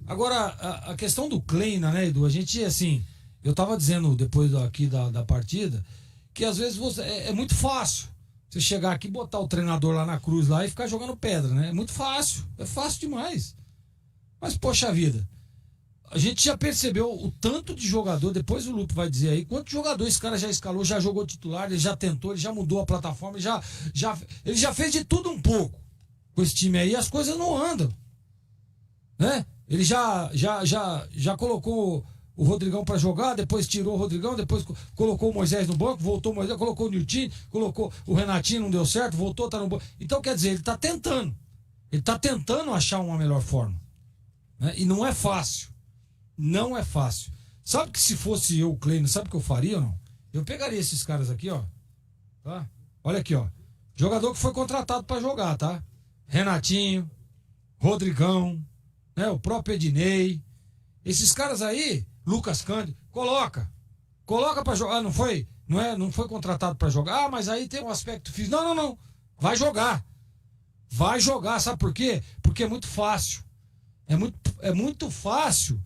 Agora, a questão do Kleina, né, Edu? A gente, assim, eu tava dizendo depois aqui da partida, que às vezes é muito fácil você chegar aqui, botar o treinador lá na cruz lá e ficar jogando pedra, né? É muito fácil, é fácil demais. Mas, poxa vida, a gente já percebeu o tanto de jogador, depois o Lupe vai dizer aí, quanto jogador esse cara já escalou, já jogou titular, ele já tentou, ele já mudou a plataforma, ele já fez de tudo um pouco com esse time aí, as coisas não andam, né? Ele já colocou o Rodrigão para jogar, depois tirou o Rodrigão, depois colocou o Moisés no banco, voltou o Moisés, colocou o Nilton, colocou o Renatinho, não deu certo, voltou, tá no banco. Então, quer dizer, ele tá tentando achar uma melhor forma, né? E não é fácil. Não é fácil. Sabe que se fosse eu, o Kleina, sabe o que eu faria ou não? Eu pegaria esses caras aqui, ó. Tá? Olha aqui, ó. Jogador que foi contratado para jogar, tá? Renatinho, Rodrigão, né? O próprio Ednei. Esses caras aí, Lucas Cândido, coloca para jogar. Não foi contratado para jogar. Ah, mas aí tem um aspecto físico. Não. Vai jogar. Sabe por quê? Porque é muito fácil. É muito fácil.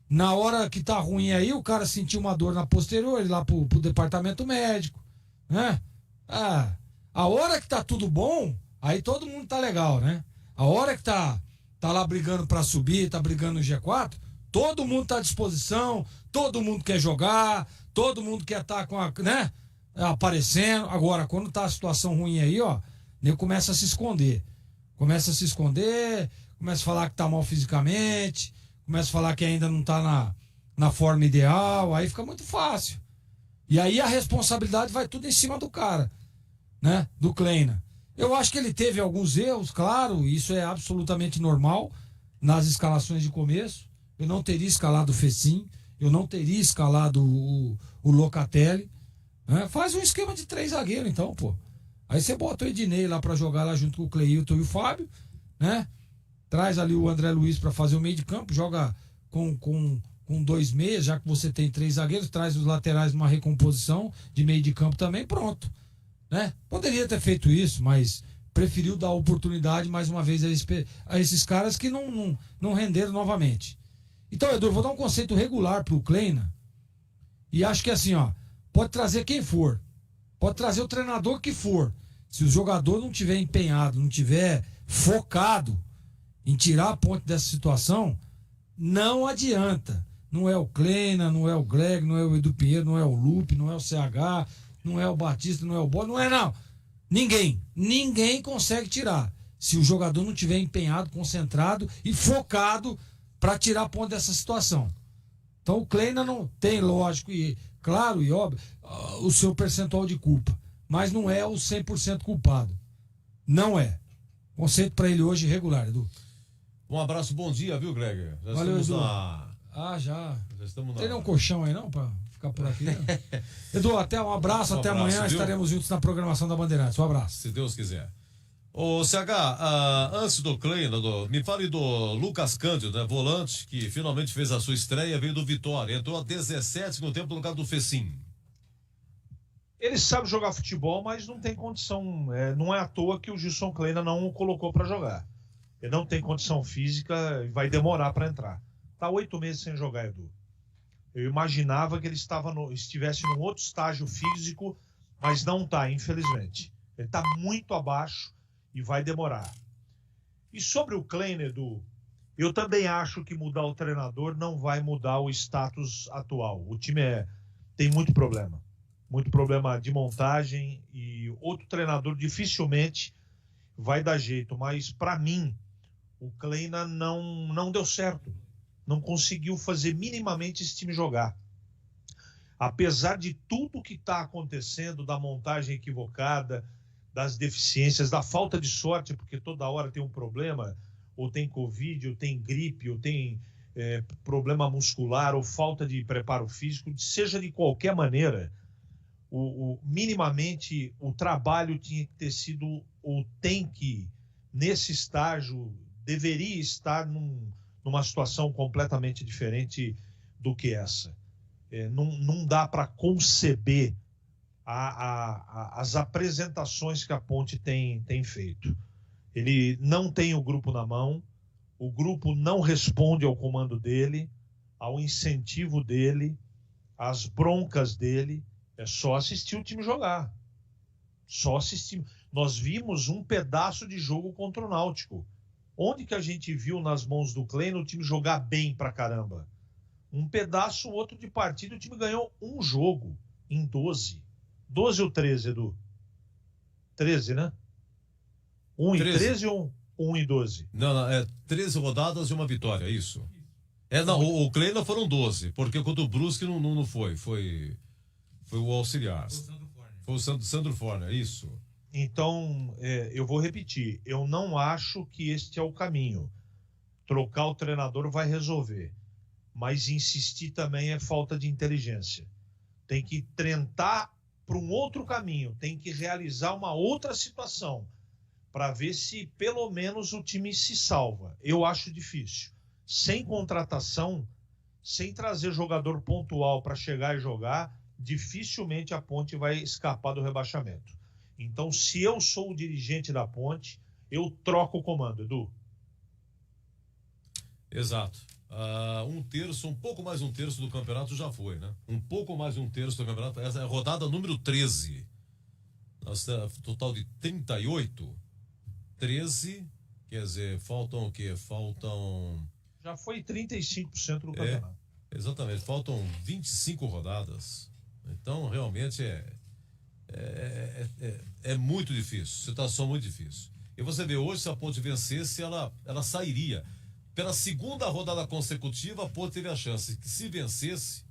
Na hora que tá ruim aí, o cara sentiu uma dor na posterior, ele lá pro departamento médico, né? A hora que tá tudo bom, aí todo mundo tá legal, né? A hora que tá lá brigando pra subir, tá brigando no G4, todo mundo tá à disposição, todo mundo quer jogar, todo mundo quer estar com né? Aparecendo. Agora, quando tá a situação ruim aí, ó, nego começa a se esconder. Começa a falar que tá mal fisicamente, começa a falar que ainda não tá na forma ideal, aí fica muito fácil. E aí a responsabilidade vai tudo em cima do cara, né? Do Kleina. Eu acho que ele teve alguns erros, claro, isso é absolutamente normal nas escalações de começo. Eu não teria escalado o Fecim, eu não teria escalado o Locatelli, né? Faz um esquema de 3 zagueiros então, pô. Aí você bota o Ednei lá pra jogar lá junto com o Cleilton e o Fábio, né? Traz ali o André Luiz para fazer o meio de campo, joga com 2 meias, já que você tem 3 zagueiros, traz os laterais numa recomposição de meio de campo também, pronto, né? Poderia ter feito isso, mas preferiu dar oportunidade mais uma vez a esses caras que não renderam novamente. Então, Edu, eu vou dar um conceito regular pro Kleina e acho que assim, ó, pode trazer quem for, pode trazer o treinador que for, se o jogador não tiver empenhado, não tiver focado em tirar a Ponte dessa situação, não adianta. Não é o Kleina, não é o Greg, não é o Edu Pinheiro, não é o Lupe, não é o CH, não é o Batista, não é o Bola, não é não. Ninguém consegue tirar. Se o jogador não tiver empenhado, concentrado e focado para tirar a Ponte dessa situação. Então o Kleina não tem, lógico, e claro e óbvio, o seu percentual de culpa. Mas não é o 100% culpado. Não é. Conceito para ele hoje regular, Edu. Um abraço, bom dia, viu, Greg? Valeu, Edu. Já estamos na... Tem um colchão aí não, pra ficar por aqui. Edu, até um abraço, até amanhã. Viu? Estaremos juntos na programação da Bandeirantes. Um abraço. Se Deus quiser. Ô, CH, antes do Kleina, me fale do Lucas Cândido, né? Volante, que finalmente fez a sua estreia, veio do Vitória. Entrou a 17 no tempo no lugar do Fecim. Ele sabe jogar futebol, mas não tem condição. Não é à toa que o Gilson Kleina não o colocou para jogar. Ele não tem condição física e vai demorar para entrar. Tá 8 meses sem jogar, Edu. Eu imaginava que ele estivesse num outro estágio físico, mas não tá, infelizmente. Ele tá muito abaixo e vai demorar. E sobre o Kleina, Edu, eu também acho que mudar o treinador não vai mudar o status atual. O time tem muito problema de montagem e outro treinador dificilmente vai dar jeito. Mas para mim, o Kleina não deu certo. Não conseguiu fazer minimamente esse time jogar. Apesar de tudo que está acontecendo, da montagem equivocada, das deficiências, da falta de sorte, porque toda hora tem um problema, ou tem Covid, ou tem gripe, ou tem problema muscular, ou falta de preparo físico, seja de qualquer maneira, minimamente o trabalho tinha que ter sido, ou tem que, nesse estágio, deveria estar numa situação completamente diferente do que essa. Não dá para conceber as apresentações que a Ponte tem feito. Ele não tem o grupo na mão, o grupo não responde ao comando dele, ao incentivo dele, às broncas dele. É só assistir o time jogar. Só assistir. Nós vimos um pedaço de jogo contra o Náutico. Onde que a gente viu nas mãos do Kleina o time jogar bem pra caramba? Um pedaço, outro de partida, o time ganhou um jogo em 12. 12 ou 13, Edu? 13, né? 1 em 13 ou 1 em 12? Não, é 13 rodadas e uma vitória, isso. O Kleina foram 12, porque contra o Brusque não foi. Foi o auxiliar. Foi o Sandro Forner, isso. Então, eu vou repetir. Eu não acho que este é o caminho. Trocar o treinador vai resolver. Mas insistir também é falta de inteligência. Tem que tentar para um outro caminho. Tem que realizar uma outra situação para ver se pelo menos o time se salva. Eu acho difícil. Sem contratação, sem trazer jogador pontual para chegar e jogar, dificilmente a Ponte vai escapar do rebaixamento. Então, se eu sou o dirigente da Ponte, eu troco o comando, Edu. Exato. Um pouco mais de um terço do campeonato já foi, né? Um pouco mais de um terço do campeonato. Essa é a rodada número 13. Total de 38. 13, quer dizer, faltam o quê? Já foi 35% do campeonato. Exatamente, faltam 25 rodadas. Então, realmente é muito difícil, situação muito difícil. E você vê hoje, se a Ponte vencesse, ela sairia. Pela segunda rodada consecutiva, a Ponte teve a chance que, se vencesse,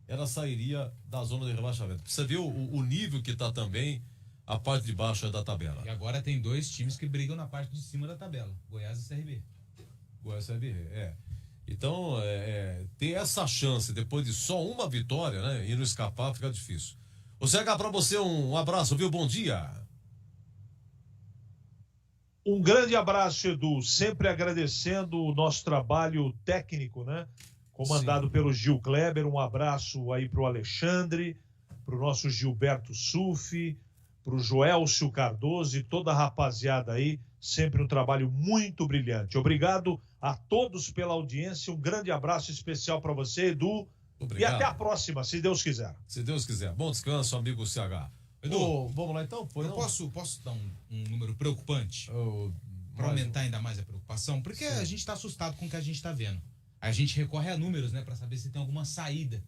ela sairia da zona de rebaixamento. Você vê o nível que está também a parte de baixo da tabela. E agora tem dois times que brigam na parte de cima da tabela, Goiás e CRB. Goiás e CRB, Então, ter essa chance depois de só uma vitória, né? E não escapar, fica difícil. O CH, para você, um abraço, viu? Bom dia. Um grande abraço, Edu. Sempre agradecendo o nosso trabalho técnico, né? Comandado pelo Gil Kleber. Um abraço aí pro Alexandre, pro nosso Gilberto Sufi, pro Joelcio Cardoso e toda a rapaziada aí. Sempre um trabalho muito brilhante. Obrigado a todos pela audiência. Um grande abraço especial para você, Edu. Obrigado. E até a próxima, se Deus quiser. Se Deus quiser. Bom descanso, amigo CH. Edu, vamos lá então? Posso dar um número preocupante? Para aumentar ainda mais a preocupação? Porque a gente está assustado com o que a gente está vendo. A gente recorre a números, né, para saber se tem alguma saída.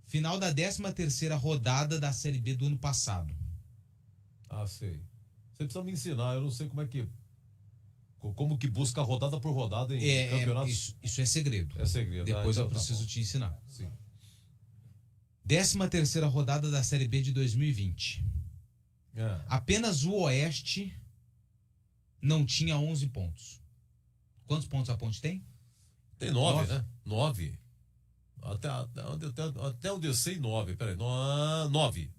Final da 13ª rodada da Série B do ano passado. Sei. Você precisa me ensinar, eu não sei como que busca rodada por rodada em campeonatos. Isso é segredo. É segredo. Depois eu preciso te ensinar. Sim. 13ª rodada da Série B de 2020. Apenas o Oeste não tinha 11 pontos. Quantos pontos a Ponte tem? Tem 9, né? 9. Até onde eu sei, 9. Peraí, 9.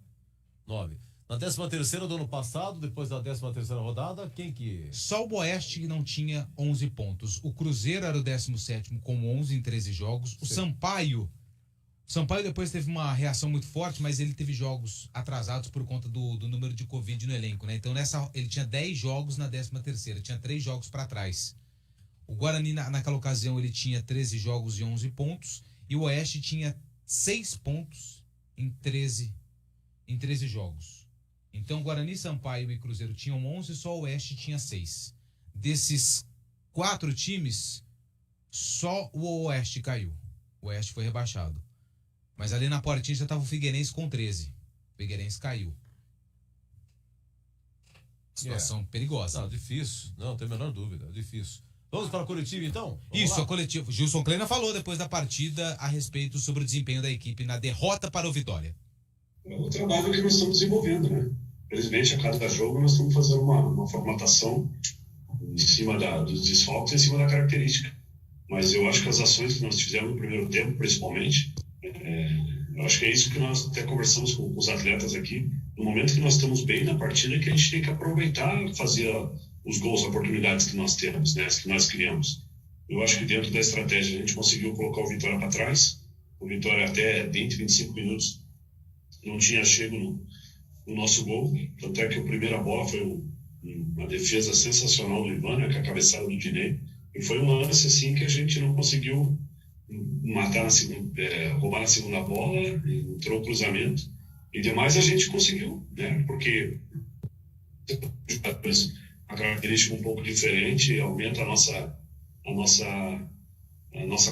Na 13ª do ano passado, depois da 13ª rodada, quem que... Só o Oeste que não tinha 11 pontos. O Cruzeiro era o 17º com 11 em 13 jogos. O Sampaio depois teve uma reação muito forte, mas ele teve jogos atrasados por conta do número de Covid no elenco, né? Então ele tinha 10 jogos na 13ª, tinha 3 jogos para trás. O Guarani naquela ocasião ele tinha 13 jogos e 11 pontos, e o Oeste tinha 6 pontos em 13 jogos. Então Guarani, Sampaio e Cruzeiro tinham 11, só o Oeste tinha 6. Desses 4 times, só o Oeste caiu. O Oeste foi rebaixado. Mas ali na portinha já estava o Figueirense com 13. O Figueirense caiu. Situação perigosa. Não, difícil. Não, tem a menor dúvida. Difícil. Vamos para a coletiva, então? Isso, a coletiva. Gilson Kleina falou depois da partida a respeito sobre o desempenho da equipe na derrota para o Vitória. O trabalho que nós estamos desenvolvendo, né? Felizmente, a cada jogo nós estamos fazendo uma formatação em cima dos desfalques, em cima da característica. Mas eu acho que as ações que nós fizemos no primeiro tempo, principalmente, eu acho que é isso que nós até conversamos com os atletas aqui. No momento que nós estamos bem na partida, é que a gente tem que aproveitar, fazer os gols, as oportunidades que nós temos, né, as que nós criamos. Eu acho que dentro da estratégia a gente conseguiu colocar o Vitória para trás. O Vitória até dentro de 25 minutos não tinha chego no nosso gol. Tanto é que a primeira bola foi uma defesa sensacional do Ivan, né, com a cabeçada do Dinei. E foi um lance assim que a gente não conseguiu matar roubar na segunda bola, entrou o cruzamento. E demais a gente conseguiu, né, porque a característica um pouco diferente, aumenta a nossa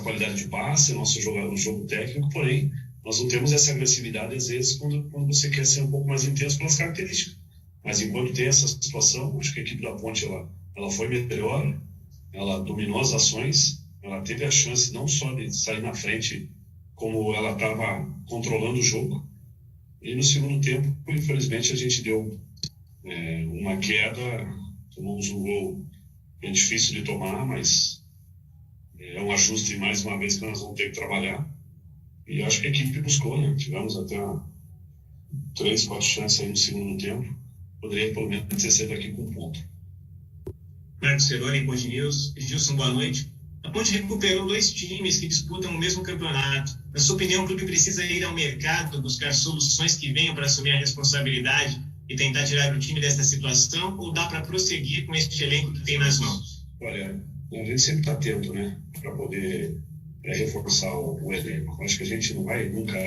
qualidade de passe, nosso jogo técnico, porém nós não temos essa agressividade às vezes quando você quer ser um pouco mais intenso pelas características. Mas enquanto tem essa situação, acho que a equipe da Ponte ela foi melhor, ela dominou as ações, ela teve a chance não só de sair na frente, como ela estava controlando o jogo. E no segundo tempo, infelizmente, a gente deu uma queda, tomamos um gol bem difícil de tomar, mas é um ajuste mais uma vez que nós vamos ter que trabalhar. E acho que a equipe buscou, né? Tivemos até 3, 4 chances aí no segundo tempo. Poderia pelo menos ter saído daqui com um ponto. Marcos Ceroni, Ponte News. Gilson, boa noite. A Ponte recuperou 2 times que disputam o mesmo campeonato. Na sua opinião, o clube precisa ir ao mercado, buscar soluções que venham para assumir a responsabilidade e tentar tirar o time dessa situação, ou dá para prosseguir com este elenco que tem nas mãos? Olha, a gente sempre está atento, né? Para poder reforçar o elenco. Acho que a gente não vai nunca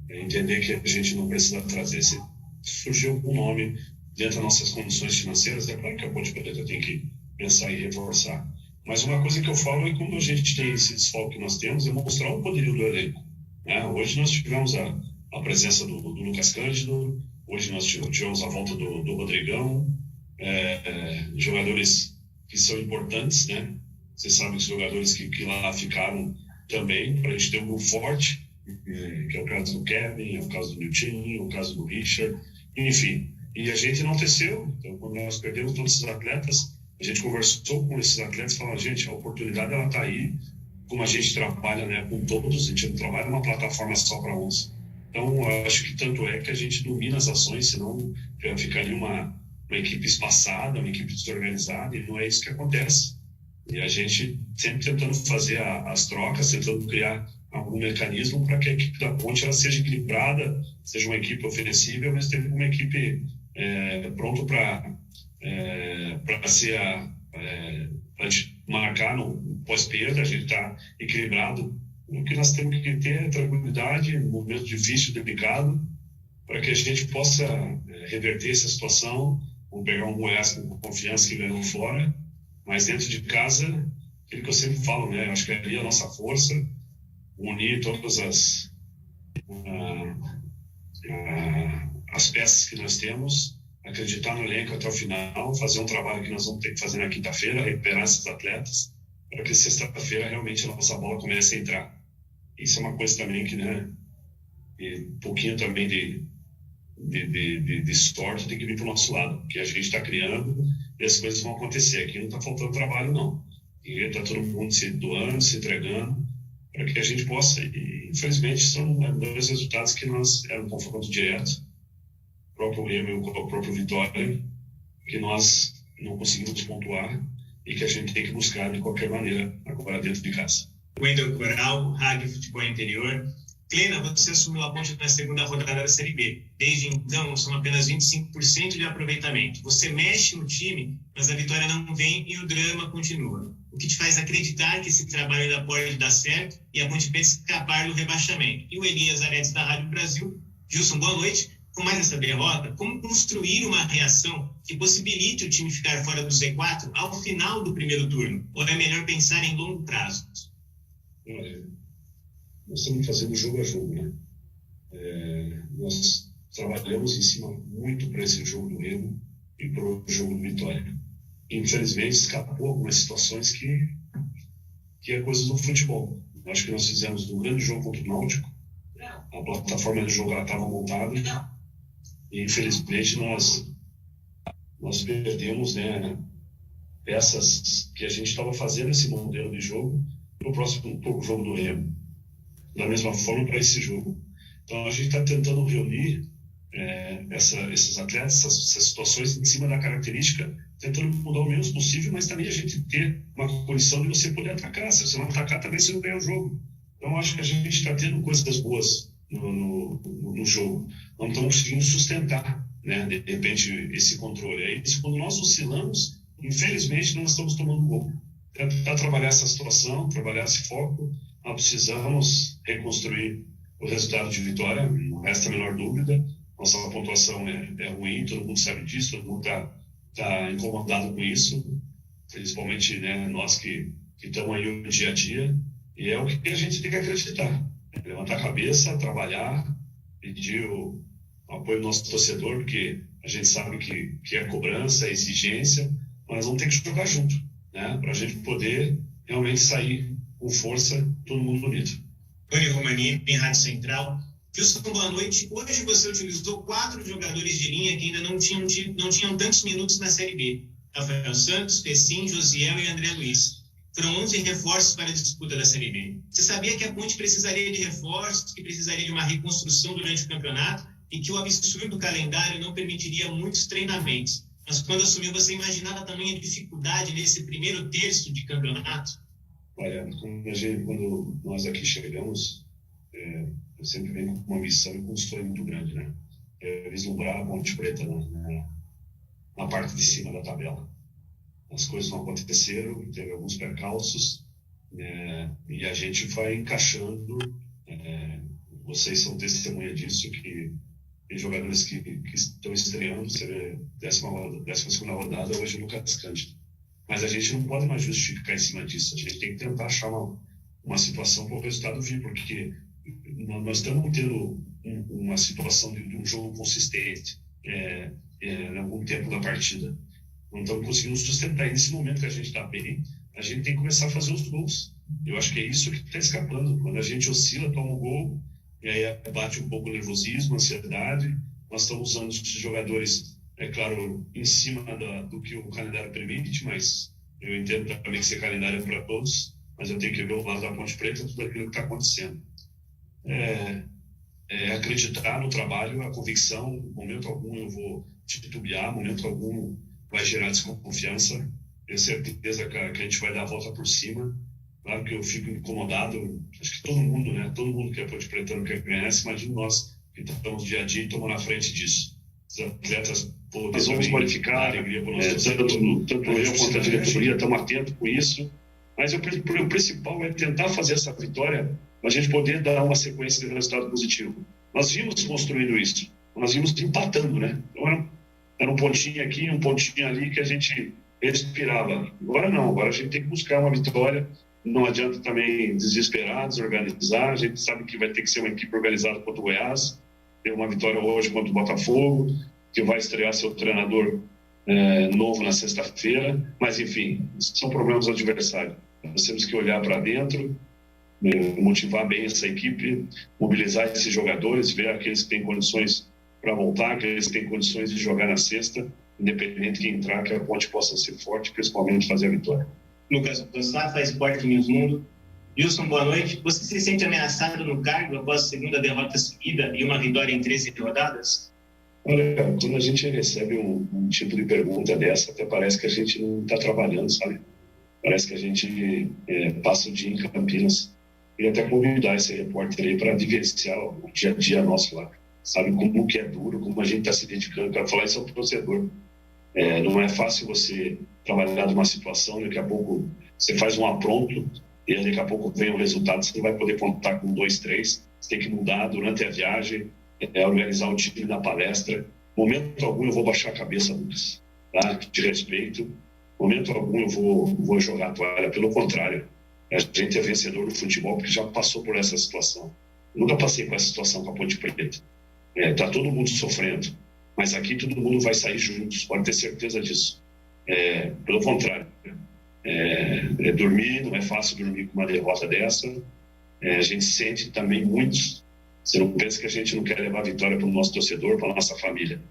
entender que a gente não precisa trazer. Se surgiu algum nome dentro das nossas condições financeiras, é claro que a Ponte Preta tem que pensar em reforçar. Mas uma coisa que eu falo é que como a gente tem esse desfalque que nós temos, é mostrar o poderio do elenco. Né? Hoje nós tivemos a presença do Lucas Cândido, hoje nós tivemos a volta do Rodrigão, jogadores que são importantes, né? Você sabe que os jogadores que lá ficaram também, para a gente ter um grupo forte, que é o caso do Kevin, é o caso do Nilton, é o caso do Richard, enfim. E a gente não teceu. Então, quando nós perdemos todos esses atletas, a gente conversou com esses atletas e falou, gente, a oportunidade ela está aí, como a gente trabalha, né, com todos, a gente não trabalha numa plataforma só para uns. Então, eu acho que tanto é que a gente domina as ações, senão ficaria uma equipe espaçada, uma equipe desorganizada, e não é isso que acontece. E a gente sempre tentando fazer as trocas, tentando criar algum mecanismo para que a equipe da Ponte ela seja equilibrada, seja uma equipe ofensiva, mas seja uma equipe pronta para marcar no pós-perda, a gente está equilibrado. O que nós temos que ter é tranquilidade, um momento difícil, delicado, para que a gente possa reverter essa situação, ou pegar um Goiás com confiança que ganhou fora, mas dentro de casa, aquilo que eu sempre falo, né? Acho que ali a nossa força, unir todas as peças que nós temos, acreditar no elenco até o final, fazer um trabalho que nós vamos ter que fazer na quinta-feira, recuperar esses atletas, para que sexta-feira realmente a nossa bola comece a entrar. Isso é uma coisa também que, né, e um pouquinho também de sorte tem que vir para o nosso lado, que a gente está criando e as coisas vão acontecer. Aqui não está faltando trabalho, não. E está todo mundo se doando, se entregando, para que a gente possa. E, infelizmente, são 2 resultados que nós eram um confronto direto, o próprio Remo e o próprio Vitória, que nós não conseguimos pontuar e que a gente tem que buscar de qualquer maneira agora dentro de casa. Wendel Coral, Rádio Futebol Interior. Klena, você assumiu a Ponte na segunda rodada da Série B. Desde então, são apenas 25% de aproveitamento. Você mexe no time, mas a vitória não vem e o drama continua. O que te faz acreditar que esse trabalho ainda pode dar certo e a Ponte Preta escapar do rebaixamento. E o Elias Aredes da Rádio Brasil. Gilson, boa noite. Com mais essa derrota, como construir uma reação que possibilite o time ficar fora do Z4 ao final do primeiro turno? Ou é melhor pensar em longo prazo? Nós estamos fazendo jogo a jogo, né? Nós trabalhamos em cima muito para esse jogo do Remo e para o jogo do Vitória. Infelizmente, escapou algumas situações que é coisa do futebol. Acho que nós fizemos um grande jogo contra o Náutico. A plataforma do jogo estava montada e, infelizmente, nós perdemos, né, peças que a gente estava fazendo esse modelo de jogo para o jogo do Remo. Da mesma forma para esse jogo. Então, a gente está tentando reunir esses atletas, essas situações em cima da característica, tentando mudar o menos possível, mas também a gente ter uma condição de você poder atacar. Se você não atacar, também você não ganha o jogo. Então, acho que a gente está tendo coisas boas no jogo. Não estamos conseguindo sustentar, né, de repente, esse controle. É isso, quando nós oscilamos, infelizmente, nós estamos tomando gol. Tentar trabalhar essa situação, trabalhar esse foco, nós precisamos reconstruir o resultado de Vitória, não resta a menor dúvida. Nossa pontuação é ruim, todo mundo sabe disso, todo mundo está incomodado com isso, principalmente, né, nós que estamos aí no dia a dia, e é o que a gente tem que acreditar. Levantar a cabeça, trabalhar, pedir o apoio do nosso torcedor, porque a gente sabe que é cobrança, é exigência, mas vamos ter que jogar junto, né, para a gente poder realmente sair com força, todo mundo unido. Tony Romani, em Rádio Central. Gilson, boa noite. Hoje você utilizou 4 jogadores de linha que ainda não tinham tantos minutos na Série B. Rafael Santos, Pessim, Josiel e André Luiz. Foram 11 reforços para a disputa da Série B. Você sabia que a Ponte precisaria de reforços, que precisaria de uma reconstrução durante o campeonato e que o absurdo calendário não permitiria muitos treinamentos. Mas quando assumiu, você imaginava também a dificuldade nesse primeiro terço de campeonato? Olha, quando nós aqui chegamos, eu sempre venho com uma missão e com um sonho muito grande, né? Vislumbrar a Ponte Preta na parte de cima da tabela. As coisas não aconteceram, teve alguns percalços, e a gente vai encaixando. Vocês são testemunha disso, que tem jogadores que estão estreando. Você vê, 12ª rodada, hoje o Lucas Cândido. Mas a gente não pode mais justificar em cima disso. A gente tem que tentar achar uma situação para o resultado vir, porque nós estamos tendo uma situação de um jogo consistente em algum tempo da partida. Não estamos conseguindo sustentar. E nesse momento que a gente está bem, a gente tem que começar a fazer os gols. Eu acho que é isso que está escapando. Quando a gente oscila, toma um gol, e aí bate um pouco o nervosismo, a ansiedade. Nós estamos usando os jogadores, é claro, em cima do que o calendário permite, mas eu entendo também que esse calendário é para todos, mas eu tenho que ver o lado da Ponte Preta, tudo aquilo que está acontecendo. Acreditar no trabalho, a convicção, momento algum eu vou titubear, momento algum vai gerar desconfiança, tenho certeza que a gente vai dar a volta por cima. Claro que eu fico incomodado, acho que todo mundo, né? Todo mundo que é Ponte Preta não quer ganhar, imagina nós que estamos dia a dia e estamos na frente disso. Os atletas, nós vamos qualificar, tanto eu quanto a diretoria estamos atentos com isso, mas o principal é tentar fazer essa vitória para a gente poder dar uma sequência de resultado positivo. Nós vimos construindo isso, nós vimos empatando, né? Então era um pontinho aqui, um pontinho ali que a gente respirava. Agora não, agora a gente tem que buscar uma vitória. Não adianta também desesperar, desorganizar. A gente sabe que vai ter que ser uma equipe organizada contra o Goiás. Tem uma vitória hoje contra o Botafogo, que vai estrear seu treinador novo na sexta-feira. Mas, enfim, são problemas do adversário. Nós temos que olhar para dentro, motivar bem essa equipe, mobilizar esses jogadores, ver aqueles que têm condições para voltar, aqueles que têm condições de jogar na sexta, independente de quem entrar, que a Ponte possa ser forte, principalmente fazer a vitória. Lucas Sá, faz Esporte News Mundo. Gilson, boa noite. Você se sente ameaçado no cargo após a segunda derrota seguida e uma vitória em 13 rodadas? Olha, quando a gente recebe um tipo de pergunta dessa, até parece que a gente não está trabalhando, sabe? Parece que a gente passa o dia em Campinas. Queria até convidar esse repórter aí para vivenciar o dia a dia nosso lá. Sabe como que é duro, como a gente está se dedicando. Para falar isso ao torcedor. Não é fácil você trabalhar numa situação, daqui a pouco você faz um apronto e daqui a pouco vem o resultado, você não vai poder contar com 2, 3, você tem que mudar durante a viagem, organizar o time na palestra. Momento algum eu vou baixar a cabeça, Lucas, tá? De respeito. Momento algum eu vou jogar a toalha, pelo contrário. A gente é vencedor do futebol porque já passou por essa situação. Eu nunca passei por essa situação com a Ponte Preta. Tá todo mundo sofrendo, mas aqui todo mundo vai sair juntos, pode ter certeza disso. Pelo contrário, dormir, não é fácil dormir com uma derrota dessa. A gente sente também muitos. Você não pensa que a gente não quer levar a vitória para o nosso torcedor, para a nossa família.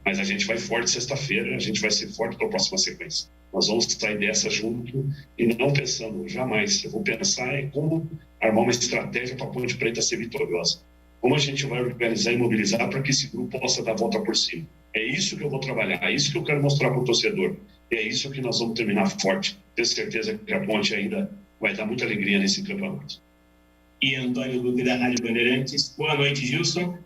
Mas a gente vai forte sexta-feira, a gente vai ser forte para a próxima sequência. Nós vamos sair dessa junto e não pensando, jamais. Eu vou pensar em como armar uma estratégia para a Ponte Preta ser vitoriosa. Como a gente vai organizar e mobilizar para que esse grupo possa dar a volta por cima. É isso que eu vou trabalhar, é isso que eu quero mostrar para o torcedor. E é isso que nós vamos terminar forte. Tenho certeza que a Ponte ainda vai dar muita alegria nesse campeonato. E Antônio Luque, da Rádio Bandeirantes. Boa noite, Gilson.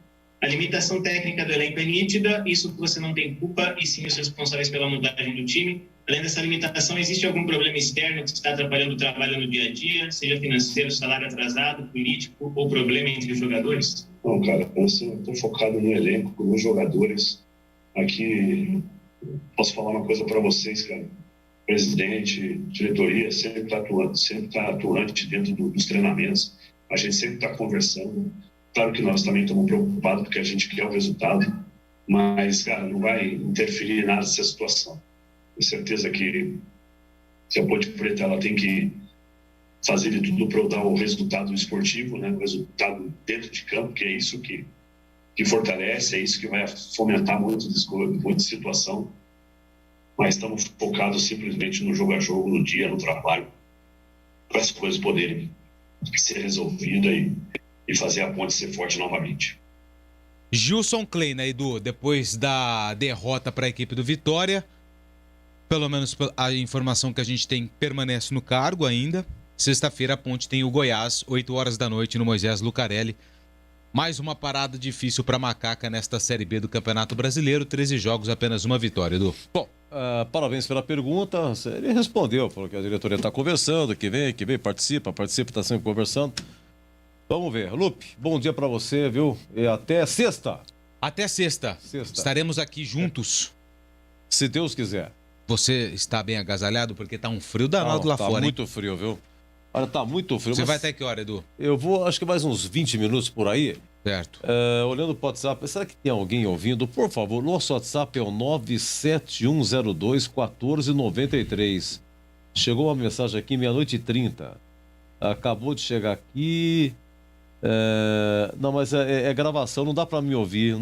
A limitação técnica do elenco é nítida, isso você não tem culpa, e sim os responsáveis pela montagem do time. Além dessa limitação, existe algum problema externo que está atrapalhando o trabalho no dia a dia, seja financeiro, salário atrasado, político ou problema entre os jogadores? Não, cara, eu estou focado no elenco, nos jogadores. Aqui, posso falar uma coisa para vocês, cara. Presidente, diretoria, sempre está atuante dentro dos treinamentos. A gente sempre está conversando. Claro que nós também estamos preocupados porque a gente quer o resultado, mas, cara, não vai interferir em nada nessa situação. Tenho certeza que a Ponte Preta ela tem que fazer de tudo para dar o resultado esportivo, né? O resultado dentro de campo, que é isso que fortalece, é isso que vai fomentar muita situação. Mas estamos focados simplesmente no jogo a jogo, no dia, no trabalho, para as coisas poderem ser resolvidas e fazer a Ponte ser forte novamente. Gilson Kleina, Edu, depois da derrota para a equipe do Vitória, pelo menos a informação que a gente tem, permanece no cargo ainda. Sexta-feira a Ponte tem o Goiás, 8 horas da noite, no Moisés Lucarelli. Mais uma parada difícil para a Macaca nesta Série B do Campeonato Brasileiro. 13 jogos, apenas uma vitória, Edu. Bom, parabéns pela pergunta. Ele respondeu, falou que a diretoria está conversando, que vem, participa, está sempre conversando. Vamos ver. Lupe, bom dia para você, viu? E até sexta. Até sexta. Estaremos aqui juntos. Se Deus quiser. Você está bem agasalhado? Porque tá um frio danado lá fora, Tá muito frio, viu? Olha, tá muito frio. Você vai até que hora, Edu? Eu vou, acho que mais uns 20 minutos por aí. Certo. Olhando pro WhatsApp, será que tem alguém ouvindo? Por favor, nosso WhatsApp é o 971021493. Chegou uma mensagem aqui, 00:30. Acabou de chegar aqui. Não, mas é gravação, não dá pra me ouvir,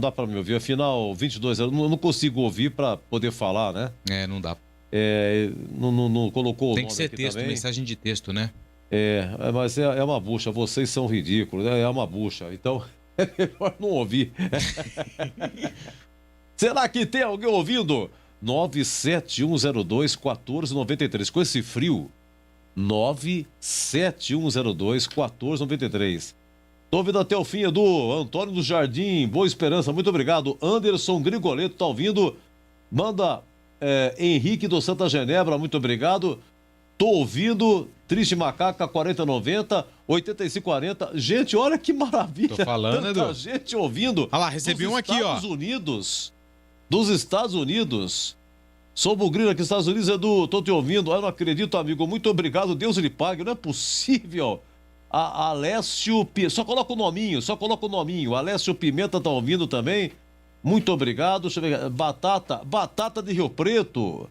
Afinal, 22 anos, não consigo ouvir pra poder falar, né? Não dá. Não colocou o nome. Tem que ser texto, também. mensagem de texto, né? Mas é uma bucha, vocês são ridículos, né? É uma bucha, então é melhor não ouvir. Será que tem alguém ouvindo? 971021493. Com esse frio, 971021493. Tô ouvindo até o fim, Edu. Antônio do Jardim, Boa Esperança, muito obrigado. Anderson Grigoleto tá ouvindo. Manda Henrique do Santa Genebra, muito obrigado. Tô ouvindo. Triste Macaca, 4090, 8540. Gente, olha que maravilha. Tô falando, tanta Edu. gente ouvindo. Olha lá, recebi um aqui, ó. Dos Estados Unidos. Sou Bugrino aqui nos Estados Unidos, Edu. Tô te ouvindo. Eu não acredito, amigo. Muito obrigado. Deus lhe pague. Não é possível. A Alessio... Só coloca o nominho. Alessio Pimenta tá ouvindo também. Muito obrigado. Deixa eu ver. Batata de Rio Preto.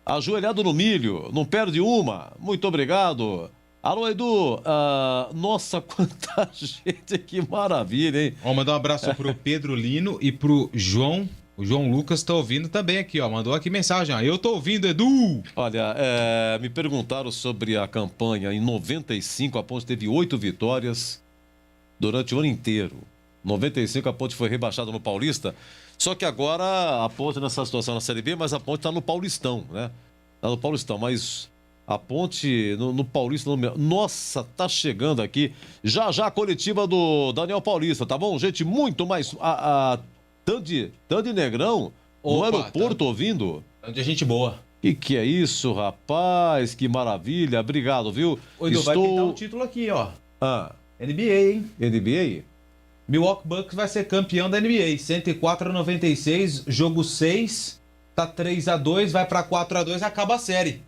Ajoelhado no milho. Não perde uma. Muito obrigado. Alô, Edu. Nossa, quanta gente. Que maravilha, hein? Vou mandar um abraço pro Pedro Lino e pro João O João Lucas tá ouvindo também aqui, ó. Mandou aqui mensagem, ó. Eu tô ouvindo, Edu! Olha, me perguntaram sobre a campanha. Em 95, a Ponte teve 8 vitórias durante o ano inteiro. 95, a Ponte foi rebaixada no Paulista. Só que agora a Ponte nessa situação na Série B, mas a Ponte tá no Paulistão, né? Tá no Paulistão, mas a Ponte no Paulista... Nossa, tá chegando aqui. Já a coletiva do Daniel Paulista, tá bom? Gente, muito mais... Tandy Negrão, no aeroporto ouvindo. Tandy é gente boa. Que é isso, rapaz? Que maravilha. Obrigado, viu? Oi, Edu, vai pintar um título aqui, ó. NBA, hein? NBA? Milwaukee Bucks vai ser campeão da NBA. 104-96, jogo 6, tá 3-2, vai pra 4-2, acaba a série.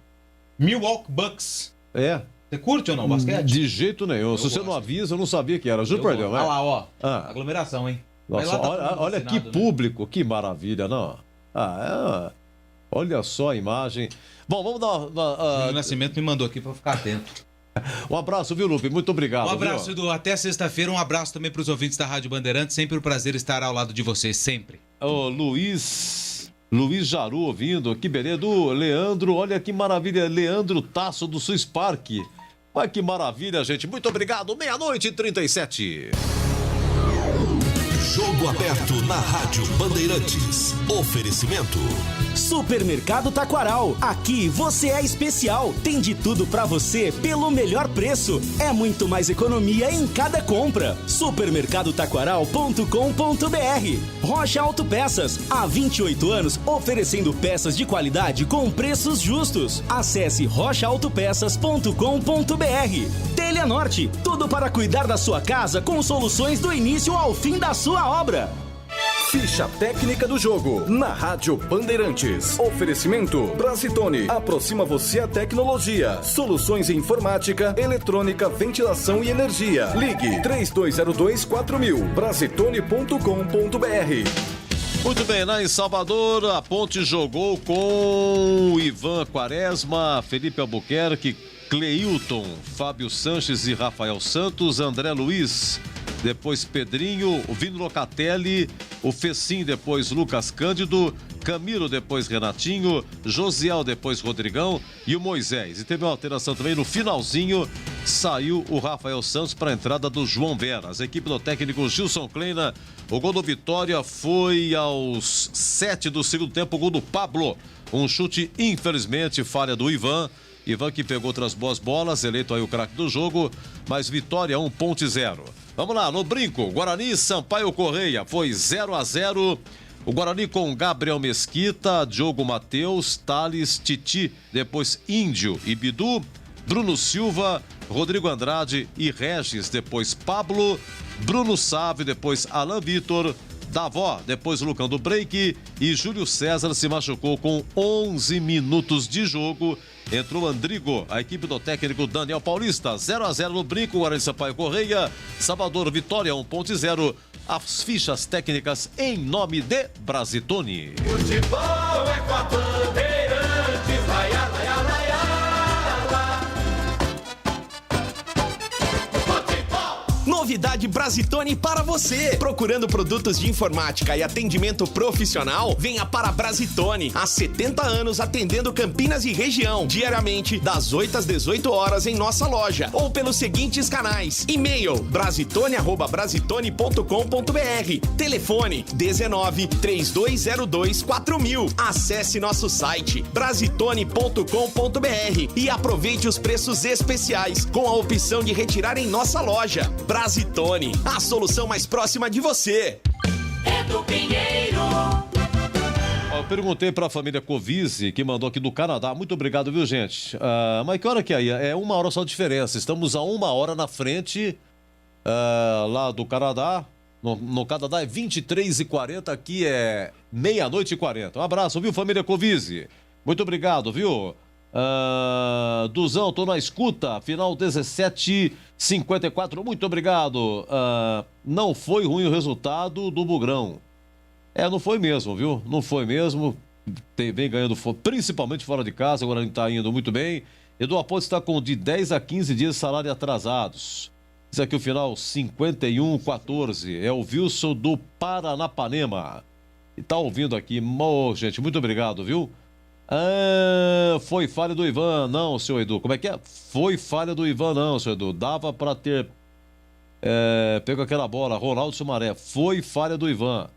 Milwaukee Bucks. É. Você curte ou não, basquete? De jeito nenhum. Se você não avisa, eu não sabia que era. Juro, perdão, Olha lá, ó. Aglomeração, hein? Nossa, olha que público, que maravilha, não? Olha só a imagem. Bom, vamos dar... O Nascimento me mandou aqui pra ficar atento. Um abraço, viu, Lupe? Muito obrigado. Um abraço, Edu. Até sexta-feira. Um abraço também pros ouvintes da Rádio Bandeirantes. Sempre um prazer estar ao lado de vocês, sempre. Luiz Jaru ouvindo. Que beleza. Do Leandro, olha que maravilha. Leandro Tasso do Swiss Park. Olha que maravilha, gente. Muito obrigado. 00:37. Jogo aberto na Rádio Bandeirantes. Oferecimento. Supermercado Taquaral. Aqui você é especial. Tem de tudo pra você pelo melhor preço. É muito mais economia em cada compra. Supermercadotaquaral.com.br. Rocha Autopeças. Há 28 anos oferecendo peças de qualidade com preços justos. Acesse rochaautopeças.com.br. Telha Norte. Tudo para cuidar da sua casa com soluções do início ao fim da sua obra. Ficha técnica do jogo na Rádio Bandeirantes. Oferecimento Brasitone. Aproxima você a tecnologia. Soluções em informática, eletrônica, ventilação e energia. Ligue 3202-4000. Brasitone.com.br. Muito bem, lá em Salvador, a Ponte jogou com Ivan Quaresma, Felipe Albuquerque, Cleilton, Fábio Sanches e Rafael Santos, André Luiz, depois Pedrinho, o Vino Locatelli, o Fecim, depois Lucas Cândido, Camilo, depois Renatinho, Josiel, depois Rodrigão e o Moisés. E teve uma alteração também no finalzinho, saiu o Rafael Santos para a entrada do João Veras. A equipe do técnico Gilson Kleina, o gol do Vitória foi aos 7 do segundo tempo, o gol do Pablo. Um chute, infelizmente, falha do Ivan que pegou outras boas bolas, eleito aí o craque do jogo, mas Vitória 1, Ponte 0. Vamos lá, no brinco, Guarani e Sampaio Correia, foi 0-0. O Guarani com Gabriel Mesquita, Diogo Matheus, Thales, Titi, depois Índio e Bidu, Bruno Silva, Rodrigo Andrade e Regis, depois Pablo, Bruno Sávio, depois Alan Vitor, Davó, depois Lucão do Break e Júlio César se machucou com 11 minutos de jogo. Entrou Andrigo, a equipe do técnico Daniel Paulista, 0-0 no brinco, Guarani Sampaio Correia, Salvador Vitória 1.0, as fichas técnicas em nome de Brasitone. Futebol é com a Bandeirantes, laia, laia, laia, laia. Novidade Brasitone para você. Procurando produtos de informática e atendimento profissional? Venha para Brasitone. Há 70 anos atendendo Campinas e região. Diariamente, das 8 às 18 horas em nossa loja. Ou pelos seguintes canais. E-mail brasitone@brasitone.com.br. Telefone 19 3202 4000. Acesse nosso site brasitone.com.br e aproveite os preços especiais com a opção de retirar em nossa loja. Brasitone, a solução mais próxima de você. Edu Pinheiro. Eu perguntei para a família Covise, que mandou aqui do Canadá. Muito obrigado, viu, gente? Mas que hora que é? É 1 hora só de diferença. Estamos a 1 hora na frente lá do Canadá. No Canadá é 23h40, aqui é 00:40. Um abraço, viu, família Covise? Muito obrigado, viu? Duzão, tô na escuta, final 17:54, muito obrigado. Não foi ruim o resultado do Bugrão. Não foi mesmo, viu? Não foi mesmo. Vem ganhando, principalmente fora de casa, agora está indo muito bem. Edu Aponte está com de 10 a 15 dias de salário atrasados. Isso aqui o final 51-14. É o Wilson do Paranapanema. E tá ouvindo aqui. Gente, muito obrigado, viu? Foi falha do Ivan, não, seu Edu. Como é que é? Foi falha do Ivan, não, seu Edu. Dava pra ter pego aquela bola, Ronaldo Sumaré. Foi falha do Ivan.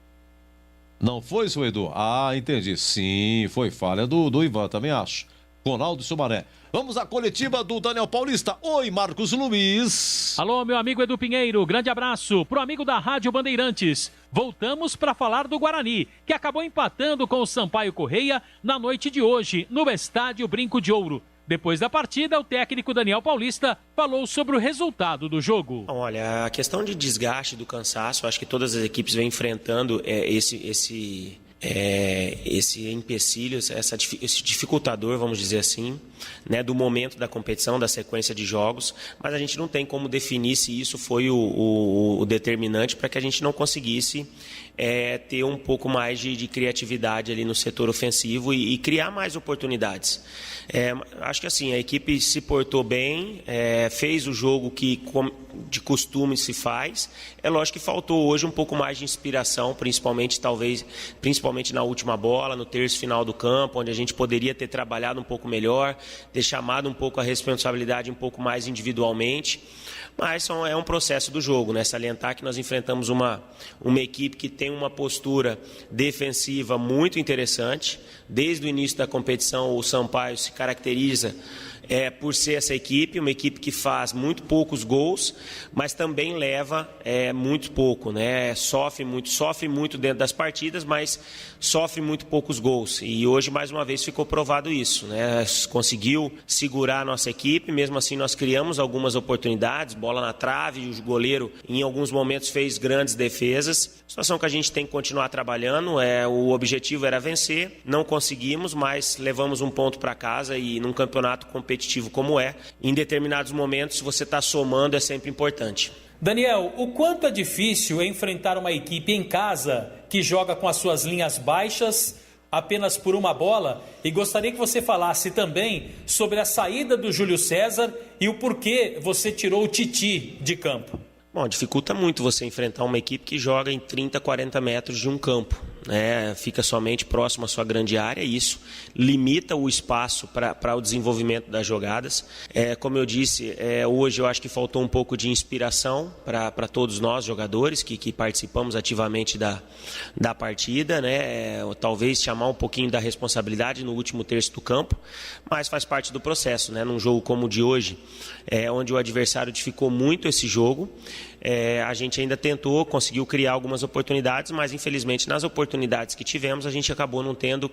Não foi, seu Edu? Entendi. Sim, foi falha do Ivan, também acho. Ronaldo Sumaré. Vamos à coletiva do Daniel Paulista. Oi, Marcos Luiz. Alô, meu amigo Edu Pinheiro. Grande abraço pro amigo da Rádio Bandeirantes. Voltamos para falar do Guarani, que acabou empatando com o Sampaio Correia na noite de hoje, no Estádio Brinco de Ouro. Depois da partida, o técnico Daniel Paulista falou sobre o resultado do jogo. Olha, a questão de desgaste do cansaço, acho que todas as equipes vêm enfrentando esse empecilho, esse dificultador, vamos dizer assim, né, do momento da competição, da sequência de jogos, mas a gente não tem como definir se isso foi o determinante para que a gente não conseguisse ter um pouco mais de criatividade ali no setor ofensivo e criar mais oportunidades. Acho que assim, a equipe se portou bem, fez o jogo que de costume se faz. É lógico que faltou hoje um pouco mais de inspiração, principalmente na última bola, no terço final do campo, onde a gente poderia ter trabalhado um pouco melhor, ter chamado um pouco a responsabilidade um pouco mais individualmente. Mas é um processo do jogo, né? Salientar que nós enfrentamos uma equipe que tem uma postura defensiva muito interessante. Desde o início da competição, o Sampaio se caracteriza por ser essa equipe, uma equipe que faz muito poucos gols, mas também leva muito pouco, né? Sofre muito dentro das partidas, mas sofre muito poucos gols. E hoje, mais uma vez, ficou provado isso, né? Conseguiu segurar a nossa equipe, mesmo assim nós criamos algumas oportunidades, bola na trave, o goleiro em alguns momentos fez grandes defesas. Situação que a gente tem que continuar trabalhando, o objetivo era vencer, não conseguimos, mas levamos um ponto para casa e num campeonato competitivo como em determinados momentos, se você está somando, é sempre importante. Daniel, o quanto é difícil enfrentar uma equipe em casa que joga com as suas linhas baixas apenas por uma bola? E gostaria que você falasse também sobre a saída do Júlio César e o porquê você tirou o Titi de campo. Bom, dificulta muito você enfrentar uma equipe que joga em 30, 40 metros de um campo, né? Fica somente próximo à sua grande área e isso limita o espaço para o desenvolvimento das jogadas. Como eu disse, hoje eu acho que faltou um pouco de inspiração para todos nós jogadores que participamos ativamente da partida, né? Talvez chamar um pouquinho da responsabilidade no último terço do campo, mas faz parte do processo, né? Num jogo como o de hoje, onde o adversário dificultou muito esse jogo, a gente ainda conseguiu criar algumas oportunidades, mas infelizmente nas oportunidades que tivemos a gente acabou não tendo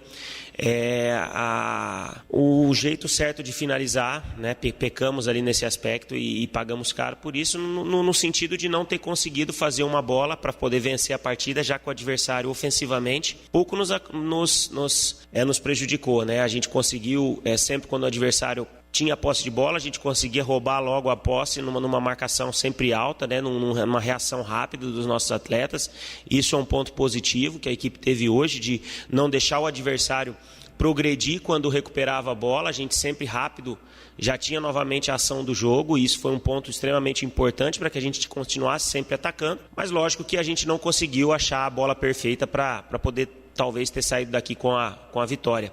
o jeito certo de finalizar, né? Pecamos ali nesse aspecto e pagamos caro por isso, no sentido de não ter conseguido fazer uma bola para poder vencer a partida, já que o adversário ofensivamente pouco nos prejudicou, né? A gente conseguiu, sempre quando o adversário tinha posse de bola, a gente conseguia roubar logo a posse numa marcação sempre alta, né? Numa reação rápida dos nossos atletas. Isso é um ponto positivo que a equipe teve hoje, de não deixar o adversário progredir quando recuperava a bola. A gente sempre rápido já tinha novamente a ação do jogo, e isso foi um ponto extremamente importante para que a gente continuasse sempre atacando. Mas lógico que a gente não conseguiu achar a bola perfeita para poder talvez ter saído daqui com a vitória.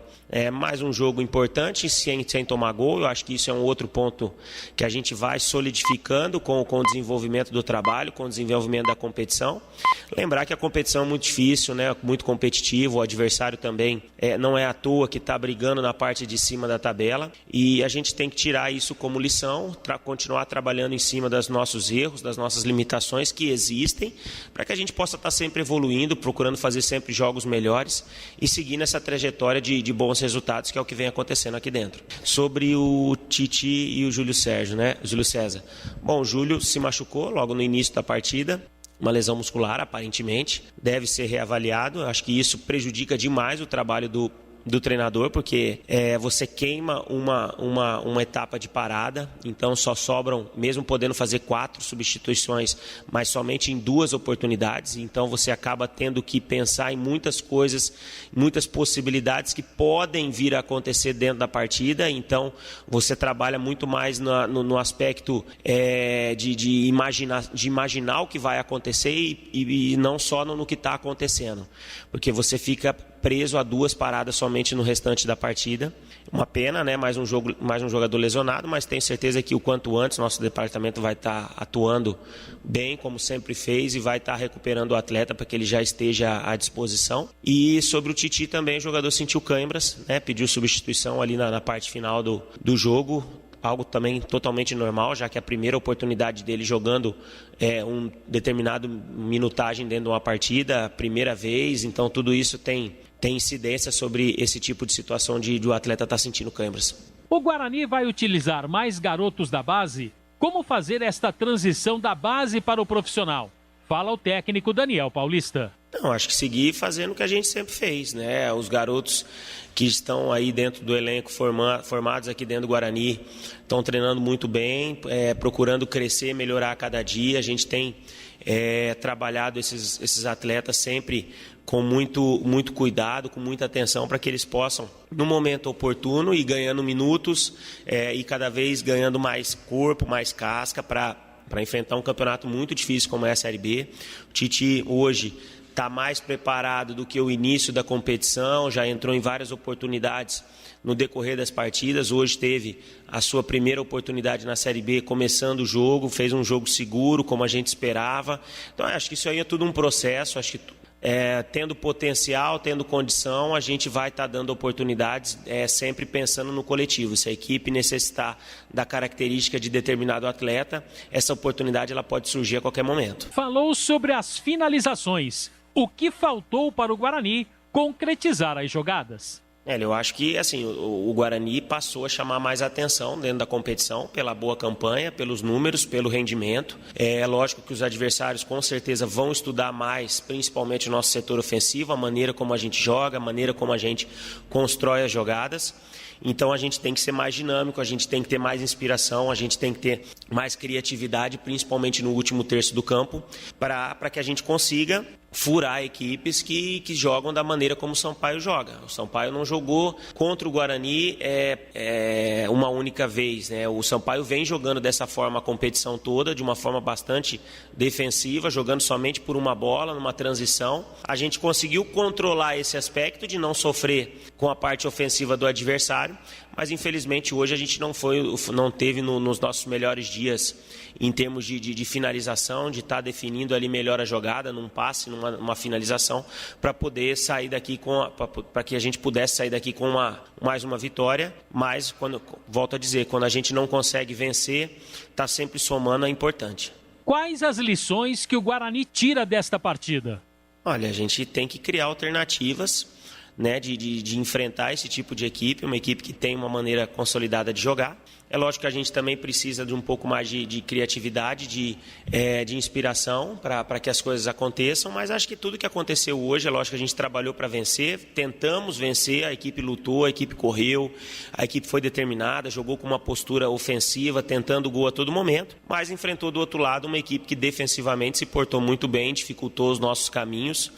Mais um jogo importante, sem tomar gol. Eu acho que isso é um outro ponto que a gente vai solidificando com o desenvolvimento do trabalho, com o desenvolvimento da competição. Lembrar que a competição é muito difícil, né? Muito competitivo, o adversário também não é à toa que está brigando na parte de cima da tabela, e a gente tem que tirar isso como lição, continuar trabalhando em cima dos nossos erros, das nossas limitações que existem, para que a gente possa estar sempre evoluindo, procurando fazer sempre jogos melhores e seguindo essa trajetória de bons resultados, que é o que vem acontecendo aqui dentro. Sobre o Titi e o Júlio César. Bom, o Júlio se machucou logo no início da partida, uma lesão muscular aparentemente, deve ser reavaliado. Acho que isso prejudica demais o trabalho do treinador, porque você queima uma etapa de parada, então só sobram, mesmo podendo fazer 4 substituições, mas somente em 2 oportunidades, então você acaba tendo que pensar em muitas coisas, muitas possibilidades que podem vir a acontecer dentro da partida, então você trabalha muito mais no aspecto de imaginar o que vai acontecer e não só no que está acontecendo, porque você fica preso a 2 paradas somente no restante da partida. Uma pena, né? Mais um jogador lesionado, mas tenho certeza que o quanto antes nosso departamento vai estar atuando bem, como sempre fez, e vai estar recuperando o atleta para que ele já esteja à disposição. E sobre o Titi também, o jogador sentiu câimbras, né? Pediu substituição ali na parte final do jogo. Algo também totalmente normal, já que a primeira oportunidade dele jogando um determinado minutagem dentro de uma partida, primeira vez, então tudo isso tem incidência sobre esse tipo de situação de o atleta estar sentindo câimbras. O Guarani vai utilizar mais garotos da base? Como fazer esta transição da base para o profissional? Fala o técnico Daniel Paulista. Não, acho que seguir fazendo o que a gente sempre fez, né? Os garotos que estão aí dentro do elenco, formados aqui dentro do Guarani, estão treinando muito bem, procurando crescer, melhorar a cada dia. A gente tem trabalhado esses atletas sempre com muito cuidado, com muita atenção, para que eles possam, no momento oportuno, ir ganhando minutos e cada vez ganhando mais corpo, mais casca, para enfrentar um campeonato muito difícil como é a Série B. O Titi hoje está mais preparado do que o início da competição, já entrou em várias oportunidades no decorrer das partidas. Hoje teve a sua primeira oportunidade na Série B, começando o jogo, fez um jogo seguro, como a gente esperava. Então, acho que isso aí é tudo um processo. Acho que tendo potencial, tendo condição, a gente vai estar dando oportunidades, sempre pensando no coletivo. Se a equipe necessitar da característica de determinado atleta, essa oportunidade ela pode surgir a qualquer momento. Falou sobre as finalizações. O que faltou para o Guarani concretizar as jogadas? Eu acho que assim, o Guarani passou a chamar mais atenção dentro da competição pela boa campanha, pelos números, pelo rendimento. É lógico que os adversários com certeza vão estudar mais, principalmente o nosso setor ofensivo, a maneira como a gente joga, a maneira como a gente constrói as jogadas. Então a gente tem que ser mais dinâmico, a gente tem que ter mais inspiração, a gente tem que ter mais criatividade, principalmente no último terço do campo, para que a gente consiga furar equipes que jogam da maneira como o Sampaio joga. O Sampaio não jogou contra o Guarani uma única vez, né? O Sampaio vem jogando dessa forma a competição toda, de uma forma bastante defensiva, jogando somente por uma bola, numa transição. A gente conseguiu controlar esse aspecto de não sofrer com a parte ofensiva do adversário, mas infelizmente hoje a gente não teve nos nossos melhores dias em termos de finalização, de estar definindo ali melhor a jogada, num passe, numa finalização, para poder sair daqui para que a gente pudesse sair daqui com mais uma vitória. Mas, volto a dizer, quando a gente não consegue vencer, está sempre somando, é importante. Quais as lições que o Guarani tira desta partida? Olha, a gente tem que criar alternativas, né, de enfrentar esse tipo de equipe, uma equipe que tem uma maneira consolidada de jogar. É lógico que a gente também precisa de um pouco mais de criatividade, de inspiração para que as coisas aconteçam, mas acho que tudo que aconteceu hoje, é lógico que a gente trabalhou para vencer, tentamos vencer, a equipe lutou, a equipe correu, a equipe foi determinada, jogou com uma postura ofensiva, tentando o gol a todo momento, mas enfrentou do outro lado uma equipe que defensivamente se portou muito bem, dificultou os nossos caminhos.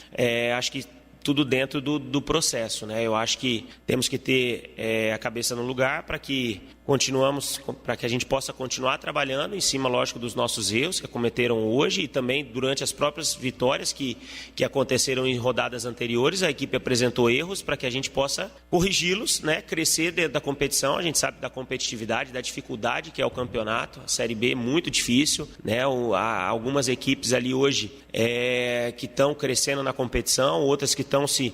Acho que tudo dentro do processo, né? Eu acho que temos que ter a cabeça no lugar para que a gente possa continuar trabalhando em cima, lógico, dos nossos erros que cometeram hoje e também durante as próprias vitórias que aconteceram em rodadas anteriores. A equipe apresentou erros para que a gente possa corrigi-los, né? Crescer dentro da competição. A gente sabe da competitividade, da dificuldade que é o campeonato. A Série B é muito difícil, né? Há algumas equipes ali hoje que estão crescendo na competição, outras que estão se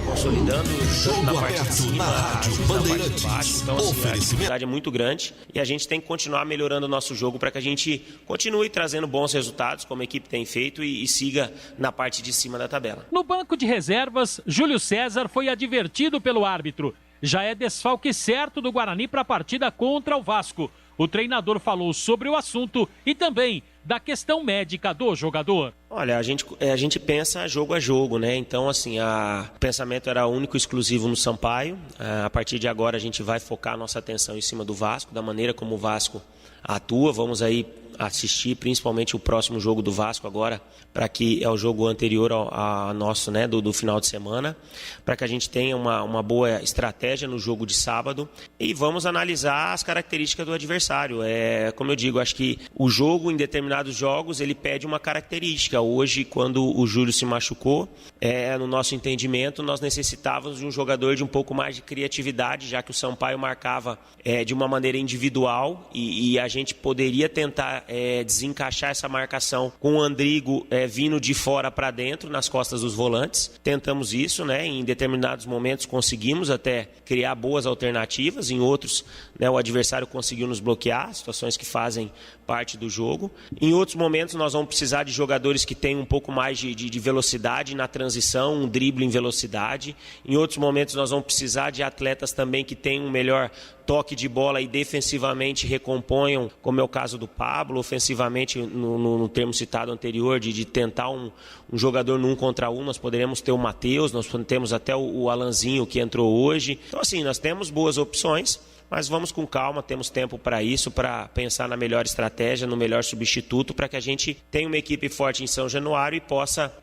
consolidando na parte de cima, na parte de baixo. Então, assim, a dificuldade é muito grande e a gente tem que continuar melhorando o nosso jogo para que a gente continue trazendo bons resultados, como a equipe tem feito, e siga na parte de cima da tabela. No banco de reservas, Júlio César foi advertido pelo árbitro. Já é desfalque certo do Guarani para a partida contra o Vasco. O treinador falou sobre o assunto e também da questão médica do jogador. Olha, a gente pensa jogo a jogo, né? Então, assim, o pensamento era único e exclusivo no Sampaio. A partir de agora a gente vai focar a nossa atenção em cima do Vasco, da maneira como o Vasco atua. Vamos aí assistir principalmente o próximo jogo do Vasco agora, para que é o jogo anterior ao nosso, né, do final de semana, para que a gente tenha uma boa estratégia no jogo de sábado e vamos analisar as características do adversário. Como eu digo, acho que o jogo em determinados jogos ele pede uma característica. Hoje, quando o Júlio se machucou, no nosso entendimento, nós necessitávamos de um jogador de um pouco mais de criatividade, já que o Sampaio marcava de uma maneira individual e a gente poderia tentar desencaixar essa marcação com o Andrigo vindo de fora para dentro, nas costas dos volantes. Tentamos isso, né? Em determinados momentos conseguimos até criar boas alternativas, em outros, né, o adversário conseguiu nos bloquear, situações que fazem parte do jogo. Em outros momentos nós vamos precisar de jogadores que tenham um pouco mais de velocidade na transição, um drible em velocidade. Em outros momentos nós vamos precisar de atletas também que tenham um melhor toque de bola e defensivamente recomponham, como é o caso do Pablo, ofensivamente no termo citado anterior, de tentar um jogador no 1 contra 1, nós poderemos ter o Matheus, nós temos até o Alanzinho que entrou hoje. Então assim, nós temos boas opções, mas vamos com calma, temos tempo para isso, para pensar na melhor estratégia, no melhor substituto, para que a gente tenha uma equipe forte em São Januário e possa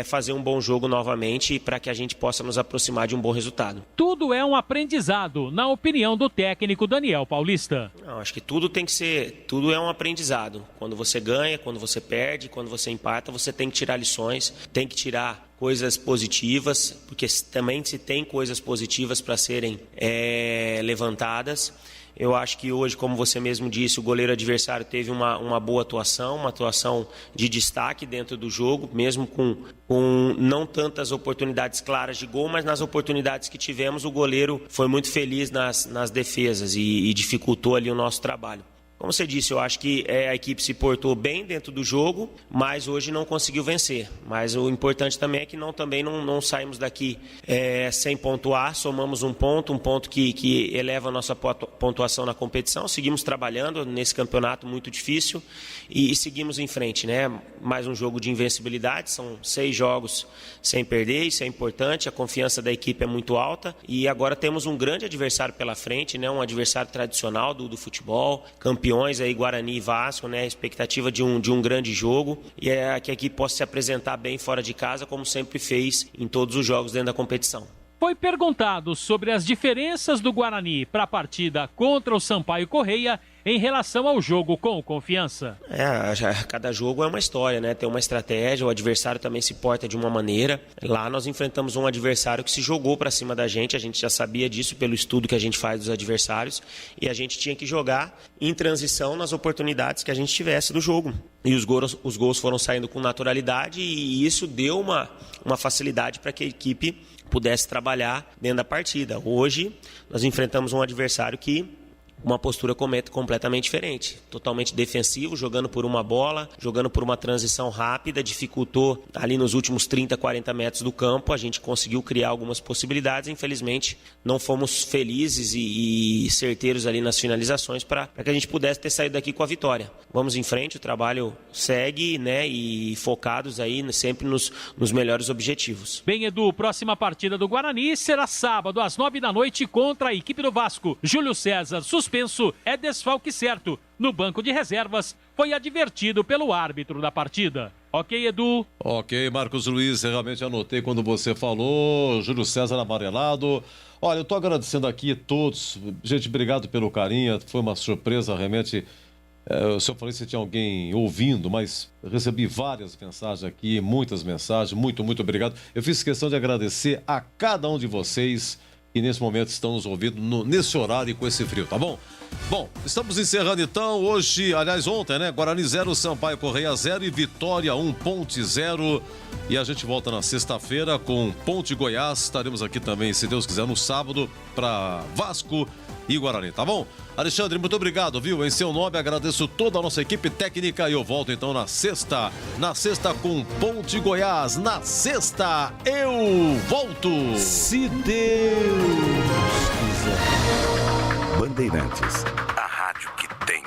fazer um bom jogo novamente, para que a gente possa nos aproximar de um bom resultado. Tudo é um aprendizado, na opinião do técnico Daniel Paulista. Não, acho que tudo é um aprendizado. Quando você ganha, quando você perde, quando você empata, você tem que tirar lições, tem que tirar coisas positivas, porque também se tem coisas positivas para serem levantadas. Eu acho que hoje, como você mesmo disse, o goleiro adversário teve uma boa atuação, uma atuação de destaque dentro do jogo, mesmo com não tantas oportunidades claras de gol, mas nas oportunidades que tivemos, o goleiro foi muito feliz nas defesas e dificultou ali o nosso trabalho. Como você disse, eu acho que a equipe se portou bem dentro do jogo, mas hoje não conseguiu vencer. Mas o importante também é que não saímos daqui sem pontuar, somamos um ponto que eleva a nossa pontuação na competição. Seguimos trabalhando nesse campeonato muito difícil e seguimos em frente, né? Mais um jogo de invencibilidade, são 6 jogos sem perder, isso é importante, a confiança da equipe é muito alta e agora temos um grande adversário pela frente, né? Um adversário tradicional do futebol, campeão aí, Guarani e Vasco, né? A expectativa de um grande jogo e que a equipe possa se apresentar bem fora de casa, como sempre fez em todos os jogos dentro da competição. Foi perguntado sobre as diferenças do Guarani para a partida contra o Sampaio Correia em relação ao jogo com o Confiança. Cada jogo é uma história, né? Tem uma estratégia, o adversário também se porta de uma maneira. Lá nós enfrentamos um adversário que se jogou para cima da gente, a gente já sabia disso pelo estudo que a gente faz dos adversários e a gente tinha que jogar em transição nas oportunidades que a gente tivesse do jogo. E os gols foram saindo com naturalidade e isso deu uma facilidade para que a equipe pudesse trabalhar dentro da partida. Hoje nós enfrentamos um adversário que uma postura completamente diferente, totalmente defensivo, jogando por uma bola, jogando por uma transição rápida, dificultou ali nos últimos 30, 40 metros do campo, a gente conseguiu criar algumas possibilidades, infelizmente não fomos felizes e certeiros ali nas finalizações para que a gente pudesse ter saído daqui com a vitória. Vamos em frente, o trabalho segue, né, e focados aí sempre nos melhores objetivos. Bem, Edu, próxima partida do Guarani será sábado às 9 da noite contra a equipe do Vasco. Júlio César, suspenso, é desfalque certo. No banco de reservas, foi advertido pelo árbitro da partida. Ok, Edu? Ok, Marcos Luiz, realmente anotei quando você falou. Júlio César amarelado. Olha, eu tô agradecendo aqui a todos. Gente, obrigado pelo carinho. Foi uma surpresa, realmente. O senhor falou se tinha alguém ouvindo, mas recebi várias mensagens aqui, muitas mensagens. Muito, muito obrigado. Eu fiz questão de agradecer a cada um de vocês que nesse momento estão nos ouvindo nesse horário e com esse frio, tá bom? Bom, estamos encerrando então hoje, aliás ontem, né? Guarani 0, Sampaio Correia 0 e Vitória 1, Ponte 0. E a gente volta na sexta-feira com Ponte Goiás. Estaremos aqui também, se Deus quiser, no sábado para Vasco e Guarani, tá bom? Alexandre, muito obrigado, viu? Em seu nome, agradeço toda a nossa equipe técnica e eu volto então na sexta com Ponte Goiás. Na sexta, eu volto! Se Deus quiser. Bandeirantes, a rádio que tem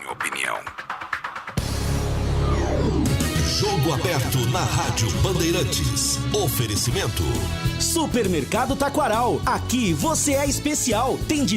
Jogo aberto na Rádio Bandeirantes. Oferecimento. Supermercado Taquaral. Aqui você é especial. Tem de